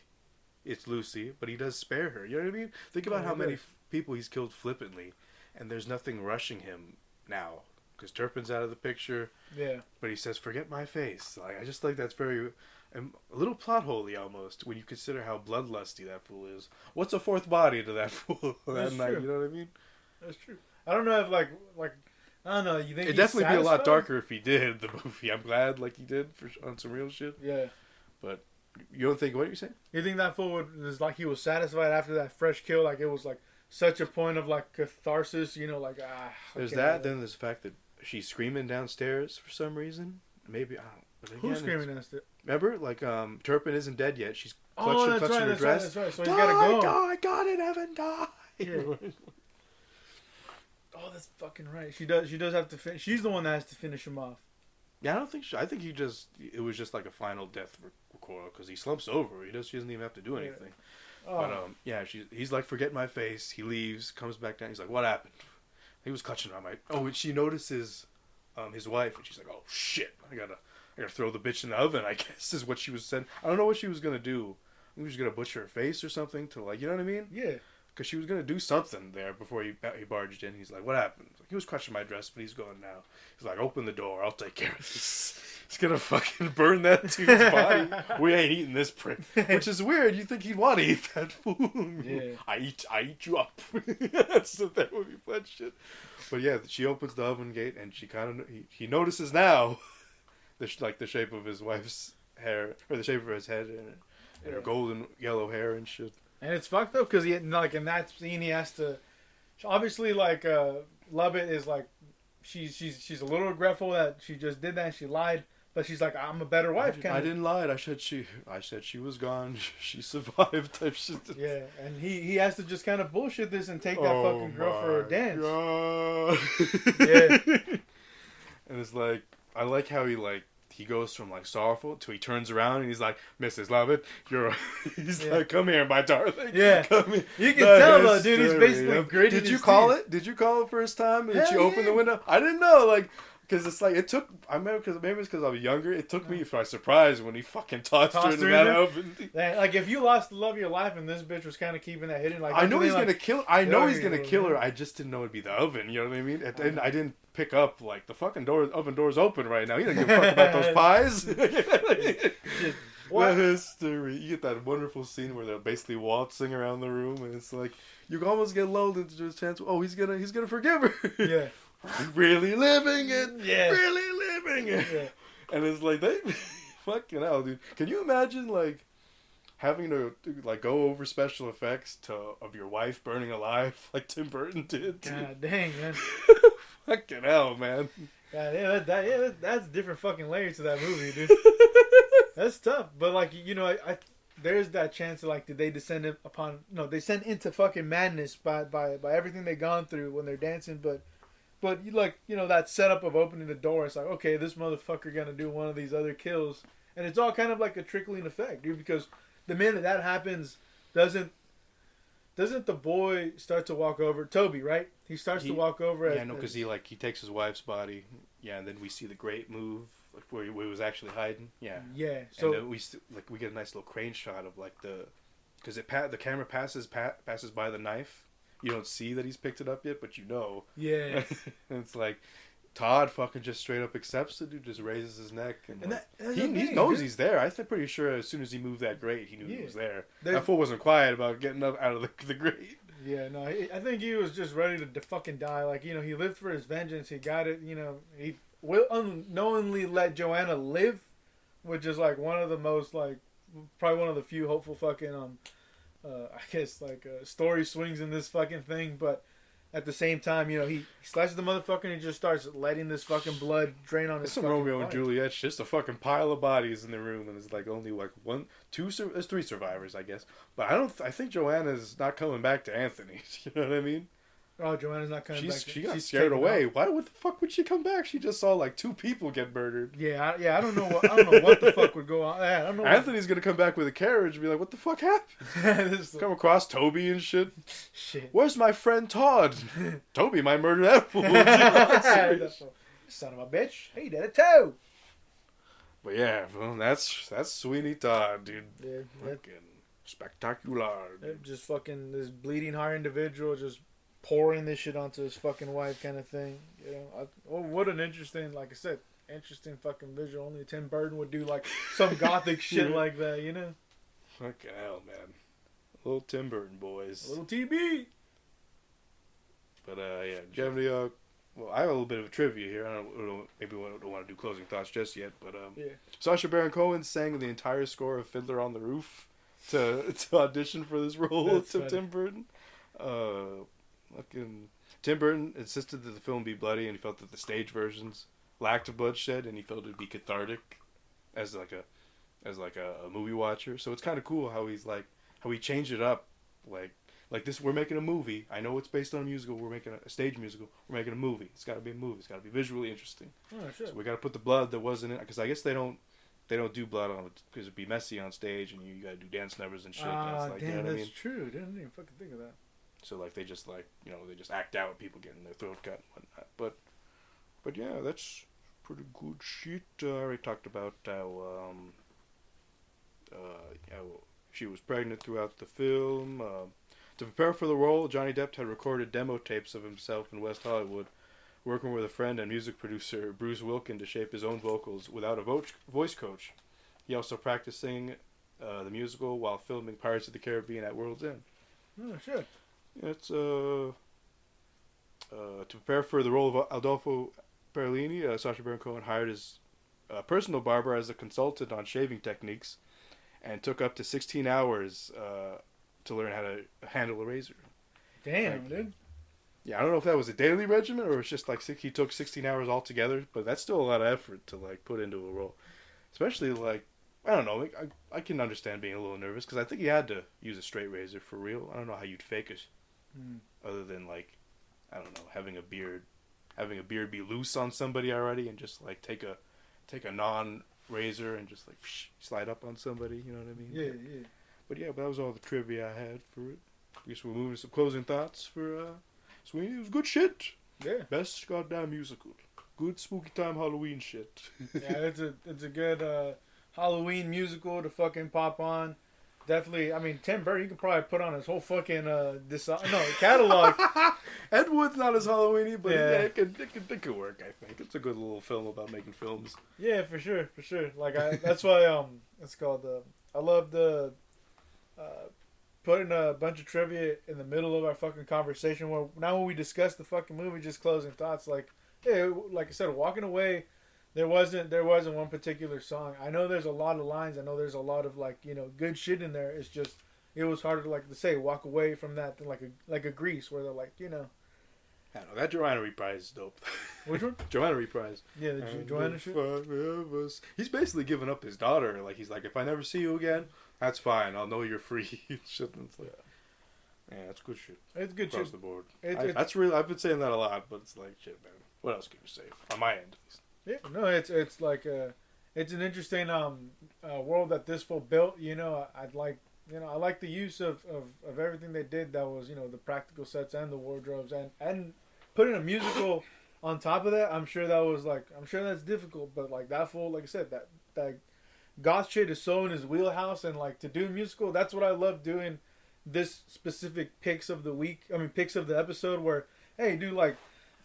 S3: it's Lucy, but he does spare her. You know what I mean? Think about how many people he's killed flippantly, and there's nothing rushing him now. Because Turpin's out of the picture.
S2: Yeah.
S3: But he says, "Forget my face." Like, I just think that's very... a little plot holey almost, when you consider how bloodlusty that fool is. What's a fourth body to that fool that night? You know what I mean?
S2: That's true. I don't know if like I don't know. You think
S3: it'd definitely be a lot darker if he did the movie. I'm glad like he did on some real shit.
S2: Yeah.
S3: But you don't think... What are you saying?
S2: You think that fool was like he was satisfied after that fresh kill? Like it was like such a point of like catharsis, like
S3: There's that. Then there's the fact that she's screaming downstairs for some reason. Maybe I don't.
S2: Who's screaming downstairs?
S3: Remember, like Turpin isn't dead yet. She's clutching her dress.
S2: That's right. So he's gotta go.
S3: Die, God in heaven, die.
S2: Yeah. Oh, that's fucking right. She does have to finish. She's the one that has to finish him off.
S3: Yeah, I don't think so. I think it was just like a final death recoil because he slumps over. She doesn't even have to do anything. Yeah. But he's like, "Forget my face." He leaves, comes back down. He's like, "What happened?" He was clutching on my... Oh, and she notices his wife, and she's like, "Oh, shit. I gotta throw the bitch in the oven," I guess, is what she was saying. I don't know what she was gonna do. I think she was gonna butcher her face or something to, like, you know what I mean?
S2: Yeah.
S3: Because she was gonna do something there before he barged in. He's like, "What happened?" Like, he was clutching my dress, but he's going now. He's like, "Open the door. I'll take care of this." He's gonna fucking burn that dude's body. We ain't eating this prick. Which is weird. You think he'd want to eat that food. Yeah. I eat you up. That's that would be fun shit. But yeah, she opens the oven gate and she he notices now the shape of his wife's hair, or the shape of his head and her golden yellow hair and shit. And
S2: it's fucked up because in that scene he has to obviously Lovett is like she's a little regretful that she just did that and she lied. But she's like, "I'm a better wife."
S3: I didn't lie. I said she was gone. She survived. Type shit.
S2: Yeah, and he has to just kind of bullshit this and take that fucking girl for a dance.
S3: Yeah. And it's like, I like how he goes from sorrowful to he turns around and he's like, "Mrs. Lovett, he's like, come here, my darling."
S2: Yeah.
S3: Come here.
S2: You can tell though, dude. He's basically gritting.
S3: Did you call it? Did you call it first time? Did she open the window? I didn't know. Because it's like, I remember, maybe it's because I was younger, it took me by surprise when he fucking tossed her into that oven.
S2: Like, if you lost the love of your life and this bitch was kind of keeping that hidden,
S3: I know he's gonna kill her, I just didn't know it'd be the oven, you know what I mean? And I didn't pick up, the fucking oven door's open right now. He doesn't give a fuck about those pies.
S2: What?
S3: The history. You get that wonderful scene where they're basically waltzing around the room, and it's like you almost get lulled into a chance. Oh, he's gonna forgive her.
S2: Yeah.
S3: Really living it.
S2: Yeah.
S3: Really living it.
S2: Yeah.
S3: And it's like they fucking hell, dude. Can you imagine like having to like go over special effects of your wife burning alive like Tim Burton did?
S2: God dang, man.
S3: Fucking hell, man.
S2: God, yeah, that's different fucking layers to that movie, dude. That's tough, but like I there's that chance of like, did they descend upon? No, they descend into fucking madness by everything they've gone through when they're dancing. But you like that setup of opening the door. It's like, okay, this motherfucker gonna do one of these other kills, and it's all kind of like a trickling effect, dude. Because the minute that happens, doesn't the boy start to walk over? Toby, right? He starts to walk over.
S3: Yeah, no, because he takes his wife's body. Yeah, and then we see the great move, like where he was actually hiding. Yeah.
S2: Yeah. So
S3: and then we get a nice little crane shot of like because the camera passes by the knife. You don't see that he's picked it up yet, but you know.
S2: Yeah.
S3: And it's like Todd fucking just straight up accepts it. Dude just raises his neck and he knows he's there. I'm pretty sure as soon as he moved that grate, he knew he was there. That fool wasn't quiet about getting up out of the grate.
S2: Yeah, no, I think he was just ready to fucking die. Like, he lived for his vengeance. He got it. He will unknowingly let Joanna live, which is like one of the most probably one of the few hopeful fucking I guess story swings in this fucking thing. But at the same time, he slashes the motherfucker and he just starts letting this fucking blood drain on his.
S3: It's some Romeo and Juliet. It's just a fucking pile of bodies in the room, and it's like only there's 3 survivors, I guess. But I think Joanna's not coming back to Anthony. You know what I mean?
S2: Oh, Joanna's not coming back.
S3: She got scared away. What the fuck would she come back? She just saw 2 people get murdered.
S2: Yeah, I don't know what the fuck would go on. I don't know.
S3: Anthony's gonna come back with a carriage and be like, "What the fuck happened?" Come across Toby and shit.
S2: Shit.
S3: Where's my friend Todd? Toby might murder that fool.
S2: Son of a bitch. He did it too.
S3: But yeah, well, that's Sweeney Todd, dude.
S2: Yeah.
S3: Fucking spectacular.
S2: Just fucking this bleeding heart individual just pouring this shit onto his fucking wife kind of thing. What an interesting, like I said, interesting fucking visual. Only Tim Burton would do some gothic shit like that,
S3: Fucking hell, man. Little Tim Burton boys.
S2: Little TB.
S3: But yeah, do you have any, well, I have a little bit of a trivia here. I don't maybe we don't want to do closing thoughts just yet, but
S2: yeah.
S3: Sacha Baron Cohen sang the entire score of Fiddler on the Roof to audition for this role of Tim Burton. Tim Burton insisted that the film be bloody, and he felt that the stage versions lacked of bloodshed, and he felt it'd be cathartic as a movie watcher. So it's kind of cool how he changed it up, like this. We're making a movie. I know it's based on a musical. We're making a stage musical. We're making a movie. It's got to be a movie. It's got to be visually interesting.
S2: Oh shit!
S3: So we got to put the blood that wasn't in, because I guess they don't do blood on it because it'd be messy on stage, and you got to do dance numbers and shit.
S2: Damn,
S3: you know what
S2: that's
S3: I mean?
S2: true. Didn't even fucking think of that.
S3: So they just they just act out people getting their throat cut and whatnot. But yeah, that's pretty good shit. I already talked about how she was pregnant throughout the film. To prepare for the role, Johnny Depp had recorded demo tapes of himself in West Hollywood, working with a friend and music producer Bruce Wilkin to shape his own vocals without a voice coach. He also practiced singing the musical while filming Pirates of the Caribbean at World's End.
S2: Oh shit!
S3: It's to prepare for the role of Adolfo Perlini, Sacha Baron Cohen hired his personal barber as a consultant on shaving techniques, and took up to 16 hours to learn how to handle a razor.
S2: Damn, dude.
S3: Yeah, I don't know if that was a daily regimen or it's just he took 16 hours altogether, but that's still a lot of effort to put into a role, especially I don't know. I can understand being a little nervous because I think you had to use a straight razor for real. I don't know how you'd fake it, other than I don't know, having a beard be loose on somebody already, and just take a non-razor and just slide up on somebody. You know what I mean?
S2: Yeah.
S3: But yeah, that was all the trivia I had for it. I guess we're moving to some closing thoughts for Sweeney. It was good shit.
S2: Yeah.
S3: Best goddamn musical. Good spooky time Halloween shit.
S2: Yeah, it's a good Halloween musical to fucking pop on. definitely. I mean, Tim Burton, you could probably put on his whole fucking catalog.
S3: Ed Wood's not as Halloweeny, but
S2: Yeah.
S3: it could work. I think it's a good little film about making films.
S2: Yeah, for sure. Like that's why it's called I love the putting a bunch of trivia in the middle of our fucking conversation. Where now when we discuss the fucking movie, just closing thoughts. Like, yeah, like I said, walking away, there wasn't one particular song. I know there's a lot of lines. I know there's a lot of like good shit in there. It's just it was harder to say walk away from that than like a Grease where they're like
S3: I don't know, that Joanna reprise is dope.
S2: Which one?
S3: Joanna reprise.
S2: Yeah, the Joanna shit.
S3: He's basically giving up his daughter. Like he's like, if I never see you again, that's fine. I'll know you're free. Shit. It's like, yeah, that's good shit.
S2: It's good
S3: across
S2: shit.
S3: the board.
S2: That's
S3: really. I've been saying that a lot, but it's like shit, man. What else can you say on my end?
S2: Yeah, no, it's like it's an interesting world that this fool built. I like the use of everything they did. That was the practical sets and the wardrobes and putting a musical on top of that. I'm sure that's difficult, but like that fool, like I said, that goth shit is so in his wheelhouse, and like to do a musical, that's what I love doing. This specific picks of the episode where, hey, dude, like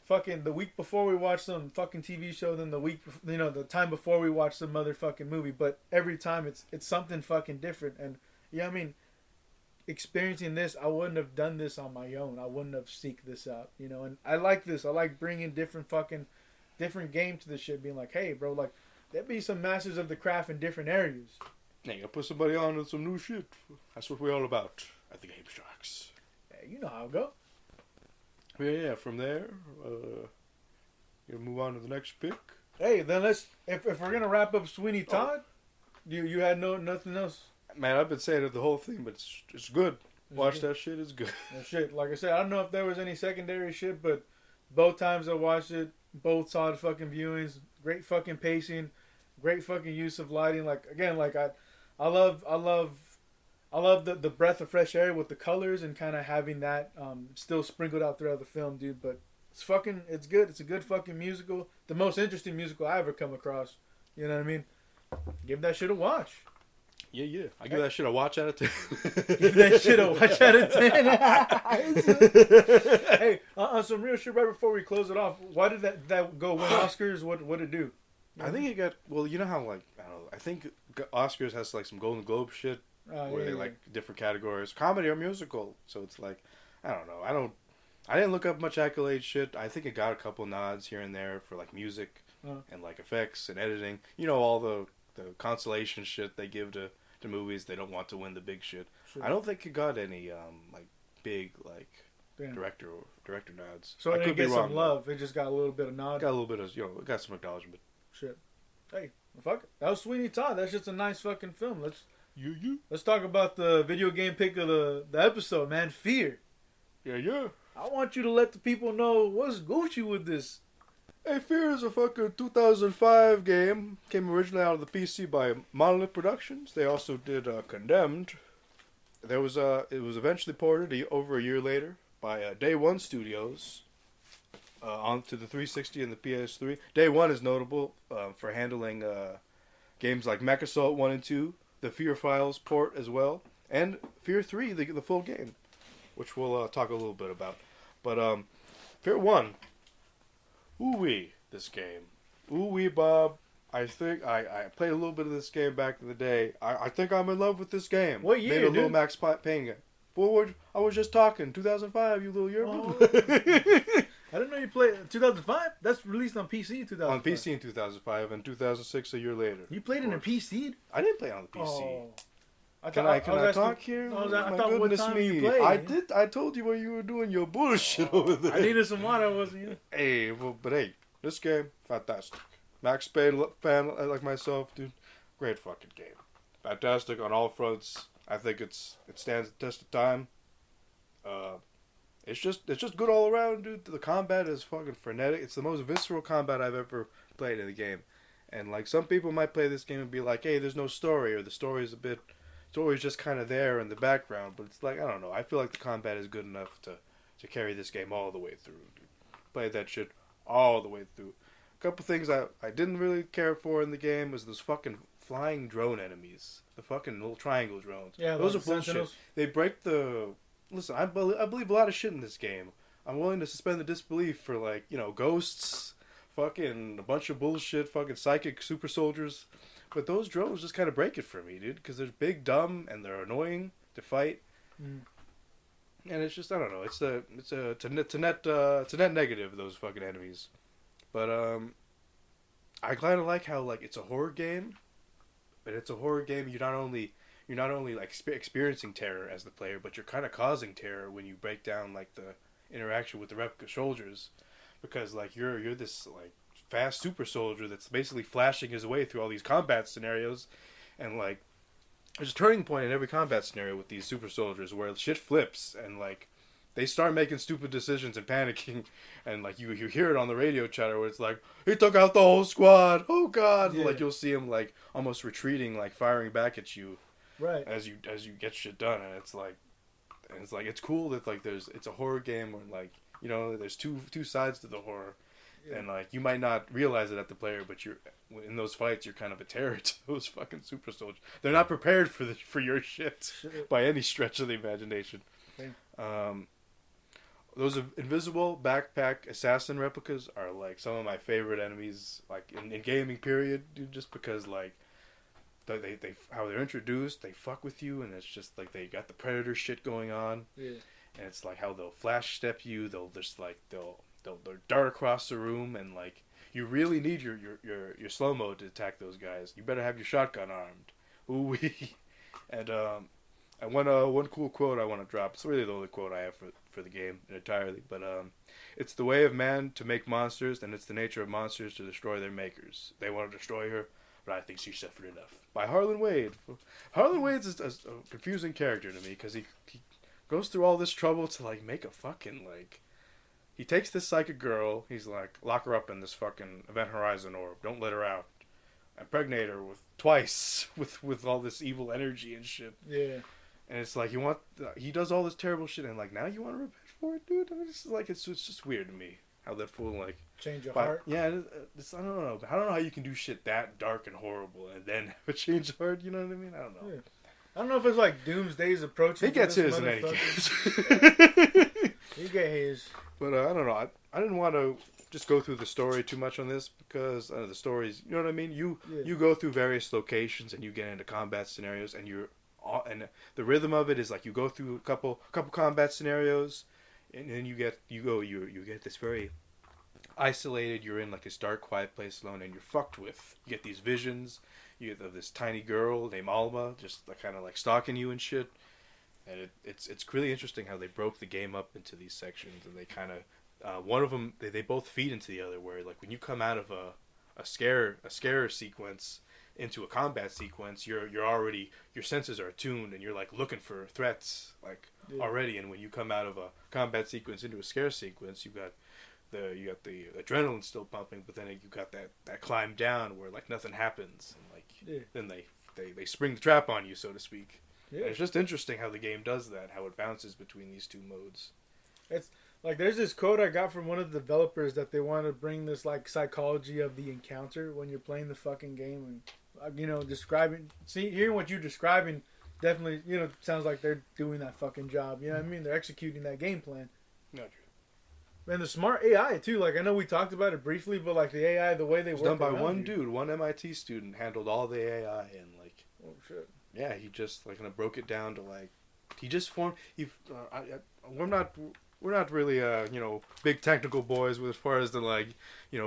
S2: fucking the week before we watch some fucking TV show, then the week, the time before we watch some motherfucking movie, but every time it's something fucking different. And experiencing this, I wouldn't have done this on my own. I wouldn't have seeked this out, and I like this. I like bringing different game to this shit, being like, hey, bro, like there be some masters of the craft in different areas.
S3: Yeah, you gotta put somebody on with some new shit. That's what we're all about at the Game Sharks.
S2: Yeah, you know how it go.
S3: Yeah. From there, you move on to the next pick.
S2: Hey, then if we're gonna wrap up Sweeney Todd, you had nothing else.
S3: Man, I've been saying it the whole thing, but it's good. Watch that shit, it's good.
S2: Shit, like I said, I don't know if there was any secondary shit, but both times I watched it, both Todd fucking viewings, great fucking pacing, great fucking use of lighting. Like again, like I love the breath of fresh air with the colors and kind of having that still sprinkled out throughout the film, dude. But it's good. It's a good fucking musical. The most interesting musical I ever come across. You know what I mean? Give that shit a watch.
S3: Yeah. I give that shit a watch out of 10.
S2: Give that shit a watch out of 10. Hey, on some real shit, right before we close it off, why did that go win Oscars? What it do?
S3: I think it got, well, you know how, like, I don't know, I think Oscars has, like, some Golden Globe shit where they, like, different categories, comedy or musical. So it's like, I don't know. I didn't look up much accolade shit. I think it got a couple nods here and there for, like, music and, like, effects and editing. All the consolation shit they give to movies. They don't want to win the big shit. Sure. I don't think it got any, like, big, like, director nods.
S2: So it didn't get some love. It just got a little bit of nod.
S3: Got a little bit of, it got some acknowledgement.
S2: Shit. Hey, fuck it. That was Sweeney Todd. That's just a nice fucking film. Let's talk about the video game pick of the episode, man. F.E.A.R.
S3: Yeah.
S2: I want you to let the people know what's Gucci with this.
S3: Hey, F.E.A.R is a fucking 2005 game. Came originally out of the PC by Monolith Productions. They also did Condemned. It was eventually ported over a year later by Day One Studios onto the 360 and the PS3. Day One is notable for handling games like Mech Assault 1 and 2, the F.E.A.R Files port as well, and F.E.A.R 3, the full game, which we'll talk a little bit about. But F.E.A.R 1, ooh-wee, this game. Ooh-wee, Bob. I think I played a little bit of this game back in the day. I think I'm in love with this game.
S2: What year,
S3: Made a little
S2: dude?
S3: Max Payne game. Forward, I was just talking. 2005, you little yearbook.
S2: I didn't know you played 2005. That's released on PC in 2005.
S3: On PC in 2005 and 2,006 a year later.
S2: You played it in PC?
S3: I didn't play it on the PC.
S2: Oh.
S3: Can I talk here?
S2: I
S3: My
S2: thought what
S3: goodness
S2: time
S3: me.
S2: you played.
S3: I told you when you were doing your bullshit over there.
S2: I needed some water, wasn't you?
S3: Hey, but hey, this game, fantastic. Max Payne fan like myself, dude, great fucking game. Fantastic on all fronts. I think it stands the test of time. It's just good all around, dude. The combat is fucking frenetic. It's the most visceral combat I've ever played in a game. And like some people might play this game and be like, hey, there's no story, or the story's just kind of there in the background. But it's like, I don't know. I feel like the combat is good enough to carry this game all the way through, dude. Played that shit all the way through. A couple things I didn't really care for in the game was those fucking
S5: flying drone enemies, the fucking little triangle drones.
S2: Yeah,
S5: those
S2: like
S5: are bullshit.
S2: Sentinels.
S5: They break the. Listen, I believe a lot of shit in this game. I'm willing to suspend the disbelief for like ghosts, fucking a bunch of bullshit, fucking psychic super soldiers, but those drones just kind of break it for me, dude. Because they're big, dumb, and they're annoying to fight.
S2: Mm.
S5: And it's just I don't know. It's a net negative, those fucking enemies. But I kind of like how like it's a horror game, but it's a horror game. You're not only like experiencing terror as the player, but you're kind of causing terror when you break down like the interaction with the replica soldiers, because like you're this like fast super soldier that's basically flashing his way through all these combat scenarios, and like there's a turning point in every combat scenario with these super soldiers where shit flips and like they start making stupid decisions and panicking, and like you hear it on the radio chatter where it's like, he took out the whole squad, oh god.
S2: Yeah.
S5: Like you'll see him like almost retreating, like firing back at you
S2: Right.
S5: as you get shit done. And it's like it's cool that like it's a horror game where like there's two sides to the horror.
S2: Yeah.
S5: And like you might not realize it at the player, but you're in those fights you're kind of a terror to those fucking super soldiers. They're not prepared for your shit by any stretch of the imagination.
S2: Okay.
S5: Those invisible backpack assassin replicas are like some of my favorite enemies, like in gaming period, dude, just because like they how they're introduced, they fuck with you, and it's just like they got the predator shit going on.
S2: Yeah.
S5: And it's like how they'll flash step you, they'll dart across the room, and like you really need your slow mo to attack those guys. You better have your shotgun armed. Ooh wee. And one cool quote I want to drop. It's really the only quote I have for the game entirely, but it's the way of man to make monsters, and it's the nature of monsters to destroy their makers. They want to destroy her, but I think she suffered enough. By Harlan Wade. Harlan Wade's a confusing character to me because he goes through all this trouble to like make a fucking like. He takes this psychic girl. He's like, lock her up in this fucking Event Horizon orb. Don't let her out. Impregnate her twice with all this evil energy and shit.
S2: Yeah.
S5: And it's like he does all this terrible shit, and like now you want to repent for it, dude. I mean, it's just weird to me how that fool like
S2: change your heart.
S5: Yeah, I don't know. I don't know how you can do shit that dark and horrible and then have a change of heart. You know what I mean? I don't know.
S2: Yeah. I don't know if it's like Doomsday's approach.
S5: He gets his in any case.
S2: He get his.
S5: But I don't know. I didn't want to just go through the story too much on this because the stories. You know what I mean? You go through various locations and you get into combat scenarios, and and the rhythm of it is like you go through a couple combat scenarios, and then you get this very isolated. You're in like this dark, quiet place alone, and you're fucked with. You get these visions. You get this tiny girl named Alma just like, kind of like stalking you and shit. And it's really interesting how they broke the game up into these sections, and they kind of one of them they both feed into the other. Where like when you come out of a scare sequence into a combat sequence, you're already, your senses are attuned and you're like looking for threats like already. And when you come out of a combat sequence into a scare sequence, you got the adrenaline still pumping, but then you got that climb down where like nothing happens, and like then they spring the trap on you, so to speak. Yeah. And it's just interesting how the game does that, how it bounces between these two modes. It's
S2: like there's this quote I got from one of the developers that they want to bring this like psychology of the encounter when you're playing the fucking game, and hearing what you're describing definitely sounds like they're doing that fucking job. You know what I mean? They're executing that game plan.
S5: No, true.
S2: And the smart AI too. Like I know we talked about it briefly, but like the AI, the way they work
S5: done by one dude, one MIT student handled all the AI, and like
S2: oh shit.
S5: Yeah, he just like kind of broke it down to like he just formed. We're not really big technical boys as far as the like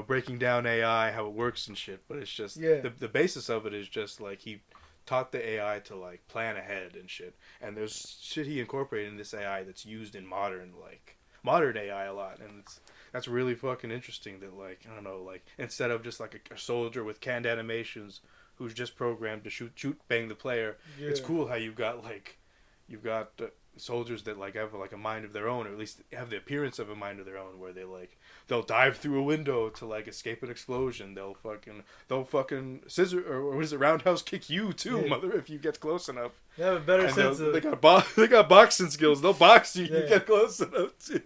S5: breaking down AI, how it works and shit. But it's just the basis of it is just like he taught the AI to like plan ahead and shit. And there's shit he incorporated in this AI that's used in modern AI a lot, and that's really fucking interesting. That like I don't know, like instead of just like a soldier with canned animations who's just programmed to shoot, bang the player. Yeah. It's cool how you've got soldiers that like have like a mind of their own, or at least have the appearance of a mind of their own, where they'll dive through a window to like escape an explosion. They'll fucking scissor or what is it, roundhouse kick you too, mother, if you get close enough.
S2: They have a better sense of.
S5: They got boxing skills. They'll box you. You get close enough too.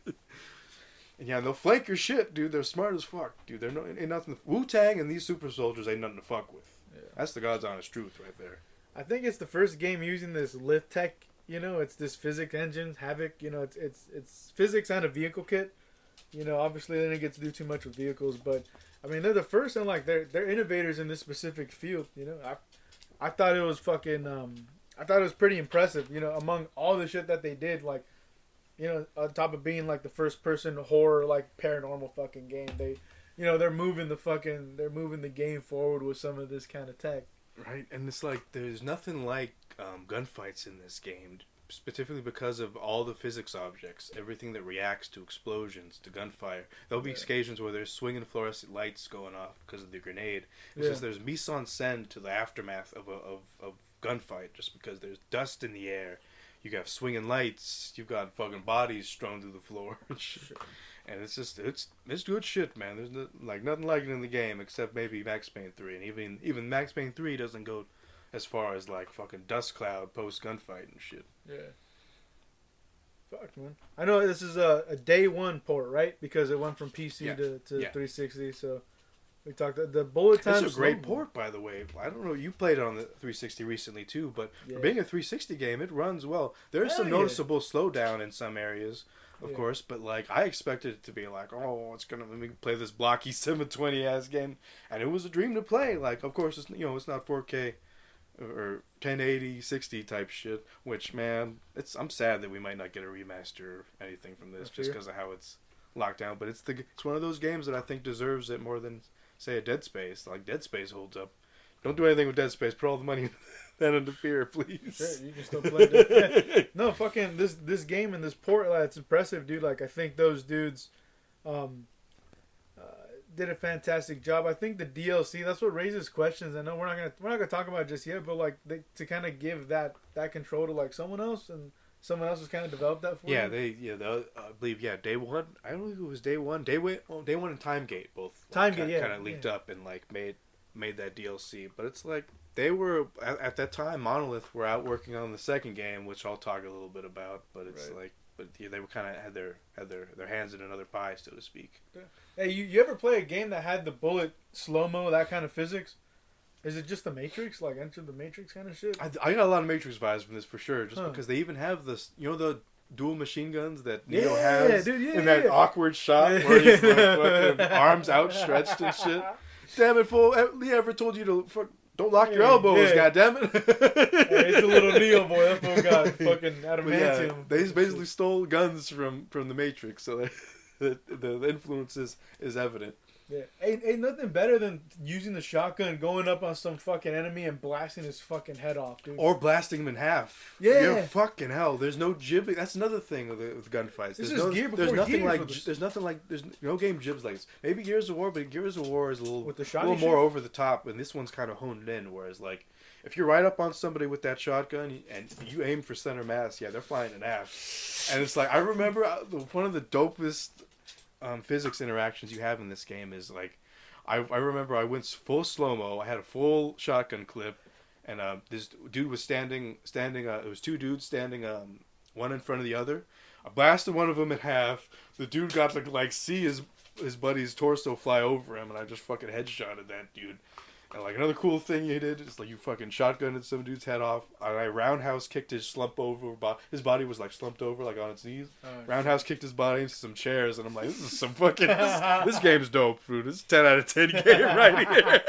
S5: And they'll flank your shit, dude. They're smart as fuck, dude. They're ain't nothing. Wu-Tang and these super soldiers ain't nothing to fuck with. Yeah. That's the God's honest truth right there.
S2: I think it's the first game using this lift tech. It's this physics engine, Havoc. It's physics and a vehicle kit. Obviously they didn't get to do too much with vehicles, but I mean they're the first and like they're innovators in this specific field. I thought it was fucking. I thought it was pretty impressive. Among all the shit that they did, like, on top of being like the first person horror like paranormal fucking game, they're moving the game forward with some of this kind of tech.
S5: Right, and it's like there's nothing like gunfights in this game, specifically because of all the physics objects, everything that reacts to explosions, to gunfire. There'll be occasions where there's swinging fluorescent lights going off because of the grenade. It's just there's mise en scène to the aftermath of a gunfight, just because there's dust in the air. You got swinging lights. You've got fucking bodies strewn through the floor. And it's just it's good shit, man. There's nothing like it in the game except maybe Max Payne 3, and even Max Payne 3 doesn't go as far as like fucking dust cloud post gunfight and shit.
S2: Yeah. Fuck, man. I know this is a day one port, right? Because it went from PC to 360. So we talked the bullet time.
S5: It's a great port, by the way. I don't know. You played it on the 360 recently too, but for being a 360 game, it runs well. There's some noticeable slowdown in some areas. Of course, but like I expected it to be like, oh, let me play this blocky 720 ass game, and it was a dream to play. Like, of course, it's it's not 4K or 1080, 60 type shit. Which, man, I'm sad that we might not get a remaster or anything from this just because of how it's locked down. But it's one of those games that I think deserves it more than say a Dead Space. Like Dead Space holds up. Don't do anything with Dead Space. Put all the money then into F.E.A.R, please.
S2: Sure, you can still play Dead. No, fucking this game and this port, it's impressive, dude. Like I think those dudes did a fantastic job. I think the DLC, that's what raises questions. I know we're not gonna talk about it just yet, but like to kind of give that control to like someone else, and someone else has kind of developed that for
S5: you. I believe day one. I don't think it was day one. Day one and Timegate both. Kind of leaked up and like made that DLC, but it's like they were at that time. Monolith were out working on the second game, which I'll talk a little bit about. But it's they were kind of had their hands in another pie, so to speak.
S2: Yeah. Hey, you ever play a game that had the bullet slow mo, that kind of physics? Is it just the Matrix, like Enter the Matrix kind of shit?
S5: I got a lot of Matrix vibes from this for sure, just because they even have this, the dual machine guns that Neo has in that awkward shot where he's like fucking arms outstretched and shit. Damn it, fool! Lee ever told you to don't lock your elbows? Goddammit!
S2: It's a little Neo boy. That fool got fucking adamantium.
S5: They basically stole guns from the Matrix, so the influence is evident.
S2: Yeah, ain't nothing better than using the shotgun, going up on some fucking enemy and blasting his fucking head off, dude.
S5: Or blasting him in half.
S2: Yeah.
S5: You're fucking hell. There's no jibbing. That's another thing with gunfights. There's no game jibs like this. Maybe Gears of War, but Gears of War is a little more over the top, and this one's kind of honed in. Whereas, like, if you're right up on somebody with that shotgun and you aim for center mass, they're flying in half. And it's like, I remember one of the dopest physics interactions you have in this game is like, I remember I went full slow-mo. I had a full shotgun clip, and this dude was standing. It was two dudes standing, one in front of the other. I blasted one of them in half. The dude got to like see his buddy's torso fly over him, and I just fucking headshotted that dude. And like another cool thing you did is like you fucking shotgunned some dude's head off. I roundhouse kicked his slump over. His body was like slumped over, like on its knees. Roundhouse kicked his body into some chairs, and I'm like, this is some fucking this game's dope, dude. This is 10 out of 10 game right here.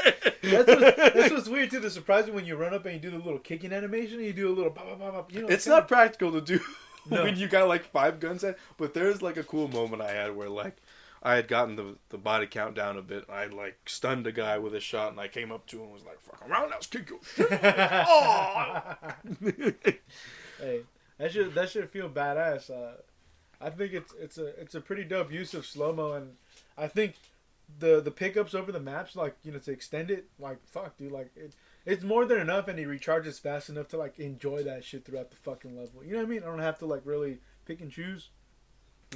S2: That's what's weird too. The surprising when you run up and you do the little kicking animation, and you do a little pop, pop, pop, pop.
S5: It's not practical to do when you got like 5 guns at. But there's like a cool moment I had where like, I had gotten the body count down a bit. I like stunned a guy with a shot, and I came up to him and was like, "Fucking roundhouse kick you!"
S2: Hey, that should feel badass. I think it's a pretty dope use of slow mo, and I think the pickups over the maps, like to extend it, like fuck, dude, like it's more than enough, and he recharges fast enough to like enjoy that shit throughout the fucking level. You know what I mean? I don't have to like really pick and choose.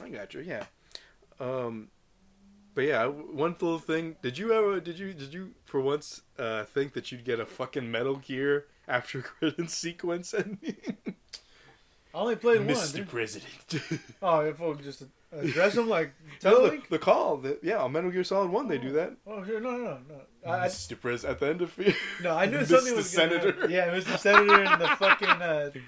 S5: I got you, yeah. But yeah, one little thing. Did you for once think that you'd get a fucking Metal Gear after credit sequence ending?
S2: I only played one.
S5: Mr. President.
S2: Oh, if just Dress him like
S5: No,
S2: Link?
S5: the call. On Metal Gear Solid 1 they do that.
S2: Oh, sure. No.
S5: Mr. Prez at the end of Fear.
S2: No, I knew something was going to
S5: Senator.
S2: happen. Yeah, Mr. Senator and the fucking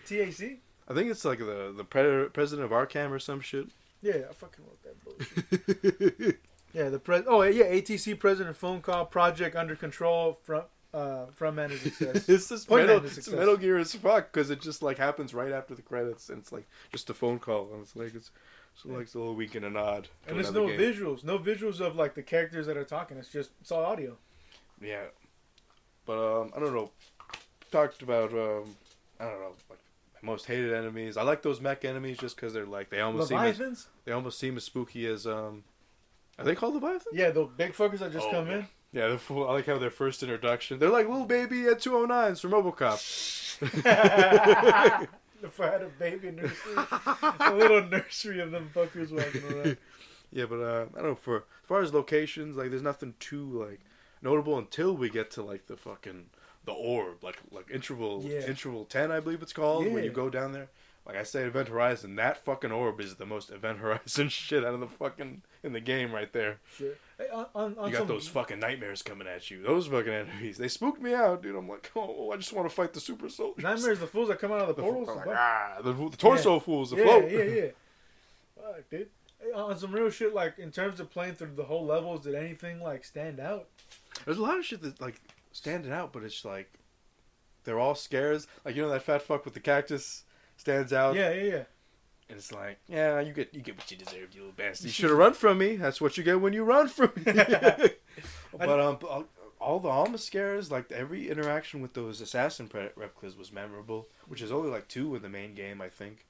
S2: TAC.
S5: I think it's like the president of Arkham or some shit.
S2: Yeah, I fucking wrote that bullshit. Yeah, ATC president phone call, project under control, from man is success.
S5: It's just
S2: Point
S5: Metal,
S2: Man is
S5: it's
S2: success.
S5: Metal Gear as fuck because it just like happens right after the credits and it's like just a phone call and it's like it's a little wink and a nod.
S2: And there's no visuals of like the characters that are talking. It's all audio.
S5: Yeah, but I don't know. Talked about I don't know, like my most hated enemies. I like those mech enemies just because they're like they almost seem as spooky as Are they called Leviathans?
S2: Yeah, the big fuckers that just come
S5: yeah.
S2: in.
S5: Yeah, I like how their first introduction. They're like little baby at 209s from RoboCop.
S2: If I had a baby nursery, a little nursery of them fuckers walking around.
S5: Yeah, but I don't know. For as far as locations, like there's nothing too like notable until we get to like the orb, like interval 10, I believe it's called, when you go down there. Like I say, Event Horizon, that fucking orb is the most Event Horizon shit out of the fucking in the game right there.
S2: Sure. Hey, on
S5: you got those fucking nightmares coming at you. Those fucking enemies, they spooked me out, dude. I'm like, oh, I just want to fight the super soldiers.
S2: Nightmares, the fools that come out of the portals.
S5: The torso fools, the float.
S2: Yeah. Fuck, dude. Hey, on some real shit, like in terms of playing through the whole levels, did anything like stand out?
S5: There's a lot of shit that like standing out, but it's like they're all scares. Like that fat fuck with the cactus stands out.
S2: Yeah.
S5: And it's like, yeah, you get what you deserve, you little bastard. You should have run from me. That's what you get when you run from me. But all the alma scares, like every interaction with those assassin replicas was memorable, which is only like 2 in the main game, I think.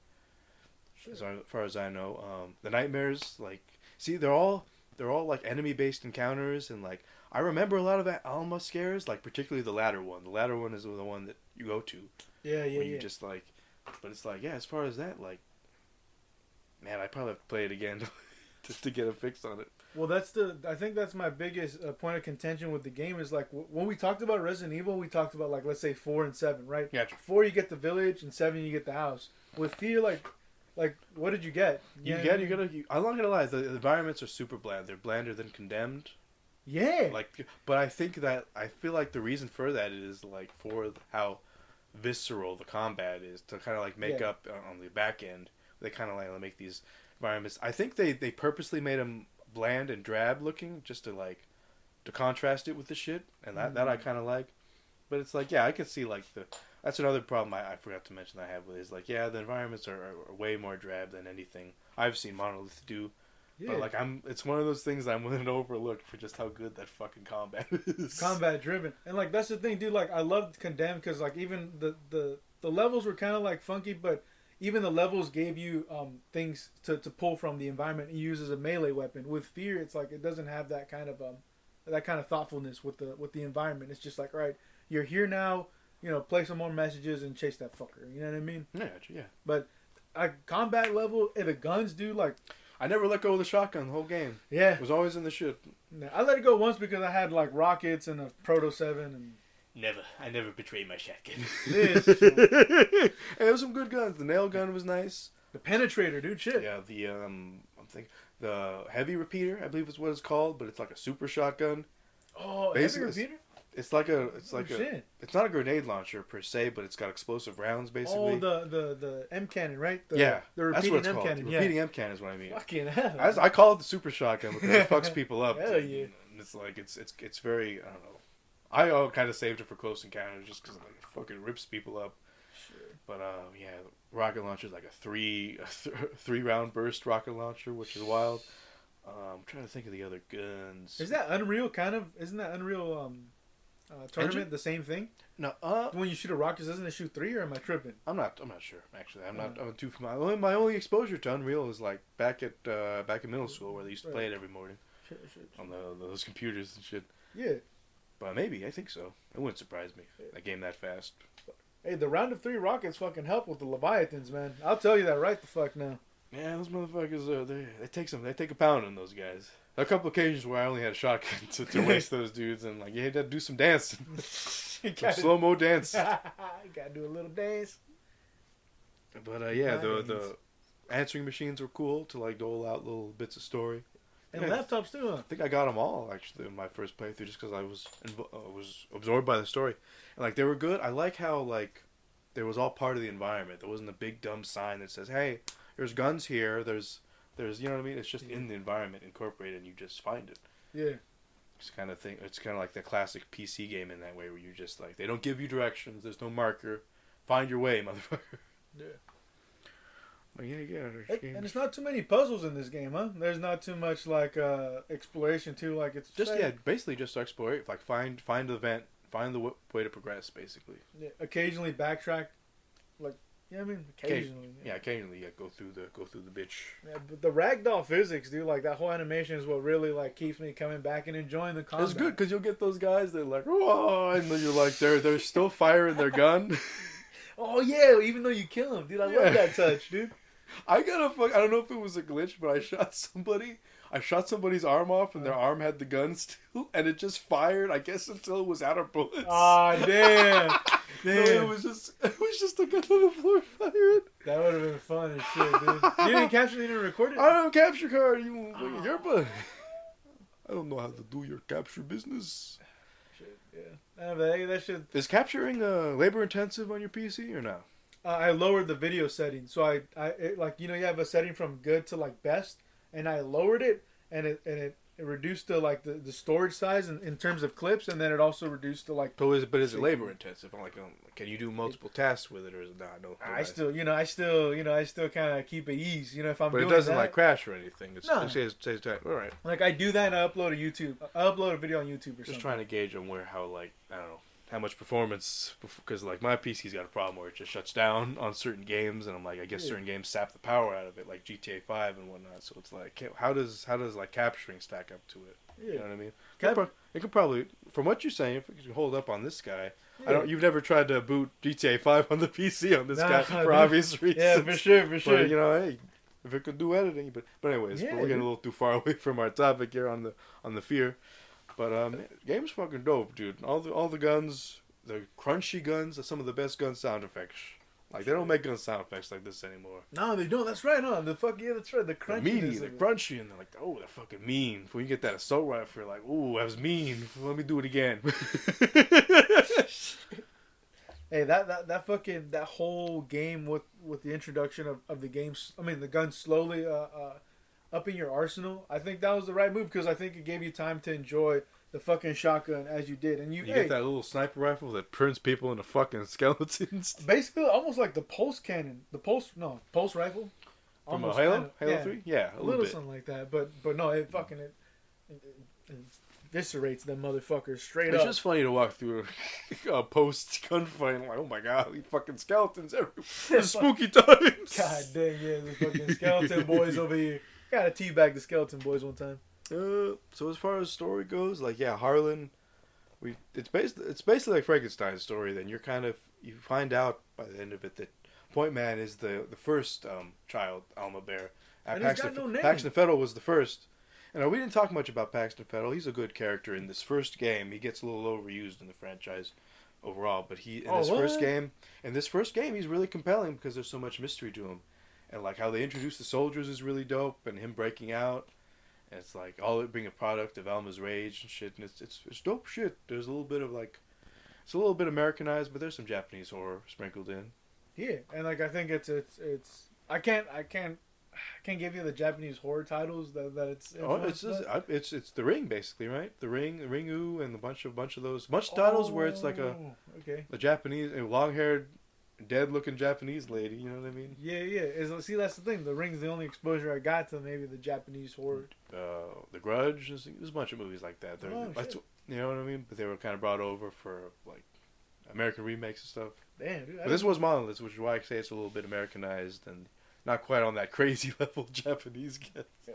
S5: As far as I know, the nightmares, like, see, they're all like enemy based encounters, and like I remember a lot of that alma scares, like particularly the latter one. The latter one is the one that you go to.
S2: Yeah.
S5: You just like, but it's like, yeah, as far as that, like, man, I probably have to play it again to get a fix on it.
S2: Well, I think that's my biggest point of contention with the game is like when we talked about Resident Evil, we talked about like let's say 4 and 7, right?
S5: Yeah.
S2: 4 you get the village and 7 you get the house. With Fear, like what did you get?
S5: I'm not gonna lie, the environments are super bland. They're blander than Condemned.
S2: Yeah.
S5: Like, but I feel like the reason for that is like for how visceral the combat is to kind of like make up on the back end. They kind of like make these environments. I think they purposely made them bland and drab looking just to contrast it with the shit, and that I kind of like. But it's like, yeah, I can see like that's another problem I forgot to mention that I have with it is like, yeah, the environments are way more drab than anything I've seen Monolith do. Yeah. But like it's one of those things I'm willing to overlook for just how good that fucking combat is.
S2: Combat driven, and like that's the thing, dude. Like I loved Condemned because like even the levels were kind of like funky, but even the levels gave you things to pull from the environment and use as a melee weapon. With Fear, it's like it doesn't have that kind of thoughtfulness with the environment. It's just like, all right, you're here now, play some more messages and chase that fucker. You know what I mean?
S5: Yeah.
S2: But combat level, the guns, dude, like
S5: I never let go of the shotgun the whole game.
S2: Yeah,
S5: it was always in the shit.
S2: I let it go once because I had like rockets and a Proto 7 and.
S5: I never betrayed my shotgun.
S2: Hey,
S5: there was some good guns. The nail gun was nice.
S2: The penetrator, dude, shit.
S5: Yeah, I'm thinking the heavy repeater, I believe is what it's called, but it's like a super shotgun.
S2: Oh, basically, heavy repeater.
S5: It's not a grenade launcher per se, but it's got explosive rounds basically.
S2: Oh, the M cannon, right?
S5: The repeating M cannon. Repeating M cannon is what I mean.
S2: Fucking hell.
S5: I call it the super shotgun because it fucks people up.
S2: Hell yeah.
S5: It's like it's very, I don't know. I kind of saved it for close encounters just because it fucking rips people up.
S2: Sure.
S5: But rocket launcher is like a three round burst rocket launcher, which is wild. I'm trying to think of the other guns.
S2: Is that Unreal Isn't that Unreal Tournament
S5: Engine?
S2: The same thing?
S5: No.
S2: When you shoot a rocket, doesn't it shoot 3 or am I tripping? I'm
S5: not sure actually. I'm too familiar. My only exposure to Unreal is like back in middle school where they used to play it every morning on those computers and shit.
S2: Yeah.
S5: But maybe, I think so. It wouldn't surprise me. That game that fast.
S2: Hey, the round of 3 rockets fucking help with the Leviathans, man. I'll tell you that right the fuck now.
S5: Yeah, those motherfuckers, they take a pound on those guys. There are a couple occasions where I only had a shotgun to waste those dudes, and like, you had to do some dancing. Some slow-mo dance.
S2: You gotta do a little dance.
S5: But yeah, the answering machines were cool to like dole out little bits of story.
S2: And
S5: Yeah.
S2: laptops too, huh?
S5: I think I got them all actually in my first playthrough just because I was absorbed by the story, and like they were good. I like how like there was all part of the environment. There wasn't a big dumb sign that says, "Hey, there's guns here." There's you know what I mean. It's just in the environment incorporated, and you just find it.
S2: Yeah.
S5: It's kind of thing. It's kind of like the classic PC game in that way, where you just like they don't give you directions. There's no marker. Find your way, motherfucker.
S2: Yeah.
S5: Like,
S2: And it's not too many puzzles in this game, huh? There's not too much like exploration too. Like it's
S5: just basically just explore. Like find the vent, find the way to progress, basically.
S2: Yeah, occasionally backtrack, like I mean occasionally.
S5: Occasionally, go through the bitch.
S2: Yeah, but the ragdoll physics, dude, like that whole animation is what really like keeps me coming back and enjoying the combat.
S5: It's good because you'll get those guys that are like, whoa, and then you're like, they're still firing their gun.
S2: Oh yeah, even though you kill him, dude, I love that touch, dude.
S5: I don't know if it was a glitch, but I shot somebody's arm off, and their arm had the gun still, and it just fired. I guess until it was out of bullets.
S2: Ah, damn.
S5: No, it was just a gun on the floor firing.
S2: That would have been fun as shit, dude. You didn't capture, you didn't record it.
S5: I don't have a capture card. You yerba. I don't know how to do your capture business.
S2: Shit, yeah. That shit.
S5: Is capturing labor intensive on your PC or no?
S2: I lowered the video setting, so I you have a setting from good to like best, and I lowered it, and it reduced the storage size in terms of clips, and then it also reduced the like.
S5: So is it labor intensive? Like, can you do multiple tasks with it, or is it not? No.
S2: I still kind of keep it easy, if I'm.
S5: But
S2: doing
S5: it doesn't
S2: that,
S5: like crash or anything. It
S2: No.
S5: says time. All right.
S2: Like I do that, and I upload a video on YouTube or something.
S5: Just trying to gauge on how like I don't know how much performance, because like my PC's got a problem where it just shuts down on certain games, and I'm like, I guess certain games sap the power out of it, like GTA 5 and whatnot. So it's like, how does like capturing stack up to it?
S2: Yeah.
S5: You know what I mean? It could probably, from what you're saying, if it could hold up on this guy.
S2: Yeah.
S5: You've never tried to boot GTA 5 on the PC on this guy for obvious reasons.
S2: Yeah, for sure.
S5: But, hey, if it could do editing, but anyways,
S2: Yeah,
S5: we're getting a little too far away from our topic here on the F.E.A.R. But game's fucking dope, dude. All the guns, the crunchy guns, are some of the best gun sound effects. Like they don't make gun sound effects like this anymore.
S2: No, they don't. That's right. No, that's right. The crunchy,
S5: Meaty, the crunchy, and they're like, oh, they're fucking mean. When you get that assault rifle, you're like, ooh, that was mean. Let me do it again.
S2: Hey, that fucking that whole game with the introduction of the games. I mean, the gun slowly upping your arsenal. I think that was the right move because I think it gave you time to enjoy the fucking shotgun as you did, and you
S5: get that little sniper rifle that turns people into fucking skeletons.
S2: Basically, almost like the pulse cannon, pulse rifle.
S5: From
S2: almost
S5: Halo 3, yeah, a little bit.
S2: Something like that. But no, it fucking it eviscerates them motherfuckers straight up.
S5: It's just funny to walk through a post gunfight and like, oh my god, these fucking skeletons everywhere. Spooky times.
S2: God dang, yeah, the fucking skeleton boys over here. Gotta teabag the skeleton boys one time.
S5: So as far as story goes, like Harlan, it's basically like Frankenstein's story. Then you find out by the end of it that Point Man is the first child Alma Bear.
S2: And he's got no name.
S5: Paxton Fettel was the first. And we didn't talk much about Paxton Fettel. He's a good character in this first game. He gets a little overused in the franchise overall, but in this first game, he's really compelling because there's so much mystery to him, and like how they introduce the soldiers is really dope, and him breaking out. And it's like all it being a product of Alma's rage and shit, and it's dope shit. There's a little bit of it's a little bit Americanized, but there's some Japanese horror sprinkled in.
S2: Yeah, and like I think it's I can't give you the Japanese horror titles that it's.
S5: It's The Ring basically, right? The Ringu, and a bunch of those titles where it's like a Japanese, a long-haired, dead-looking Japanese lady. You know what I mean?
S2: Yeah. See, that's the thing. The Ring's the only exposure I got to maybe the Japanese horror.
S5: The Grudge. There's a bunch of movies like that. You know what I mean? But they were kind of brought over for like American remakes and stuff.
S2: Damn, dude.
S5: But this was Monolith, which is why I say it's a little bit Americanized and not quite on that crazy level Japanese gets. Yeah.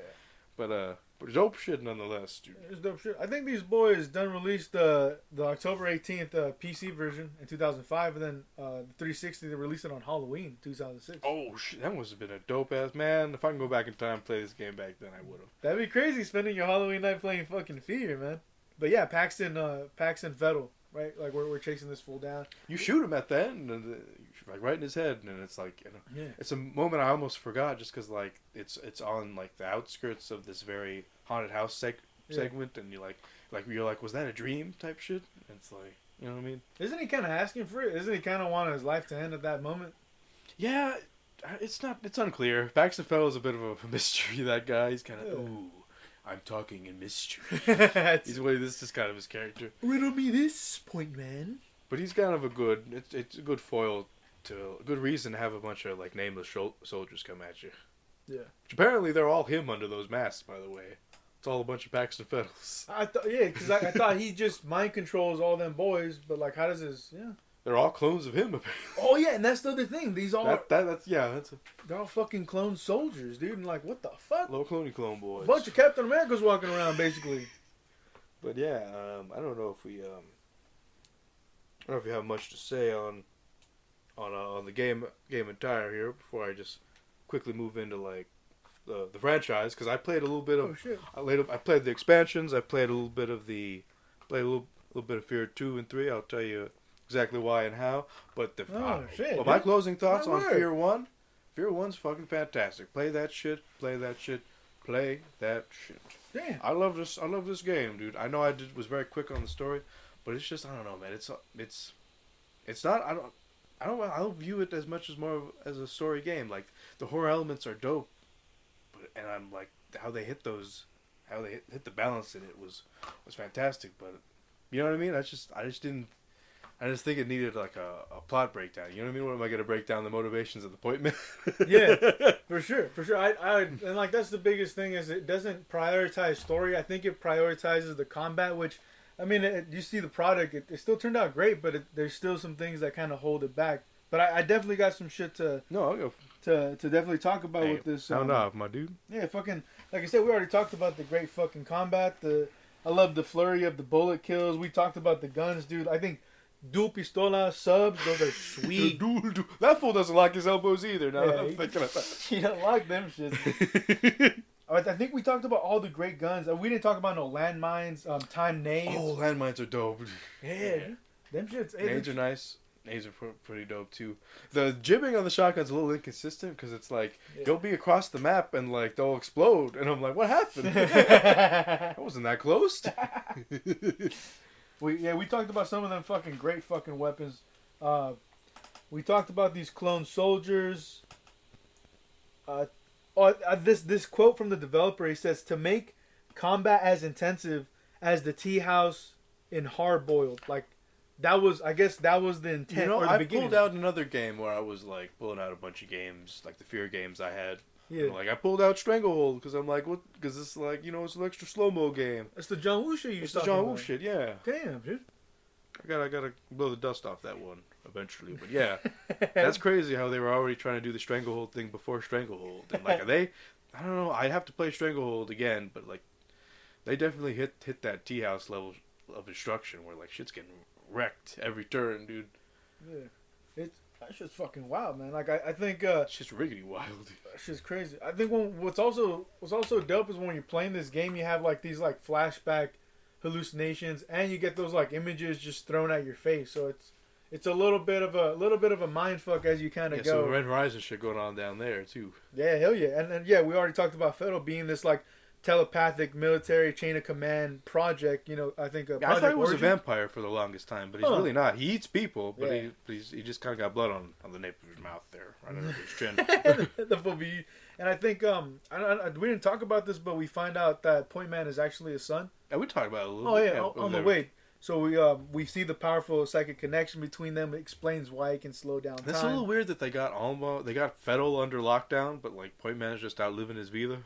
S5: But dope shit nonetheless, dude.
S2: It's dope shit. I think these boys done released the October 18th PC version in 2005, and then the 360 they released it on Halloween 2006.
S5: Oh shit, that must have been a dope ass man. If I can go back in time and play this game back then, I would have.
S2: That'd be crazy spending your Halloween night playing fucking F.E.A.R, man. But yeah, Paxton Fettel. right? Like we're chasing this fool down.
S5: You shoot him at the end, and like right in his head, and it's like, it's a moment I almost forgot just because like it's on like the outskirts of this very haunted house segment, and you're like, was that a dream type shit? And it's like, you know what I mean?
S2: Isn't he kind of asking for it? Isn't he kind of wanting his life to end at that moment?
S5: Yeah, it's unclear. Baxter Fell is a bit of a mystery. That guy, he's kind of I'm talking in mystery. This is kind of his character.
S2: Riddle me this, point man.
S5: But he's kind of a good. It's a good foil to a good reason to have a bunch of like nameless soldiers come at you.
S2: Yeah.
S5: Which apparently they're all him under those masks. By the way, it's all a bunch of Paxton Fetels.
S2: Because I thought he just mind controls all them boys, but like, how does his
S5: They're all clones of him.
S2: Oh yeah, and that's the other thing. These all
S5: they're
S2: all fucking clone soldiers, dude. And like, what the fuck?
S5: little clone boys.
S2: Bunch of Captain Americas walking around, basically.
S5: But yeah, I don't know if we have much to say on the game entire here before I just quickly move into like the franchise, because I played a little bit of.
S2: Oh shit!
S5: I played the expansions. I played a little bit of little bit of Fear 2 and 3. I'll tell you exactly why and how. But my closing thoughts on Fear 1. Fear 1's fucking fantastic. Play that shit.
S2: Damn.
S5: I love this game, dude. I know was very quick on the story, but it's just, I don't know, man. It's not. I don't view it as much as a story game. Like the horror elements are dope, and I'm like how they hit the balance in it was fantastic. But you know what I mean? I just think it needed like a plot breakdown. You know what I mean? What am I going to break down the motivations of the point man?
S2: Yeah, for sure. And like that's the biggest thing is it doesn't prioritize story. I think it prioritizes the combat, which, I mean, you see the product. It still turned out great, but there's still some things that kind of hold it back. But I definitely got some shit to definitely talk about with this.
S5: Sound off, my dude.
S2: Yeah, fucking like I said, we already talked about the great fucking combat. I love the flurry of the bullet kills. We talked about the guns, dude. I think dual pistola subs, those are sweet.
S5: That fool doesn't lock his elbows either. Now that I'm thinking about that.
S2: He don't lock them shits. I think we talked about all the great guns. We didn't talk about no landmines, time nades.
S5: Oh, landmines are dope.
S2: Yeah. Them shits.
S5: Nades are nice. Nades are pretty dope too. The jibbing on the shotgun's a little inconsistent because it's like they'll be across the map and like they'll explode, and I'm like, what happened? I wasn't that close.
S2: We talked about some of them fucking great fucking weapons. We talked about these clone soldiers. This quote from the developer, he says, to make combat as intensive as the tea house in Hard Boiled. Like, I guess that was the intent.
S5: You know,
S2: or the
S5: I
S2: beginning.
S5: pulled out another game where I was like pulling out a bunch of games, like the Fear games I had.
S2: Yeah.
S5: And, like I pulled out Stranglehold because I'm like, what? Because it's like, you know, it's an extra slow mo game.
S2: It's the John Woo shit.
S5: It's the John Woo shit, yeah.
S2: Damn, dude.
S5: I gotta blow the dust off that one eventually, but yeah, that's crazy how they were already trying to do the Stranglehold thing before Stranglehold, and like I don't know, I'd have to play Stranglehold again, but like they definitely hit that tea house level of destruction where like shit's getting wrecked every turn, dude.
S2: Yeah, that's just fucking wild, man. Like I think
S5: it's just riggedy wild.
S2: That's just crazy. I think what's also dope is when you're playing this game, you have like these like flashback hallucinations, and you get those like images just thrown at your face. So it's a little bit of a mind fuck as you kind of go.
S5: So Red Horizon shit going on down there too.
S2: Yeah, hell yeah, and yeah, we already talked about Fettel being this like telepathic military chain of command project. You know, I think.
S5: I thought he was a vampire for the longest time, but he's really not. He eats people, but he just kind of got blood on the nape of his mouth there, right under his chin.
S2: And I think we didn't talk about this, but we find out that Point Man is actually his son.
S5: Yeah, we talked about it a little.
S2: Oh yeah, on the way. So we see the powerful psychic connection between them. It explains why he can slow down time.
S5: It's a little weird that they got Fettel under lockdown, but like Point Man is just out living his vida.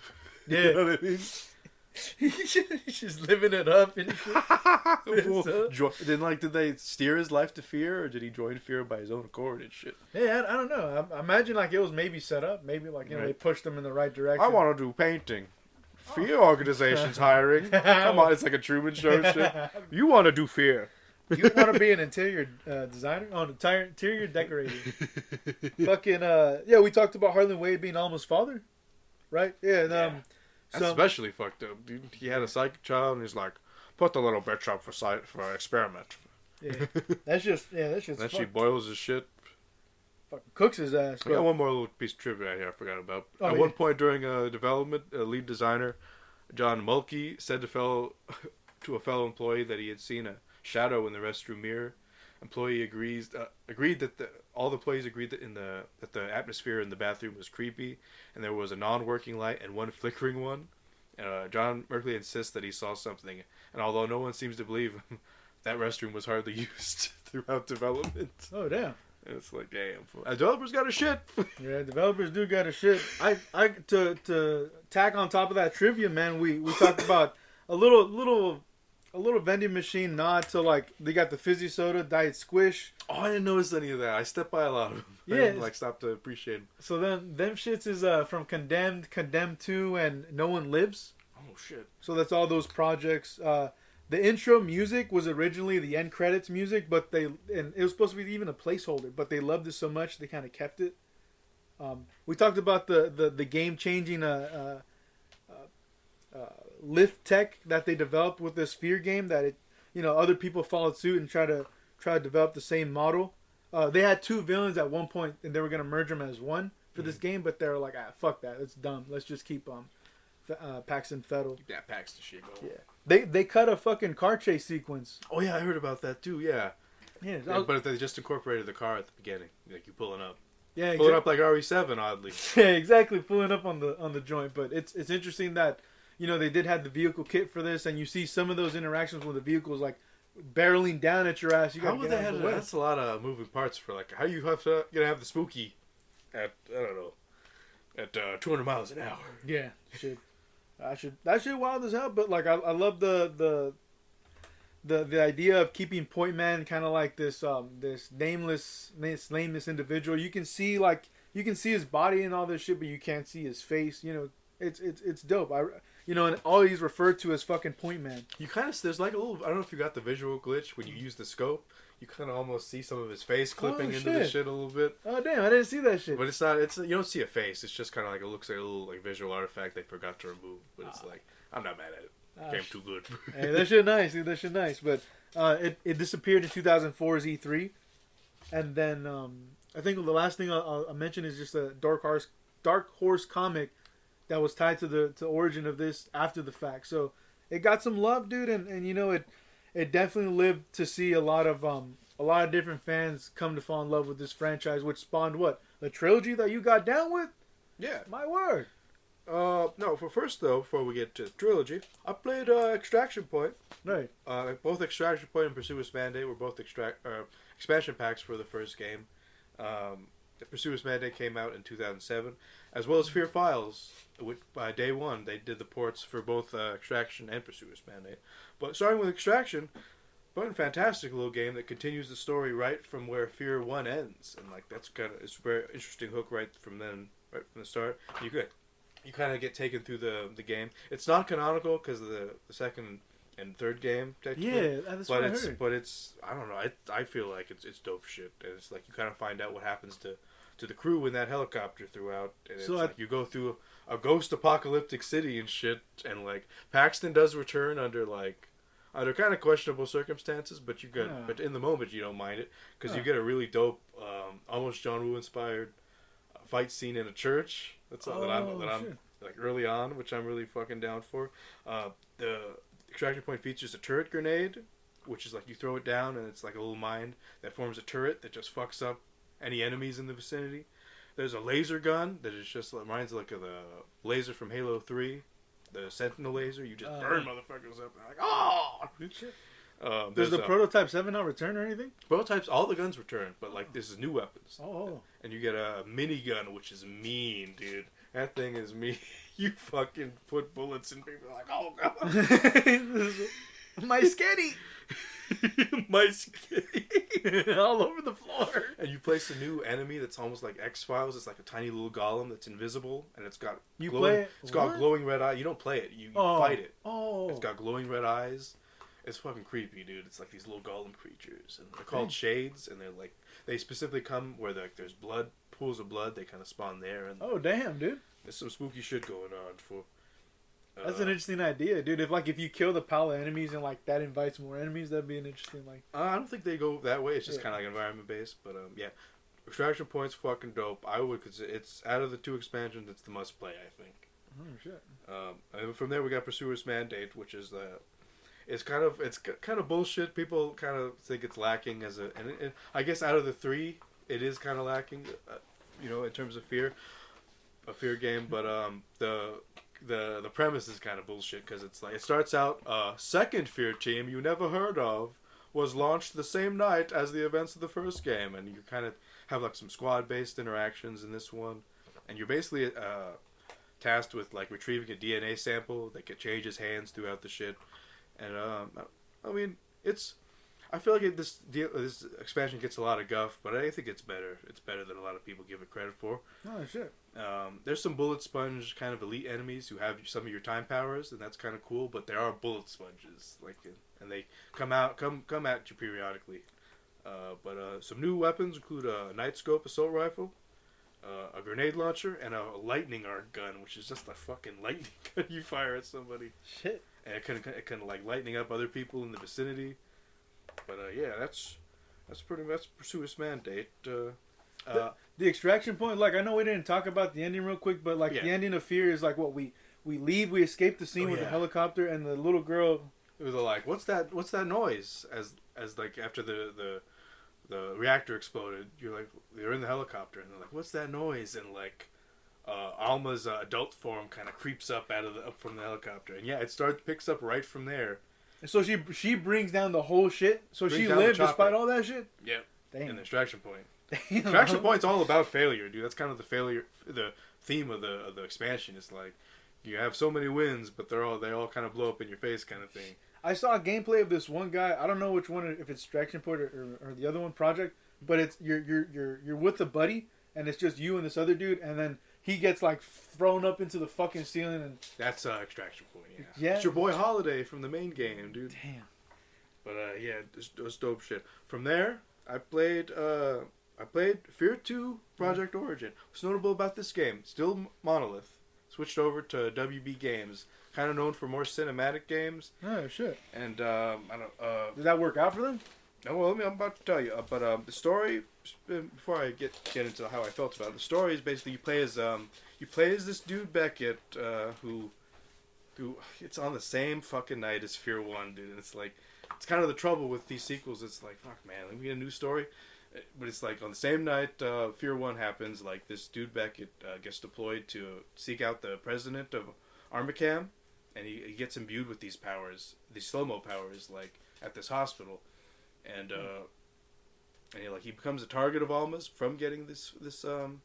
S2: Yeah,
S5: you know what I mean?
S2: He's just living it up and shit.
S5: Did they steer his life to Fear, or did he join Fear by his own accord and shit?
S2: Yeah, I don't know. I imagine like it was maybe set up. Maybe like they pushed him in the right direction.
S5: I want to do painting. Fear organization's hiring. Come on, it's like a Truman Show shit. You want to do Fear.
S2: You want to be an interior designer? Oh, interior decorator. Fucking we talked about Harlan Wade being Alma's father, right? Yeah, and
S5: that's especially fucked up, dude. He had a psychic child, and he's like, put the little bitch up for experiment.
S2: Yeah, that shit's
S5: Then she boils his shit.
S2: fucking cooks his ass.
S5: I got one more little piece of trivia here I forgot about.
S2: Oh,
S5: At
S2: yeah.
S5: one point during development, lead designer John Mulkey said to a fellow employee that he had seen a shadow in the restroom mirror. Employee agreed that all the employees agreed that the atmosphere in the bathroom was creepy, and there was a non-working light and one flickering one. John Merkley insists that he saw something, and although no one seems to believe him, that restroom was hardly used throughout development.
S2: Oh damn.
S5: And it's like, damn, developers got a shit.
S2: Yeah, developers do got a shit. I to tack on top of that trivia, man. We talked about a little vending machine nod to, like, they got the fizzy soda, Diet Squish.
S5: Oh, I didn't notice any of that. I stepped by a lot of them. I
S2: Yeah.
S5: didn't, like, stop to appreciate them.
S2: So then them shits is from Condemned, Condemned 2, and No One Lives.
S5: Oh, shit.
S2: So that's all those projects. The intro music was originally the end credits music, but and it was supposed to be even a placeholder, but they loved it so much they kind of kept it. We talked about the game changing lift tech that they developed with this F.E.A.R game, that other people followed suit and try to develop the same model. They had two villains at one point, and they were gonna merge them as one for this game, but they were like, fuck that, it's dumb. Let's just keep Paxton Fettel.
S5: Yeah, Pax the shit going.
S2: Yeah, they cut a fucking car chase sequence.
S5: Oh, yeah, I heard about that, too, yeah.
S2: Yeah,
S5: But they just incorporated the car at the beginning. Like, you pulling up.
S2: yeah,
S5: Pulling up like RE7, oddly.
S2: Yeah, exactly, pulling up on the joint. But it's interesting that they did have the vehicle kit for this, and you see some of those interactions with the vehicles like barreling down at your ass. You
S5: How would they have
S2: that?
S5: That's a lot of moving parts for, like, how you have to gonna have the spooky at, I don't know, at 200 miles an hour.
S2: Yeah, shit. That shit wild as hell. But like, I love the idea of keeping Point Man kind of like this nameless individual. You can see his body and all this shit, but you can't see his face. It's dope. And all he's referred to as fucking Point Man.
S5: You kind of, there's like a little, I don't know if you got the visual glitch when you use the scope. You kind of almost see some of his face clipping into the shit a little bit.
S2: Oh damn, I didn't see that shit.
S5: But it's not, you don't see a face. It's just kind of like, it looks like a little like visual artifact they forgot to remove. But it's like, I'm not mad at it. Came too good.
S2: Hey, that shit nice, dude. That shit nice. But it disappeared in 2004's E3. And then I think the last thing I'll mention is just a Dark Horse comic that was tied to the origin of this after the fact. So it got some love, dude, and it definitely lived to see a lot of different fans come to fall in love with this franchise, which spawned what? The trilogy that you got down with?
S5: Yeah.
S2: My word.
S5: No, before we get to the trilogy, I played Extraction Point.
S2: Right.
S5: Both Extraction Point and Pursuer's Mandate were both expansion packs for the first game. The Pursuer's Mandate came out in 2007, as well as F.E.A.R Files, which by day one they did the ports for both Extraction and Pursuer's Mandate. But starting with Extraction, but a fantastic little game that continues the story right from where F.E.A.R 1 ends, and like it's a very interesting hook right from the start. You kind of get taken through the game. It's not canonical because of the second and third game, technically.
S2: Yeah, that's what I heard.
S5: But it's I don't know. I feel like it's dope shit. And it's like you kind of find out what happens to the crew in that helicopter throughout. And it's like you go through a ghost apocalyptic city and shit. And like Paxton does return under kind of questionable circumstances, but but in the moment you don't mind it because you get a really dope, almost John Woo inspired fight scene in a church. That's all that I'm like early on, which I'm really fucking down for. The Extraction Point features a turret grenade, which is like you throw it down and it's like a little mine that forms a turret that just fucks up any enemies in the vicinity. There's a laser gun that is just reminds like of the laser from Halo 3, the Sentinel laser. You just burn motherfuckers up. And like, oh!
S2: Does the Prototype 7 not return or anything?
S5: Prototypes, all the guns return, but like this is new weapons.
S2: Oh.
S5: And you get a minigun, which is mean, dude. That thing is mean. You fucking put bullets in people like, oh god.
S2: My sketty.
S5: My sketty.
S2: All over the floor.
S5: And you place a new enemy that's almost like X-Files. It's like a tiny little golem that's invisible, and it's got got glowing red eyes. You don't play it. You fight it.
S2: Oh.
S5: It's got glowing red eyes. It's fucking creepy, dude. It's like these little golem creatures, and they're called shades, and they specifically come where there's blood, pools of blood. They kind of spawn there, and
S2: oh damn, dude.
S5: there's some spooky shit going on
S2: That's an interesting idea, dude. If you kill the pile of enemies and like that invites more enemies, that'd be an interesting like.
S5: I don't think they go that way. It's just kind of like environment based, but yeah, extraction points fucking dope. I would consider it's out of the 2 expansions, it's the must play. I think.
S2: Oh shit.
S5: And from there we got Pursuer's Mandate, which is it's kind of bullshit. People kind of think it's lacking and I guess out of the 3, it is kind of lacking, in terms of a fear game. But the premise is kind of bullshit because it's like it starts out second F.E.A.R team you never heard of was launched the same night as the events of the first game, and you kind of have like some squad based interactions in this one, and you're basically tasked with like retrieving a DNA sample that could change his hands throughout the shit. And I mean, I feel like this expansion gets a lot of guff, but I think it's better. It's better than a lot of people give it credit for.
S2: Oh shit.
S5: There's some bullet sponge kind of elite enemies who have some of your time powers, and that's kind of cool. But there are bullet sponges, and they come at you periodically. But some new weapons include a night scope assault rifle, a grenade launcher, and a lightning arc gun, which is just a fucking lightning gun you fire at somebody.
S2: Shit.
S5: And it can like lightning up other people in the vicinity. But yeah, that's pretty much Pursuer's Mandate.
S2: The extraction point, like I know we didn't talk about the ending real quick, but like the ending of F.E.A.R is like what we leave, we escape the scene with the helicopter, and the little girl.
S5: It was like, what's that noise? As like after the reactor exploded, you're in the helicopter, and they're like, what's that noise? And like Alma's adult form kind of creeps up from the helicopter, and it picks up right from there.
S2: And so she brings down the whole shit. So she lived despite all that shit.
S5: Yeah.
S2: Damn.
S5: And the extraction point. Extraction point's all about failure, dude. That's kind of the theme of the expansion. It's like you have so many wins, but they all kind of blow up in your face, kind of thing.
S2: I saw a gameplay of this one guy. I don't know which one, if it's extraction point or the other one, Project. But it's you're with a buddy, and it's just you and this other dude, and then he gets like thrown up into the fucking ceiling, and
S5: that's extraction point.
S2: Yeah.
S5: It's your boy Holiday from the main game, dude.
S2: Damn.
S5: But yeah, it was dope shit. From there, I played F.E.A.R 2 Project Origin. What's notable about this game? Still Monolith. Switched over to WB Games. Kind of known for more cinematic games.
S2: Oh shit.
S5: And
S2: did that work out for them?
S5: No, well, I'm about to tell you. But the story, before I get into how I felt about it, the story is basically you play as this dude Beckett, who it's on the same fucking night as F.E.A.R 1, dude. And it's like, it's kind of the trouble with these sequels. It's like, fuck, man, let me get a new story. But it's like on the same night F.E.A.R 1 happens, like this dude Beckett gets deployed to seek out the president of Armacam, and he gets imbued with these powers, these slow-mo powers, like at this hospital, and he becomes a target of Alma's from getting these slow-mo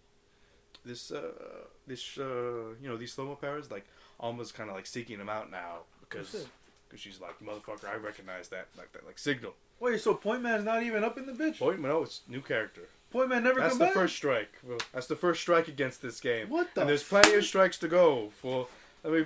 S5: powers. Like Alma's kind of like seeking him out now because she's like, motherfucker, I recognize that signal.
S2: Wait, so Point Man's not even up in the bitch?
S5: No, it's new character.
S2: Point Man never come back?
S5: That's the first strike. Well, that's the first strike against this game.
S2: What the?
S5: And there's plenty of strikes to go. Let me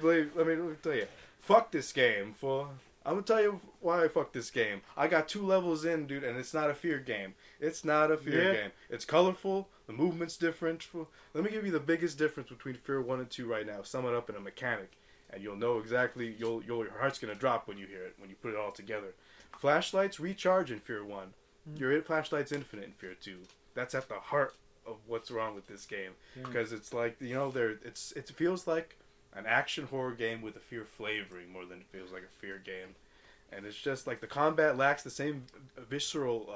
S5: tell you. Fuck this game. I'm gonna tell you why I fuck this game. I got 2 levels in, dude, and it's not a F.E.A.R game. It's not a F.E.A.R game. It's colorful. The movement's different. Let me give you the biggest difference between F.E.A.R 1 and 2 right now. Sum it up in a mechanic, and you'll know exactly. Your heart's gonna drop when you hear it, when you put it all together. Flashlights recharge in F.E.A.R 1. Your flashlight's infinite in F.E.A.R 2. That's at the heart of what's wrong with this game, because it's like it feels like an action horror game with a F.E.A.R flavoring more than it feels like a F.E.A.R game, and it's just like the combat lacks the same visceral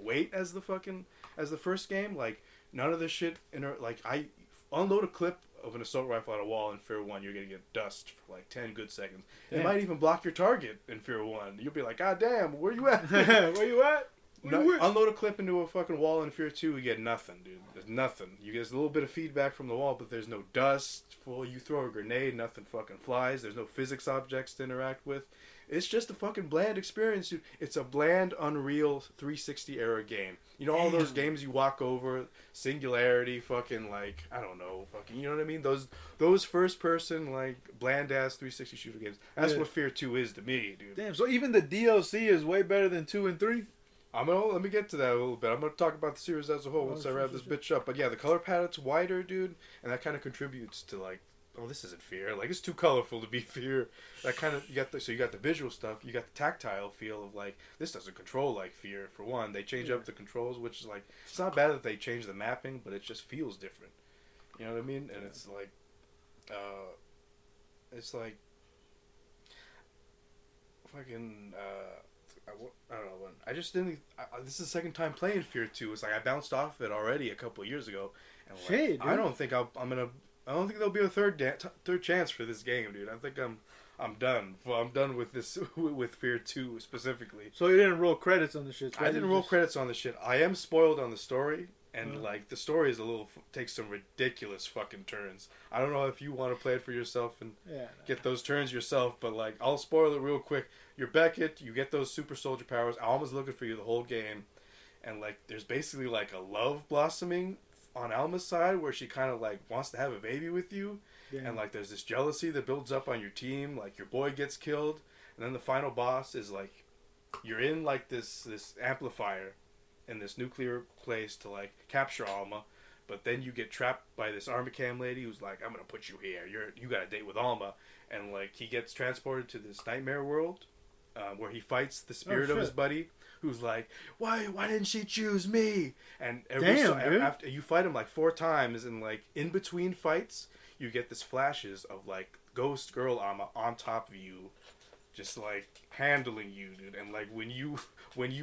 S5: weight as the first game. Like none of this shit I unload a clip of an assault rifle at a wall in F.E.A.R 1, you're gonna get dust for like 10 good seconds. Damn. It might even block your target in F.E.A.R 1. You'll be like, God damn, where you at?
S2: Where you at?
S5: Unload a clip into a fucking wall in F.E.A.R 2, you get nothing, dude. There's nothing. You get a little bit of feedback from the wall, but there's no dust. You throw a grenade, nothing fucking flies. There's no physics objects to interact with. It's just a fucking bland experience, dude. It's a bland, Unreal 360 era game. You know all those games you walk over, Singularity, fucking like, I don't know, fucking, you know what I mean? Those first person, like, bland ass 360 shooter games. That's what F.E.A.R 2 is to me, dude.
S2: Damn, so even the DLC is way better than 2 and 3?
S5: Let me get to that a little bit. I'm gonna talk about the series as a whole once I wrap this bitch up. But yeah, the color palette's wider, dude, and that kind of contributes to like oh, this isn't F.E.A.R. Like, it's too colorful to be F.E.A.R. That kind of, you got the visual stuff, you got the tactile feel of, like, this doesn't control like F.E.A.R. For one, they change up the controls, which is, like, it's not bad that they change the mapping, but it just feels different. You know what I mean? And it's like, fucking, I don't know. I just didn't. This is the second time playing F.E.A.R. 2. It's like I bounced off it already a couple of years ago, and like,
S2: Shit, dude.
S5: I don't think I don't think there'll be a third chance for this game, dude. I think I'm done. Well, I'm done with this with F.E.A.R. 2 specifically.
S2: So you didn't roll credits on the shit?
S5: I didn't roll credits on the shit. I am spoiled on the story. And, like, the story is takes some ridiculous fucking turns. I don't know if you want to play it for yourself and get those turns yourself, but, like, I'll spoil it real quick. You're Beckett, you get those super soldier powers. Alma's looking for you the whole game. And, like, there's basically, like, a love blossoming on Alma's side where she kind of, like, wants to have a baby with you. Yeah. And, like, there's this jealousy that builds up on your team. Like, your boy gets killed. And then the final boss is, like, you're in, like, this amplifier in this nuclear place to, like, capture Alma, but then you get trapped by this Armicam lady who's like, I'm gonna put you here, you got a date with Alma, and, like, he gets transported to this nightmare world where he fights the spirit of his buddy who's like, why didn't she choose me? And after you fight him like 4 times, and, like, in between fights you get this flashes of, like, ghost girl Alma on top of you, just, like, handling you, dude. And, like, when you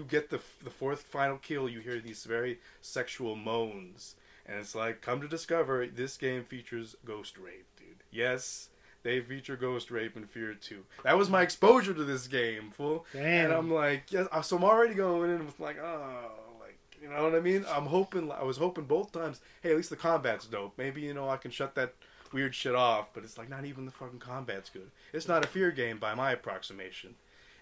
S5: get the 4th final kill, you hear these very sexual moans. And it's like, come to discover, this game features ghost rape, dude. Yes, they feature ghost rape in F.E.A.R. 2. That was my exposure to this game, fool. Damn. And I'm like, yes, so I'm already going in with, like, oh, like, you know what I mean? I was hoping both times, hey, at least the combat's dope. Maybe, you know, I can shut that weird shit off, but it's like, not even the fucking combat's good. It's not a F.E.A.R. game by my approximation.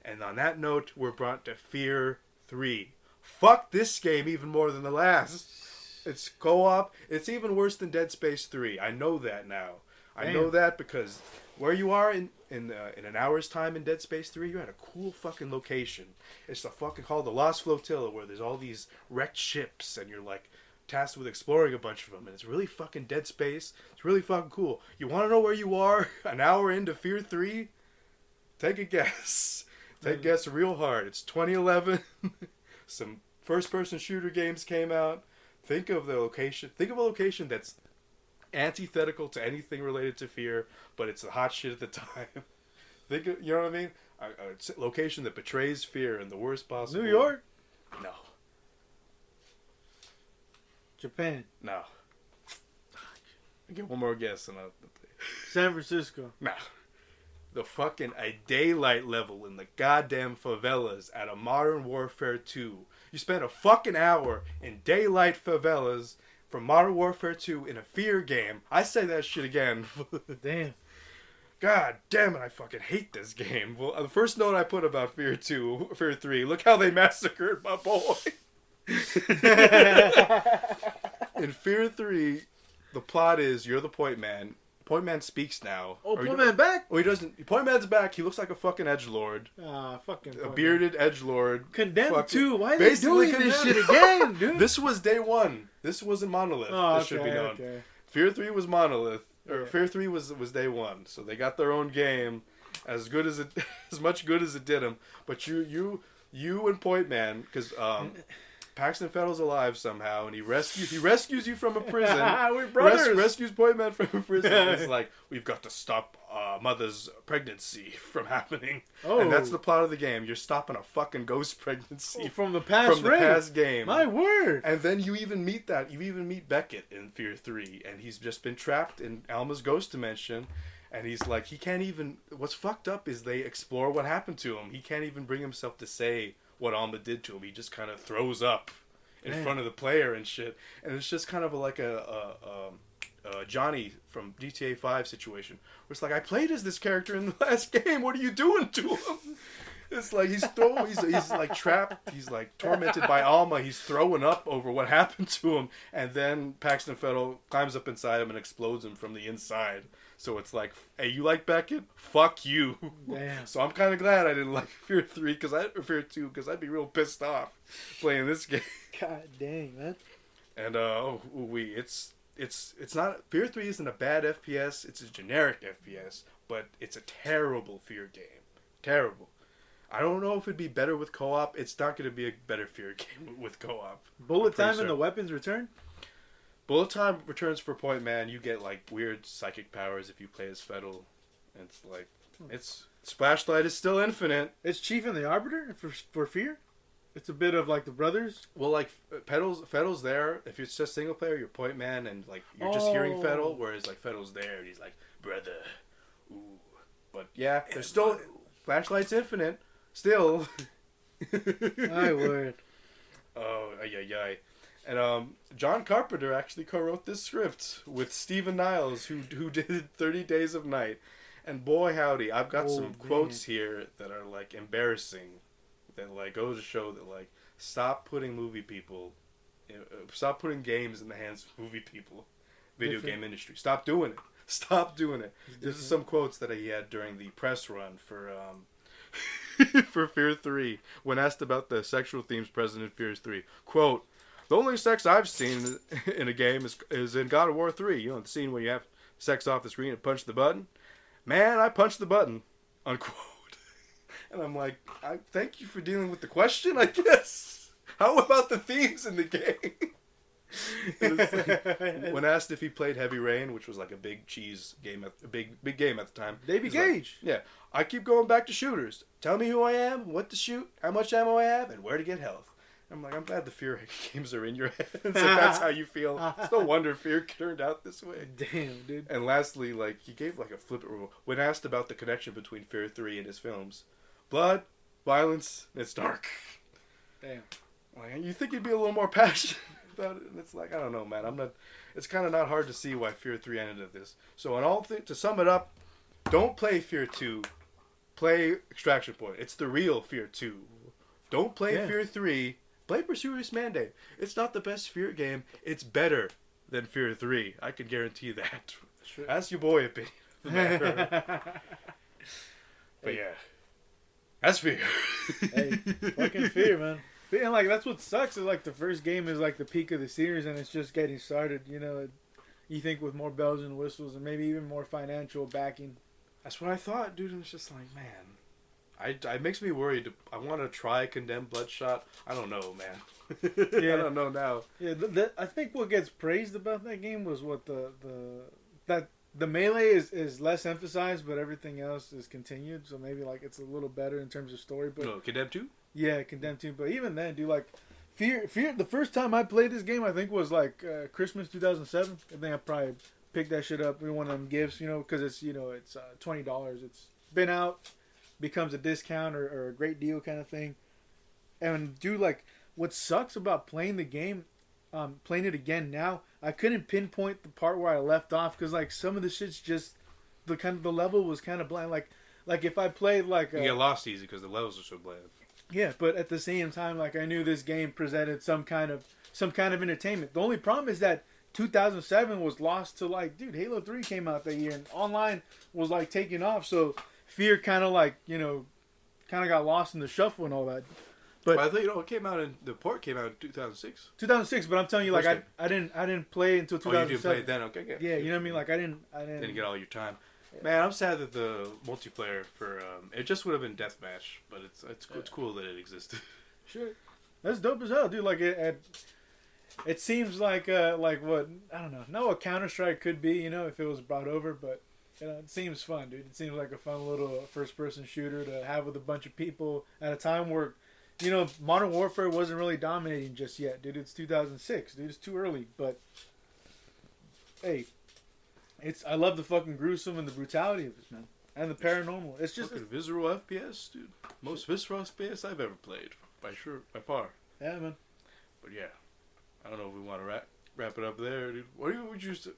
S5: And on that note, we're brought to F.E.A.R. 3. Fuck this game even more than the last. It's co-op. It's even worse than Dead Space 3. I know that now. I know that because where you are in an hour's time in Dead Space 3, you're at a cool fucking location. It's called the Lost Flotilla, where there's all these wrecked ships, and you're, like, tasked with exploring a bunch of them, and it's really fucking Dead Space. It's really fucking cool. You want to know where you are an hour into F.E.A.R. 3? Take a guess. Take a guess real hard. It's 2011. Some first-person shooter games came out. Think of the location. Think of a location that's antithetical to anything related to F.E.A.R., but it's the hot shit at the time. Think of, you know what I mean? A location that betrays F.E.A.R. in the worst possible
S2: New York?
S5: No.
S2: Japan?
S5: No. I'll get one more guess and I'll...
S2: San Francisco?
S5: No. A daylight level in the goddamn favelas at a Modern Warfare 2. You spent a fucking hour in daylight favelas from Modern Warfare 2 in a F.E.A.R. game. I say that shit again.
S2: Damn.
S5: God damn it, I fucking hate this game. Well, the first note I put about F.E.A.R. 2, F.E.A.R. 3, look how they massacred my boy. In F.E.A.R. 3, the plot is you're the point man. Point Man speaks now.
S2: Oh, Point Man back?
S5: Oh, he doesn't. Point Man's back. He looks like a fucking edgelord.
S2: Fucking.
S5: A bearded edgelord.
S2: Condemned too. Why are they doing this shit again, dude?
S5: This was day 1. This wasn't Monolith.
S2: Oh,
S5: this should be known. Okay. F.E.A.R. 3 was Monolith. Or F.E.A.R. 3 was day 1. So they got their own game, as much good as it did them. But you and Point Man, because Paxton Fettel's alive somehow, and he rescues you from a prison.
S2: We're brothers.
S5: Rescues Point Man from a prison. It's like, we've got to stop mother's pregnancy from happening. Oh. And that's the plot of the game. You're stopping a fucking ghost pregnancy
S2: from the past
S5: game.
S2: My word.
S5: And then you even meet Beckett in F.E.A.R. 3, and he's just been trapped in Alma's ghost dimension. And he's like, he can't even... What's fucked up is they explore what happened to him. He can't even bring himself to say what Alma did to him. He just kind of throws up in front of the player and shit. And it's just kind of like a Johnny from GTA 5 situation. Where it's like, I played as this character in the last game. What are you doing to him? It's like he's like trapped. He's like tormented by Alma. He's throwing up over what happened to him. And then Paxton Fettel climbs up inside him and explodes him from the inside. So it's like, hey, you like Beckett? Fuck you.
S2: Damn.
S5: So I'm kind of glad I didn't like F.E.A.R. 3 F.E.A.R. 2 because I'd be real pissed off playing this game.
S2: God dang, man.
S5: And it's not Fear 3 isn't a bad FPS. It's a generic FPS, but it's a terrible Fear game. Terrible. I don't know if it'd be better with co-op. It's not going to be a better Fear game with co-op.
S2: Bullet time and the weapons return?
S5: Bullet time returns for Point Man. You get like weird psychic powers if you play as Fettle. It's like it's Splashlight is still infinite.
S2: It's Chief and the Arbiter for Fear? It's a bit of like the brothers.
S5: Well, like Fettle's there. If it's just single player, you're Point Man, and like you're just hearing Fettle. Whereas like Fettle's there, and he's like brother. Ooh. But yeah, there's still Flashlight's infinite. Still.
S2: My word.
S5: Oh, ay. And John Carpenter actually co-wrote this script with Stephen Niles, who did 30 Days of Night. And boy howdy, I've got some quotes here that are like embarrassing. That like go to show that like stop putting games in the hands of movie people, video game industry. Stop doing it. Stop doing it. This is some quotes that he had during the press run for for Fear 3 when asked about the sexual themes present in Fear 3. Quote: "The only sex I've seen in a game is in God of War 3. You know, the scene where you have sex off the screen and punch the button. Man, I punched the button." Unquote. And I'm like, I thank you for dealing with the question, I guess. How about the themes in the game? Like, when asked if he played Heavy Rain, which was like a big cheese game, a big game at the time.
S2: Davey Gage.
S5: Like, yeah, I keep going back to shooters. Tell me who I am, what to shoot, how much ammo I have, and where to get health. I'm like, I'm glad the Fear games are in your head. So that's how you feel. It's no wonder Fear turned out this way.
S2: Damn, dude.
S5: And lastly, like, he gave like a flippant rule when asked about the connection between Fear 3 and his films. Blood, violence, it's dark.
S2: Damn.
S5: Like, you think you'd be a little more passionate about it, and it's like, I don't know, man. It's kind of not hard to see why Fear 3 ended at this. So to sum it up, don't play Fear 2. Play Extraction Point. It's the real Fear 2. Don't play Fear 3. Play Pursuer's Mandate. It's not the best Fear game. It's better than Fear 3. I can guarantee that. Sure. That's your boy opinion. But yeah. That's Fear.
S2: Hey, fucking Fear, man. And like that's what sucks is like the first game is like the peak of the series and it's just getting started. You know, you think with more bells and whistles and maybe even more financial backing.
S5: That's what I thought, dude. And it's just like, man, it makes me worried. I want to try Condemned Bloodshot. I don't know, man.
S2: Yeah.
S5: I don't know now.
S2: Yeah, I think what gets praised about that game was what the melee is less emphasized, but everything else is continued. So maybe like it's a little better in terms of story. But
S5: no, Condemned 2?
S2: Yeah, Condemned 2. But even then, dude, like Fear. The first time I played this game, I think was like Christmas 2007. I think I probably picked that shit up in one of them gifts, you know, because it's it's $20. It's been out, becomes a discount or a great deal kind of thing. And dude, like what sucks about playing the game, playing it again now, I couldn't pinpoint the part where I left off because like some of the shit's just the level was kind of bland. Like if I played like
S5: you get lost easy because the levels are so bland.
S2: Yeah, but at the same time, like I knew this game presented some kind of entertainment. The only problem is that 2007 was lost to like, dude, Halo 3 came out that year and online was like taking off. So Fear kind of like got lost in the shuffle and all that. But
S5: I think the port came out in 2006.
S2: 2006, but I'm telling you, like I didn't play until 2007.
S5: Oh, you didn't play it then? Okay.
S2: Yeah, you know what I mean. Like I didn't
S5: get all your time. Yeah. Man, I'm sad that the multiplayer for it just would have been deathmatch, but it's cool that it existed.
S2: Sure, that's dope as hell, dude. Like it seems like what I don't know what Counter-Strike could be, you know, if it was brought over, but it seems fun, dude. It seems like a fun little first-person shooter to have with a bunch of people at a time where, you know, Modern Warfare wasn't really dominating just yet, dude. It's 2006, dude. It's too early, but hey. I love the fucking gruesome and the brutality of this, man. And the paranormal. It's just...
S5: Fucking visceral FPS, dude. Most visceral FPS I've ever played. By far.
S2: Yeah, man.
S5: But yeah. I don't know if we want to wrap it up there, dude.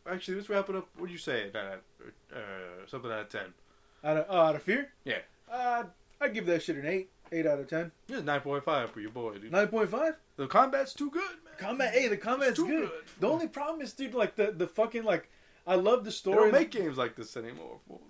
S5: Actually, let's wrap it up. What would you say? Something out of 10.
S2: Out of Fear?
S5: Yeah.
S2: I'd give that shit an 8. 8 out of 10.
S5: It's 9.5 for your boy, dude.
S2: 9.5?
S5: The combat's too good, man.
S2: The combat's
S5: too
S2: good. The only problem is, dude, like the fucking like... I love the story.
S5: They don't make games like this anymore. I'm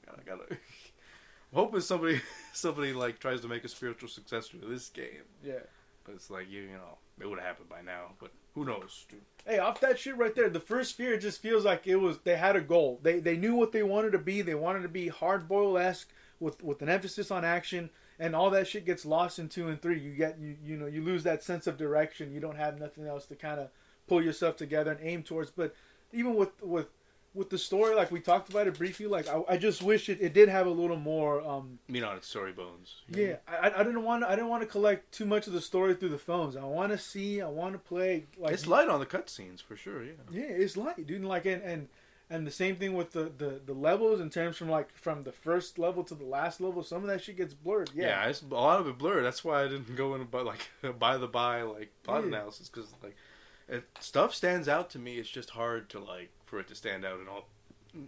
S5: hoping somebody like tries to make a spiritual successor to this game.
S2: Yeah.
S3: But it's like, you know, it would have happened by now. But who knows, dude?
S2: Hey, off that shit right there, the first F.E.A.R just feels like they had a goal. They knew what they wanted to be. They wanted to be hard-boiled-esque with an emphasis on action, and all that shit gets lost in 2 and 3. You lose that sense of direction. You don't have nothing else to kind of pull yourself together and aim towards. But even with the story, like we talked about it briefly, like I just wish it did have a little more.
S3: You know, it's story bones.
S2: Yeah, I didn't want to collect too much of the story through the phones. I want to play. Like,
S3: it's light on the cutscenes for sure. Yeah.
S2: Yeah, it's light, dude. Like and the same thing with the levels in terms from the first level to the last level. Some of that shit gets blurred. Yeah,
S3: It's a lot of it blurred. That's why I didn't go in by plot analysis, because like stuff stands out to me. It's just hard to for it to stand out in all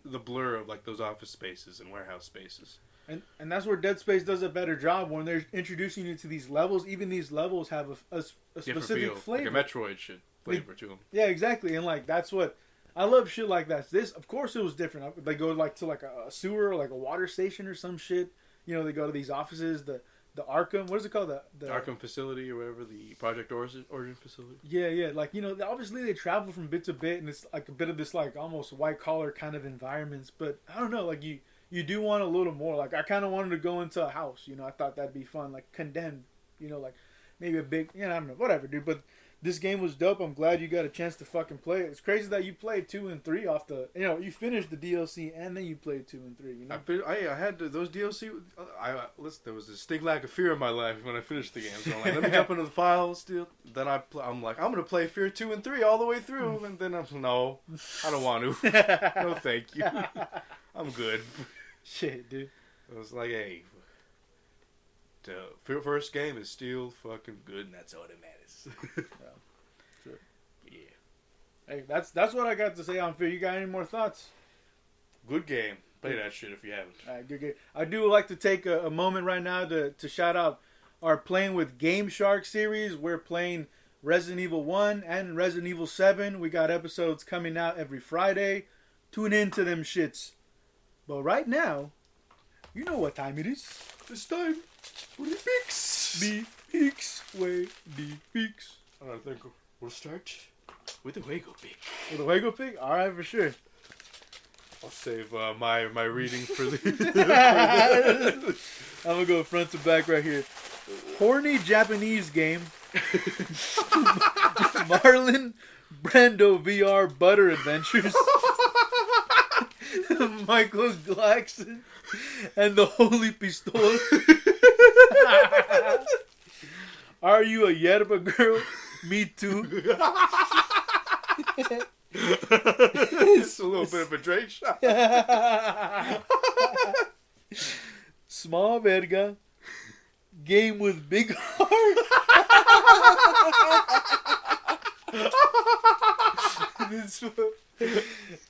S3: the blur of like those office spaces and warehouse spaces.
S2: And that's where Dead Space does a better job when they're introducing you to these levels. Even these levels have a specific flavor,
S3: like a Metroid flavor to them.
S2: Yeah, exactly. And like that's what I love, shit like that. This, of course, it was different. They go to a sewer or like a water station or some shit. You know, they go to these offices. The Arkham, what is it called? The
S3: Arkham facility or whatever, the Project Origin facility.
S2: Yeah. Like, you know, obviously they travel from bit to bit, and it's like a bit of this like almost white collar kind of environments. But I don't know, like you do want a little more. Like I kind of wanted to go into a house. You know, I thought that'd be fun. Like Condemned. You know, like maybe a big. I don't know, whatever, dude. But this game was dope. I'm glad you got a chance to fucking play it. It's crazy that you played 2 and 3 off the. You know, you finished the DLC and then you played 2 and 3. You know,
S3: I had those DLC. Listen, there was a distinct lack of fear in my life when I finished the game. So I'm like, let me jump into the files. Still, then I'm like, I'm gonna play F.E.A.R 2 and 3 all the way through, and then no, I don't want to. No, thank you. I'm good.
S2: Shit, dude.
S3: I was like, hey, the first game is still fucking good, and that's all that matters.
S2: Sure.
S3: Yeah.
S2: Hey, that's what I got to say on F.E.A.R. You got any more thoughts?
S3: Good game. Play that shit if you haven't.
S2: All right, good game. I do like to take a moment right now to shout out our Playing with Game Shark series. We're playing Resident Evil 1 and Resident Evil 7. We got episodes coming out every Friday. Tune in to them shits. But right now, you know what time it is.
S3: It's time for the picks.
S2: The picks. Way the picks.
S3: I think we'll start with the Wago pick.
S2: With the Wago pick? Alright, for sure.
S3: I'll save my reading for the...
S2: I'm gonna go front to back right here. Horny Japanese game. Marlon Brando VR Butter Adventures. Michael Glackson and the Holy Pistole. Are you a yerba girl? Me too.
S3: It's a little bit of a Drake shot.
S2: Small verga. Game with big heart.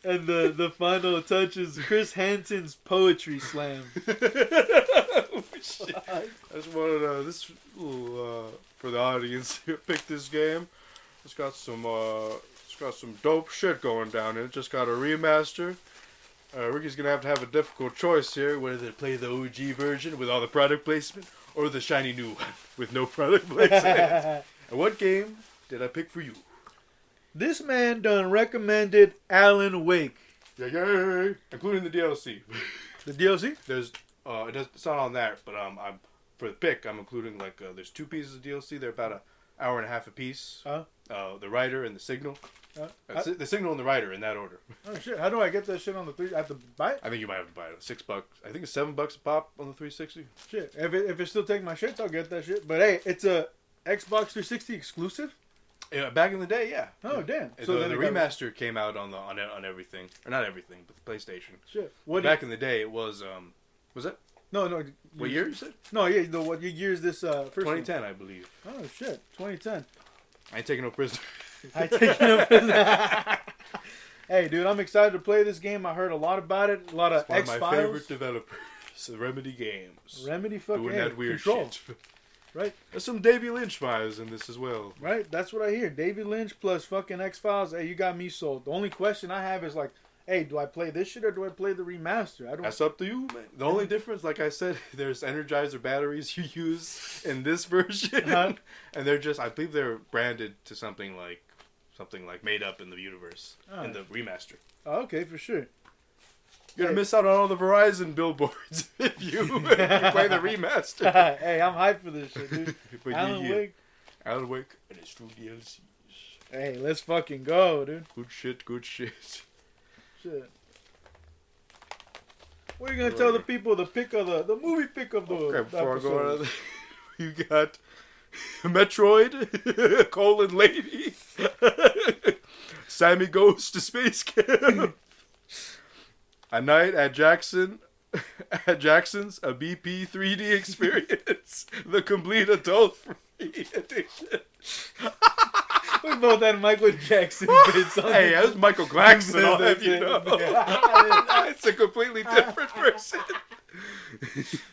S2: And the final touch is Chris Hansen's Poetry Slam.
S3: Oh, shit. I just wanted this little for the audience who picked this game. It's got some dope shit going down in it. Just got a remaster. Ricky's gonna have a difficult choice here, whether to play the OG version with all the product placement or the shiny new one with no product placement. And what game did I pick for you?
S2: This man done recommended Alan Wake.
S3: Yeah, including the DLC.
S2: The DLC?
S3: It's not on there, but I'm for the pick. I'm including there's 2 pieces of DLC. They're about an hour and a half a piece. The writer and the signal. The signal and the writer in that order.
S2: Oh shit! How do I get that shit on the 3? I have to buy it.
S3: I think you might have to buy it. $6. I think it's $7 a pop on the 360.
S2: Shit! If it still take my shits, I'll get that shit. But hey, it's a Xbox 360 exclusive.
S3: Yeah, back in the day, yeah.
S2: Oh damn!
S3: So the remaster came out on everything, or not everything, but the PlayStation.
S2: Shit!
S3: Back in the day, it was it?
S2: No.
S3: What year you said?
S2: No, yeah. What year is this? First
S3: 2010,
S2: one?
S3: I believe.
S2: Oh shit! 2010.
S3: I ain't taking no prisoner.
S2: I take no prisoner. Hey, dude, I'm excited to play this game. I heard a lot about it. A lot of X-Files.
S3: One of my favorite developers, Remedy Games.
S2: Remedy fucking
S3: doing that weird
S2: Control.
S3: shit.
S2: Right.
S3: There's some Davey Lynch vibes in this as well.
S2: Right. That's what I hear. David Lynch plus fucking X-Files. Hey, you got me sold. The only question I have is hey, do I play this shit or do I play the remaster? I don't.
S5: That's up to you, man. The only difference, like I said, there's Energizer batteries you use in this version,
S2: Uh-huh.
S5: and they're just, I believe they're branded to something like made up in the universe in the remaster.
S2: Oh, okay, for sure.
S5: You're gonna miss out on all the Verizon billboards if you play the remaster.
S2: Hey, I'm hyped for this shit, dude.
S5: But
S2: Alan Wake.
S5: Alan Wake, and it's true DLCs.
S2: Hey, let's fucking go, dude.
S5: Good shit, good shit.
S2: Shit. What are you gonna tell the people the pick of the movie pick of the
S5: Okay, before I go
S2: episode?
S5: on, you got Metroid, Lady, Sammy Goes to Space Camp, A Night at Jackson's, a BP 3D experience, the complete adult-free edition.
S2: We both had Michael Jackson bits on
S5: Hey,
S2: it.
S5: that was Michael Glackson, I'll have you know. It's a completely different person.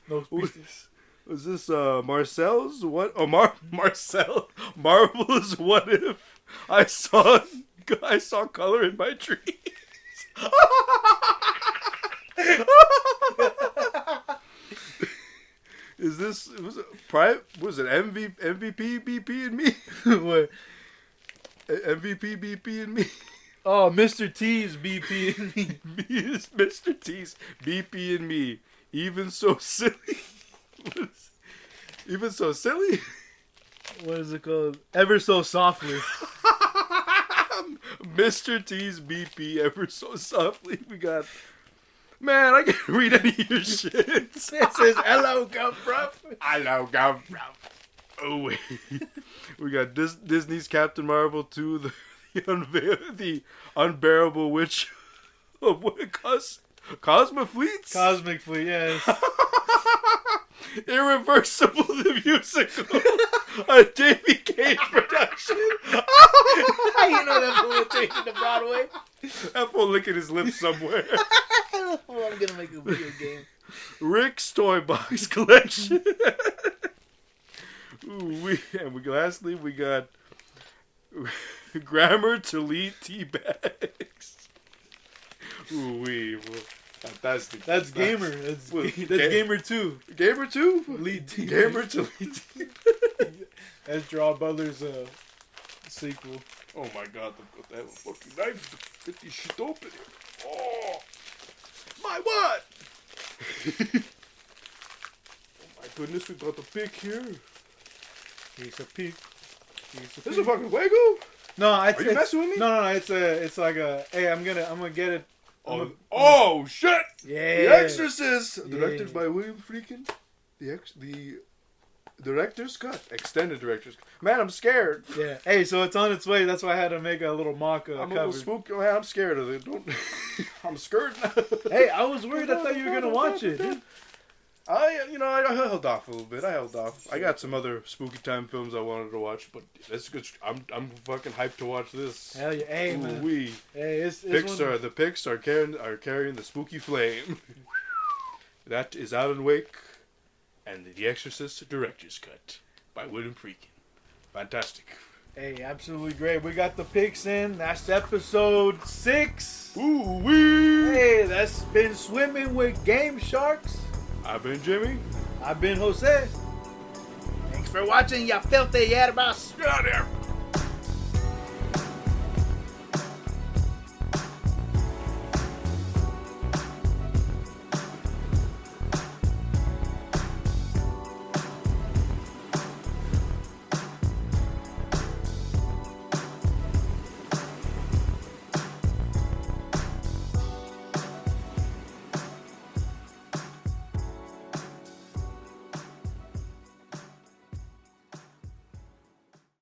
S2: Those pieces.
S5: Was this Marcel's what? Oh, Marcel Marvel's What If I saw color in my trees. Is this was it MVP BP and me?
S2: What?
S5: MVP BP and me.
S2: Oh, Mr. T's BP and me.
S5: Me is Mr. T's BP and me. Even so silly. Even so silly.
S2: What is it called? Ever so softly.
S5: Mr. T's BP ever so softly. We got. Man, I can't read any of your shit.
S2: It says hello, Gumruff.
S5: Hello, Gumruff. Oh wait. We got Disney's Captain Marvel 2, the unbearable witch of what it costs. Cosmofleets?
S2: Cosmic Fleet, yes.
S5: Irreversible the musical. A Davy Cage production.
S4: You know that fool will take it to Broadway.
S5: That fool licking his lips somewhere.
S4: Well, I'm gonna make a video game.
S5: Rick's Toy Box Collection. Lastly we got Grammar to Lead Tea Bags. Fantastic.
S2: That's Gamer. That's Gamer 2.
S5: Gamer 2?
S2: Lead Tea.
S5: Gamer to Lead Tea.
S2: That's Draw Butler's sequel.
S5: Oh my god, that fucking knife to get this shit open. Oh, my what? Oh my goodness, we got the pick here.
S2: He's a pig.
S5: This is a fucking Lego?
S2: No,
S5: Are you messing with me?
S2: No. It's like a. Hey, I'm gonna get it.
S5: Oh shit!
S2: Yeah.
S5: The Exorcist, directed by William Friedkin. The director's cut, extended director's cut. Man, I'm scared.
S2: Yeah. Hey, so it's on its way. That's why I had to make a little mock
S5: I'm a
S2: cover.
S5: little spooky. Man, I'm scared of it. Don't. I'm scared now.
S2: Hey, I was worried. I thought you were gonna watch it, dude.
S5: I held off a little bit. I got some other spooky time films I wanted to watch, but that's good. I'm fucking hyped to watch this.
S2: Hell yeah, hey man.
S5: Ooh-wee.
S2: Hey, it's
S5: Pixar. The Pix are carrying the spooky flame. That is Alan Wake, and the Exorcist director's cut by William Friedkin. Fantastic.
S2: Hey, absolutely great. We got the picks in. That's episode 6.
S5: Ooh-wee.
S2: Hey, that's been Swimming with Game Sharks.
S5: I've been Jimmy.
S2: I've been Jose.
S4: Thanks for watching, you filthy yerbas.
S5: Get out of here.